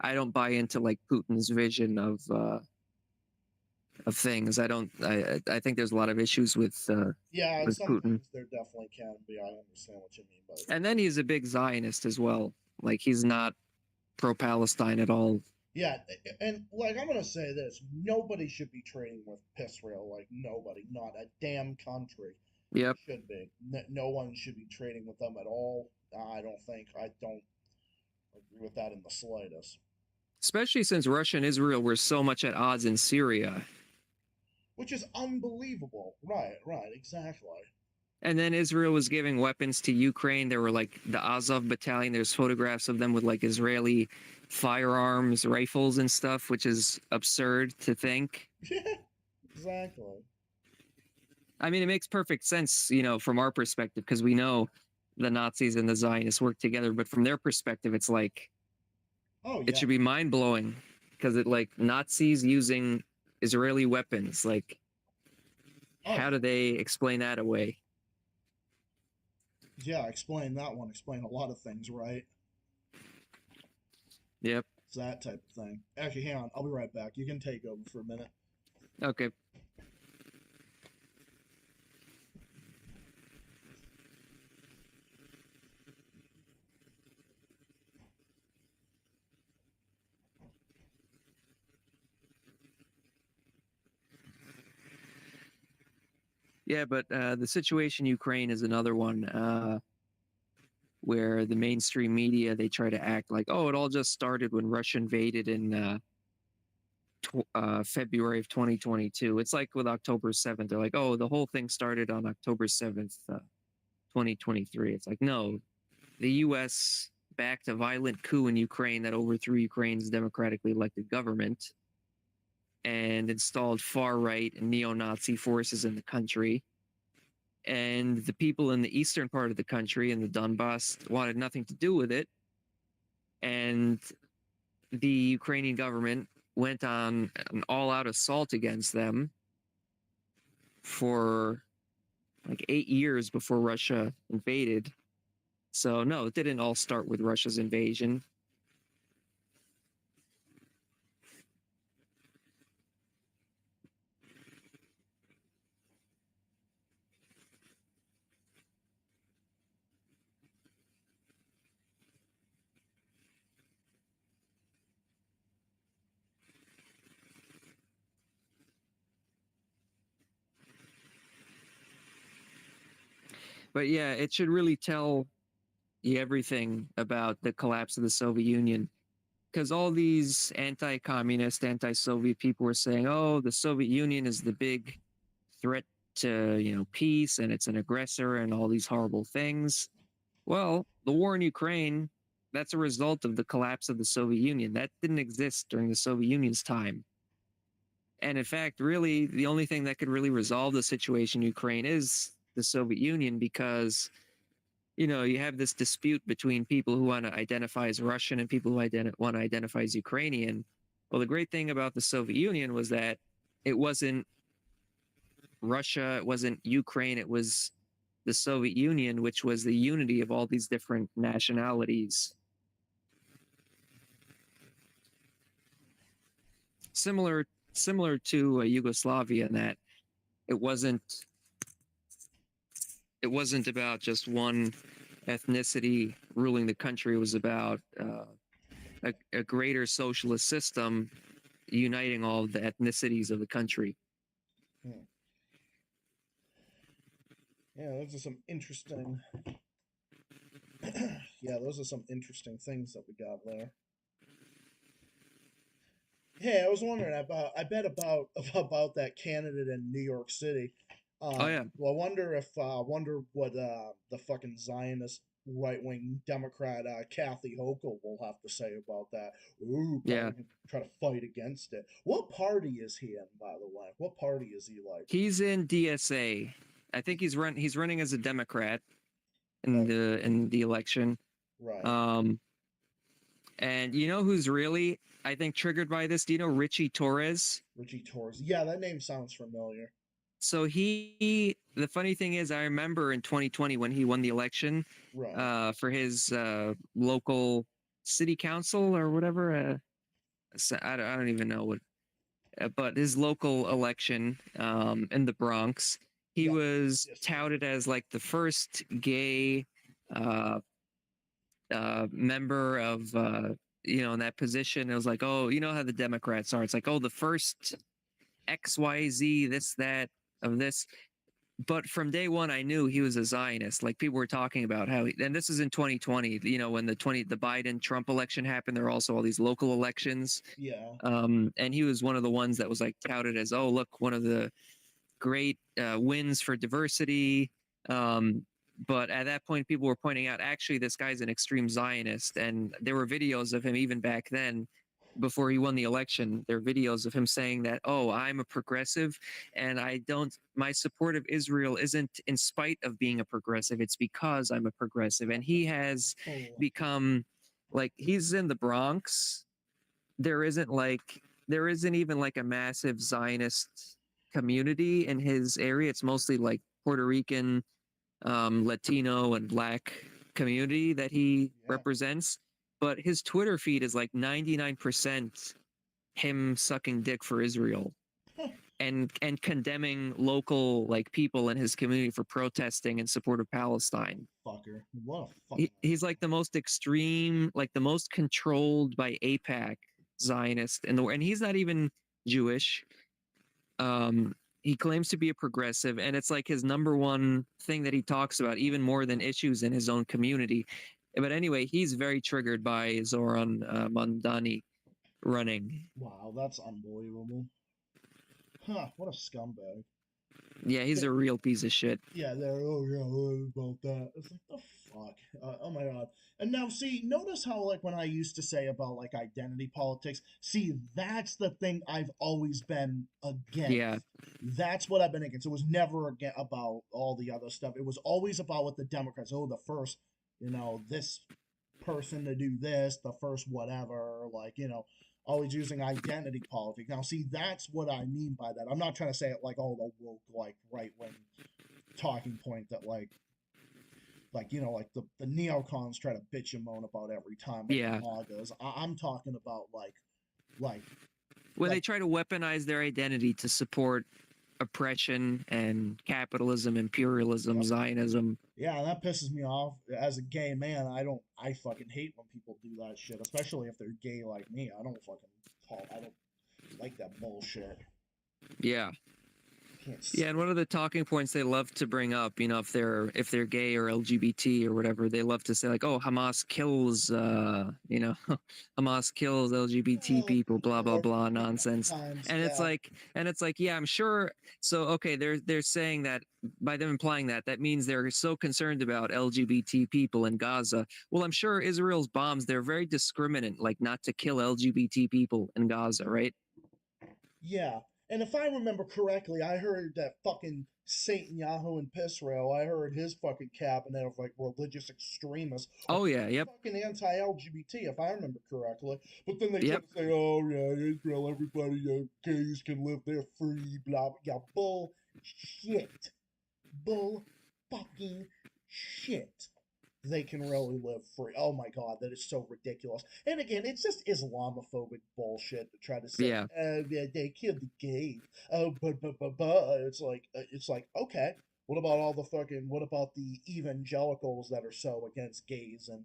I don't buy into like Putin's vision of things. I think there's a lot of issues with with some Putin. things there definitely can be. I understand what you mean by that. And then he's a big Zionist as well. Like he's not pro-Palestine at all. Yeah, and like I'm gonna say this: nobody should be trading with Israel. Like nobody, not a damn country. Yep. Should be. No one should be trading with them at all. I don't agree with that in the slightest. Especially since Russia and Israel were so much at odds in Syria. Which is unbelievable. Right, exactly. And then Israel was giving weapons to Ukraine. There were like the Azov battalion. There's photographs of them with like Israeli firearms, rifles and stuff, which is absurd to think. Yeah, exactly. I mean, it makes perfect sense, from our perspective, because we know the Nazis and the Zionists work together. But from their perspective, it's like, it should be mind-blowing, because it like Nazis using Israeli weapons. Like, how do they explain that away? Yeah, explain that one. Explain a lot of things, right? Yep. It's that type of thing. Actually, hang on. I'll be right back. You can take over for a minute. Okay. Yeah, but the situation in Ukraine is another one where the mainstream media, they try to act like, oh, it all just started when Russia invaded in February of 2022. It's like with October 7th. They're like, oh, the whole thing started on October 7th, 2023. It's like, no, the U.S. backed a violent coup in Ukraine that overthrew Ukraine's democratically elected government and installed far-right and neo-Nazi forces in the country. And the people in the eastern part of the country, in the Donbass, wanted nothing to do with it. And the Ukrainian government went on an all-out assault against them for like 8 years before Russia invaded. So no, it didn't all start with Russia's invasion. But yeah, it should really tell you everything about the collapse of the Soviet Union. Because all these anti-communist, anti-Soviet people were saying, oh, the Soviet Union is the big threat to, peace, and it's an aggressor and all these horrible things. Well, the war in Ukraine, that's a result of the collapse of the Soviet Union. That didn't exist during the Soviet Union's time. And in fact, really, the only thing that could really resolve the situation in Ukraine is the Soviet Union, because you have this dispute between people who want to identify as Russian and people who want to identify as Ukrainian. Well, the great thing about the Soviet Union was that it wasn't Russia, it wasn't Ukraine, it was the Soviet Union, which was the unity of all these different nationalities. Similar to Yugoslavia in that it wasn't about just one ethnicity ruling the country. It was about a greater socialist system uniting all the ethnicities of the country. Yeah, those are some interesting. Those are some interesting things that we got there. Hey, I was wondering about that candidate in New York City. Oh yeah. Well, I wonder what the fucking Zionist right-wing Democrat Kathy Hochul will have to say about that. Ooh, Yeah. try to fight against it. What party is he in, by the way? What party is he like? He's in DSA. I think he's running as a Democrat in the election. Right. And you know who's really, I think, triggered by this? Do you know Richie Torres? Richie Torres. Yeah, that name sounds familiar. So the funny thing is, I remember in 2020 when he won the election, Right. for his local city council or whatever. I don't even know what, but his local election in the Bronx, he was touted as like the first gay member of in that position. It was like, oh, you know how the Democrats are. It's like, oh, the first XYZ this that of this. But from day one, I knew he was a Zionist. Like people were talking about how, and this is in 2020. When the Biden-Trump election happened, there were also all these local elections. Yeah. And he was one of the ones that was like touted as, oh, look, one of the great wins for diversity. But at that point, people were pointing out, actually, this guy's an extreme Zionist. And there were videos of him even back then, before he won the election. There are videos of him saying that, oh, I'm a progressive and my support of Israel isn't in spite of being a progressive. It's because I'm a progressive. And he has become like, he's in the Bronx. There isn't even like a massive Zionist community in his area. It's mostly like Puerto Rican, Latino and Black community that he represents. But his Twitter feed is like 99% him sucking dick for Israel and condemning local like people in his community for protesting in support of Palestine. Fucker. What a fucker. He's like the most extreme, like the most controlled by AIPAC Zionist in the world. And he's not even Jewish. He claims to be a progressive, and it's like his number one thing that he talks about, even more than issues in his own community. But anyway, he's very triggered by Zoran Mandani running. Wow, that's unbelievable. Huh, what a scumbag. Yeah, he's a real piece of shit. Yeah, they're, oh yeah, what about that? It's like, the fuck? Oh my god. And now, see, notice how, like, when I used to say about, like, identity politics, see, that's the thing I've always been against. Yeah. That's what I've been against. It was never about all the other stuff. It was always about what the Democrats, the first, this person to do this, the first whatever, like, always using identity politics. Now, see, that's what I mean by that. I'm not trying to say it like, oh, the woke, like, right-wing talking point that, like the neocons try to bitch and moan about every time. Yeah. I'm talking about, like when they try to weaponize their identity to support oppression and capitalism, imperialism, Zionism. Yeah, and that pisses me off. As a gay man, I fucking hate when people do that shit, especially if they're gay like me. I don't like that bullshit. Yeah. Yeah, and one of the talking points they love to bring up, if they're gay or LGBT or whatever, they love to say like, oh, Hamas kills Hamas kills LGBT people, blah blah blah nonsense. It's like, yeah, I'm sure. So okay, they're saying that, by them implying that means they're so concerned about LGBT people in Gaza. Well, I'm sure Israel's bombs, they're very discriminant, like not to kill LGBT people in Gaza, right? Yeah. And if I remember correctly, I heard that fucking Satan Yahoo and Pisrael, I heard his fucking cabinet of like religious extremists are Oh yeah, yep, fucking anti-LGBT, if I remember correctly. But then they try yep. to say, oh yeah, Israel, everybody, gays can live there free, blah, blah. Yeah, bullshit. Bull fucking shit. They can really live free. Oh my god, that is so ridiculous. And again, it's just Islamophobic bullshit to try to say, Yeah. they killed the gays. Oh, but, it's like, okay, what about the evangelicals that are so against gays? And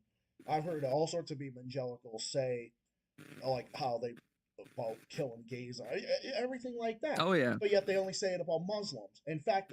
I've heard all sorts of evangelicals say, like, how they about killing gays, everything like that. Oh yeah. But yet they only say it about Muslims. In fact,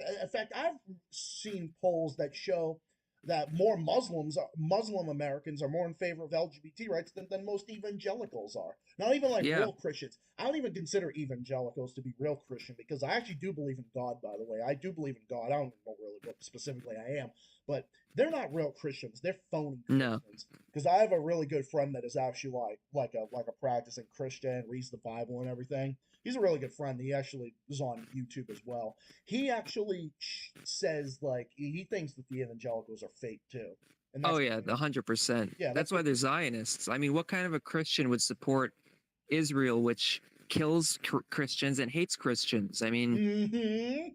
I've seen polls that show that more Muslim Americans are more in favor of LGBT rights than most evangelicals are. Not even like Yeah. real Christians. I don't even consider evangelicals to be real Christian because I actually do believe in God, by the way. I do believe in God. I don't know really what specifically I am, but they're not real Christians. They're phony No. Christians. Because I have a really good friend that is actually like a practicing Christian, reads the Bible and everything. He's a really good friend. He actually is on YouTube as well. He actually says like he thinks that the evangelicals are fake too. And that's Oh yeah, 100%. Yeah, That's why they're Zionists. I mean, what kind of a Christian would support Israel, which kills Christians and hates Christians? I mean, Mm-hmm.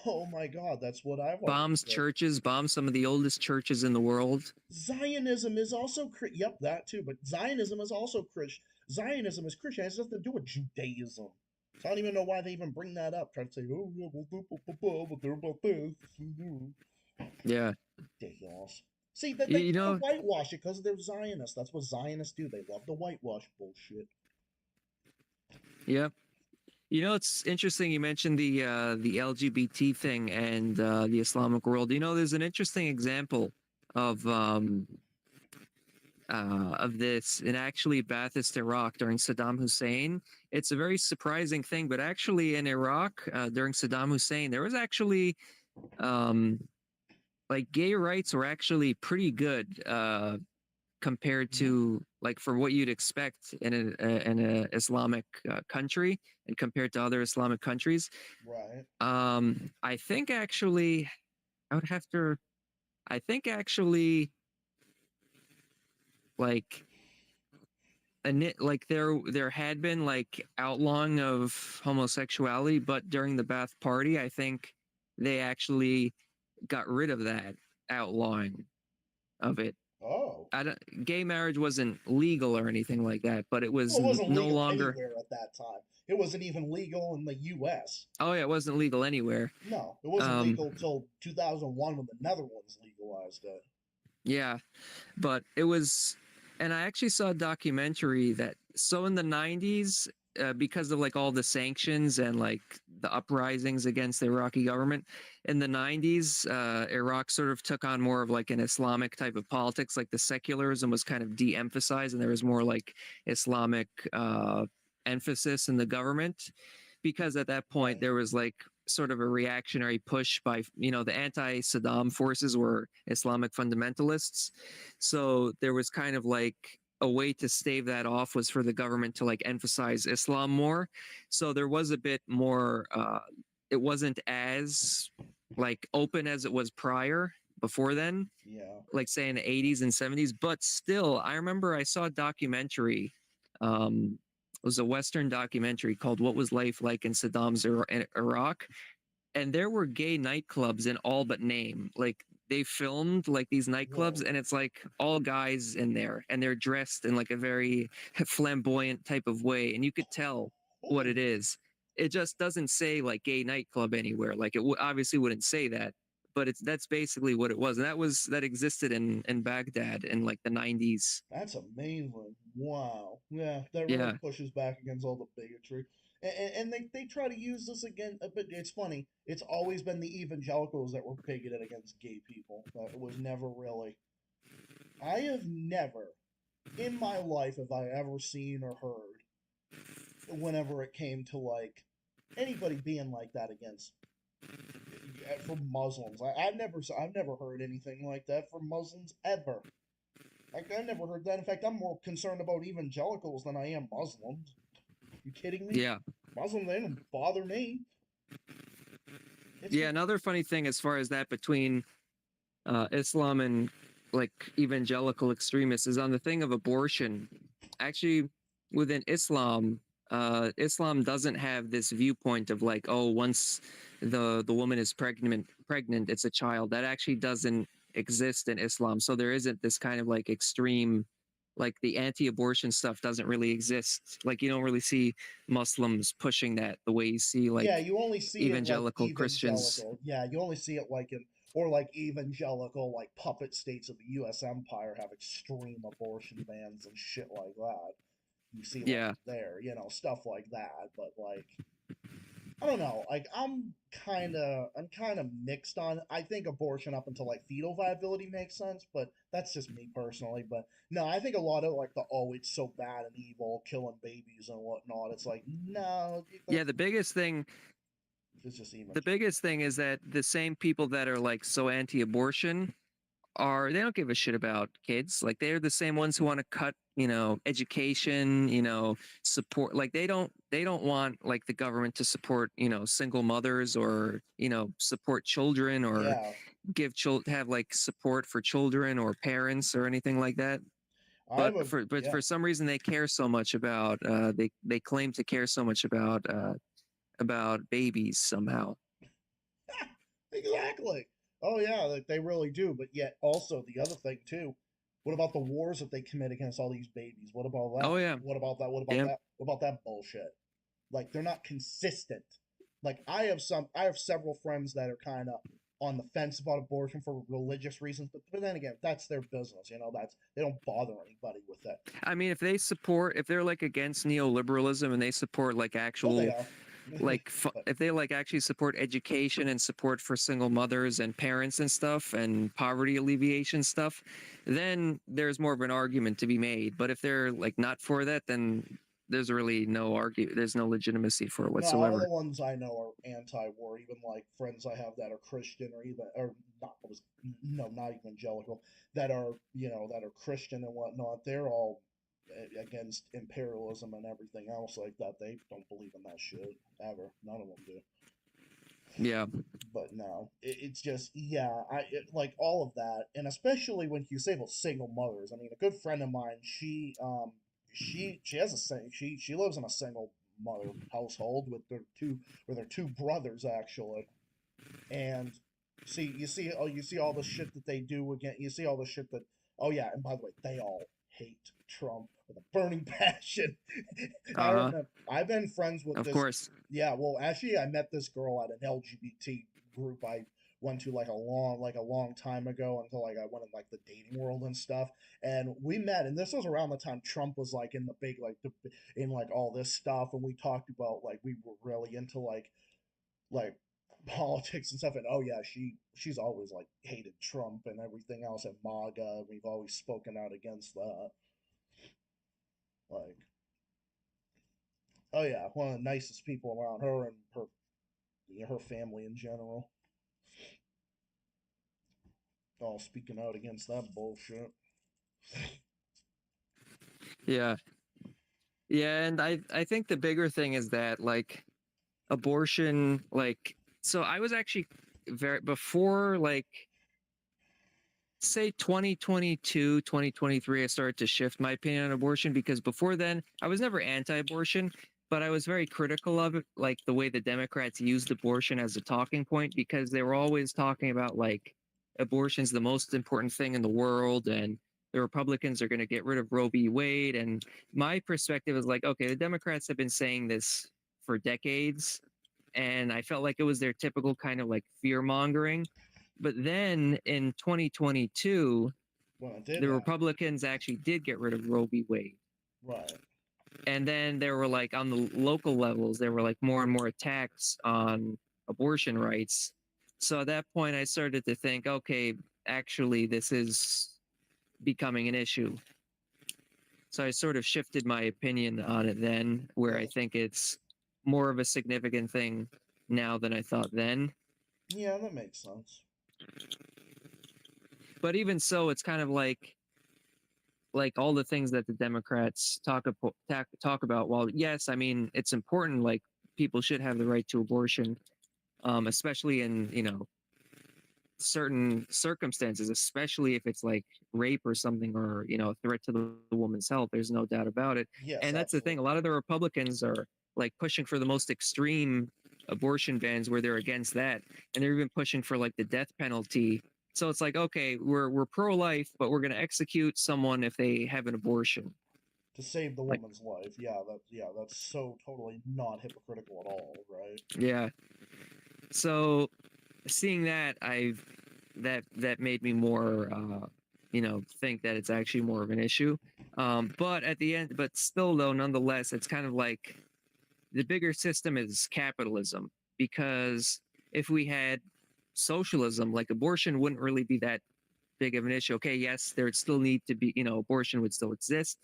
Oh my God, that's what I've always bombs said. churches, bombs some of the oldest churches in the world. Zionism is also yep, that too. But Zionism is also Christian. Zionism is Christian. It has nothing to do with Judaism. So I don't even know why they even bring that up. Trying to say, oh yeah, but they're about this. Yeah. Ridiculous. See, they You know, whitewash it because they're Zionists. That's what Zionists do. They love to whitewash bullshit. yeah. You know, it's interesting you mentioned the LGBT thing and the Islamic world. You know, there's an interesting example of this in actually Ba'athist Iraq during Saddam Hussein. It's a very surprising thing, but actually in Iraq during Saddam Hussein, there was actually like gay rights were actually pretty good compared to like for what you'd expect in a Islamic country and compared to other Islamic countries. Right. I think actually I would have to. I think actually like like there had been like outlawing of homosexuality, but during the Ba'ath Party, I think they actually got rid of that outlawing of it. Oh. Gay marriage wasn't legal or anything like that, but it was Well, it wasn't no legal longer anywhere at that time. It wasn't even legal in the U.S. Oh yeah, it wasn't legal anywhere. No, it wasn't legal until 2001 when the Netherlands legalized it. Yeah, but it was, and I actually saw a documentary that so in the 90s, because of like all the sanctions and like the uprisings against the Iraqi government in the 90s, Iraq sort of took on more of like an Islamic type of politics, like the secularism was kind of de-emphasized and there was more like Islamic emphasis in the government, because at that point there was like sort of a reactionary push by, you know, the anti-Saddam forces were Islamic fundamentalists. So there was kind of like a way to stave that off was for the government to like emphasize Islam more. So there was a bit more, it wasn't as like open as it was prior before then. Yeah. Like say in the 80s and 70s, but still, I remember I saw a documentary, it was a Western documentary called What Was Life Like in Saddam's Iraq? And there were gay nightclubs in all but name. Like they filmed like these nightclubs and it's like all guys in there and they're dressed in like a very flamboyant type of way. And you could tell what it is. It just doesn't say like gay nightclub anywhere. Like it obviously wouldn't say that, but that's basically what it was. And that existed in Baghdad in like the 90s. That's amazing. Wow. Yeah, that really pushes back against all the bigotry. And they try to use this again, but it's funny. It's always been the evangelicals that were bigoted against gay people. That was never really. I have never, in my life, have I ever seen or heard, whenever it came to like anybody being like that against for Muslims. I've never heard anything like that for Muslims ever. Like, I never heard that. In fact, I'm more concerned about evangelicals than I am Muslims. You kidding me? Yeah. Muslim, they don't bother me. Yeah, another funny thing as far as that between Islam and like evangelical extremists is on the thing of abortion. Actually, within Islam, Islam doesn't have this viewpoint of like, oh, once the woman is pregnant, it's a child. That actually doesn't exist in Islam. So there isn't this kind of like extreme, like the anti-abortion stuff doesn't really exist. Like you don't really see Muslims pushing that the way you see like yeah, you only see evangelical it like Christians. evangelical. Yeah, you only see it like in or like evangelical like puppet states of the U.S. empire have extreme abortion bans and shit like that. You see like Yeah. there, stuff like that. But like I don't know. Like I'm kind of mixed on. I think abortion up until like fetal viability makes sense, but that's just me personally. But no, I think a lot of like the oh it's so bad and evil, killing babies and whatnot. It's like no, Yeah, the biggest thing it's just even. the biggest thing is that the same people that are like so anti-abortion they don't give a shit about kids. Like they're the same ones who want to cut, education, support. Like they don't want like the government to support, single mothers or, support children or Yeah, have like support for children or parents or anything like that. I have But a but yeah. for some reason they care so much about they claim to care so much about babies somehow. Exactly. Oh yeah, like they really do. But yet also the other thing too. What about the wars that they commit against all these babies? What about that? Oh yeah. What about that? What about Yeah. that? What about that bullshit? Like they're not consistent. Like I have several friends that are kind of on the fence about abortion for religious reasons, but then again, that's their business. That's they don't bother anybody with that. I mean, if they're like against neoliberalism and they support like Well, they actual are. like But if they like actually support education and support for single mothers and parents and stuff and poverty alleviation stuff, then there's more of an argument to be made. But if they're like not for that, then there's really there's no legitimacy for it no, all whatsoever. the ones I know are anti-war. Even like friends I have that are Christian or not no, not evangelical that are that are Christian and whatnot. They're all against imperialism and everything else like that. They don't believe in that shit ever. None of them do. Yeah. But no, it's just like all of that, and especially when you say about single mothers. I mean, a good friend of mine, she has she lives in a single mother household with their two brothers actually, and you see all the shit that they do again. You see all the shit that oh yeah, and by the way, they all hate Trump with a burning passion. I remember I've been friends with Of this. course. Yeah, well, actually, I met this girl at an LGBT group I went to like a long time ago until like I went in like the dating world and stuff. And we met, and this was around the time Trump was like in the big in like all this stuff, and we talked about like we were really into like politics and stuff. And oh yeah, she's always like hated Trump and everything else and MAGA. We've always spoken out against that. Like, oh yeah, one of the nicest people around her and her family in general. All speaking out against that bullshit. Yeah. Yeah, and I think the bigger thing is that like abortion, like so I was actually very before like say 2022 2023 I started to shift my opinion on abortion, because before then I was never anti-abortion, but I was very critical of it, like the way the Democrats used abortion as a talking point, because they were always talking about like abortion's the most important thing in the world and the Republicans are going to get rid of Roe v. Wade. And my perspective is like, okay, the Democrats have been saying this for decades, and I felt like it was their typical kind of like fear mongering. But then in 2022, Well, it did the happen. Republicans actually did get rid of Roe v. Wade. Right. And then there were like on the local levels, there were like more and more attacks on abortion rights. So at that point, I started to think, okay, actually, this is becoming an issue. So I sort of shifted my opinion on it then, where I think it's more of a significant thing now than I thought then. Yeah, that makes sense. But even so, it's kind of like all the things that the Democrats talk about. Well, yes, I mean it's important. Like people should have the right to abortion, especially in certain circumstances, especially if it's like rape or something, or a threat to the woman's health. There's no doubt about it. Yes, And that's the thing. A absolutely. lot of the Republicans are like pushing for the most extreme abortion bans where they're against that, and they're even pushing for like the death penalty. So it's like, okay, we're pro-life, but we're going to execute someone if they have an abortion. To save the Like, woman's life. That's so totally not hypocritical at all, right? yeah. So seeing that, that made me more think that it's actually more of an issue. But at the end, but still though, nonetheless, it's kind of like the bigger system is capitalism, because if we had socialism, like abortion wouldn't really be that big of an issue. Okay, yes, there would still need to be, abortion would still exist,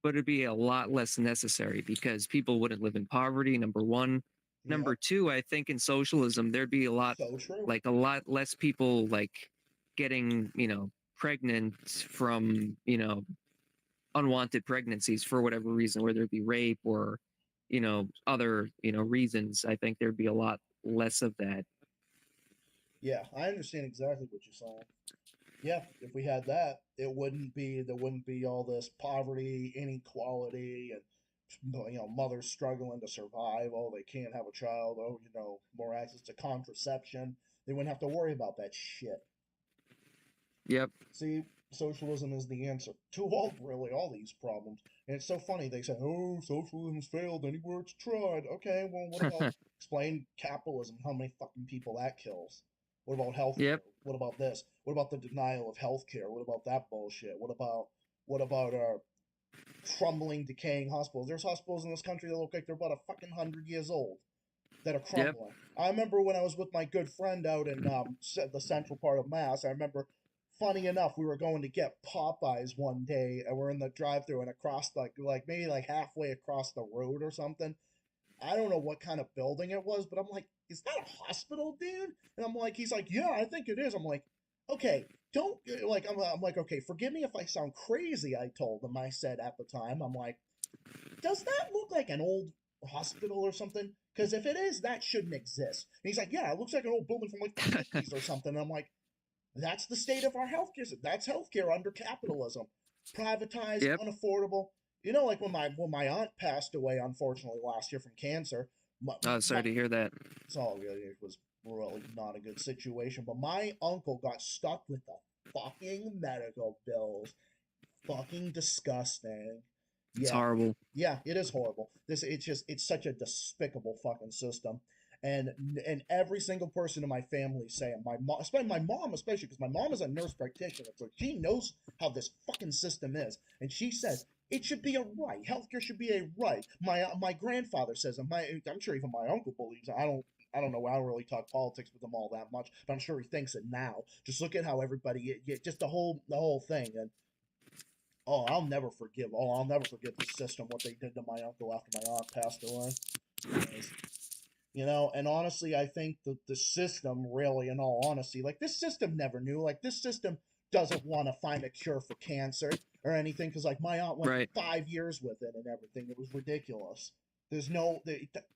but it'd be a lot less necessary because people wouldn't live in poverty, number one. Number Yep. two, I think in socialism, there'd be a lot So true. less people like getting, pregnant from, unwanted pregnancies for whatever reason, whether it be rape or, other, reasons. I think there'd be a lot less of that. Yeah, I understand exactly what you're saying. Yeah, if we had that, there wouldn't be all this poverty, inequality, and mothers struggling to survive. Oh, they can't have a child. Oh, more access to contraception. They wouldn't have to worry about that shit. Yep. See, socialism is the answer to all these problems. And it's so funny. They say, "Oh, socialism's failed anywhere it's tried." Okay, well, what about explain capitalism? How many fucking people that kills? What about healthcare? Yep. What about this? What about the denial of healthcare? What about that bullshit? What about crumbling, decaying hospitals? There's hospitals in this country that look like they're about a fucking 100 years old that are Yep. crumbling. I remember when I was with my good friend out in the central part of Mass. I remember, funny enough, we were going to get Popeyes one day, and we're in the drive-through, and across like maybe like halfway across the road or something. I don't know what kind of building it was, but I'm like, is that a hospital, dude? And I'm like, he's like, yeah, I think it is. I'm like, okay, don't like, I'm like, okay, forgive me if I sound crazy. I told him, I said at the time, I'm like, does that look like an old hospital or something? Because if it is, that shouldn't exist. And he's like, yeah, it looks like an old building from like the 50s or something. And I'm like, that's the state of our healthcare. That's healthcare under capitalism, privatized, Yep. unaffordable. Like when my aunt passed away, unfortunately, last year from cancer. Oh, sorry to hear that. It's all good. It was really not a good situation. But my uncle got stuck with the fucking medical bills. Fucking disgusting. It's Yeah, horrible. yeah, it is horrible. It's such a despicable fucking system. And every single person in my family saying, my mom especially, because my mom is a nurse practitioner, so she knows how this fucking system is, and she says it should be a right. Healthcare should be a right. My grandfather says, and I'm sure even my uncle believes it. I don't know. I don't really talk politics with him all that much, but I'm sure he thinks it now. Just look at how everybody, just the whole thing, and I'll never forgive. I'll never forgive the system, what they did to my uncle after my aunt passed away. And honestly, I think that the system really, in all honesty, like this system never knew. Like this system doesn't want to find a cure for cancer or anything, because like my aunt went Right. 5 years with it and everything. It was ridiculous. There's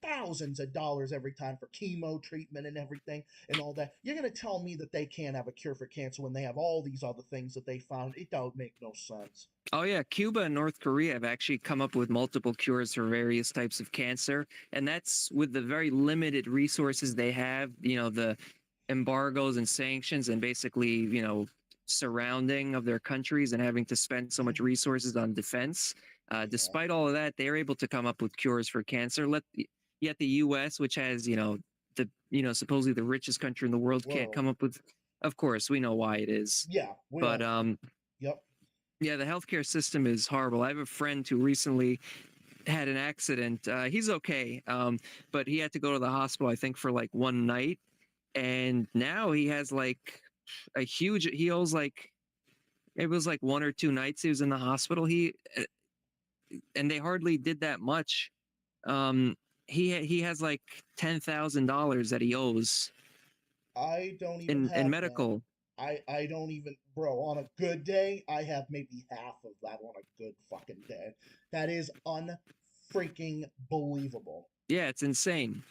thousands of dollars every time for chemo treatment and everything and all that. You're gonna tell me that they can't have a cure for cancer when they have all these other things that they found? It don't make no sense. Oh yeah, Cuba and North Korea have actually come up with multiple cures for various types of cancer, and that's with the very limited resources they have. The embargoes and sanctions, and basically, surrounding of their countries and having to spend so much resources on defense. Despite all of that, they're able to come up with cures for cancer. Yet the U.S., which has supposedly the richest country in the world, can't come up with. Of course, we know why it is. Yeah, we But all. Yep. yeah, the healthcare system is horrible. I have a friend who recently had an accident. He's okay, but he had to go to the hospital, I think, for like one night, and now he has like a huge. He owes like it was like 1 or 2 nights he was in the hospital. And they hardly did that much. He has like $10,000 that he owes I don't even in have that. medical. I don't even, bro, on a good day, I have maybe half of that on a good fucking day. That is freaking believable. Yeah, it's insane.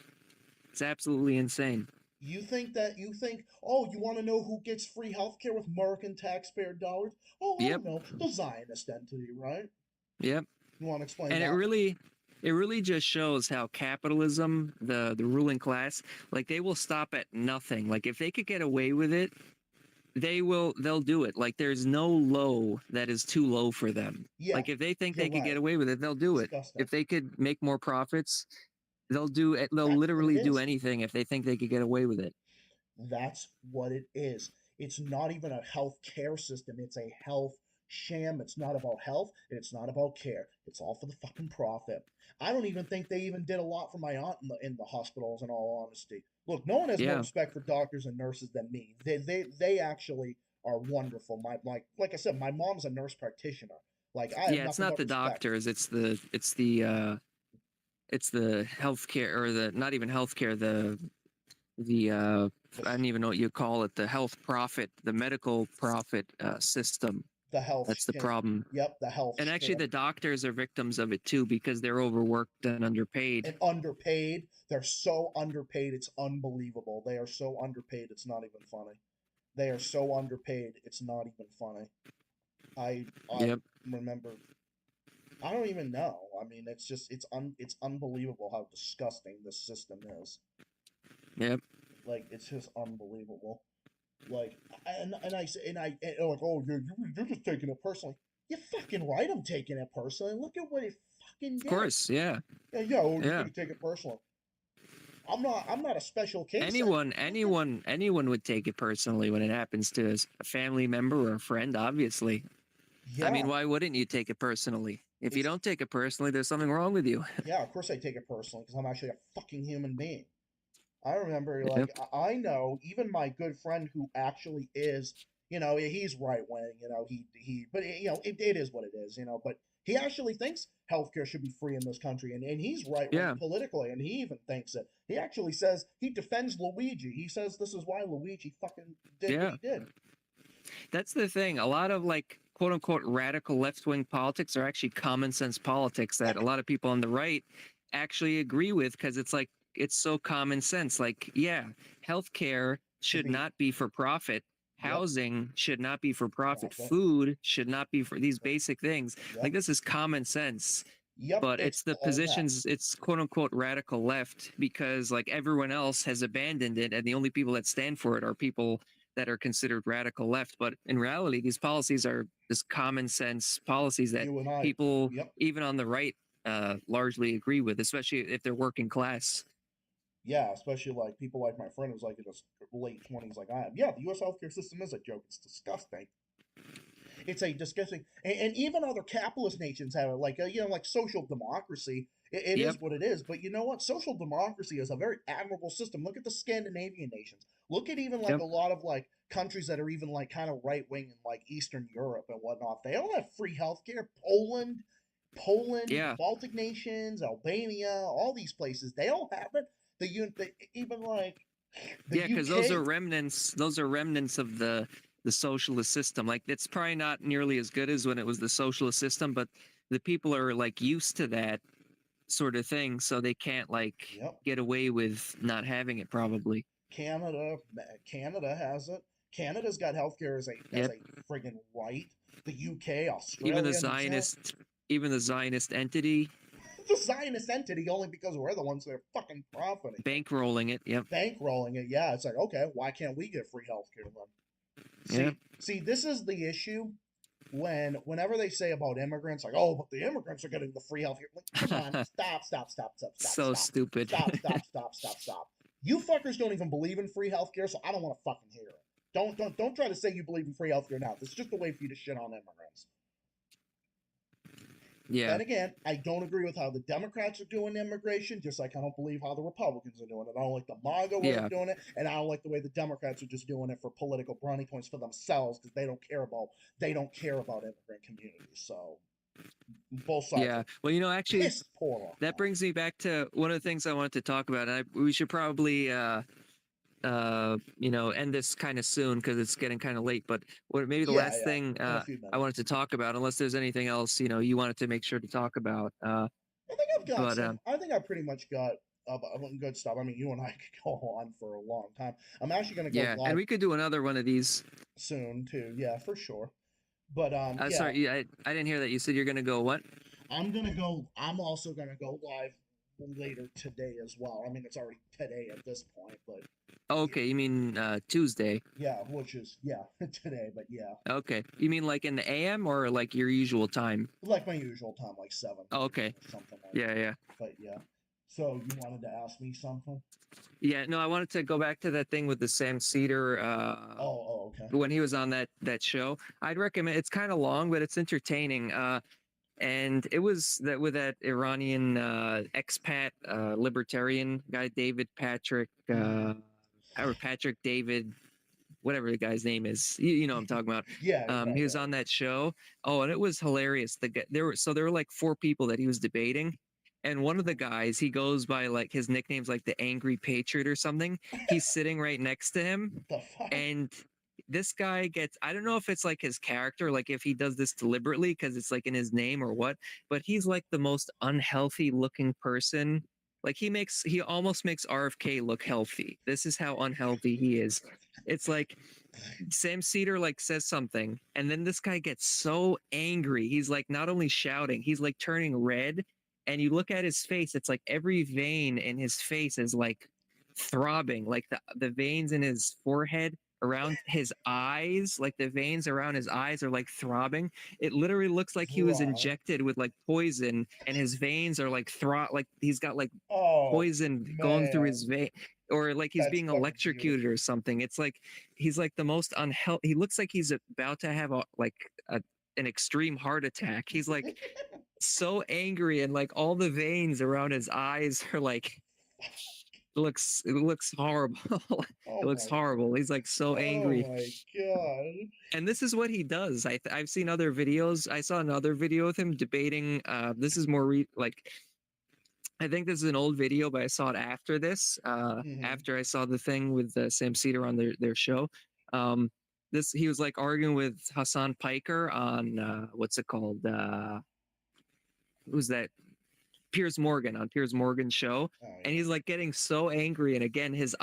It's absolutely insane. You think, oh, you want to know who gets free healthcare with American taxpayer dollars? Oh, I Yep. don't know, the Zionist entity, right? Yep. You want to explain And that? it really just shows how capitalism, the ruling class, like they will stop at nothing. Like if they could get away with it, they'll do it. Like there's no low that is too low for them. Yeah, Like if they think you're they could right. get away with it, they'll do it. Disgusting. If they could make more profits, they'll do it. They'll That's what literally it do is. anything if they think they could get away with it. That's what it is. It's not even a health care system. It's a health sham. It's not about health, and it's not about care. It's all for the fucking profit. I don't even think they even did a lot for my aunt in the hospitals, in all honesty. Look, no one has more Yeah. respect for doctors and nurses than me. They actually are wonderful. Like I said, my mom's a nurse practitioner. Like I have Yeah, it's nothing not but the respect. doctors, it's the healthcare, or the not even healthcare, the I don't even know what you call it, the health profit, the medical profit system. The health. That's the sham. problem. Yep, the health. And actually, sham. the doctors are victims of it too because they're overworked and underpaid. And underpaid. They're so underpaid. It's unbelievable. They are so underpaid. It's not even funny. They are so underpaid. It's not even funny. I Yep. remember. I don't even know. I mean, it's just it's unbelievable how disgusting this system is. Yep. Like it's just unbelievable. Like and I say and like, oh, you're just taking it personally. You're fucking right. I'm taking it personally. Look at what it fucking did. Of course, yeah. Yeah, you're gonna take it personally. I'm not a special case. Anyone would take it personally when it happens to a family member or a friend, obviously. Yeah. I mean, why wouldn't you take it personally? If you don't take it personally, there's something wrong with you. Yeah, of course I take it personally because I'm actually a fucking human being. I remember, Yep. like, I know even my good friend who actually is, he's right wing, but it is what it is, but he actually thinks healthcare should be free in this country, and he's right wing Yeah. politically, and he even thinks it. He actually says he defends Luigi. He says this is why Luigi fucking did what he did. That's the thing. A lot of like quote unquote radical left wing politics are actually common sense politics that a lot of people on the right actually agree with because it's like it's so common sense. Like, yeah, healthcare should not be for profit. Housing should not be for profit. Food should not be for these basic things. Like this is common sense. Yep, But it's the positions, it's quote unquote radical left because like everyone else has abandoned it, and the only people that stand for it are people that are considered radical left. But in reality, these policies are just common sense policies that people, even on the right, largely agree with, especially if they're working class. Yeah, especially like people like my friend who's like in his late 20s, like I am. Yeah, the U.S. healthcare system is a joke. It's disgusting. It's a disgusting, and even other capitalist nations have it, like like social democracy. It is what it is. But you know what? Social democracy is a very admirable system. Look at the Scandinavian nations. Look at even like a lot of like countries that are even like kind of right wing in like Eastern Europe and whatnot. They all have free healthcare. Poland, Baltic nations, Albania, all these places, they all have it. Even like because those are remnants. Those are remnants of the socialist system. Like it's probably not nearly as good as when it was the socialist system, but the people are like used to that sort of thing, so they can't like get away with not having it. Probably Canada has it. Canada's got healthcare as a friggin' right. The UK, Australia, even the Zionist entity. The Zionist entity, only because we're the ones that are fucking profiting. Bankrolling it, Bankrolling it, yeah. It's like, okay, why can't we get free healthcare then? See, this is the issue whenever they say about immigrants, like, oh, but the immigrants are getting the free healthcare. Like, come on, stop. So stupid. Stop. You fuckers don't even believe in free healthcare, so I don't want to fucking hear it. Don't try to say you believe in free healthcare now. This is just a way for you to shit on immigrants. Yeah. And again, I don't agree with how the Democrats are doing immigration, just like I don't believe how the Republicans are doing it. I don't like the MAGA way of doing it, and I don't like the way the Democrats are just doing it for political brownie points for themselves because they don't care about immigrant communities. So both sides. Yeah. Well, actually, that brings me back to one of the things I wanted to talk about. We should probably end this kind of soon because it's getting kind of late. But maybe the last thing I wanted to talk about, unless there's anything else you wanted to make sure to talk about, I think I've got But some. I think I pretty much got good stuff. I mean, you and I could go on for a long time. I'm actually going to go yeah, and live we could do another one of these. soon too. Yeah, for sure. But yeah, Sorry, I didn't hear that. You said you're gonna go what? I'm also gonna go live later today as well. I mean, it's already today at this point, but Oh, okay, you mean Tuesday? yeah, which is yeah today. But yeah, Okay, you mean like in the AM or like your usual time? like my usual time, like 7 Oh, okay, or something like yeah, that. yeah. But yeah, so you wanted to ask me something? Yeah, no, I wanted to go back to that thing with the Sam Cedar Okay. when he was on that show. I'd recommend. It's kind of long, but it's entertaining. And it was that with that Iranian expat libertarian guy, David Patrick, or Patrick David, whatever the guy's name is. You know what I'm talking about. Yeah, right, He was right. on that show. Oh, and it was hilarious. There were like 4 people that he was debating. And one of the guys, he goes by like his nickname's like the Angry Patriot or something. He's sitting right next to him. The fuck? And this guy gets, I don't know if it's like his character, like if he does this deliberately because it's like in his name or what, but he's like the most unhealthy looking person. Like he almost makes RFK look healthy. This is how unhealthy he is. It's like Sam Cedar like says something, and then this guy gets so angry. He's like not only shouting, he's like turning red. And you look at his face, it's like every vein in his face is like throbbing, like the veins in his forehead around his eyes, like the veins around his eyes are like throbbing. It literally looks like he was Bro. injected with like poison, and his veins are like like he's got like Oh poison going through his man, vein, or like he's that's being fucking electrocuted beautiful. or something. It's like he's like the most unhealthy. He looks like he's about to have an extreme heart attack. He's like so angry, and like all the veins around his eyes are like it looks horrible. It Oh looks my, horrible. He's like so oh angry. my god. And this is what he does. I've seen other videos. I saw another video with him debating. This is more like I think this is an old video, but I saw it after this. Hmm. After I saw the thing with Sam Cedar on their show. This he was like arguing with Hassan Piker on what's it called? Who's that? Piers Morgan on Piers Morgan's show, Oh and yeah. he's like getting so angry, and again his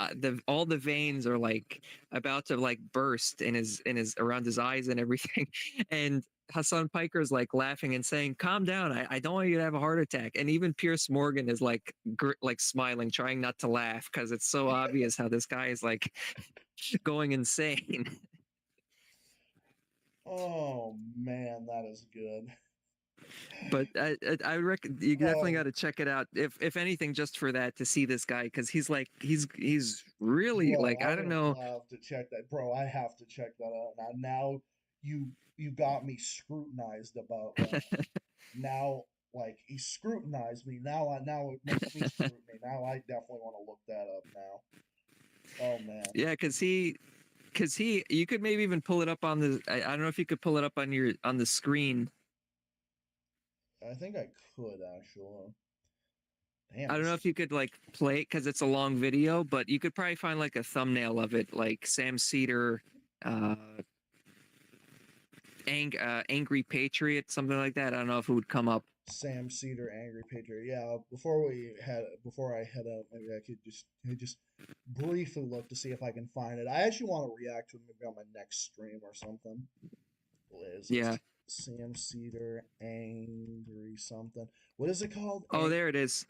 all the veins are like about to like burst in his around his eyes and everything, and Hassan Piker's like laughing and saying, "Calm down, I don't want you to have a heart attack." And even Piers Morgan is like like smiling, trying not to laugh because it's so obvious how this guy is like going insane. Oh man, that is good. But I reckon you definitely got Oh, to check it out. If anything, just for that to see this guy, because he's like he's really bro, like I I don't would know. love to check that. Bro, I have to check that out now. Now you got me scrutinized about that. Now, like he scrutinized me. Now it makes me scrutiny. Now I definitely want to look that up now. Oh man, Yeah, because you could maybe even pull it up on the. I don't know if you could pull it up on the screen. I think I could actually. Damn, I don't this know is if you could like play it because it's a long video, but you could probably find like a thumbnail of it, like Sam Cedar, uh, angry patriot, something like that. I don't know if it would come up. Sam Cedar, Angry Patriot. Yeah, before I head out, maybe I could just briefly look to see if I can find it. I actually want to react to it maybe on my next stream or something. Is Yeah. this Sam Cedar, Angry something? What is it called? Oh, there it is.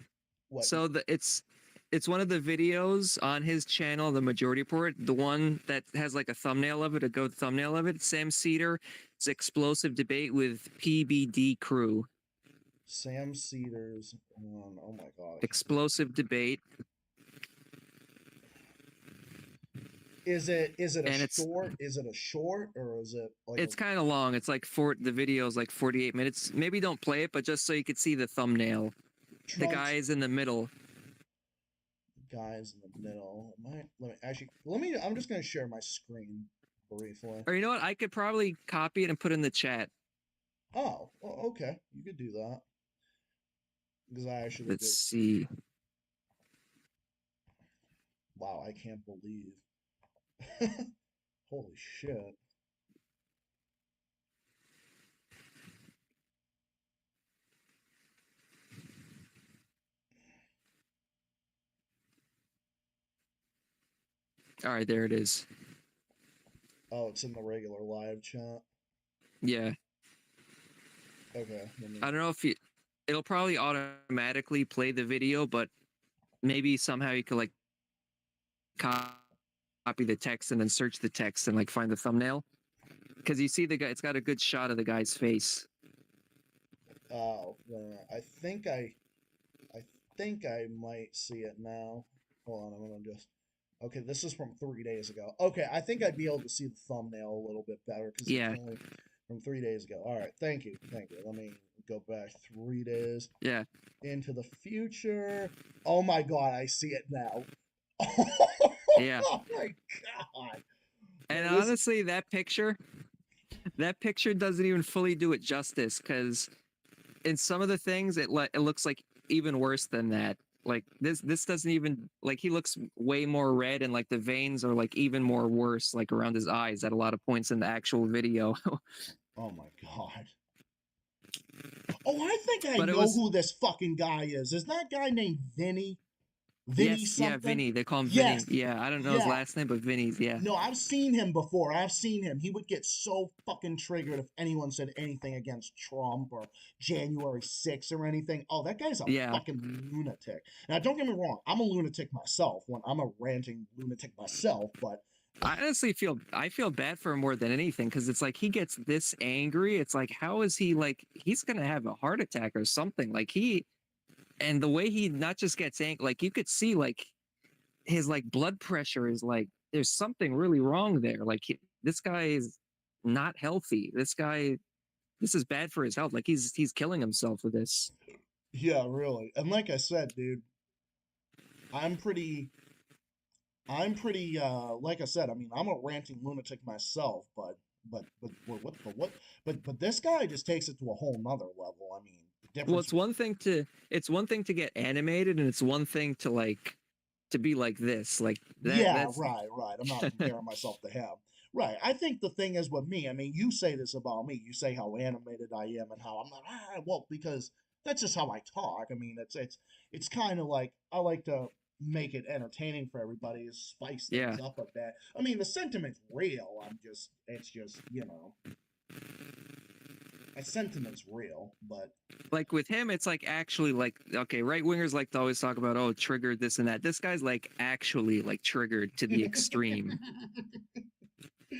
What? So it's one of the videos on his channel, the Majority Report, the one that has like a thumbnail of it, a go thumbnail of it. Sam Cedar's explosive debate with PBD crew. Sam Cedar's one. Oh my god. Explosive debate. Is it a And short? Is it a short or is it like it's kind of long. It's like the video is like 48 minutes. Maybe don't play it, but just so you could see the thumbnail. The guy Trump's is in the middle. guys in the middle? I'm just gonna share my screen briefly. Or you know what? I could probably copy it and put it in the chat. Oh, well, okay. You could do that. Because I actually Let's did. see. Wow, I can't believe. Holy shit. All right, there it is. Oh, it's in the regular live chat. Yeah. Okay. I don't know if it'll probably automatically play the video, but maybe somehow you could like copy the text and then search the text and like find the thumbnail. Because you see the guy, it's got a good shot of the guy's face. Oh, I think I might see it now. Hold on, I'm gonna just. Okay, this is from 3 days ago. Okay, I think I'd be able to see the thumbnail a little bit better because Yeah. it's only from 3 days ago. All right, thank you. Let me go back 3 days Yeah. into the future. Oh my God, I see it now. Yeah. Oh my God. And This- honestly, that picture doesn't even fully do it justice because in some of the things it looks like even worse than that. Like this doesn't even like he looks way more red and like the veins are like even more worse like around his eyes at a lot of points in the actual video. Oh my God. Oh, I think I But it know was- who this fucking guy is. Is that guy named Vinny? Vinny yes, something? yeah, Vinny. They call him Yes. Vinny. Yeah, I don't know his Yeah. last name, but Vinny's, yeah. No, I've seen him before. I've seen him. He would get so fucking triggered if anyone said anything against Trump or January 6th or anything. Oh, that guy's a Yeah. fucking lunatic. Now, don't get me wrong. I'm a lunatic myself. When I'm a ranting lunatic myself, but I honestly feel bad for him more than anything because it's like he gets this angry. It's like how is he like he's gonna have a heart attack or something? Like and the way he not just gets angry, like you could see like his like blood pressure is like there's something really wrong there. Like this guy is not healthy. This is bad for his health. Like he's killing himself with this. yeah, really. And like I said, dude, I'm pretty like I said, I mean, I'm a ranting lunatic myself, but this guy just takes it to a whole nother level. I mean, the difference. Well, it's one thing to get animated, and it's one thing to like to be like this. Like that. Yeah, That's right. I'm not comparing myself to him. Right. I think the thing is with me, I mean, you say this about me. You say how animated I am and how I'm not, well, because that's just how I talk. I mean, it's kind of like I like to make it entertaining for everybody, spice things up a bit. I mean, the sentiment's real. It's just, my sentiment's real, but like with him, it's like actually like okay, right wingers like to always talk about triggered this and that. This guy's like actually like triggered to the extreme.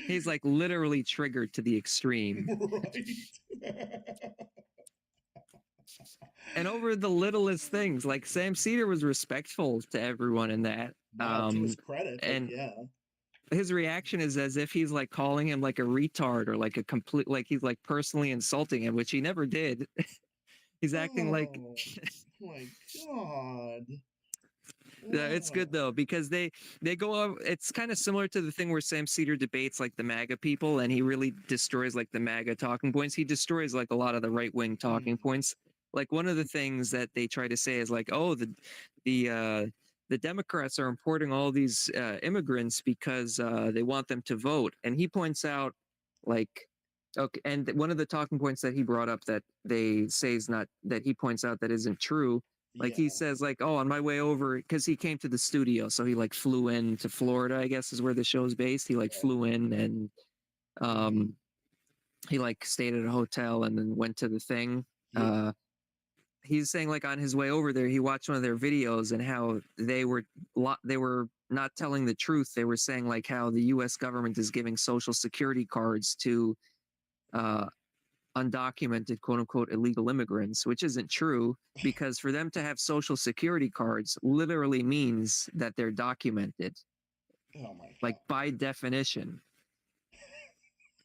He's like literally triggered to the extreme. Right. And over the littlest things, like Sam Cedar was respectful to everyone in that. Wow, to his credit, and yeah. his reaction is as if he's like calling him like a retard or like a complete like he's like personally insulting him, which he never did. He's acting like my God. yeah, it's good though because they go up. It's kind of similar to the thing where Sam Cedar debates like the MAGA people, and he really destroys like the MAGA talking points. He destroys like a lot of the right wing talking points. Like one of the things that they try to say is like, oh, the Democrats are importing all these immigrants because they want them to vote, and he points out like. Okay, and one of the talking points that he brought up that they say is not that he points out that isn't true. Like he says, like, oh, on my way over, because he came to the studio, so he like flew in to Florida, I guess is where the show's based. He like flew in and he like stayed at a hotel and then went to the thing. He's saying like on his way over there, he watched one of their videos and how they were not telling the truth. They were saying like how the U.S. government is giving social security cards to undocumented quote unquote illegal immigrants, which isn't true because for them to have social security cards literally means that they're documented. Oh my God. Like by definition.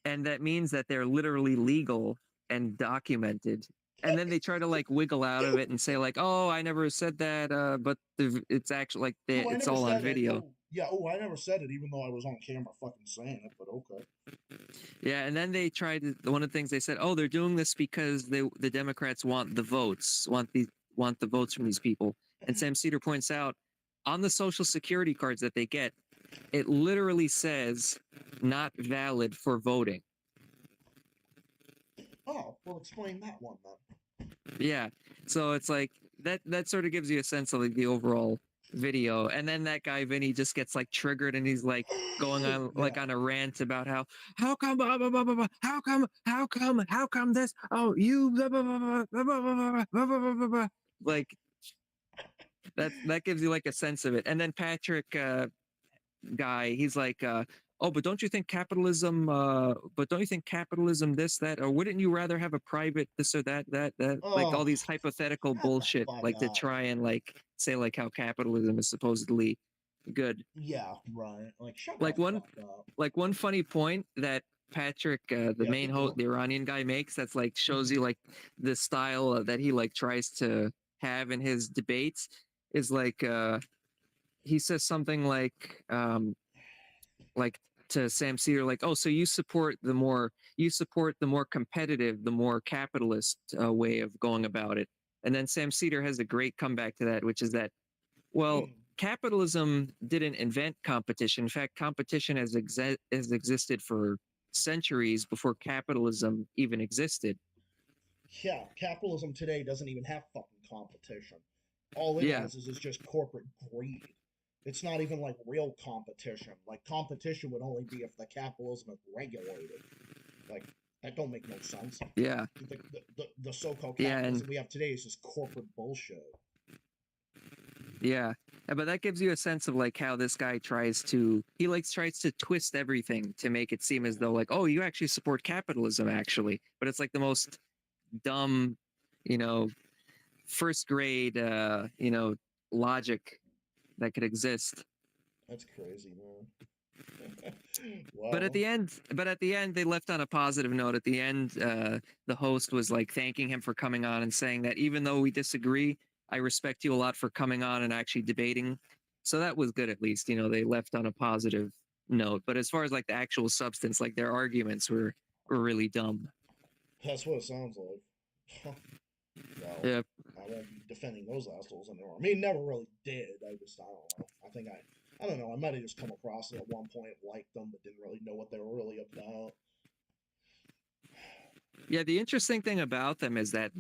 And that means that they're literally legal and documented. And then they try to like wiggle out of it and say like, oh, I never said that, but it's actually like it's all on video. I never said it, even though I was on camera fucking saying it, but okay. Yeah, and then they tried one of the things they said, oh, they're doing this because the Democrats want the votes, want the votes from these people. And Sam Cedar points out on the social security cards that they get, it literally says not valid for voting. Oh, well, explain that one then. Yeah, so it's like that sort of gives you a sense of like the overall video, and then that guy Vinny just gets like triggered, and he's like going on like on a rant about how come blah, blah, blah, blah, blah, how come this, oh you blah, blah, blah, blah, blah, blah, blah, blah, blah, blah, blah. Like that gives you like a sense of it. And then Patrick guy, he's like oh, but don't you think capitalism this, that, or wouldn't you rather have a private this or that, like all Oh, these hypothetical shut the bullshit, fuck like to up. try and like say like how capitalism is supposedly good. Yeah, right. Like, shut Like the fuck up. like one funny point that Patrick, the Yeah, main keep host, the going. Iranian guy, makes, that's like shows you like the style that he like tries to have in his debates, is like he says something like to Sam Cedar, like, oh, so you support the more competitive, the more capitalist way of going about it. And then Sam Cedar has a great comeback to that, which is that, well, capitalism didn't invent competition. In fact, competition has existed for centuries before capitalism even existed. Yeah, capitalism today doesn't even have fucking competition. All it Yeah. has is just corporate greed. It's not even like real competition. Like, competition would only be if the capitalism is regulated. Like, that don't make no sense. Yeah. The so-called Yeah, capitalism and we have today is just corporate bullshit. yeah, but that gives you a sense of like how this guy tries to twist everything to make it seem as though like, oh, you actually support capitalism actually, but it's like the most dumb, you know, first grade logic that could exist. That's crazy, man. But at Well, the end they left on a positive note. At the end the host was like thanking him for coming on and saying that even though we disagree, I respect you a lot for coming on and actually debating. So that was good. At least, they left on a positive note. But as far as like the actual substance, like their arguments were really dumb. that's what it sounds like. Well, Yeah. I won't be defending those assholes anymore. I mean, never really did. I don't know. I don't know. I might have just come across it at one point, liked them, but didn't really know what they were really about. Yeah, the interesting thing about them is that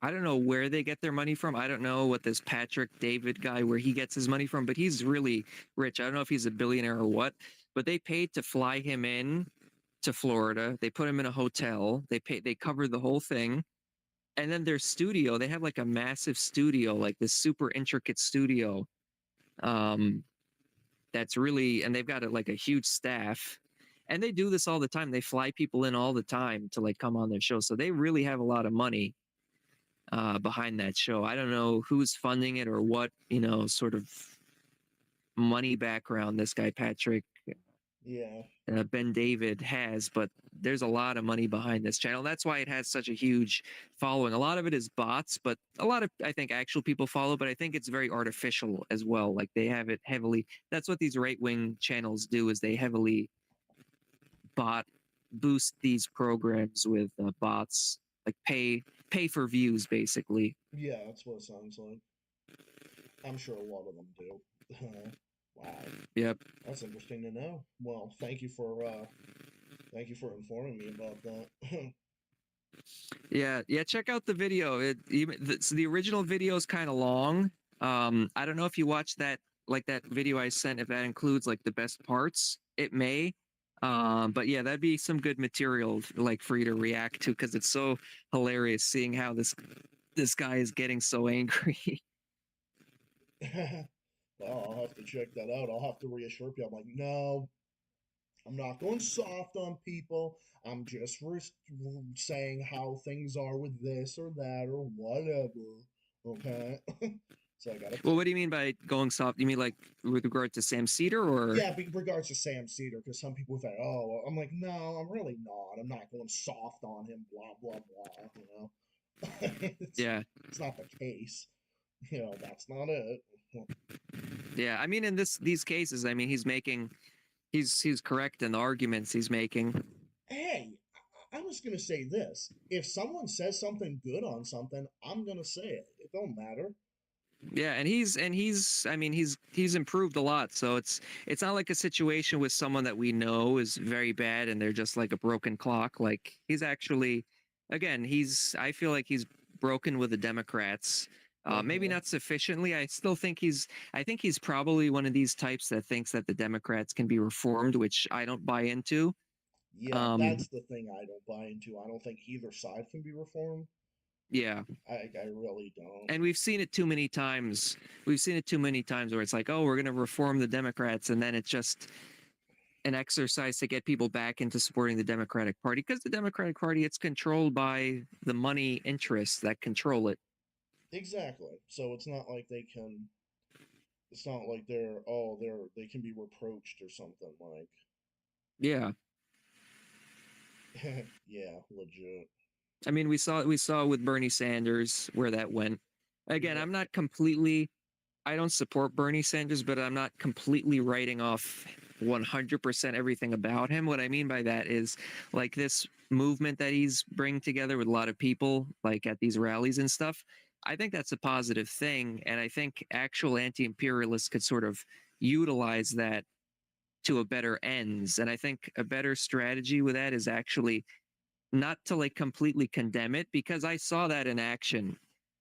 I don't know where they get their money from. I don't know what this Patrick David guy, where he gets his money from, but he's really rich. I don't know if he's a billionaire or what, but they paid to fly him in to Florida. They put him in a hotel. They covered the whole thing. And then their studio, they have like a massive studio, like this super intricate studio. That's really, and they've got like a huge staff. And they do this all the time. They fly people in all the time to like come on their show. So they really have a lot of money behind that show. I don't know who's funding it or what, sort of money background this guy, Patrick Ben David, has, but there's a lot of money behind this channel. That's why it has such a huge following. A lot of it is bots, but a lot of, I think, actual people follow, but I think it's very artificial as well. Like they have it heavily. That's what these right-wing channels do, is they heavily boost these programs with bots, like pay for views, basically. Yeah, that's what it sounds like. I'm sure a lot of them do. Wow. Yep. That's interesting to know. Well, thank you for informing me about that. Yeah. Check out the video. So the original video is kind of long. I don't know if you watched that video I sent, if that includes like the best parts. It may. But yeah, that'd be some good material like for you to react to, because it's so hilarious seeing how this guy is getting so angry. Well, I'll have to check that out. I'll have to reassure people. I'm like, no, I'm not going soft on people. I'm just saying how things are with this or that or whatever. Okay. So I gotta. Well, what do you mean by going soft? You mean like with regard to Sam Cedar, or? Yeah, regards to Sam Cedar, because some people think, oh, I'm like, no, I'm really not. I'm not going soft on him, blah, blah, blah, Yeah. It's not the case. That's not it. Yeah, I mean, in these cases, I mean, he's correct in the arguments he's making. Hey, I was gonna say this. If someone says something good on something, I'm gonna say it. It don't matter. Yeah, and he's improved a lot. So it's not like a situation with someone that we know is very bad and they're just like a broken clock. Like he's actually, again, I feel like he's broken with the Democrats. Maybe not sufficiently. I still think I think he's probably one of these types that thinks that the Democrats can be reformed, which I don't buy into. Yeah, that's the thing I don't buy into. I don't think either side can be reformed. Yeah. I really don't. And we've seen it too many times. We've seen it too many times where it's like, oh, we're going to reform the Democrats. And then it's just an exercise to get people back into supporting the Democratic Party, because the Democratic Party, it's controlled by the money interests that control it. Exactly. So it's not like they can. It's not like they can be reproached or something like. Yeah. Yeah, legit. I mean, we saw with Bernie Sanders where that went. Again, Yeah. I'm not completely. I don't support Bernie Sanders, but I'm not completely writing off 100% everything about him. What I mean by that is like this movement that he's bringing together with a lot of people, like at these rallies and stuff. I think that's a positive thing. And I think actual anti-imperialists could sort of utilize that to a better ends. And I think a better strategy with that is actually not to like completely condemn it, because I saw that in action.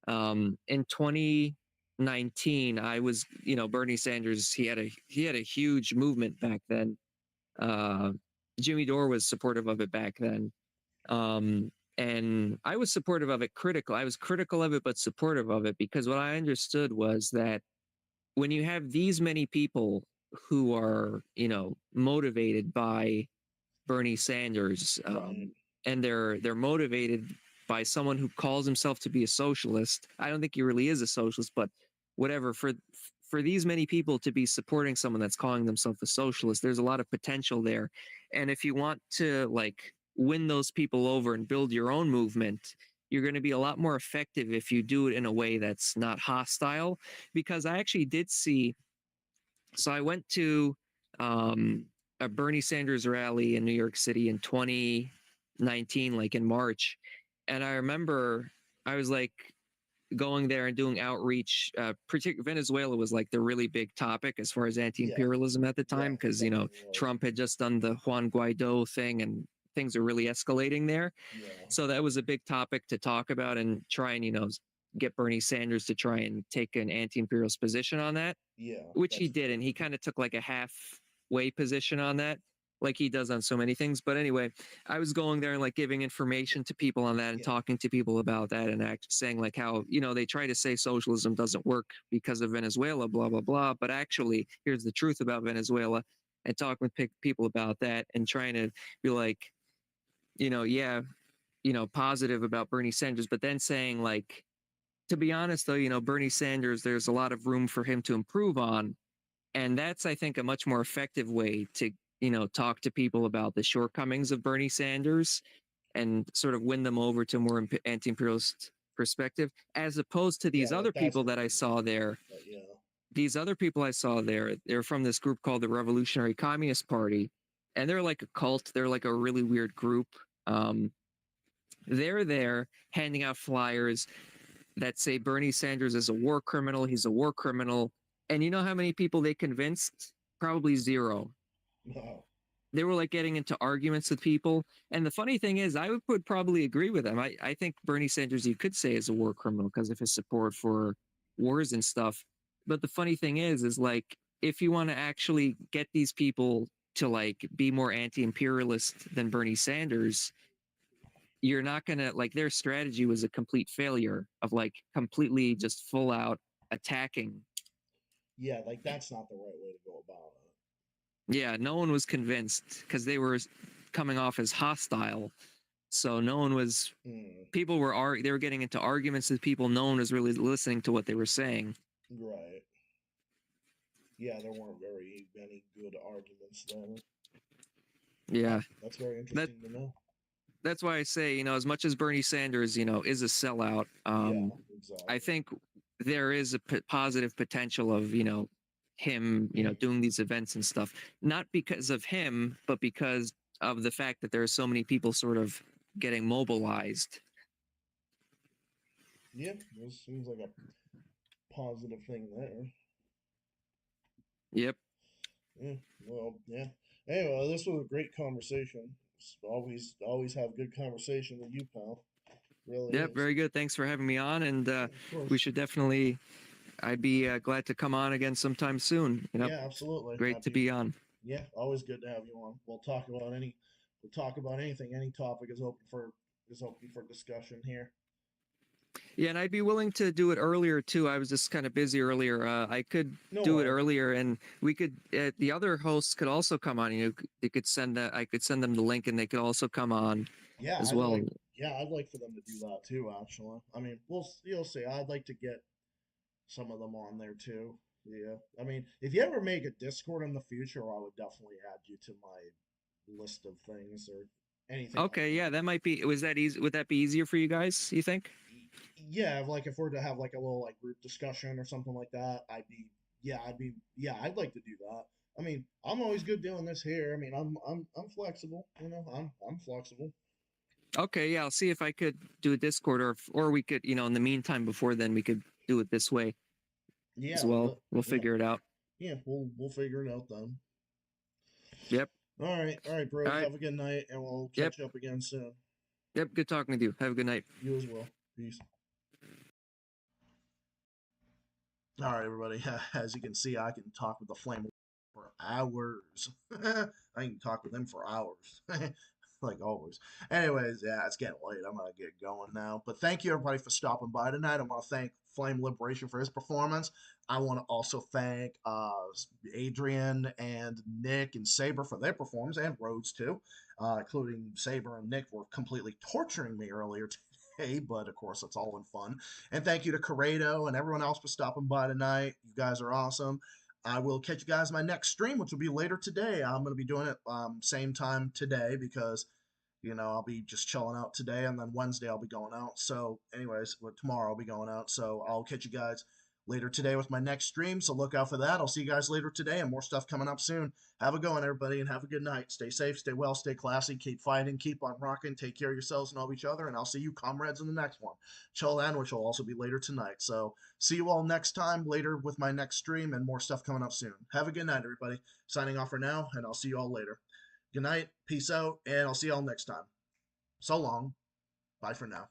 In 2019, I was, Bernie Sanders, he had a huge movement back then. Jimmy Dore was supportive of it back then. And I was supportive of it, critical. I was critical of it, but supportive of it, because what I understood was that when you have these many people who are, motivated by Bernie Sanders, Right. and they're motivated by someone who calls himself to be a socialist. I don't think he really is a socialist, but whatever. For these many people to be supporting someone that's calling themselves a socialist, there's a lot of potential there. And if you want to like win those people over and build your own movement, you're going to be a lot more effective if you do it in a way that's not hostile. Because I actually did see. So I went to a Bernie Sanders rally in New York City in 2019, like in March. And I remember I was like going there and doing outreach. Venezuela was like the really big topic as far as anti-imperialism at the time, because, Trump had just done the Juan Guaido thing and things are really escalating there. Yeah. So that was a big topic to talk about and try and, get Bernie Sanders to try and take an anti-imperialist position on that. Yeah. Which he did, and he kind of took like a halfway position on that, like he does on so many things. But anyway, I was going there and like giving information to people on that and talking to people about that and saying like how, they try to say socialism doesn't work because of Venezuela, blah, blah, blah. But actually, here's the truth about Venezuela, and talking with people about that and trying to be like, positive about Bernie Sanders, but then saying like, to be honest, though, Bernie Sanders, there's a lot of room for him to improve on. And that's, I think, a much more effective way to, talk to people about the shortcomings of Bernie Sanders and sort of win them over to a more anti-imperialist perspective, as opposed to these other people that I saw there. Yeah. These other people I saw there, they're from this group called the Revolutionary Communist Party. And they're like a cult. They're like a really weird group. They're there handing out flyers that say Bernie Sanders is a war criminal. He's a war criminal. And you know how many people they convinced? Probably zero. No. They were like getting into arguments with people. And the funny thing is, I would probably agree with them. I think Bernie Sanders, you could say, is a war criminal because of his support for wars and stuff. But the funny thing is like, if you want to actually get these people to like be more anti-imperialist than Bernie Sanders, you're not going to like, their strategy was a complete failure of like completely just full out attacking. Yeah, like that's not the right way to go about it. Yeah, no one was convinced because they were coming off as hostile. So no one was, people were, they were getting into arguments with people. No one was really listening to what they were saying. Right. Yeah, there weren't very many good arguments then. Yeah. That's very interesting to know. That's why I say, as much as Bernie Sanders, is a sellout, exactly. I think there is a positive potential of, him, doing these events and stuff, not because of him, but because of the fact that there are so many people sort of getting mobilized. Yeah, this seems like a positive thing there. Yep. Yeah, well, yeah. Anyway, this was a great conversation. Always have good conversation with you, pal. Really Yep, is. very good. Thanks for having me on, and Of course. we should definitely. I'd be glad to come on again sometime soon. You know, Yeah, absolutely. great to be on. Yeah, always good to have you on. We'll talk about anything. Any topic is open for discussion here. Yeah, and I'd be willing to do it earlier too. I was just kind of busy earlier. I could No do it worries. earlier, and we could. The other hosts could also come on. They could send. I could send them the link, and they could also come on Yeah, as well. I'd like for them to do that too. Actually, I mean, you'll see. I'd like to get some of them on there too. Yeah, I mean, if you ever make a Discord in the future, I would definitely add you to my list of things or anything. Okay, yeah, that might be. Was that easy? Would that be easier for you guys? You think? Yeah, like if we're to have like a little like group discussion or something like that, I'd like to do that. I mean, I'm always good doing this here. I mean, I'm flexible. I'm flexible. Okay, yeah, I'll see if I could do a Discord, or we could, in the meantime, before then, we could do it this way Yeah, as well. We'll yeah, figure it out. yeah. We'll figure it out then. Yep. All right, bro. All right. Have a good night, and we'll Yep. catch up again soon. Yep. Good talking with you. Have a good night. You as well. Peace. All right, everybody. As you can see, I can talk with the flame for hours. I can talk with him for hours. Like always. Anyways, yeah, it's getting late. I'm gonna get going now. But thank you everybody for stopping by tonight. I want to thank Flame Liberation for his performance. I want to also thank Adrian and Nick and Saber for their performance, and Rhodes too, including Saber and Nick were completely torturing me earlier today. But of course, it's all in fun. And thank you to Corrado and everyone else for stopping by tonight. You guys are awesome. I will catch you guys in my next stream, which will be later today. I'm going to be doing it same time today because, I'll be just chilling out today, and then Wednesday I'll be going out. So, anyways, tomorrow I'll be going out. So I'll catch you guys later today with my next stream. So look out for that. I'll see you guys later today, and more stuff coming up soon. Have a good one, everybody, and have a good night. Stay safe, stay well, stay classy, keep fighting, keep on rocking, take care of yourselves and all of each other, and I'll see you comrades in the next one. Till then, which will also be later tonight. So see you all next time, later with my next stream, and more stuff coming up soon. Have a good night, everybody. Signing off for now, and I'll see you all later. Good night, peace out, and I'll see y'all next time. So long. Bye for now.